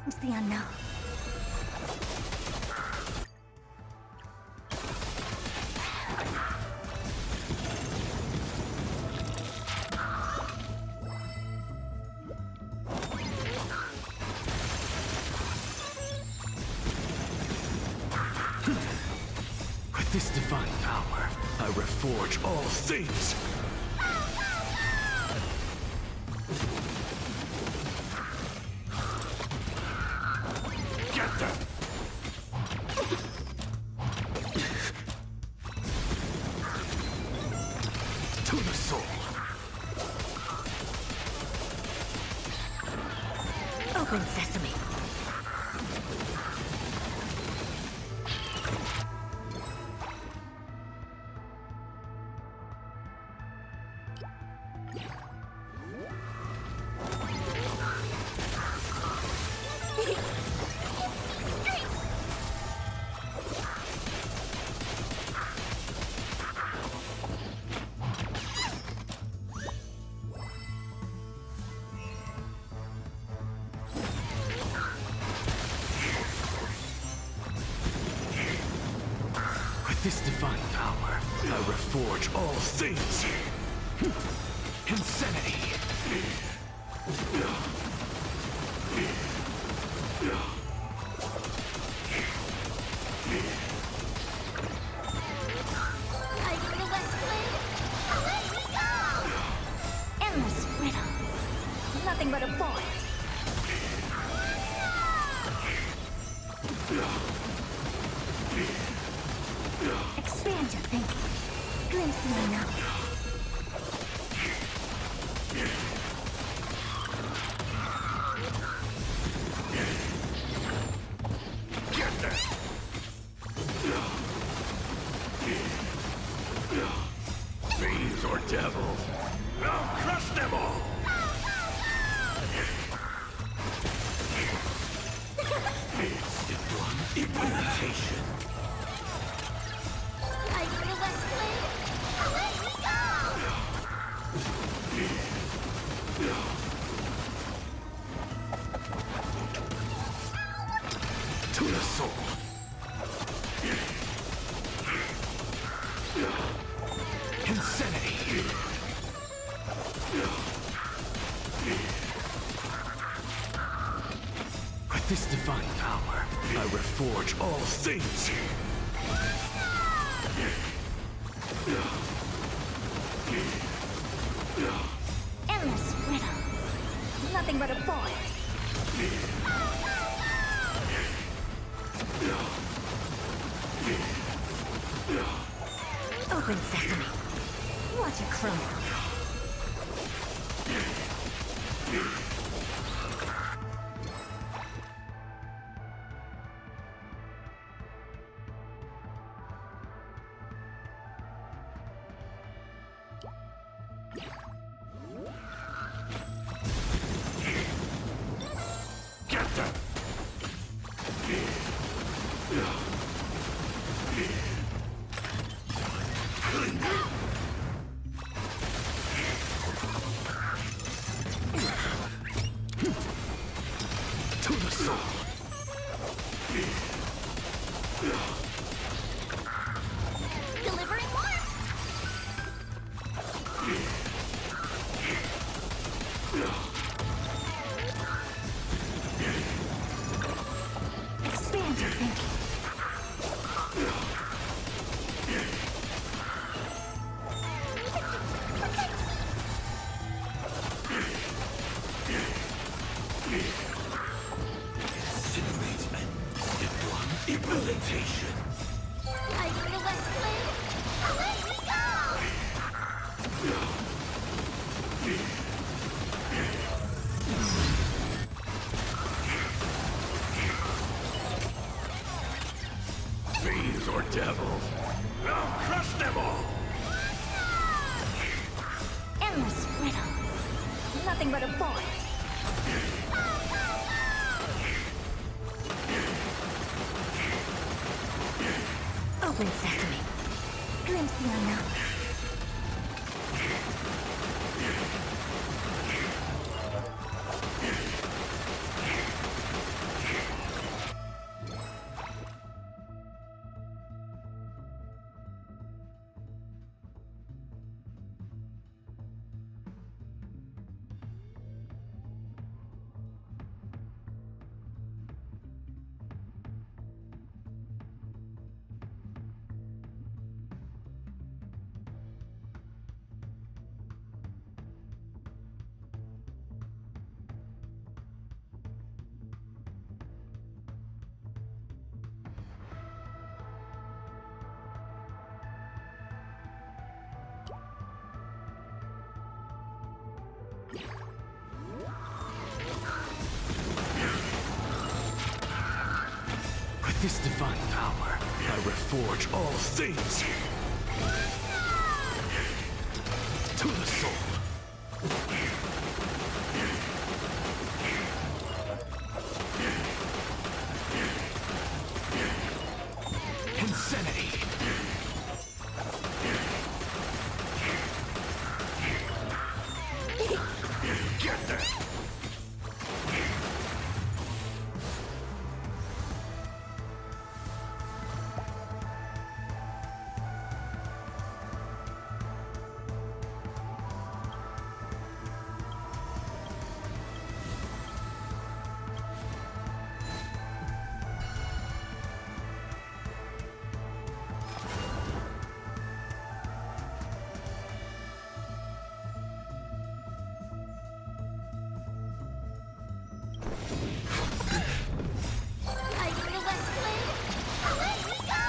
It's the unknown. With this divine power, I reforge all things. Get them! To the soul. Open sesame. With this divine power, I reforge all things. Insanity. Endless riddle. Nothing but a void. Expand your thinking. Glimpse the unknown. Fiends or devils, I'll crush them all! Implementation. To the soul. Insanity. With this divine power, I reforge all things. Endless riddle. Nothing but a void. Open sesame. Watch it crumble. Delivering warmth! Expand your thinking. Incinerate and step one, implementation. Lighting the west wind! Away we go! Fiends or devils, I'll crush them all. Endless riddles. Nothing but a boy. Open sesame. Glimpse the unknown. With this divine power, I reforge all things. To the soul. Insanity. Get there. Lighting the west wind! Away we go!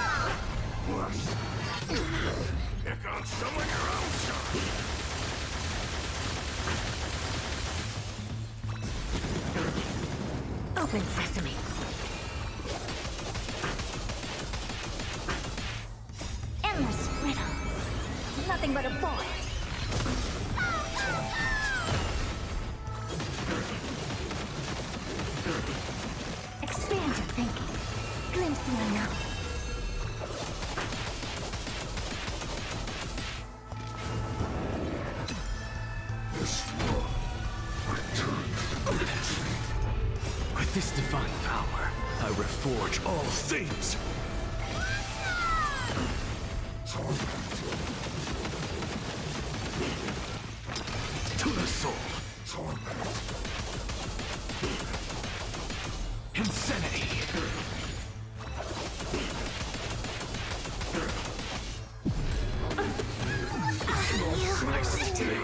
Pick on someone your own size. Open sesame. Endless riddles. Nothing but a boy. Expand your thinking. Glimpse the unknown. With this divine power, I reforge all things. To the soul. Insanity. Nice today.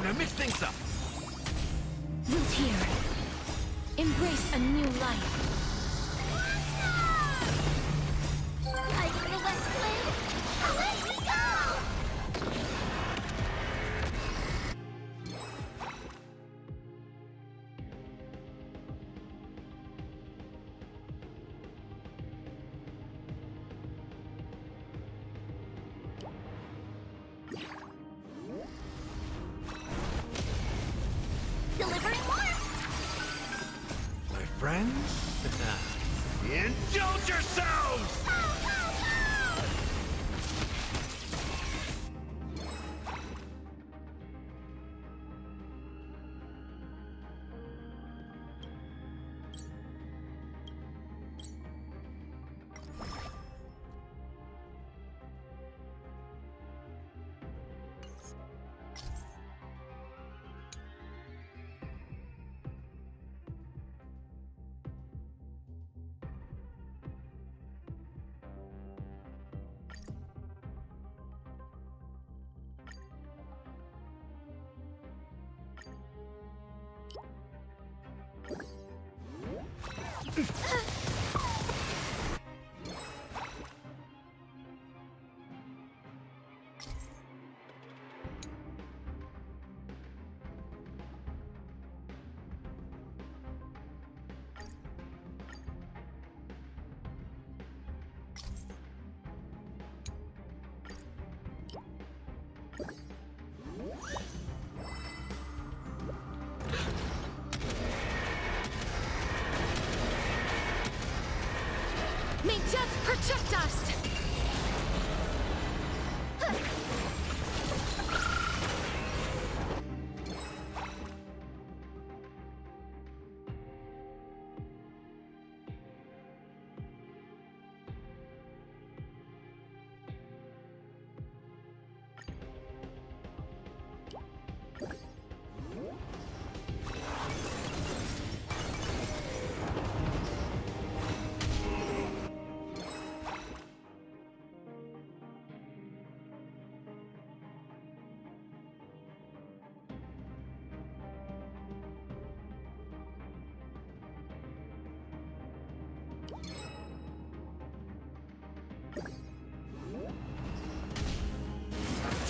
gonna mix things up! Root here. Embrace a new life. Lighting the Westland! Away we go! Delivering warmth! My friends? Indulge yourselves! May death protect us!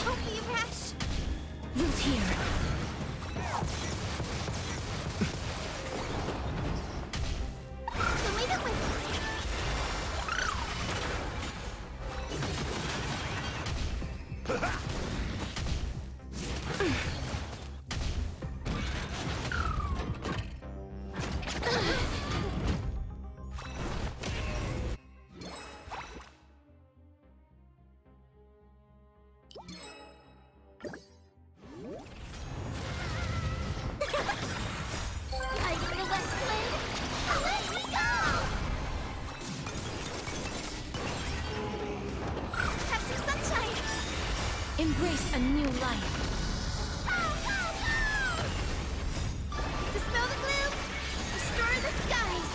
Don't be rash! Root here. The way that Lighting the Westland! Away we go! Have some sunshine! Embrace a new life. Dispel the gloom! Restore the skies!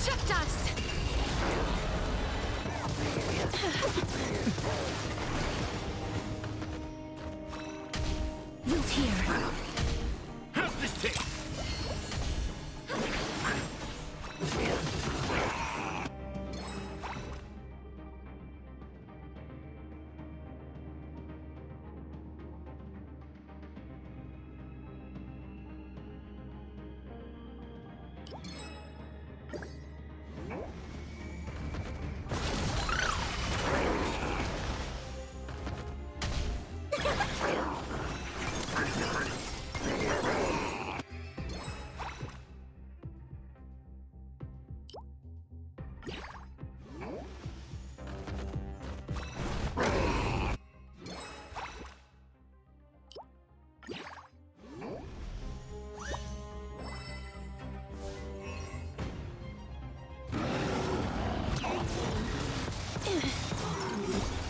protect us! Root here. How's this take?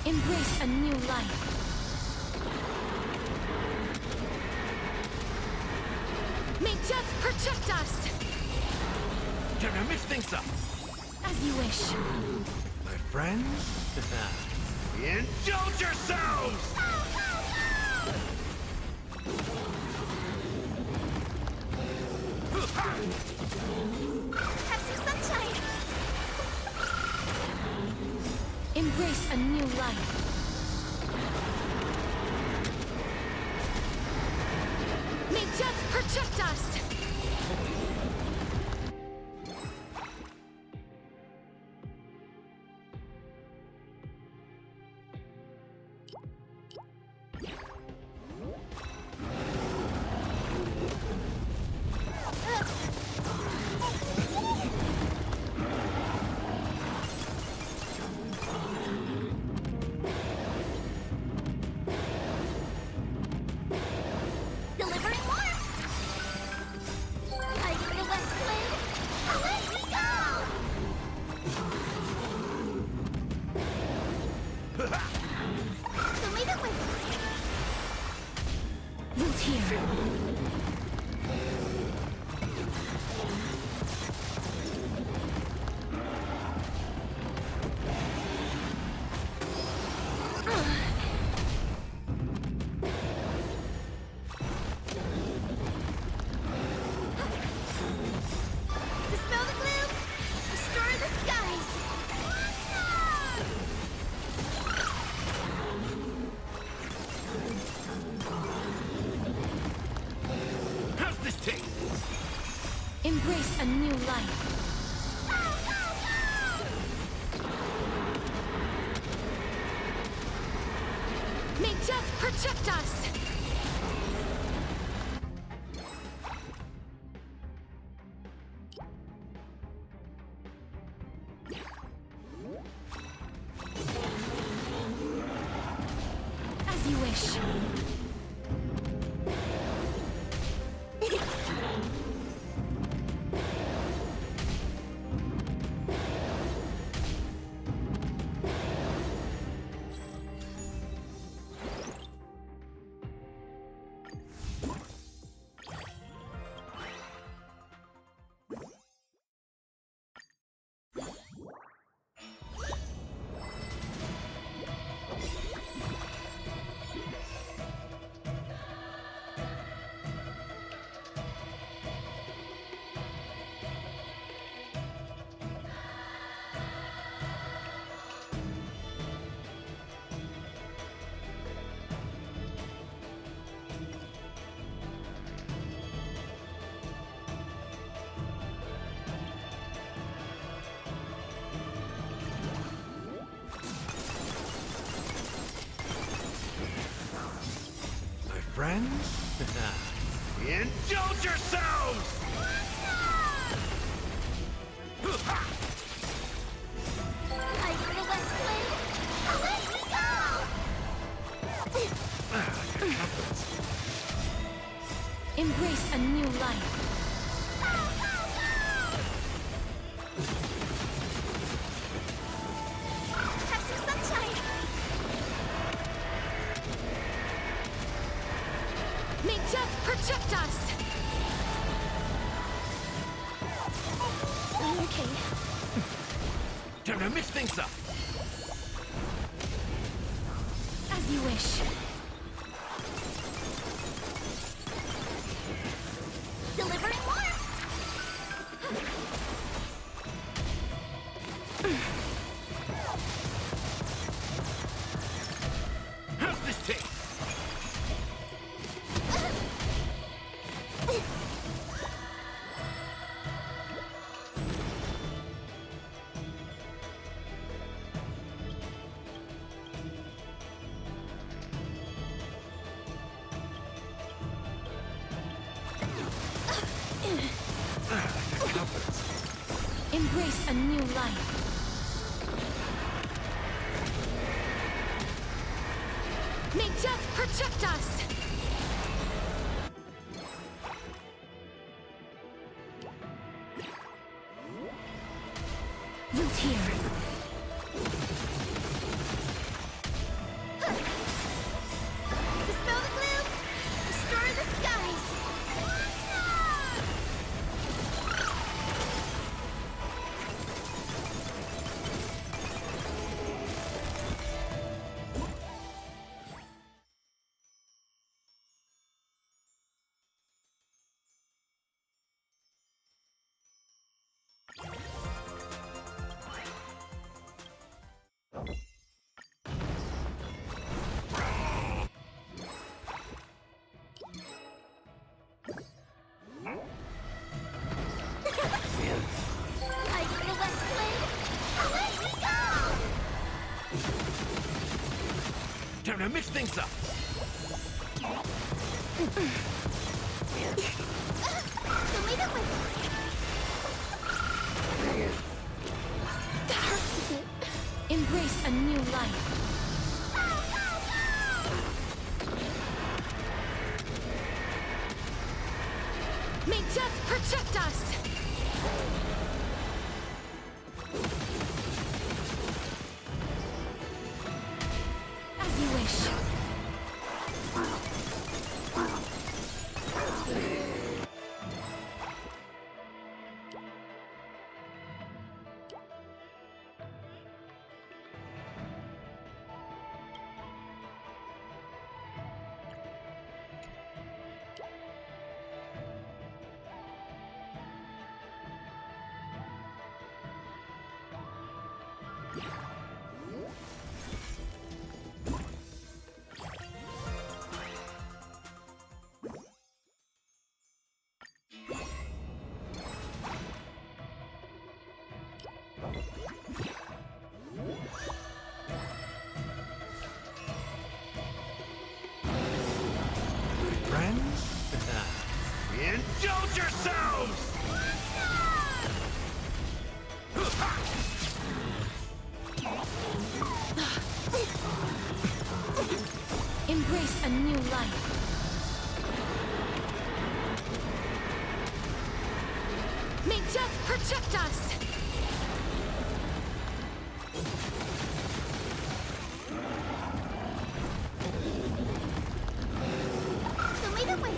Embrace a new life. May death protect us! Gonna mix things up. As you wish. My friends, indulge yourselves! Have some sunshine! Embrace a new life. May death protect us! Delivering warmth! Fighting the west wind! Away we go! So leave it with Root here. Dispel the gloom! Destroy the skies! How's this take? Embrace a new life. May death protect us! As you wish. My friends, indulge yourselves! Fighting the west wind! Away we go! Embrace a new life. Have some sunshine! May death protect us! Okay. to mix things up. As you wish. Delivering more! How's this taste? Embrace a new life. May death protect us! Root here. Dispel the gloom! Destroy the skies! Lighting the west blade! Away we go! Time to mix things up. Show me the way! That hurts a bit. Embrace a new life. May death protect us! As you wish. Friends? Indulge yourselves! Embrace a new life. May death protect us! Show me the way!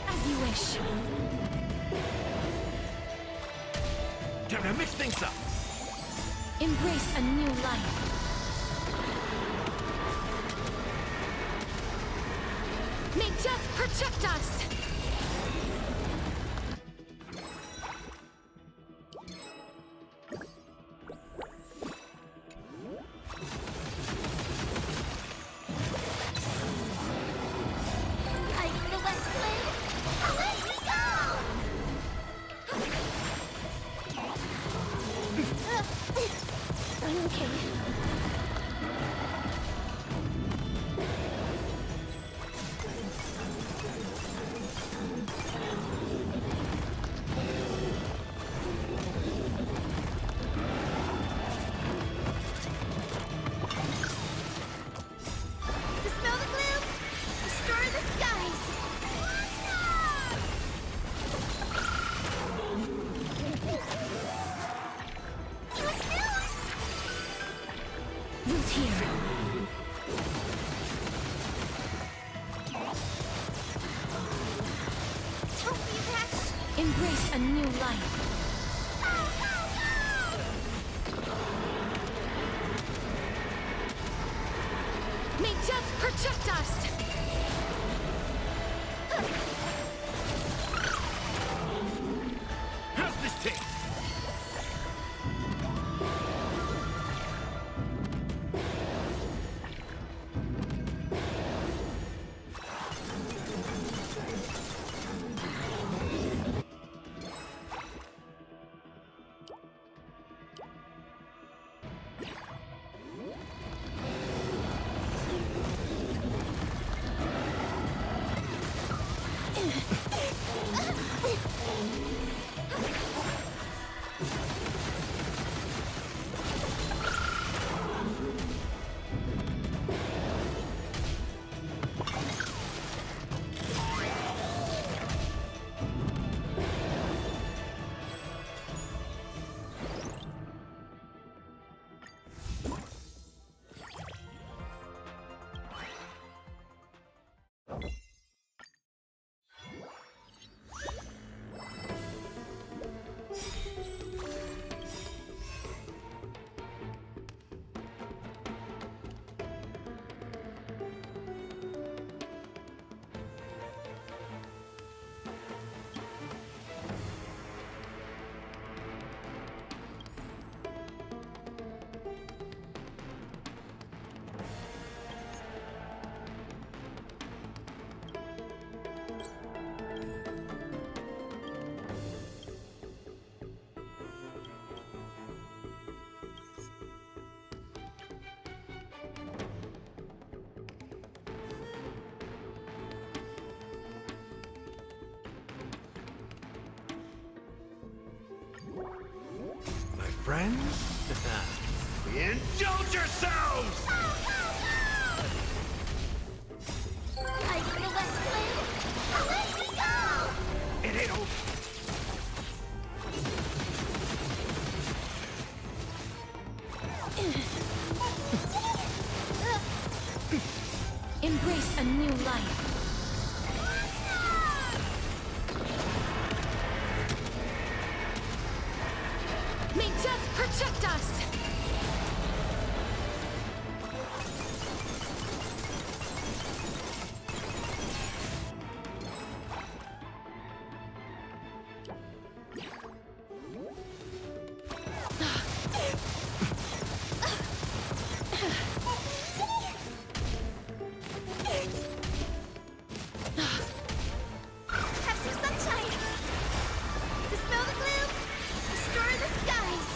As you wish. Time to mix things up. Embrace a new life. May death protect us! Lighting the west blade! Away we go! I'm okay. Dispel the gloom! Destroy the skies! Root here. Don't be rash. Embrace a new life. May death protect us! How's this taste? Friends? Indulge yourselves! Like the West Wind, let me go! It ain't over. Embrace a new life. May death protect us! Have some sunshine! Dispel the gloom! Restore the skies!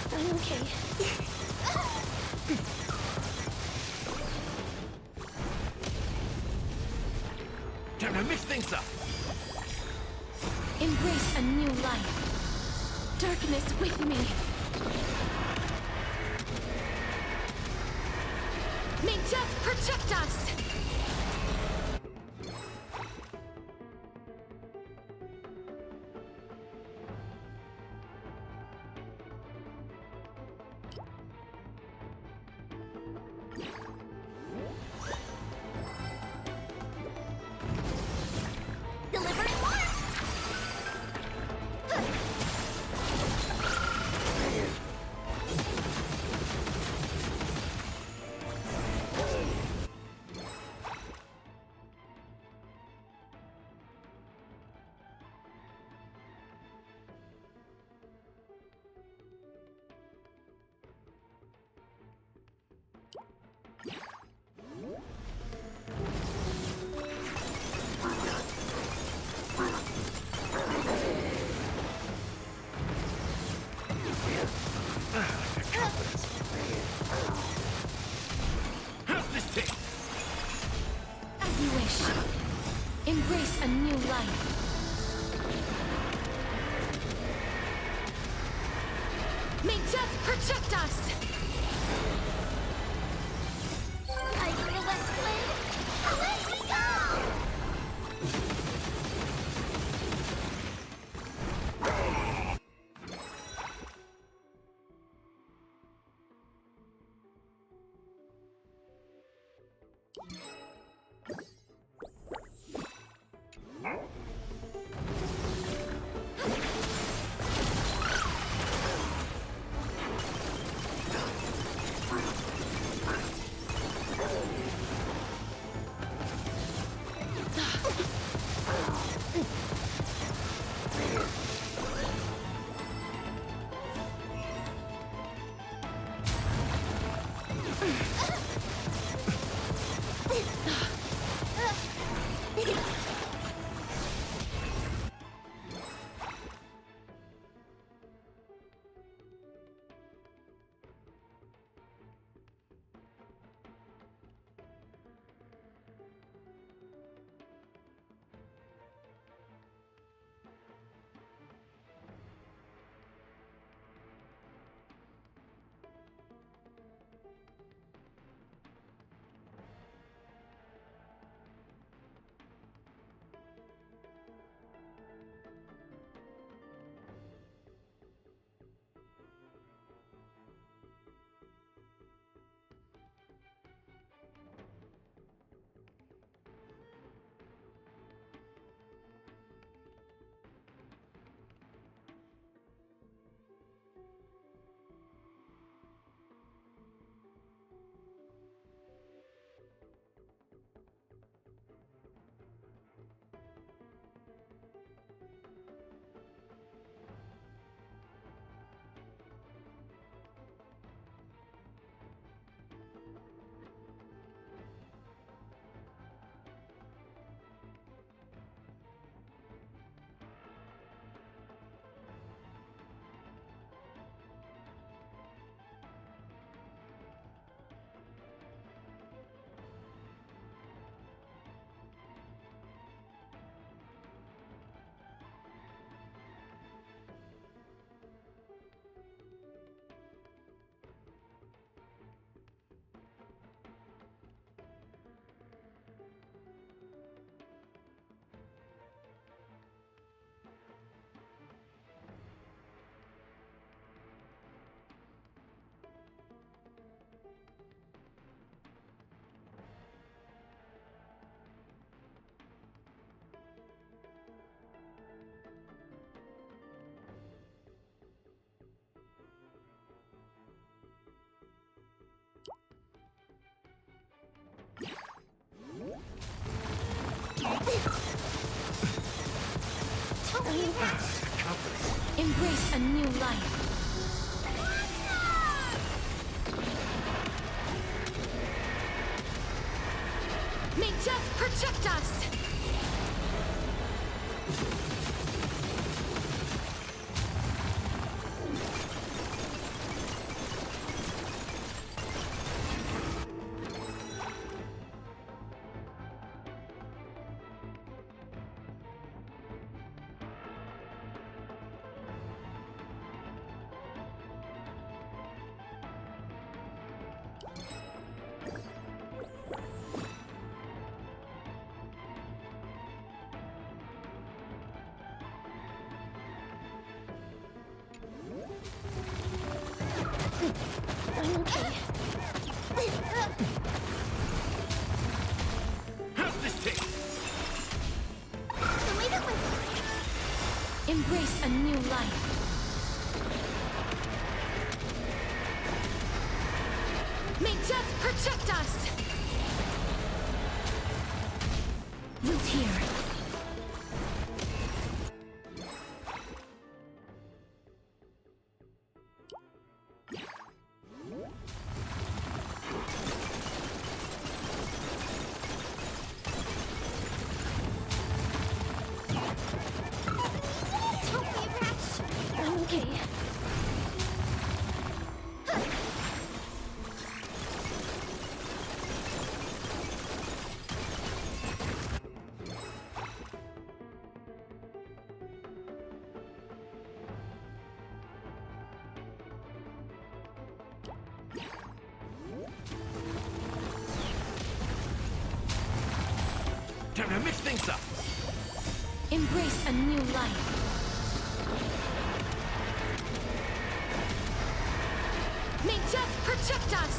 I'm okay. Time to mix things up. Embrace a new life. Darkness with me. May death protect us! Delivering more! How's this taste? As you wish. Embrace a new life. May death protect us! Embrace a new life. May death protect us! I'm okay. How's this taste? Leave it with me. Embrace a new life. May death protect us! Root here. I'm okay. Time to mix things up. Embrace a new life. May death protect us!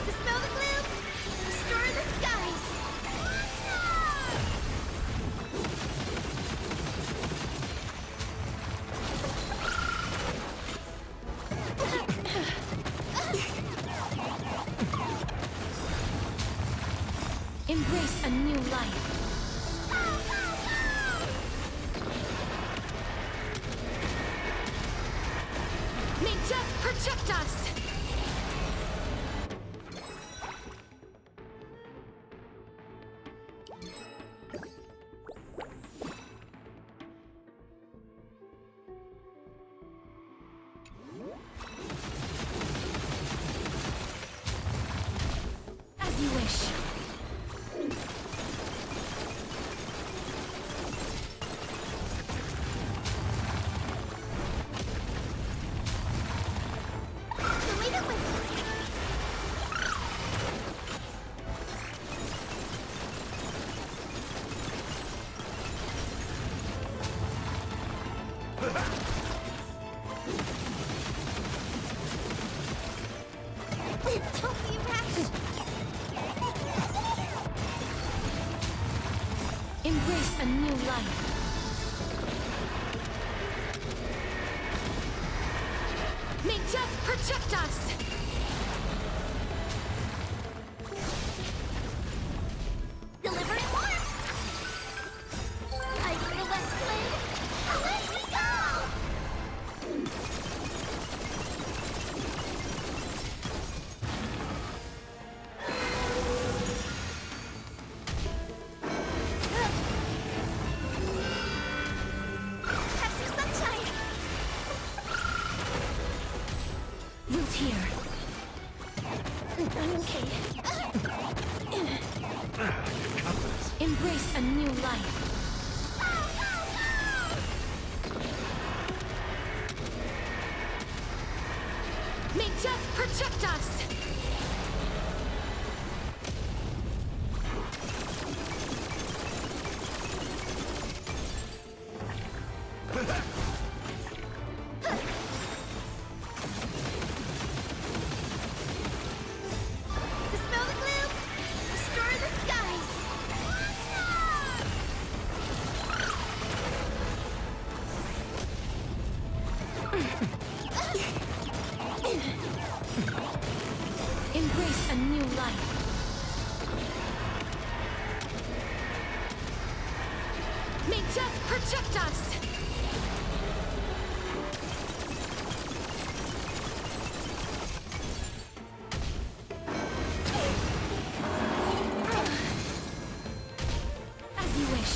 Dispel the gloom! Restore the skies! Embrace a new life. May death protect us! As you wish. Leave it with me. Don't be rash. Embrace a new life. May death protect us! Deliver it more. I from the West Wind. Away we go! Have some sunshine. Root here. I'm okay. Embrace a new life. May death protect us! Dispel the gloom. Restore the skies. Embrace a new life. May death protect us! As you wish.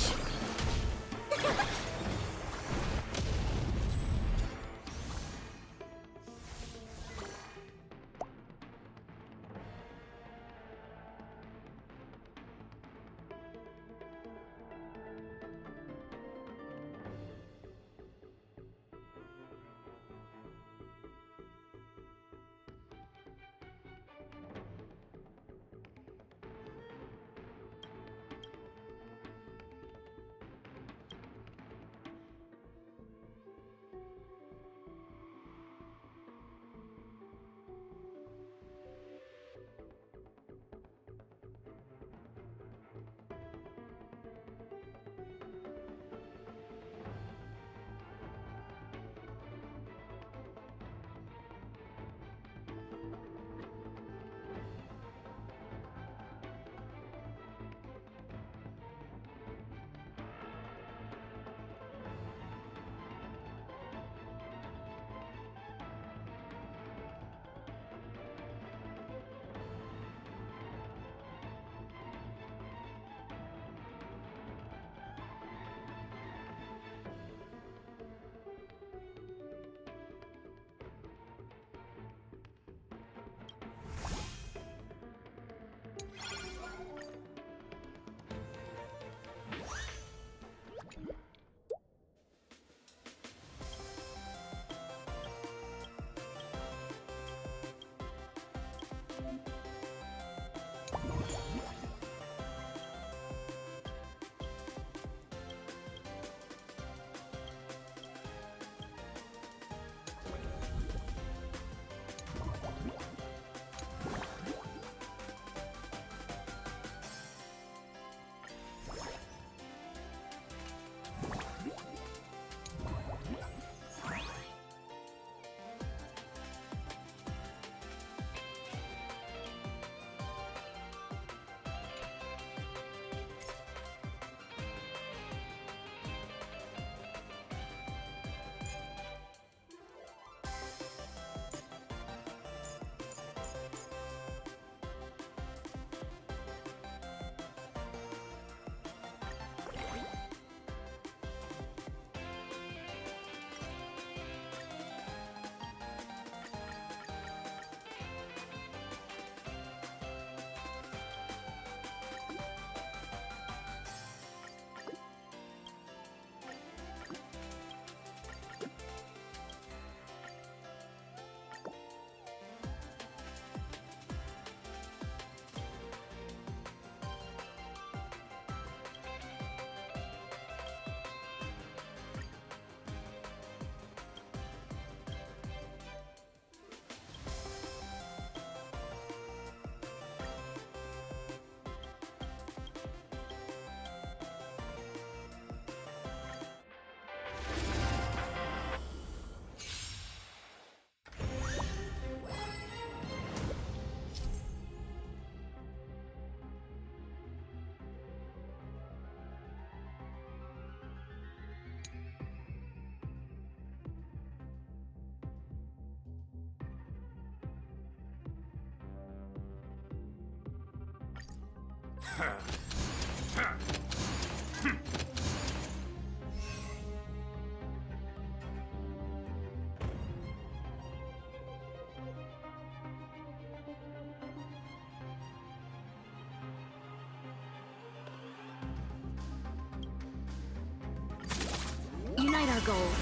Unite our goals.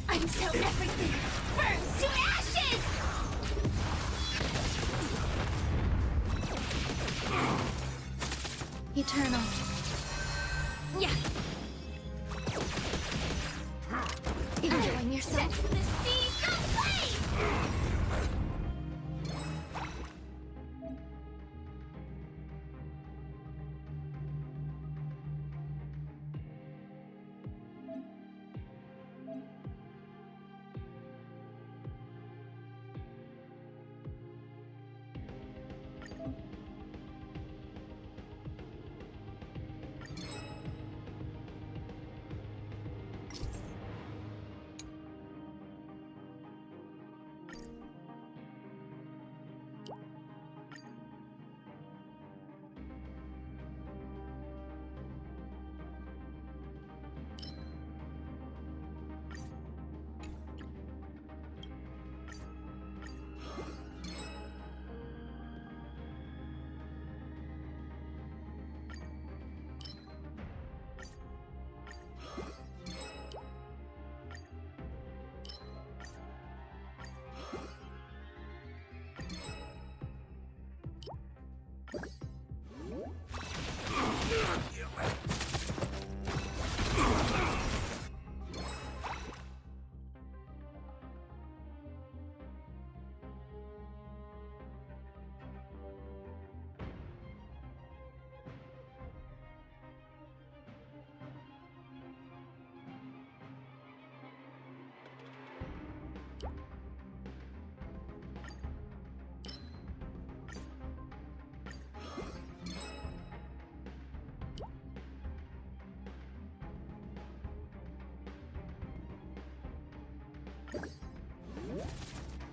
Until everything burns to ashes! Eternal. Yeah. Enjoying yourself? Set the siege ablaze!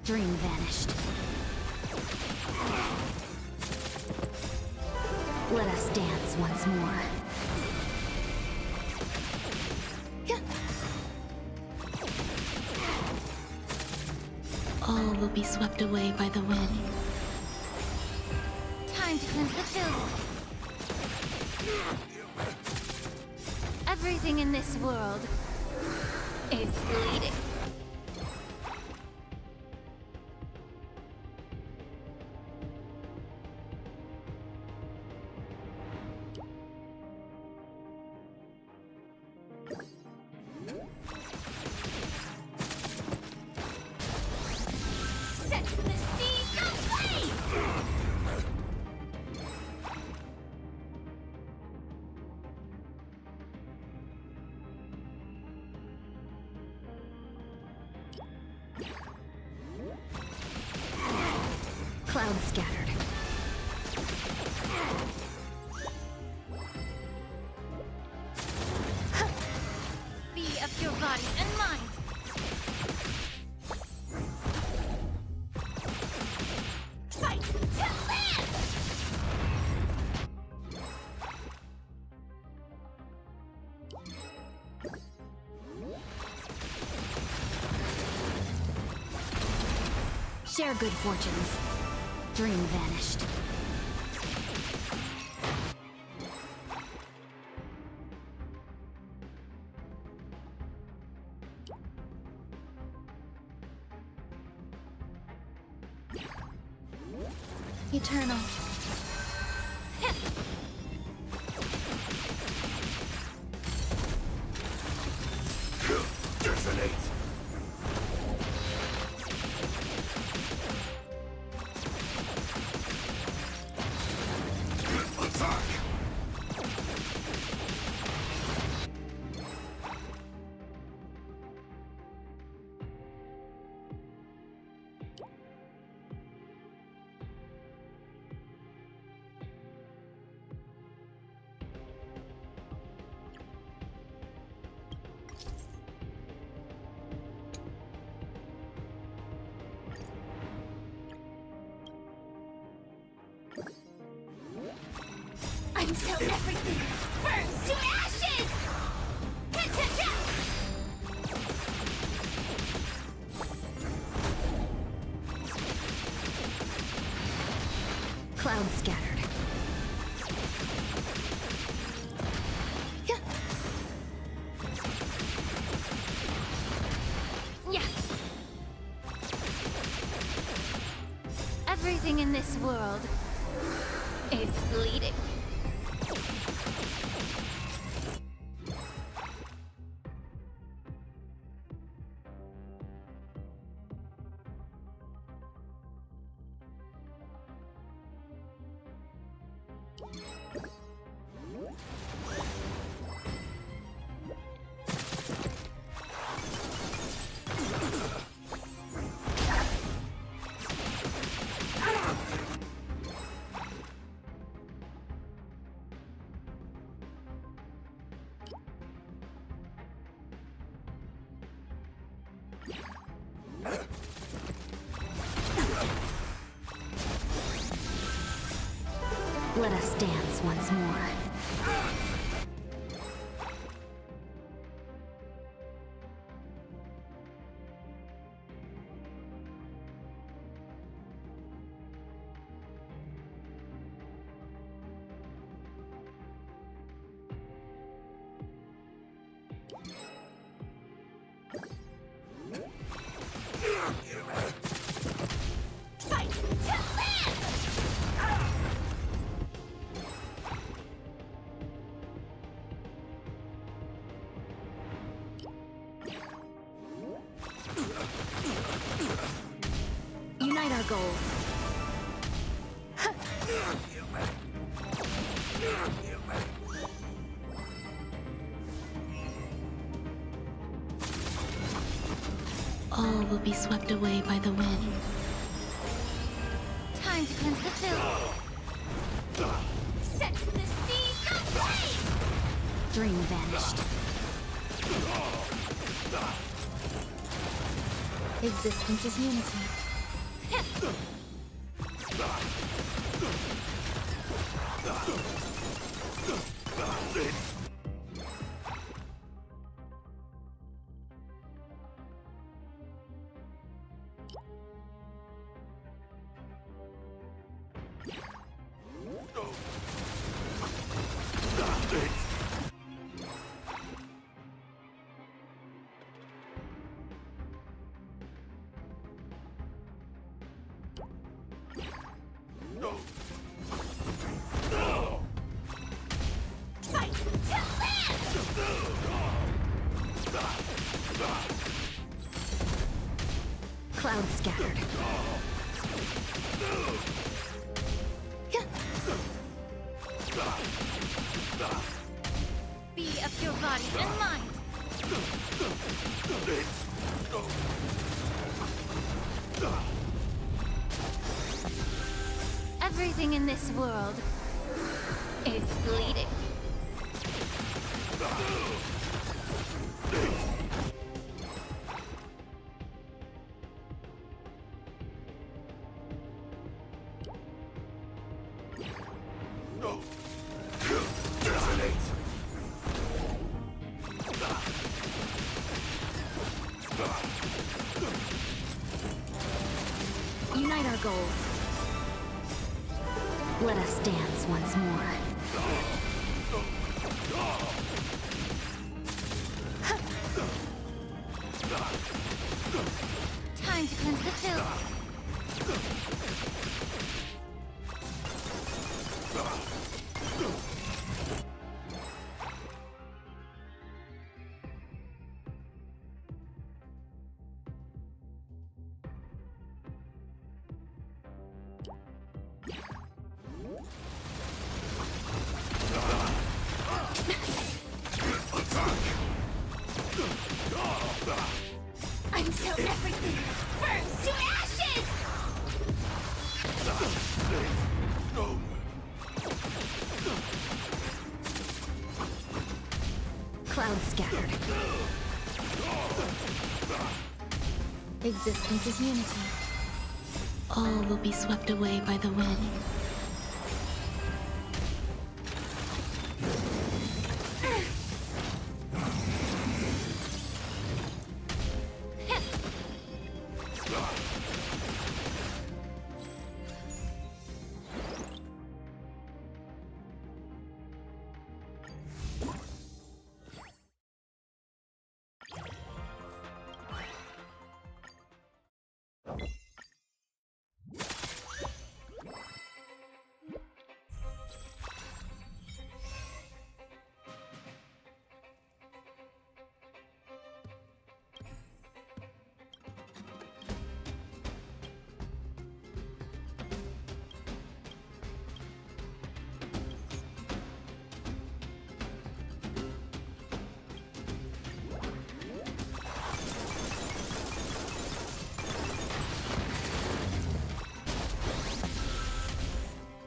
Dream vanished. Let us dance once more. All will be swept away by the wind. Time to cleanse the filth. Everything in this world is bleeding. Set the seas ablaze! Clouds scattered. Be of your body and mind. Fight to live! Share good fortunes. Dream vanished. Eternal. Detonate! Attack! Until everything burns to ashes! Clouds scattered. Yeah. Everything in this world is bleeding. Let us dance once more. Fight to live! Unite our goals. All will be swept away by the wind. Time to cleanse the filth. Set the seas ablaze! Dream vanished. Existence is unity. Fight to live! Clouds scattered. Be of your body and mind. Everything in this world is bleeding. Unite our goals. Let us dance once more. Time to cleanse the filth. Until everything burns to ashes! Clouds scattered. Existence is unity. All will be swept away by the wind.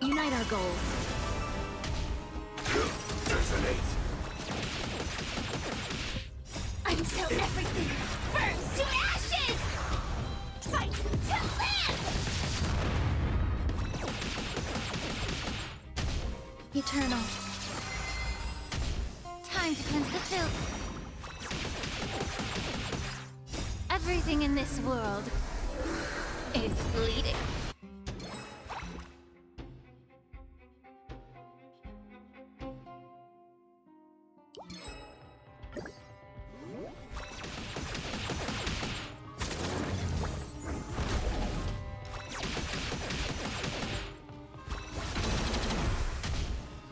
Unite our goals. Until everything burns to ashes! Eternal. Time to cleanse the filth. Everything in this world is bleeding.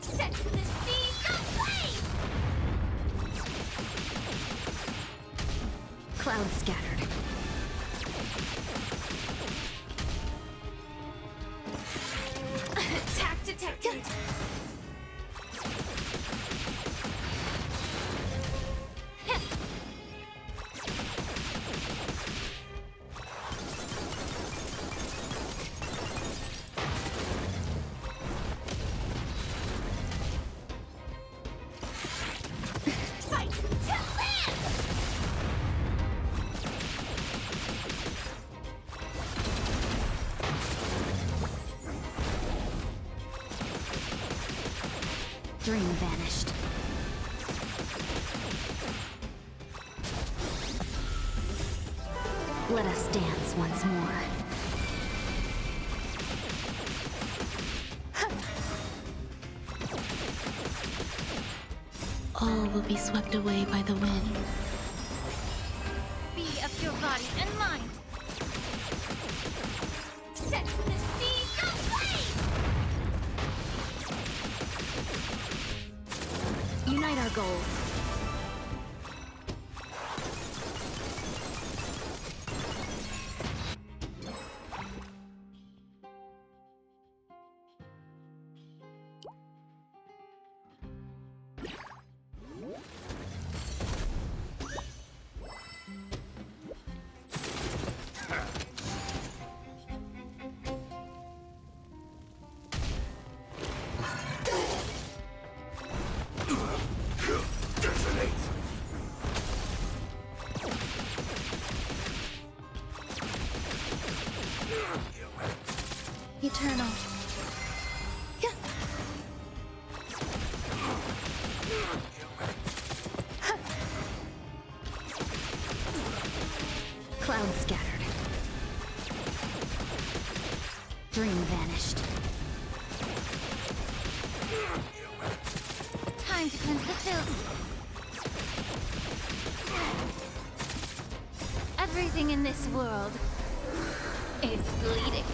Set the seas ablaze! Cloud scattered. Attack detected! Fight to live! Dream vanished. Let us dance once more. All will be swept away by the wind. Be of your body and mind. Set the seas ablaze! Unite our goals. Eternal. Cloud scattered. Dream vanished. Time to cleanse the filth. Everything in this world is bleeding.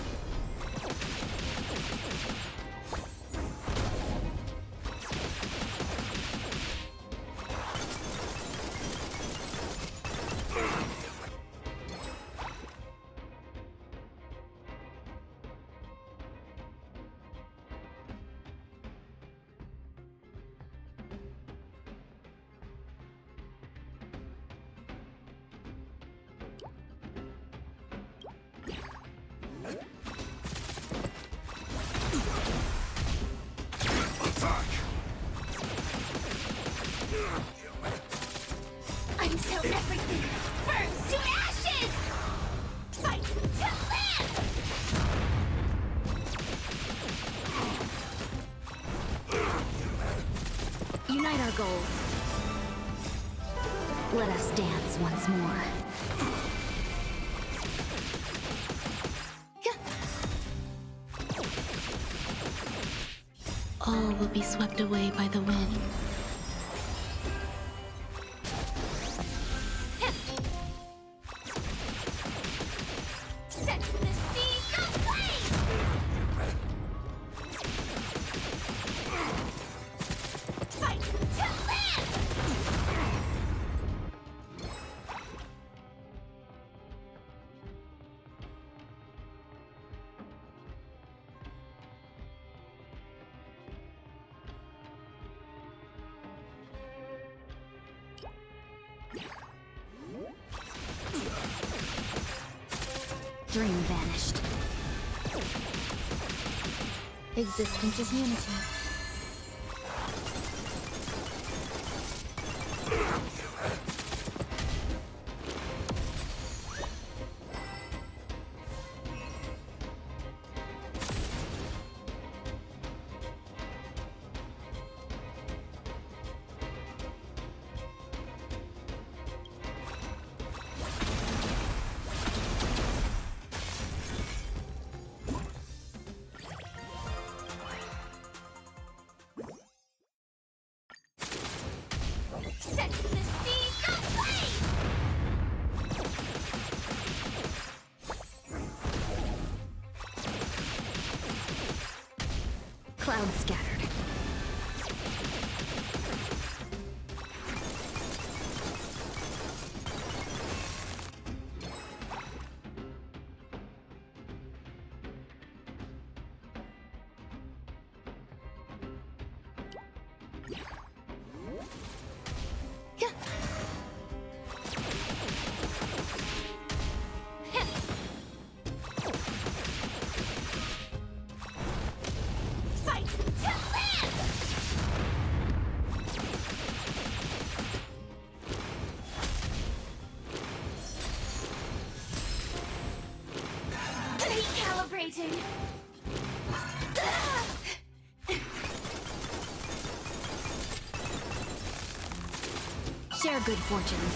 Until everything burns to ashes! Fight to live! Unite our goals. Let us dance once more. All will be swept away by the wind. Set the seas ablaze! Fight to live! Dream vanished. Existence is unity. waiting. Share good fortunes.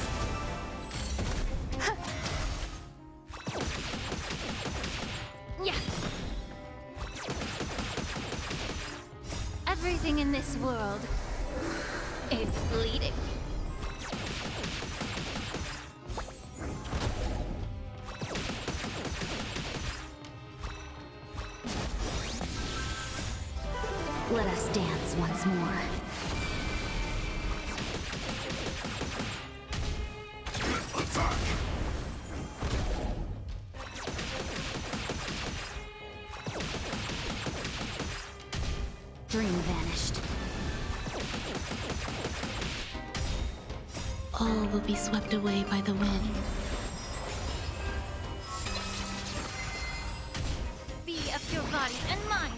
Yeah. Everything in this world is bleeding. Let us dance once more. Dream vanished. All will be swept away by the wind. Be of your body and mind.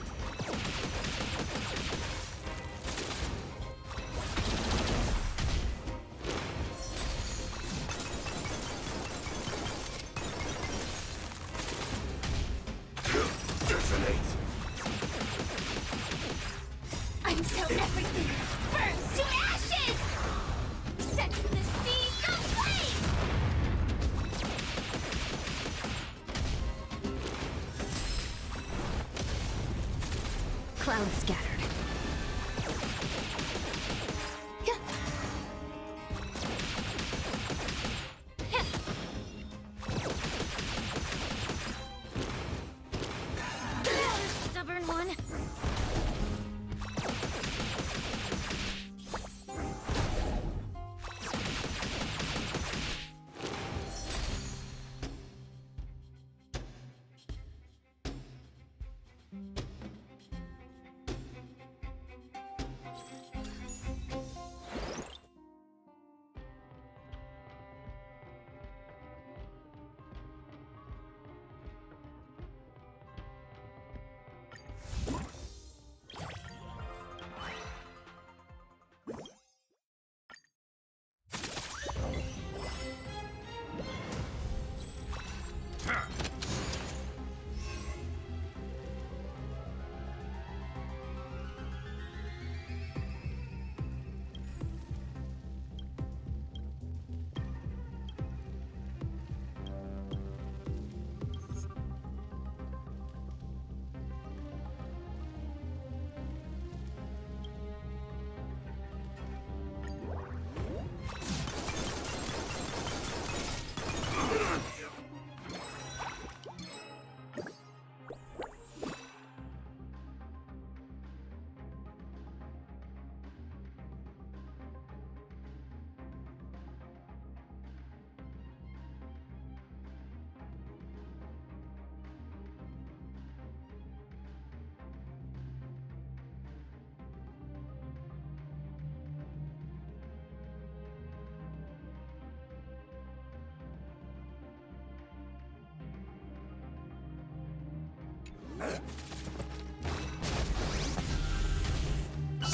Until everything burns to ashes! Set the seas ablaze! Clouds scattered. Stubborn one.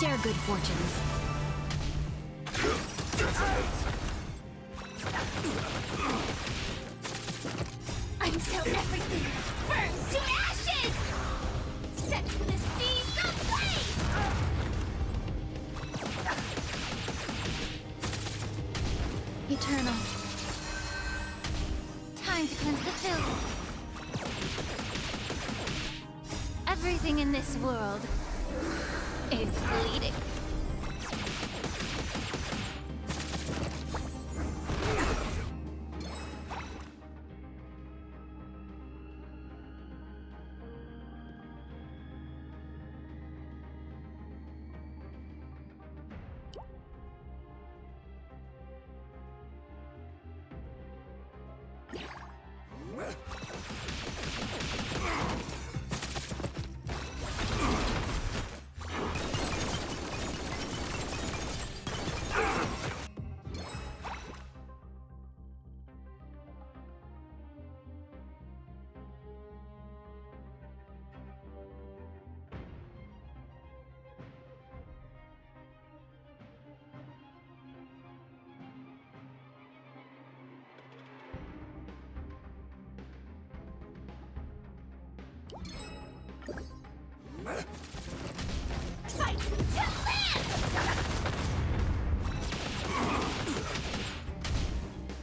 Share good fortunes. Until everything burns to ashes! Set the seas ablaze! Eternal. Time to cleanse the filth. Everything in this world is bleeding.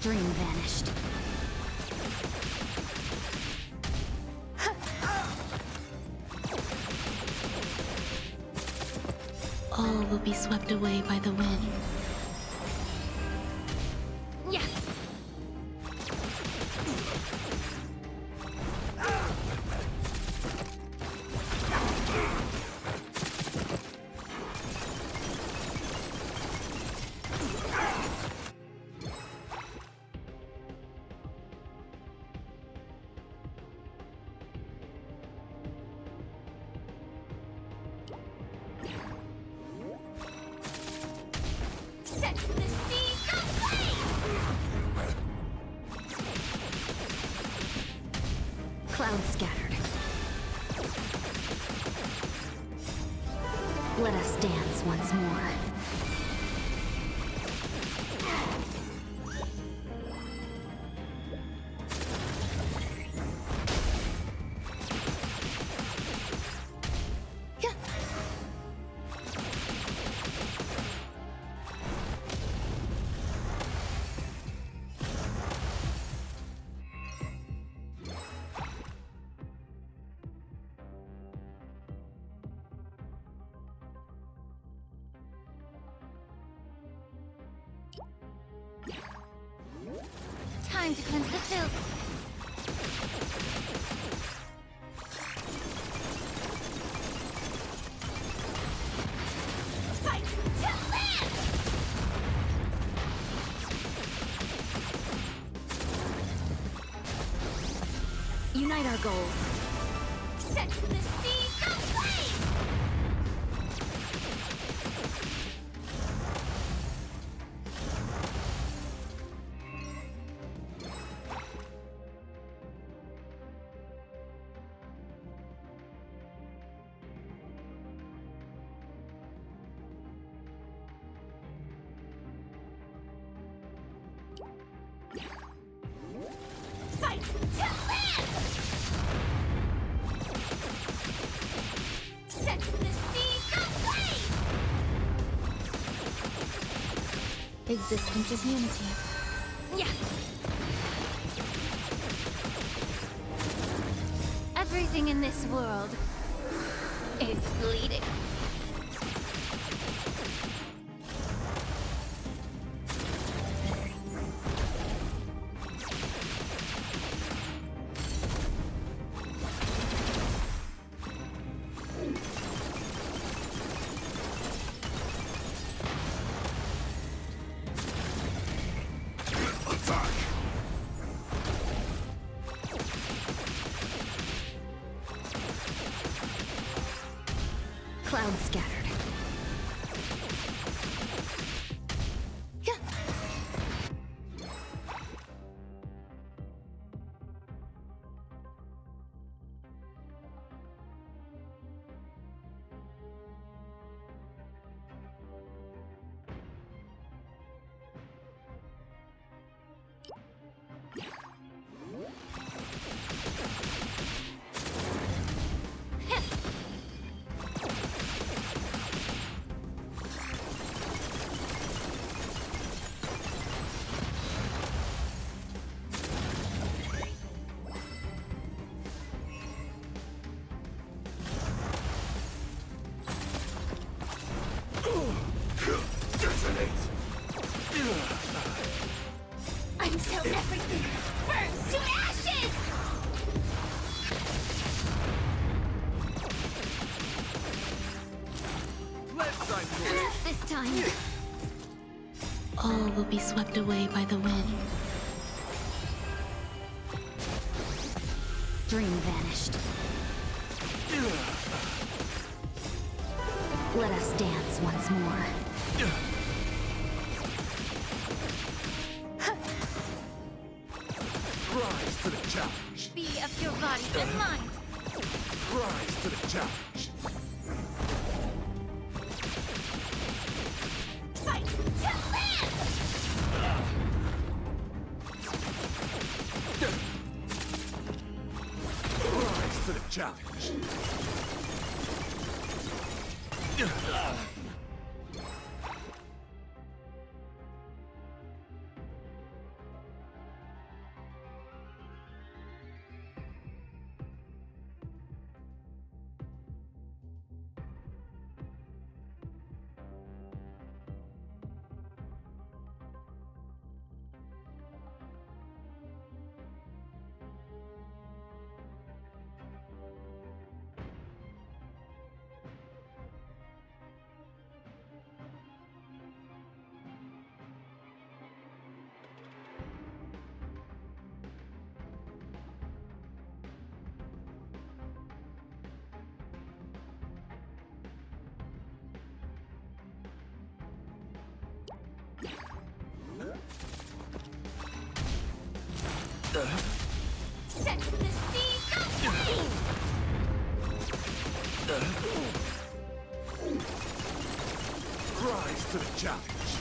Dream vanished. All will be swept away by the wind. Yeah. Set the seas ablaze! Clouds scattered. Let us dance once more. Time to cleanse the filth. Fight to live! Unite our goals. Set the seas ablaze! Fight to live! Set the seas ablaze! Existence is unity. Yeah. Everything in this world is bleeding. Clouds scattered. Until everything burns to ashes! This time. All will be swept away by the wind. Dream vanished. Let us dance once more. Rise to the challenge. Be of your body and mind. Rise to the challenge. Fight to live! Rise to the challenge. Set the seas aflame! Rise to the challenge.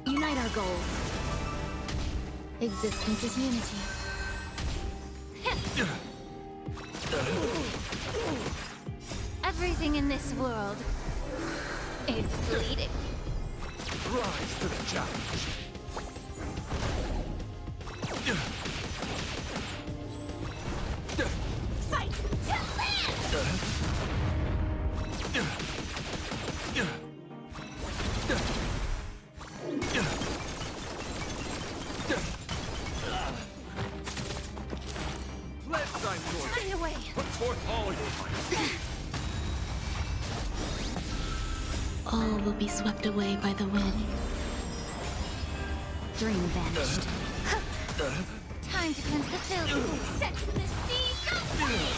Unite our goals. Existence is unity. Everything in this world is bleeding. Rise to the challenge. Fight to land! Let's sign yours. Find a way. Put forth all your might. All will be swept away by the wind. Dream vanished. Time to cleanse the filth. Set the seas aflame!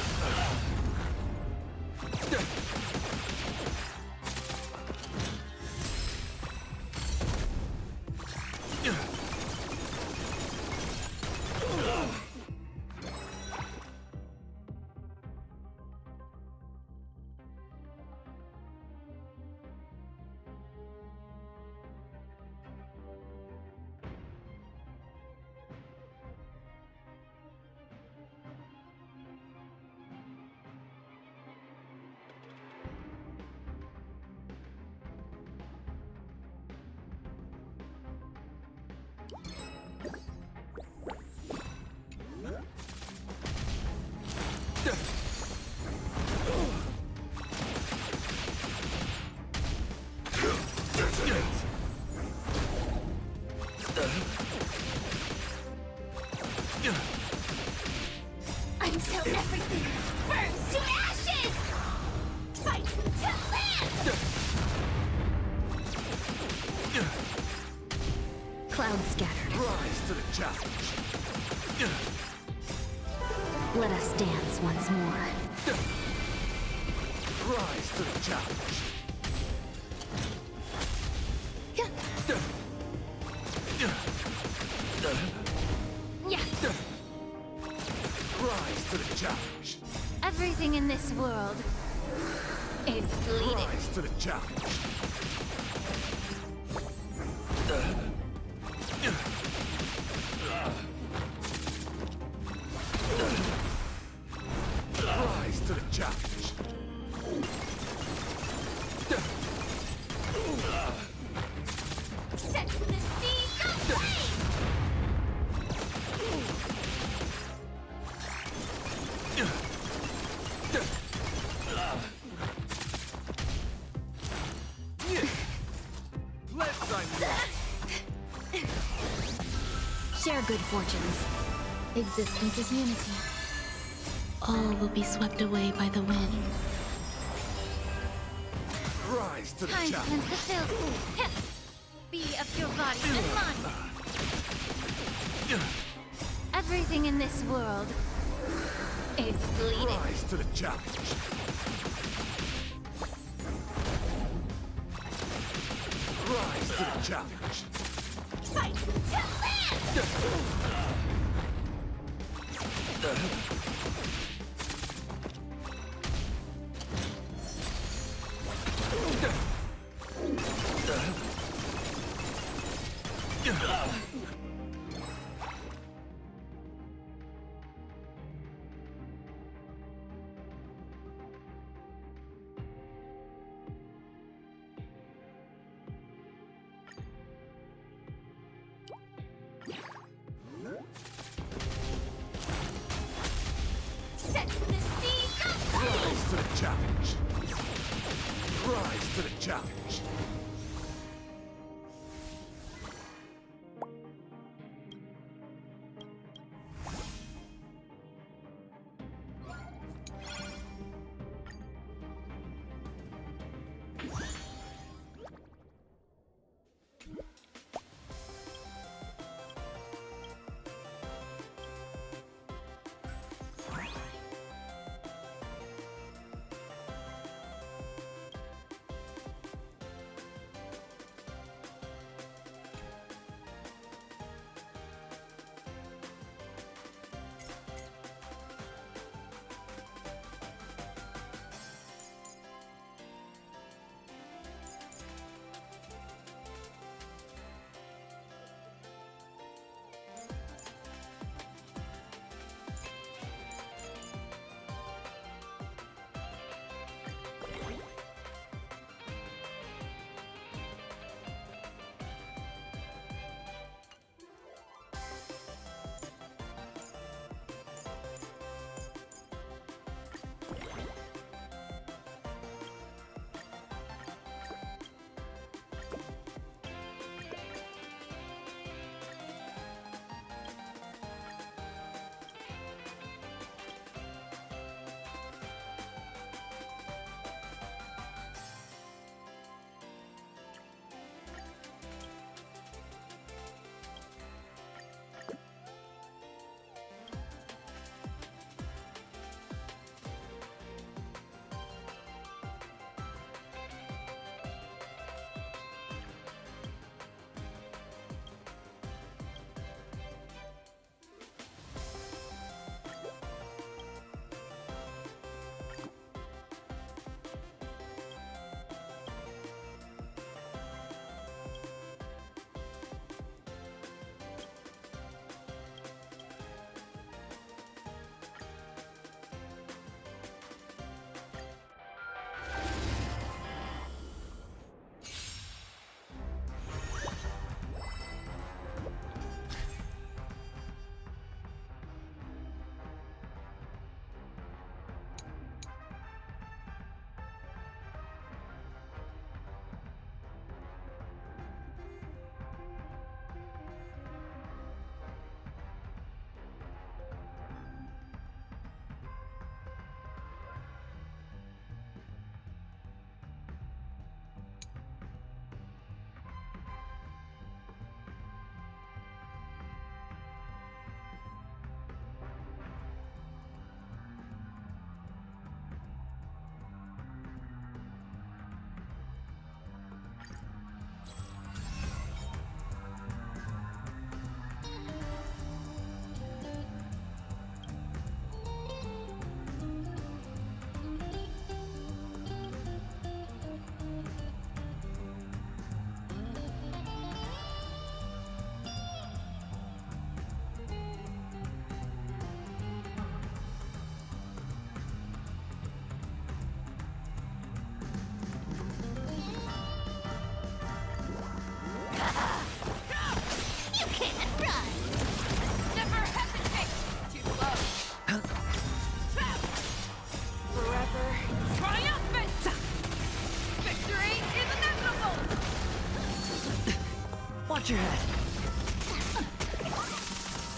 Until everything burns to ashes! Fight to land! Clouds scattered. Rise to the challenge. Let us dance once more. Rise to the challenge. Yeah. Rise to the challenge. Everything in this world is bleeding. Rise to the challenge. Rise to the challenge. Set the seas aflame! Let's sign yours. Share good fortunes. Existence is unity. All will be swept away by the wind. Rise to the Time to challenge. cleanse the filth. Be of your body and mind. Everything in this world is bleeding. Rise to the challenge. Rise to the challenge. Fight to land! Set the seas aflame! Rise to the challenge. Rise to the challenge.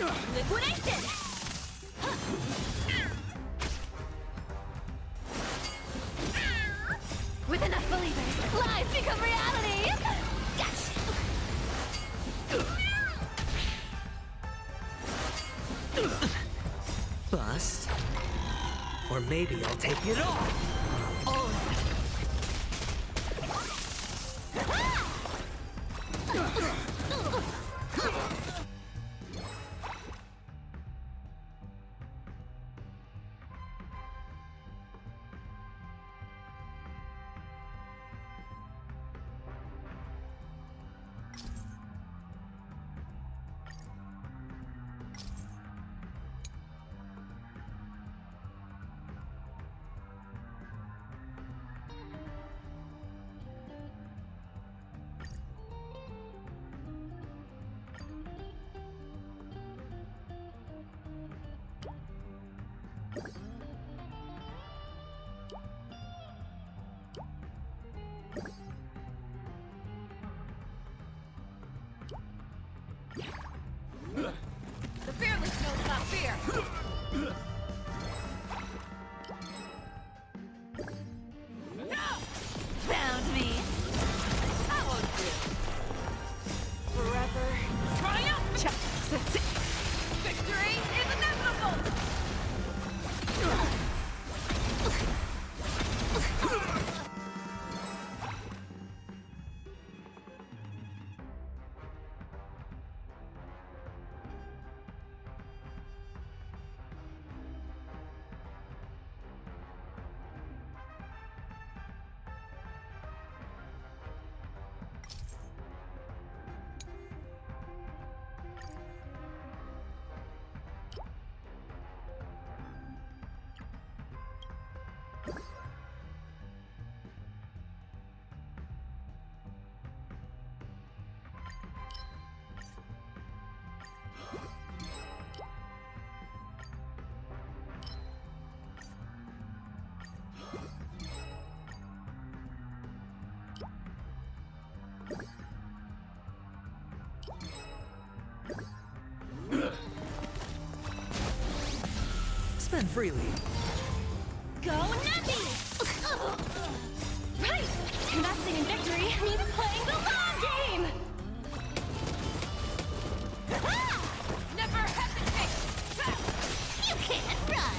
Liquidation! With enough believers, lies become reality! Bust. Or maybe I'll take it all. All of it. The fearless knows not fear! Found me! That won't do! Forever triumph! Victory is inevitable! Spend freely. Go Nappy! Right! Investing in victory means playing the long game! Never hesitate! You can't run!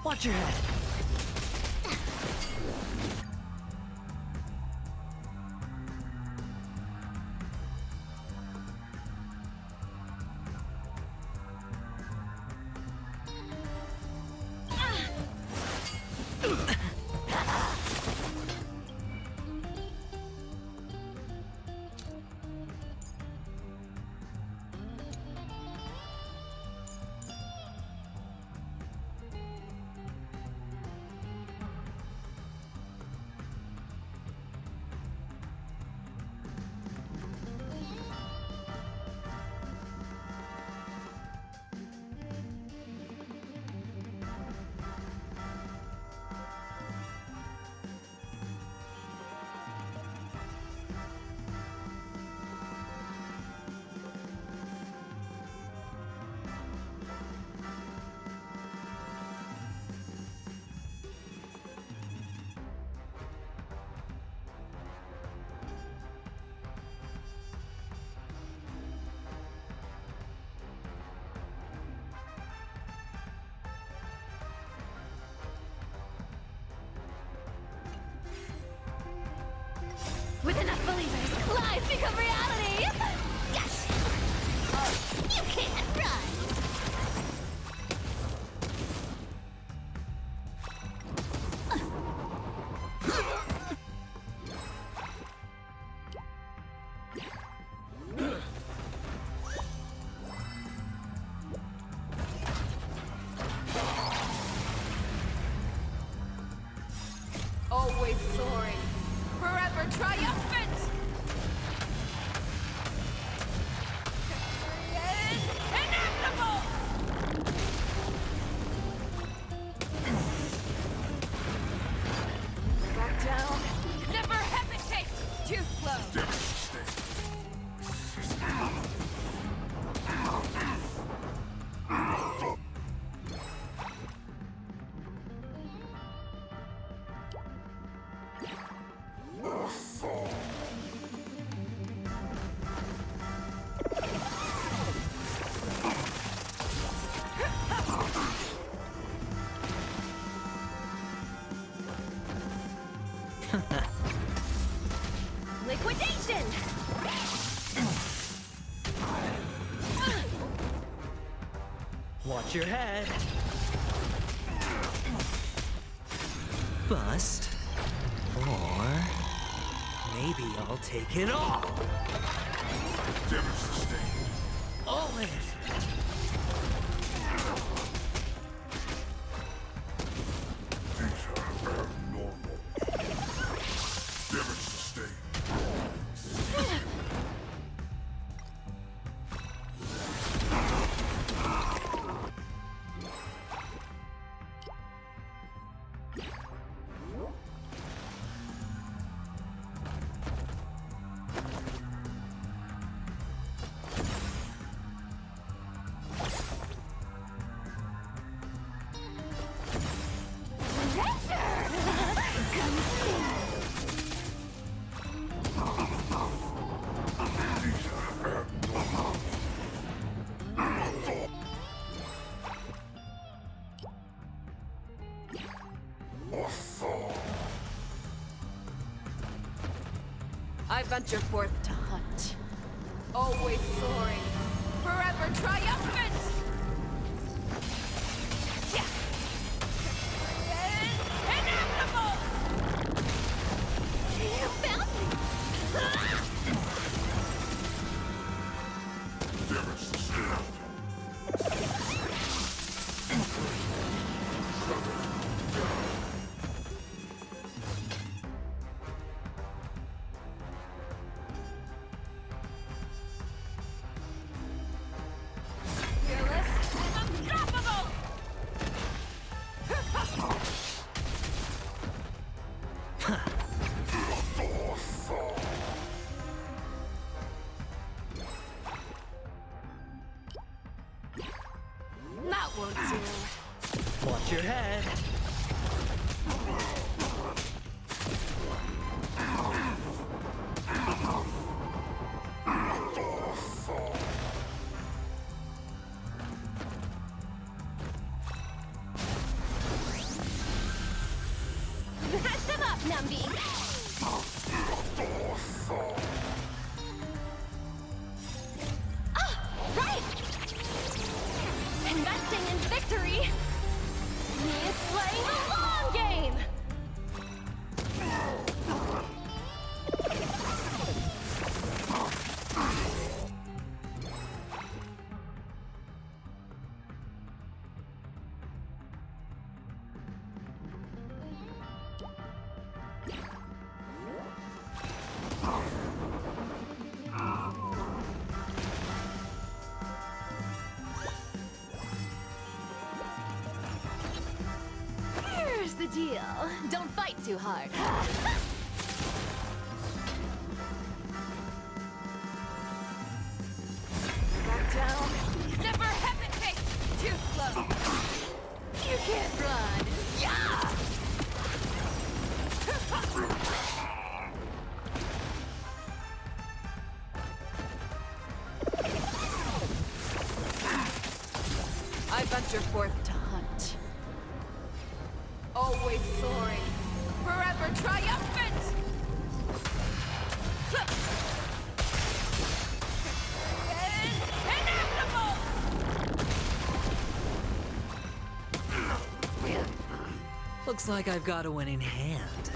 Watch your head. With enough believers, lies become reality! Yes! Oh, you can't run! Always soaring, forever triumphant! Victory is inevitable! Back down, never hesitate! Too slow! Liquidation! Watch your head. Bust. Or maybe I'll take it all. Damage sustained. All in. These are abnormal. Damage sustained. I venture forth to hunt. Always soaring, forever triumphant! Yeah! Victory is inevitable! You found me! Damage sustained. Fearless and unstoppable! That won't do. Watch your head. Mash them up, Numby! Ah! Right! Investing in victory means playing the long game! Here's the deal. Don't fight too hard. Back down, never hesitate! Too slow! You can't run. Yeah! I venture forth to hunt. Always soaring, forever triumphant! Looks like I've got a winning hand.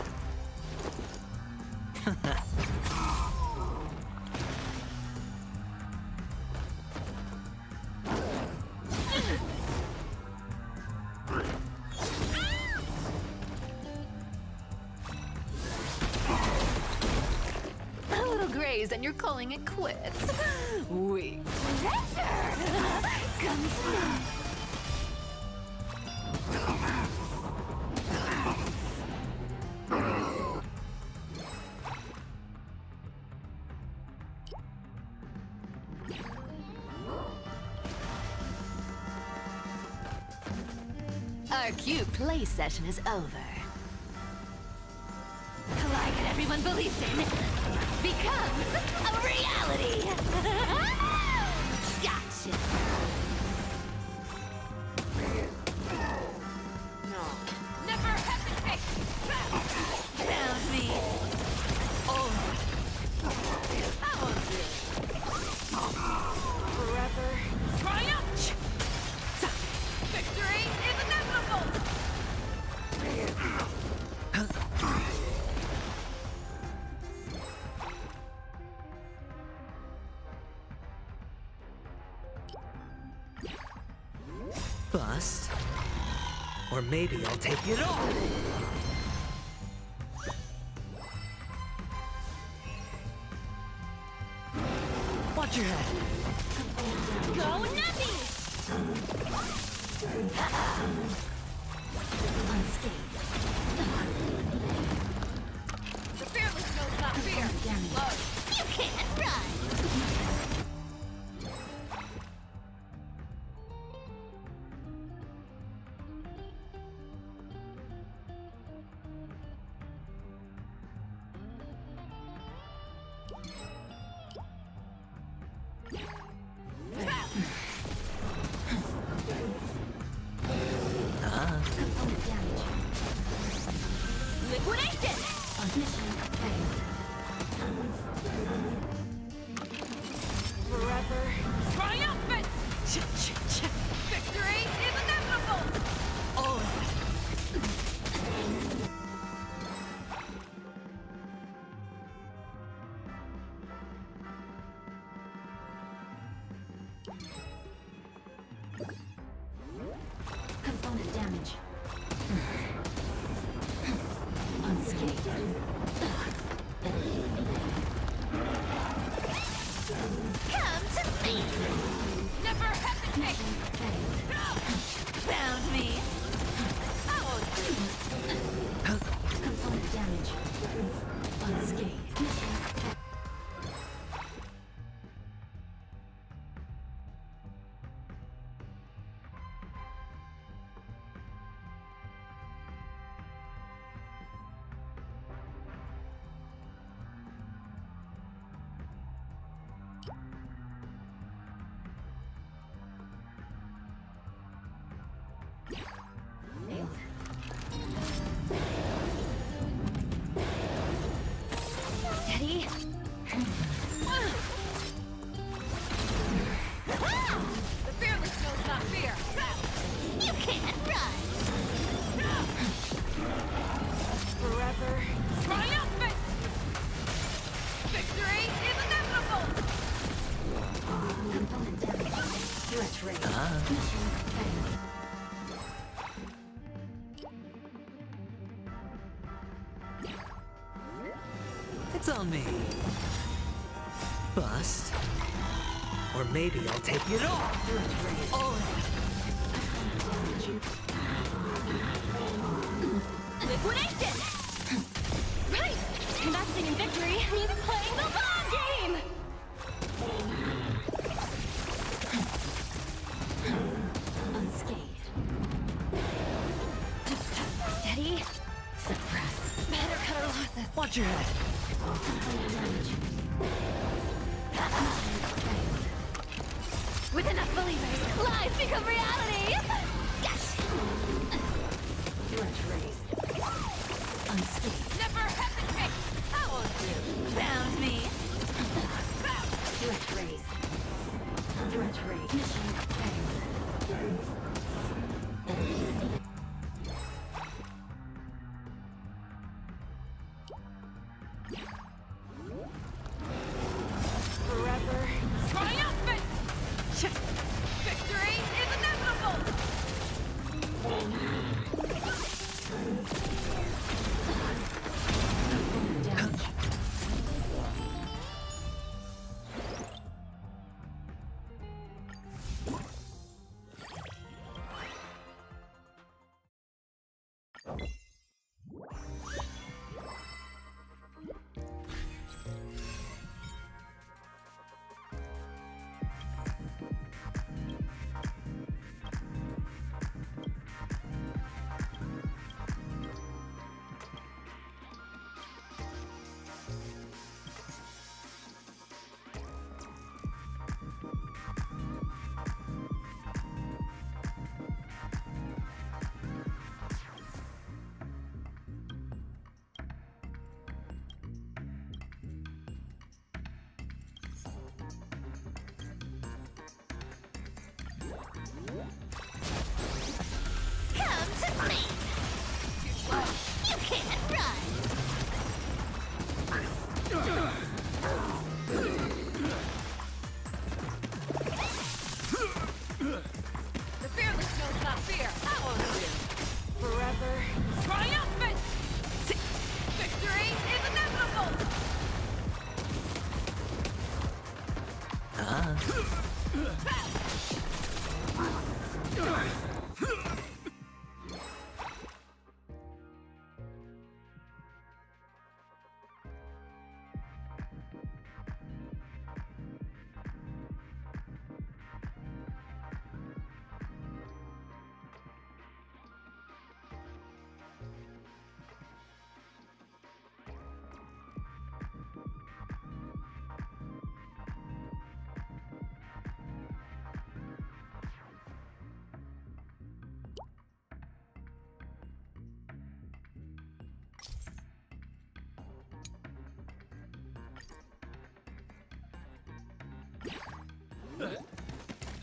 A little grazed and you're calling it quits. Wait. Come on. Our cute play session is over. Like everyone believes in becomes a reality. Gotcha. Never hesitate! Found me. Oh. Forever triumph! Victory is inevitable! Bust. Or maybe I'll take it all. Watch your head. Go nutty! The fearless knows not fear. Love. You can't run. Liquidation! Forever triumphant! Victory is inevitable! Component damage. Unscathed. Come to me! Never hesitate! Found me! Component damage. Unscathed. Steady. The fearless knows not fear. You can't run. Forever triumphant! Victory is inevitable! Component damage. Threat rate. Mission failed. It's on me. Bust. Or maybe I'll take it all. Liquidation! Right! Investing in victory means playing the long game! Unscathed. Steady. Suppress. Better cut our losses. Watch your head. With enough believers, lies become reality! Yes! Threat raised. Unscathed. Never hesitate! Found me! Threat raised. Threat raised. Mission failed.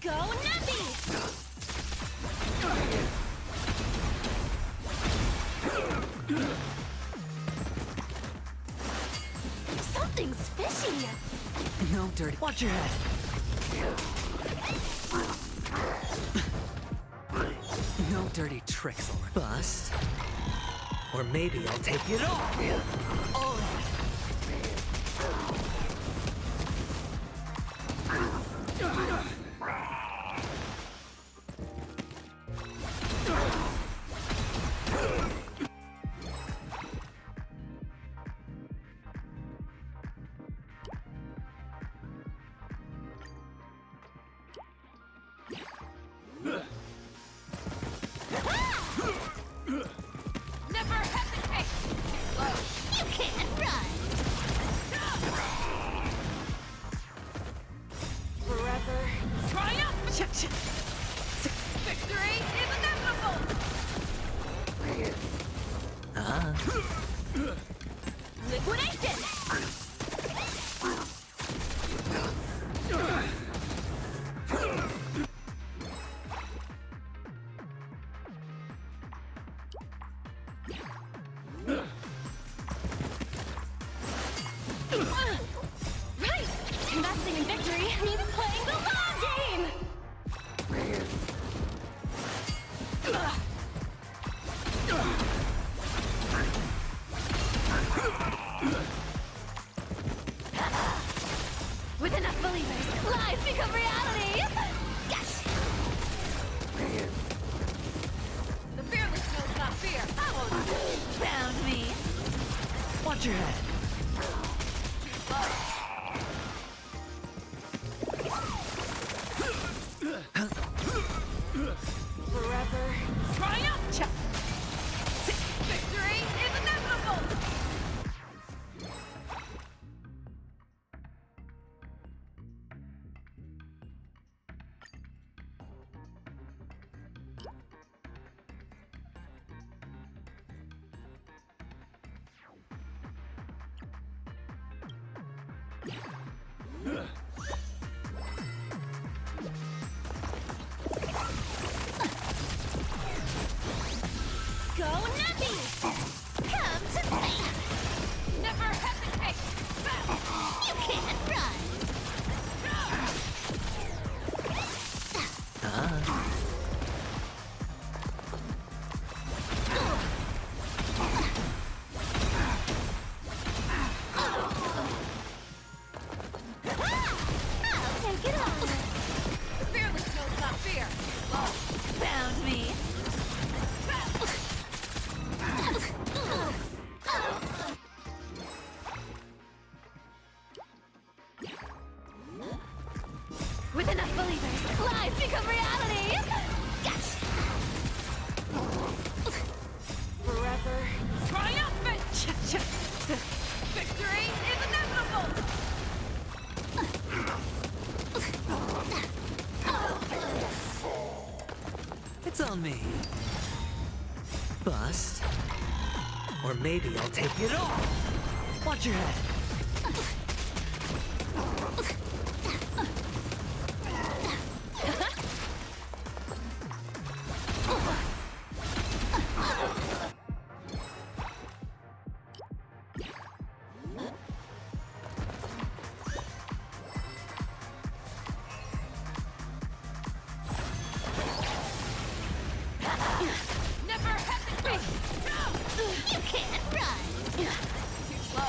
Go Nappy! Something's fishy! No dirty. Watch your head. No dirty tricks, bust. Or maybe I'll take it all. Oh. Never hesitate! You can't run! Forever triumph! Victory is inevitable! Liquidation! Right! Investing in victory means playing the long game! With enough believers, lies become reality! Yes! The fearless knows not fear. Found me. Watch your head. Forever triumph! Victory is inevitable! Go Nappy! Come to me! Never hesitate! You can't run! I'll take it on! The fearless knows not fear! Found me! With enough believers, lies become reality! Yes! Forever triumphant! Victory is inevitable! It's on me. Bust. Or maybe I'll take it all. Watch your head. Never hesitate! No! You can't run! Too slow!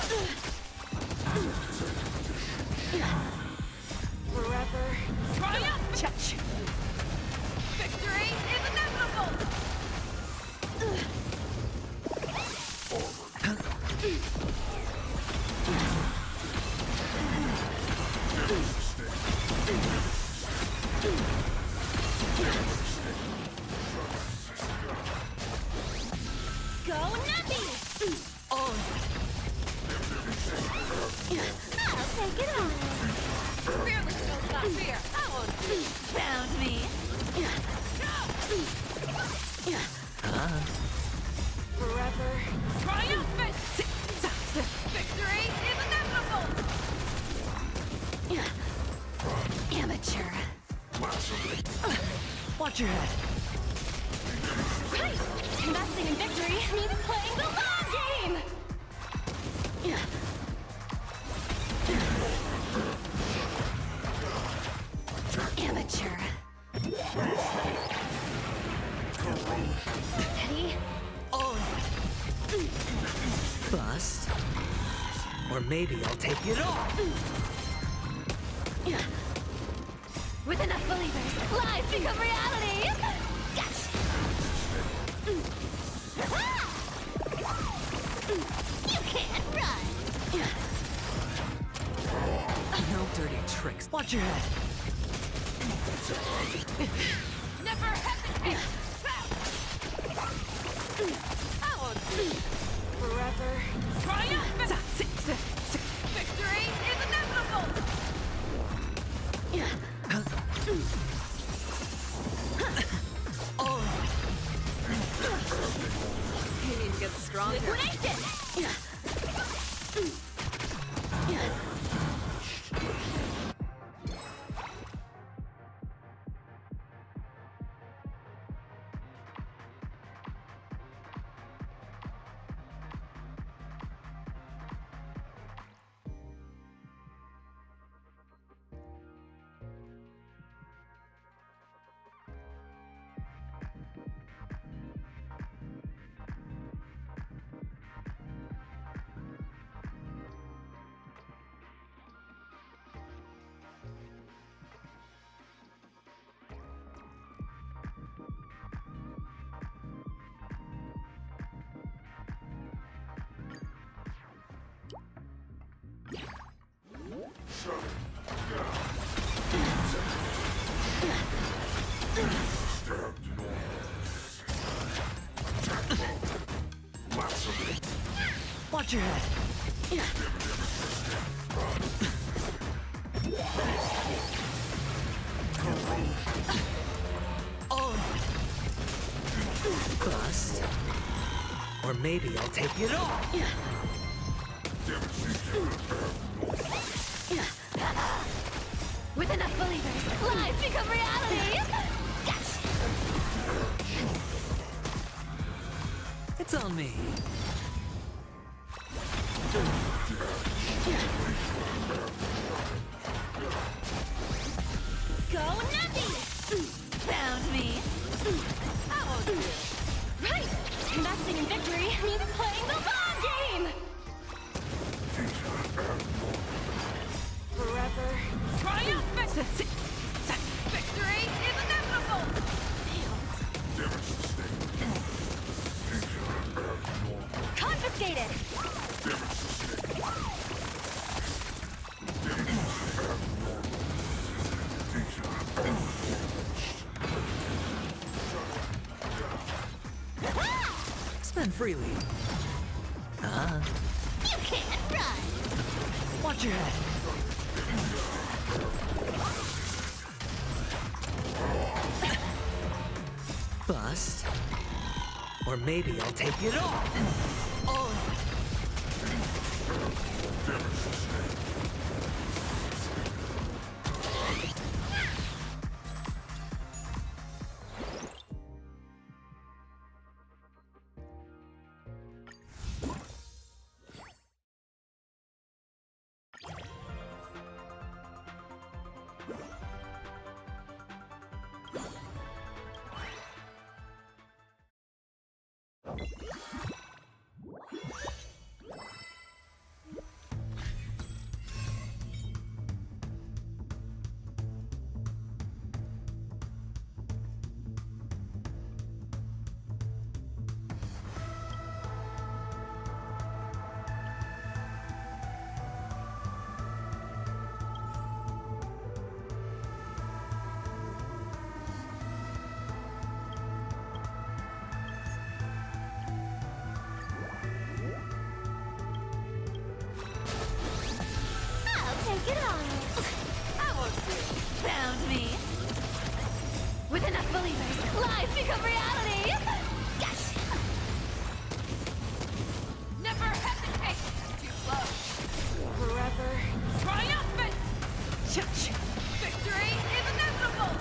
Watch your head. Right! Investing in victory means playing the long game! Amateur. Steady. Bust. Or maybe I'll take it off. With enough believers, lies become reality! You can't run! No dirty tricks. Watch your head. Never hesitate! I won't do. Forever. Triumphant! Victory is inevitable! You need to get stronger. Liquidation! Watch your head. Bust. Or maybe I'll take it off. With enough believers, lies become reality! It's on me. Go nutty! Found me! I won't do it. Right! Investing in victory means playing the long game! Forever. Triumphant! Victory is inevitable! Confiscated! Spend freely. You can't run! Watch your head. Bust. Or maybe I'll take it off. Take it on! I won't do it. Found me! With enough believers, lies become reality! Yes! Never hesitate! Too slow. Forever. Triumphant! Victory is inevitable!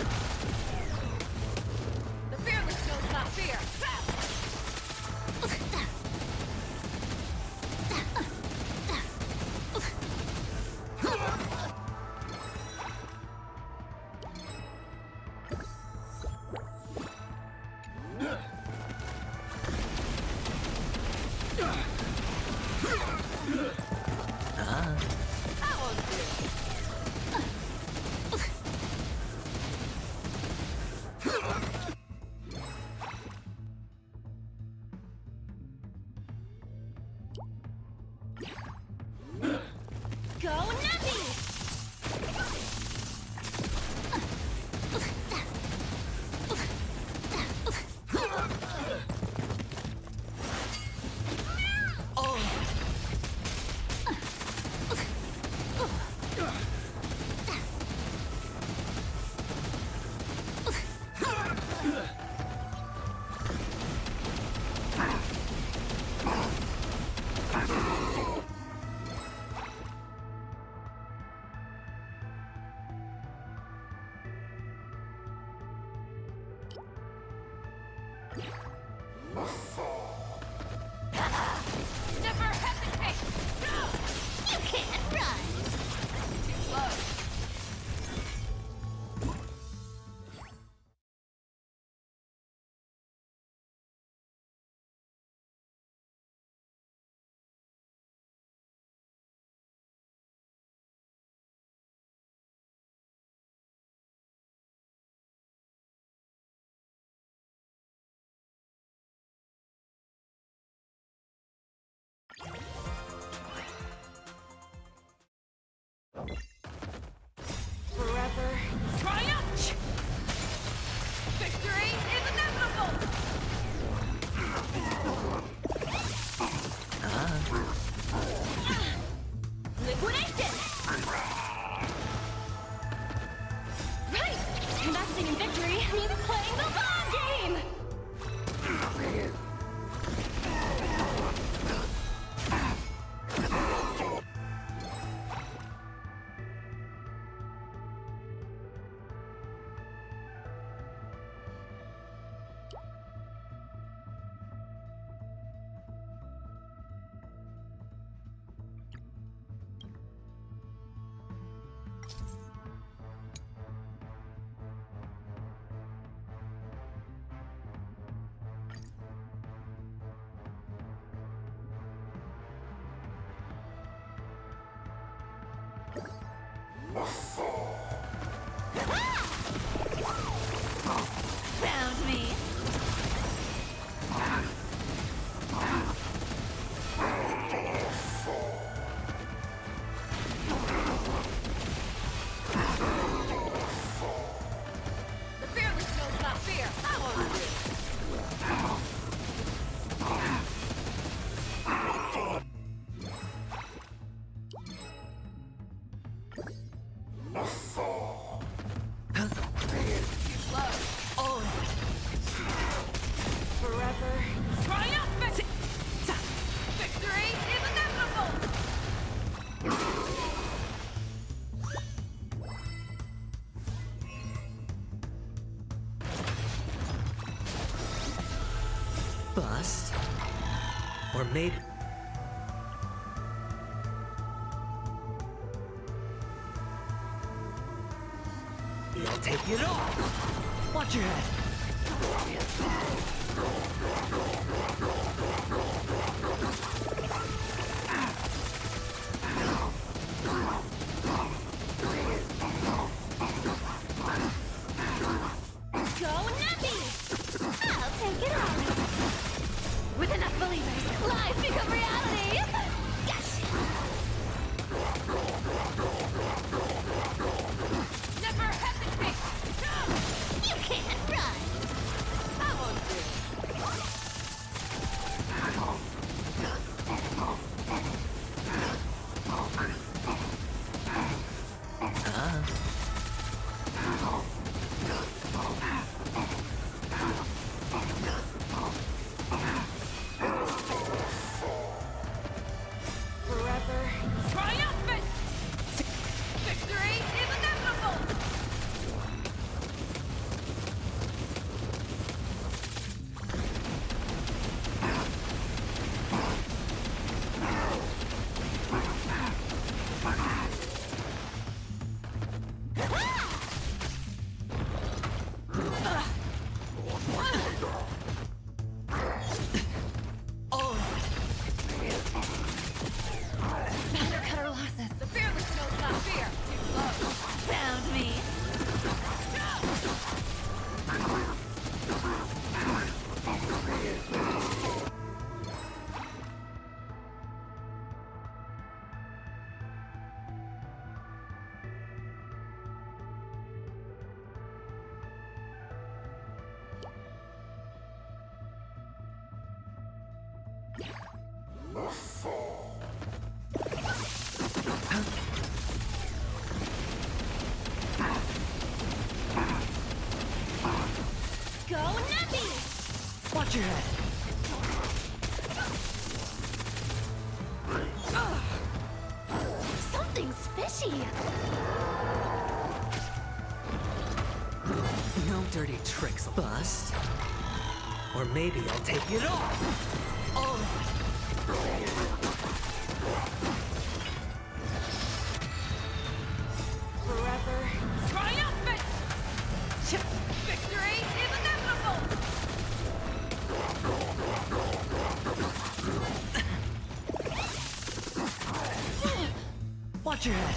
Go Nappy! Never hesitate! No! You can't run! Too slow. Forever. Triumph! Victory is inevitable! Liquidation! Right! Investing in victory means playing the long game! Found me! The fearless knows not fear. I won't do. Too slow. Forever. Triumphant! Victory is inevitable! Bust? Or maybe... You'll take it off! Watch your head! Go Nappy! I'll take it on! With enough believers, lies become reality! Yes! Never hesitate! No! You can't run! I won't do. Go Nappy! Watch your head. Something's fishy. No dirty tricks, bust. Or maybe I'll take it off. Forever triumphant! Victory is inevitable! Watch your head.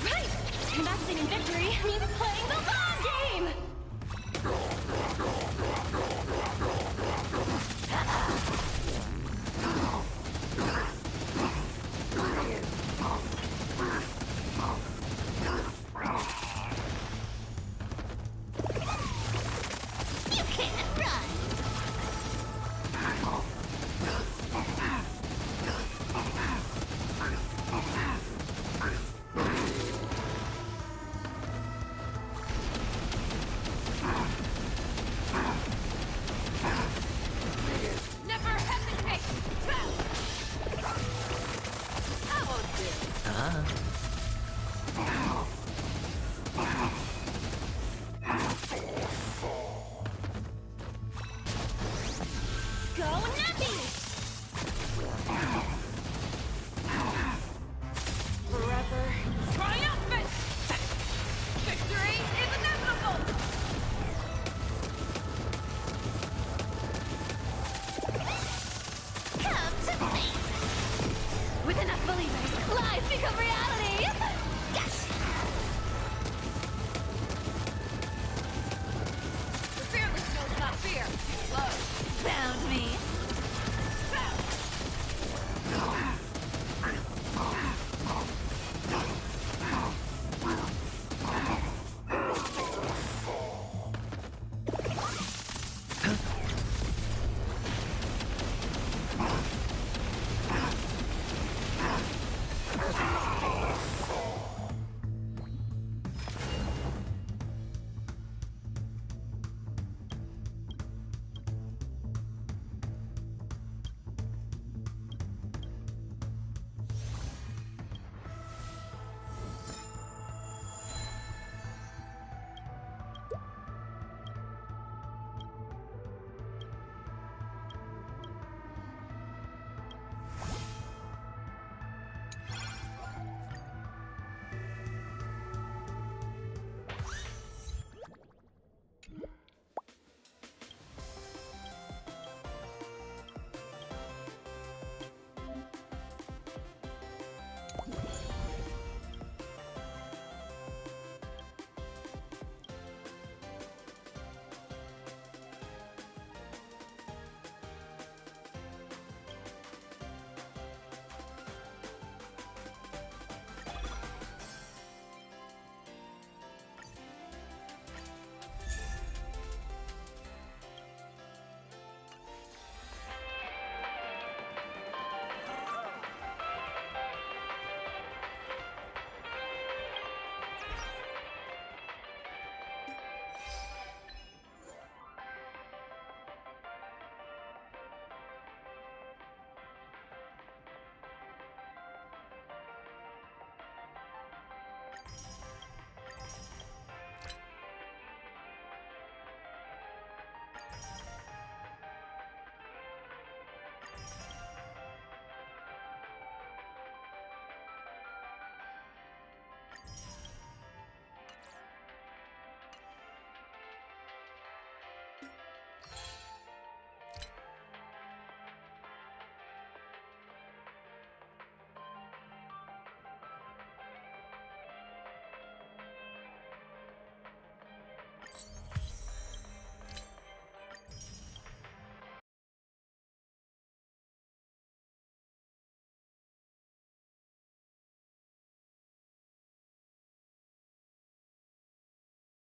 Right! Investing in victory means playing the long game! You can't run! Never hesitate! I won't do. Ah.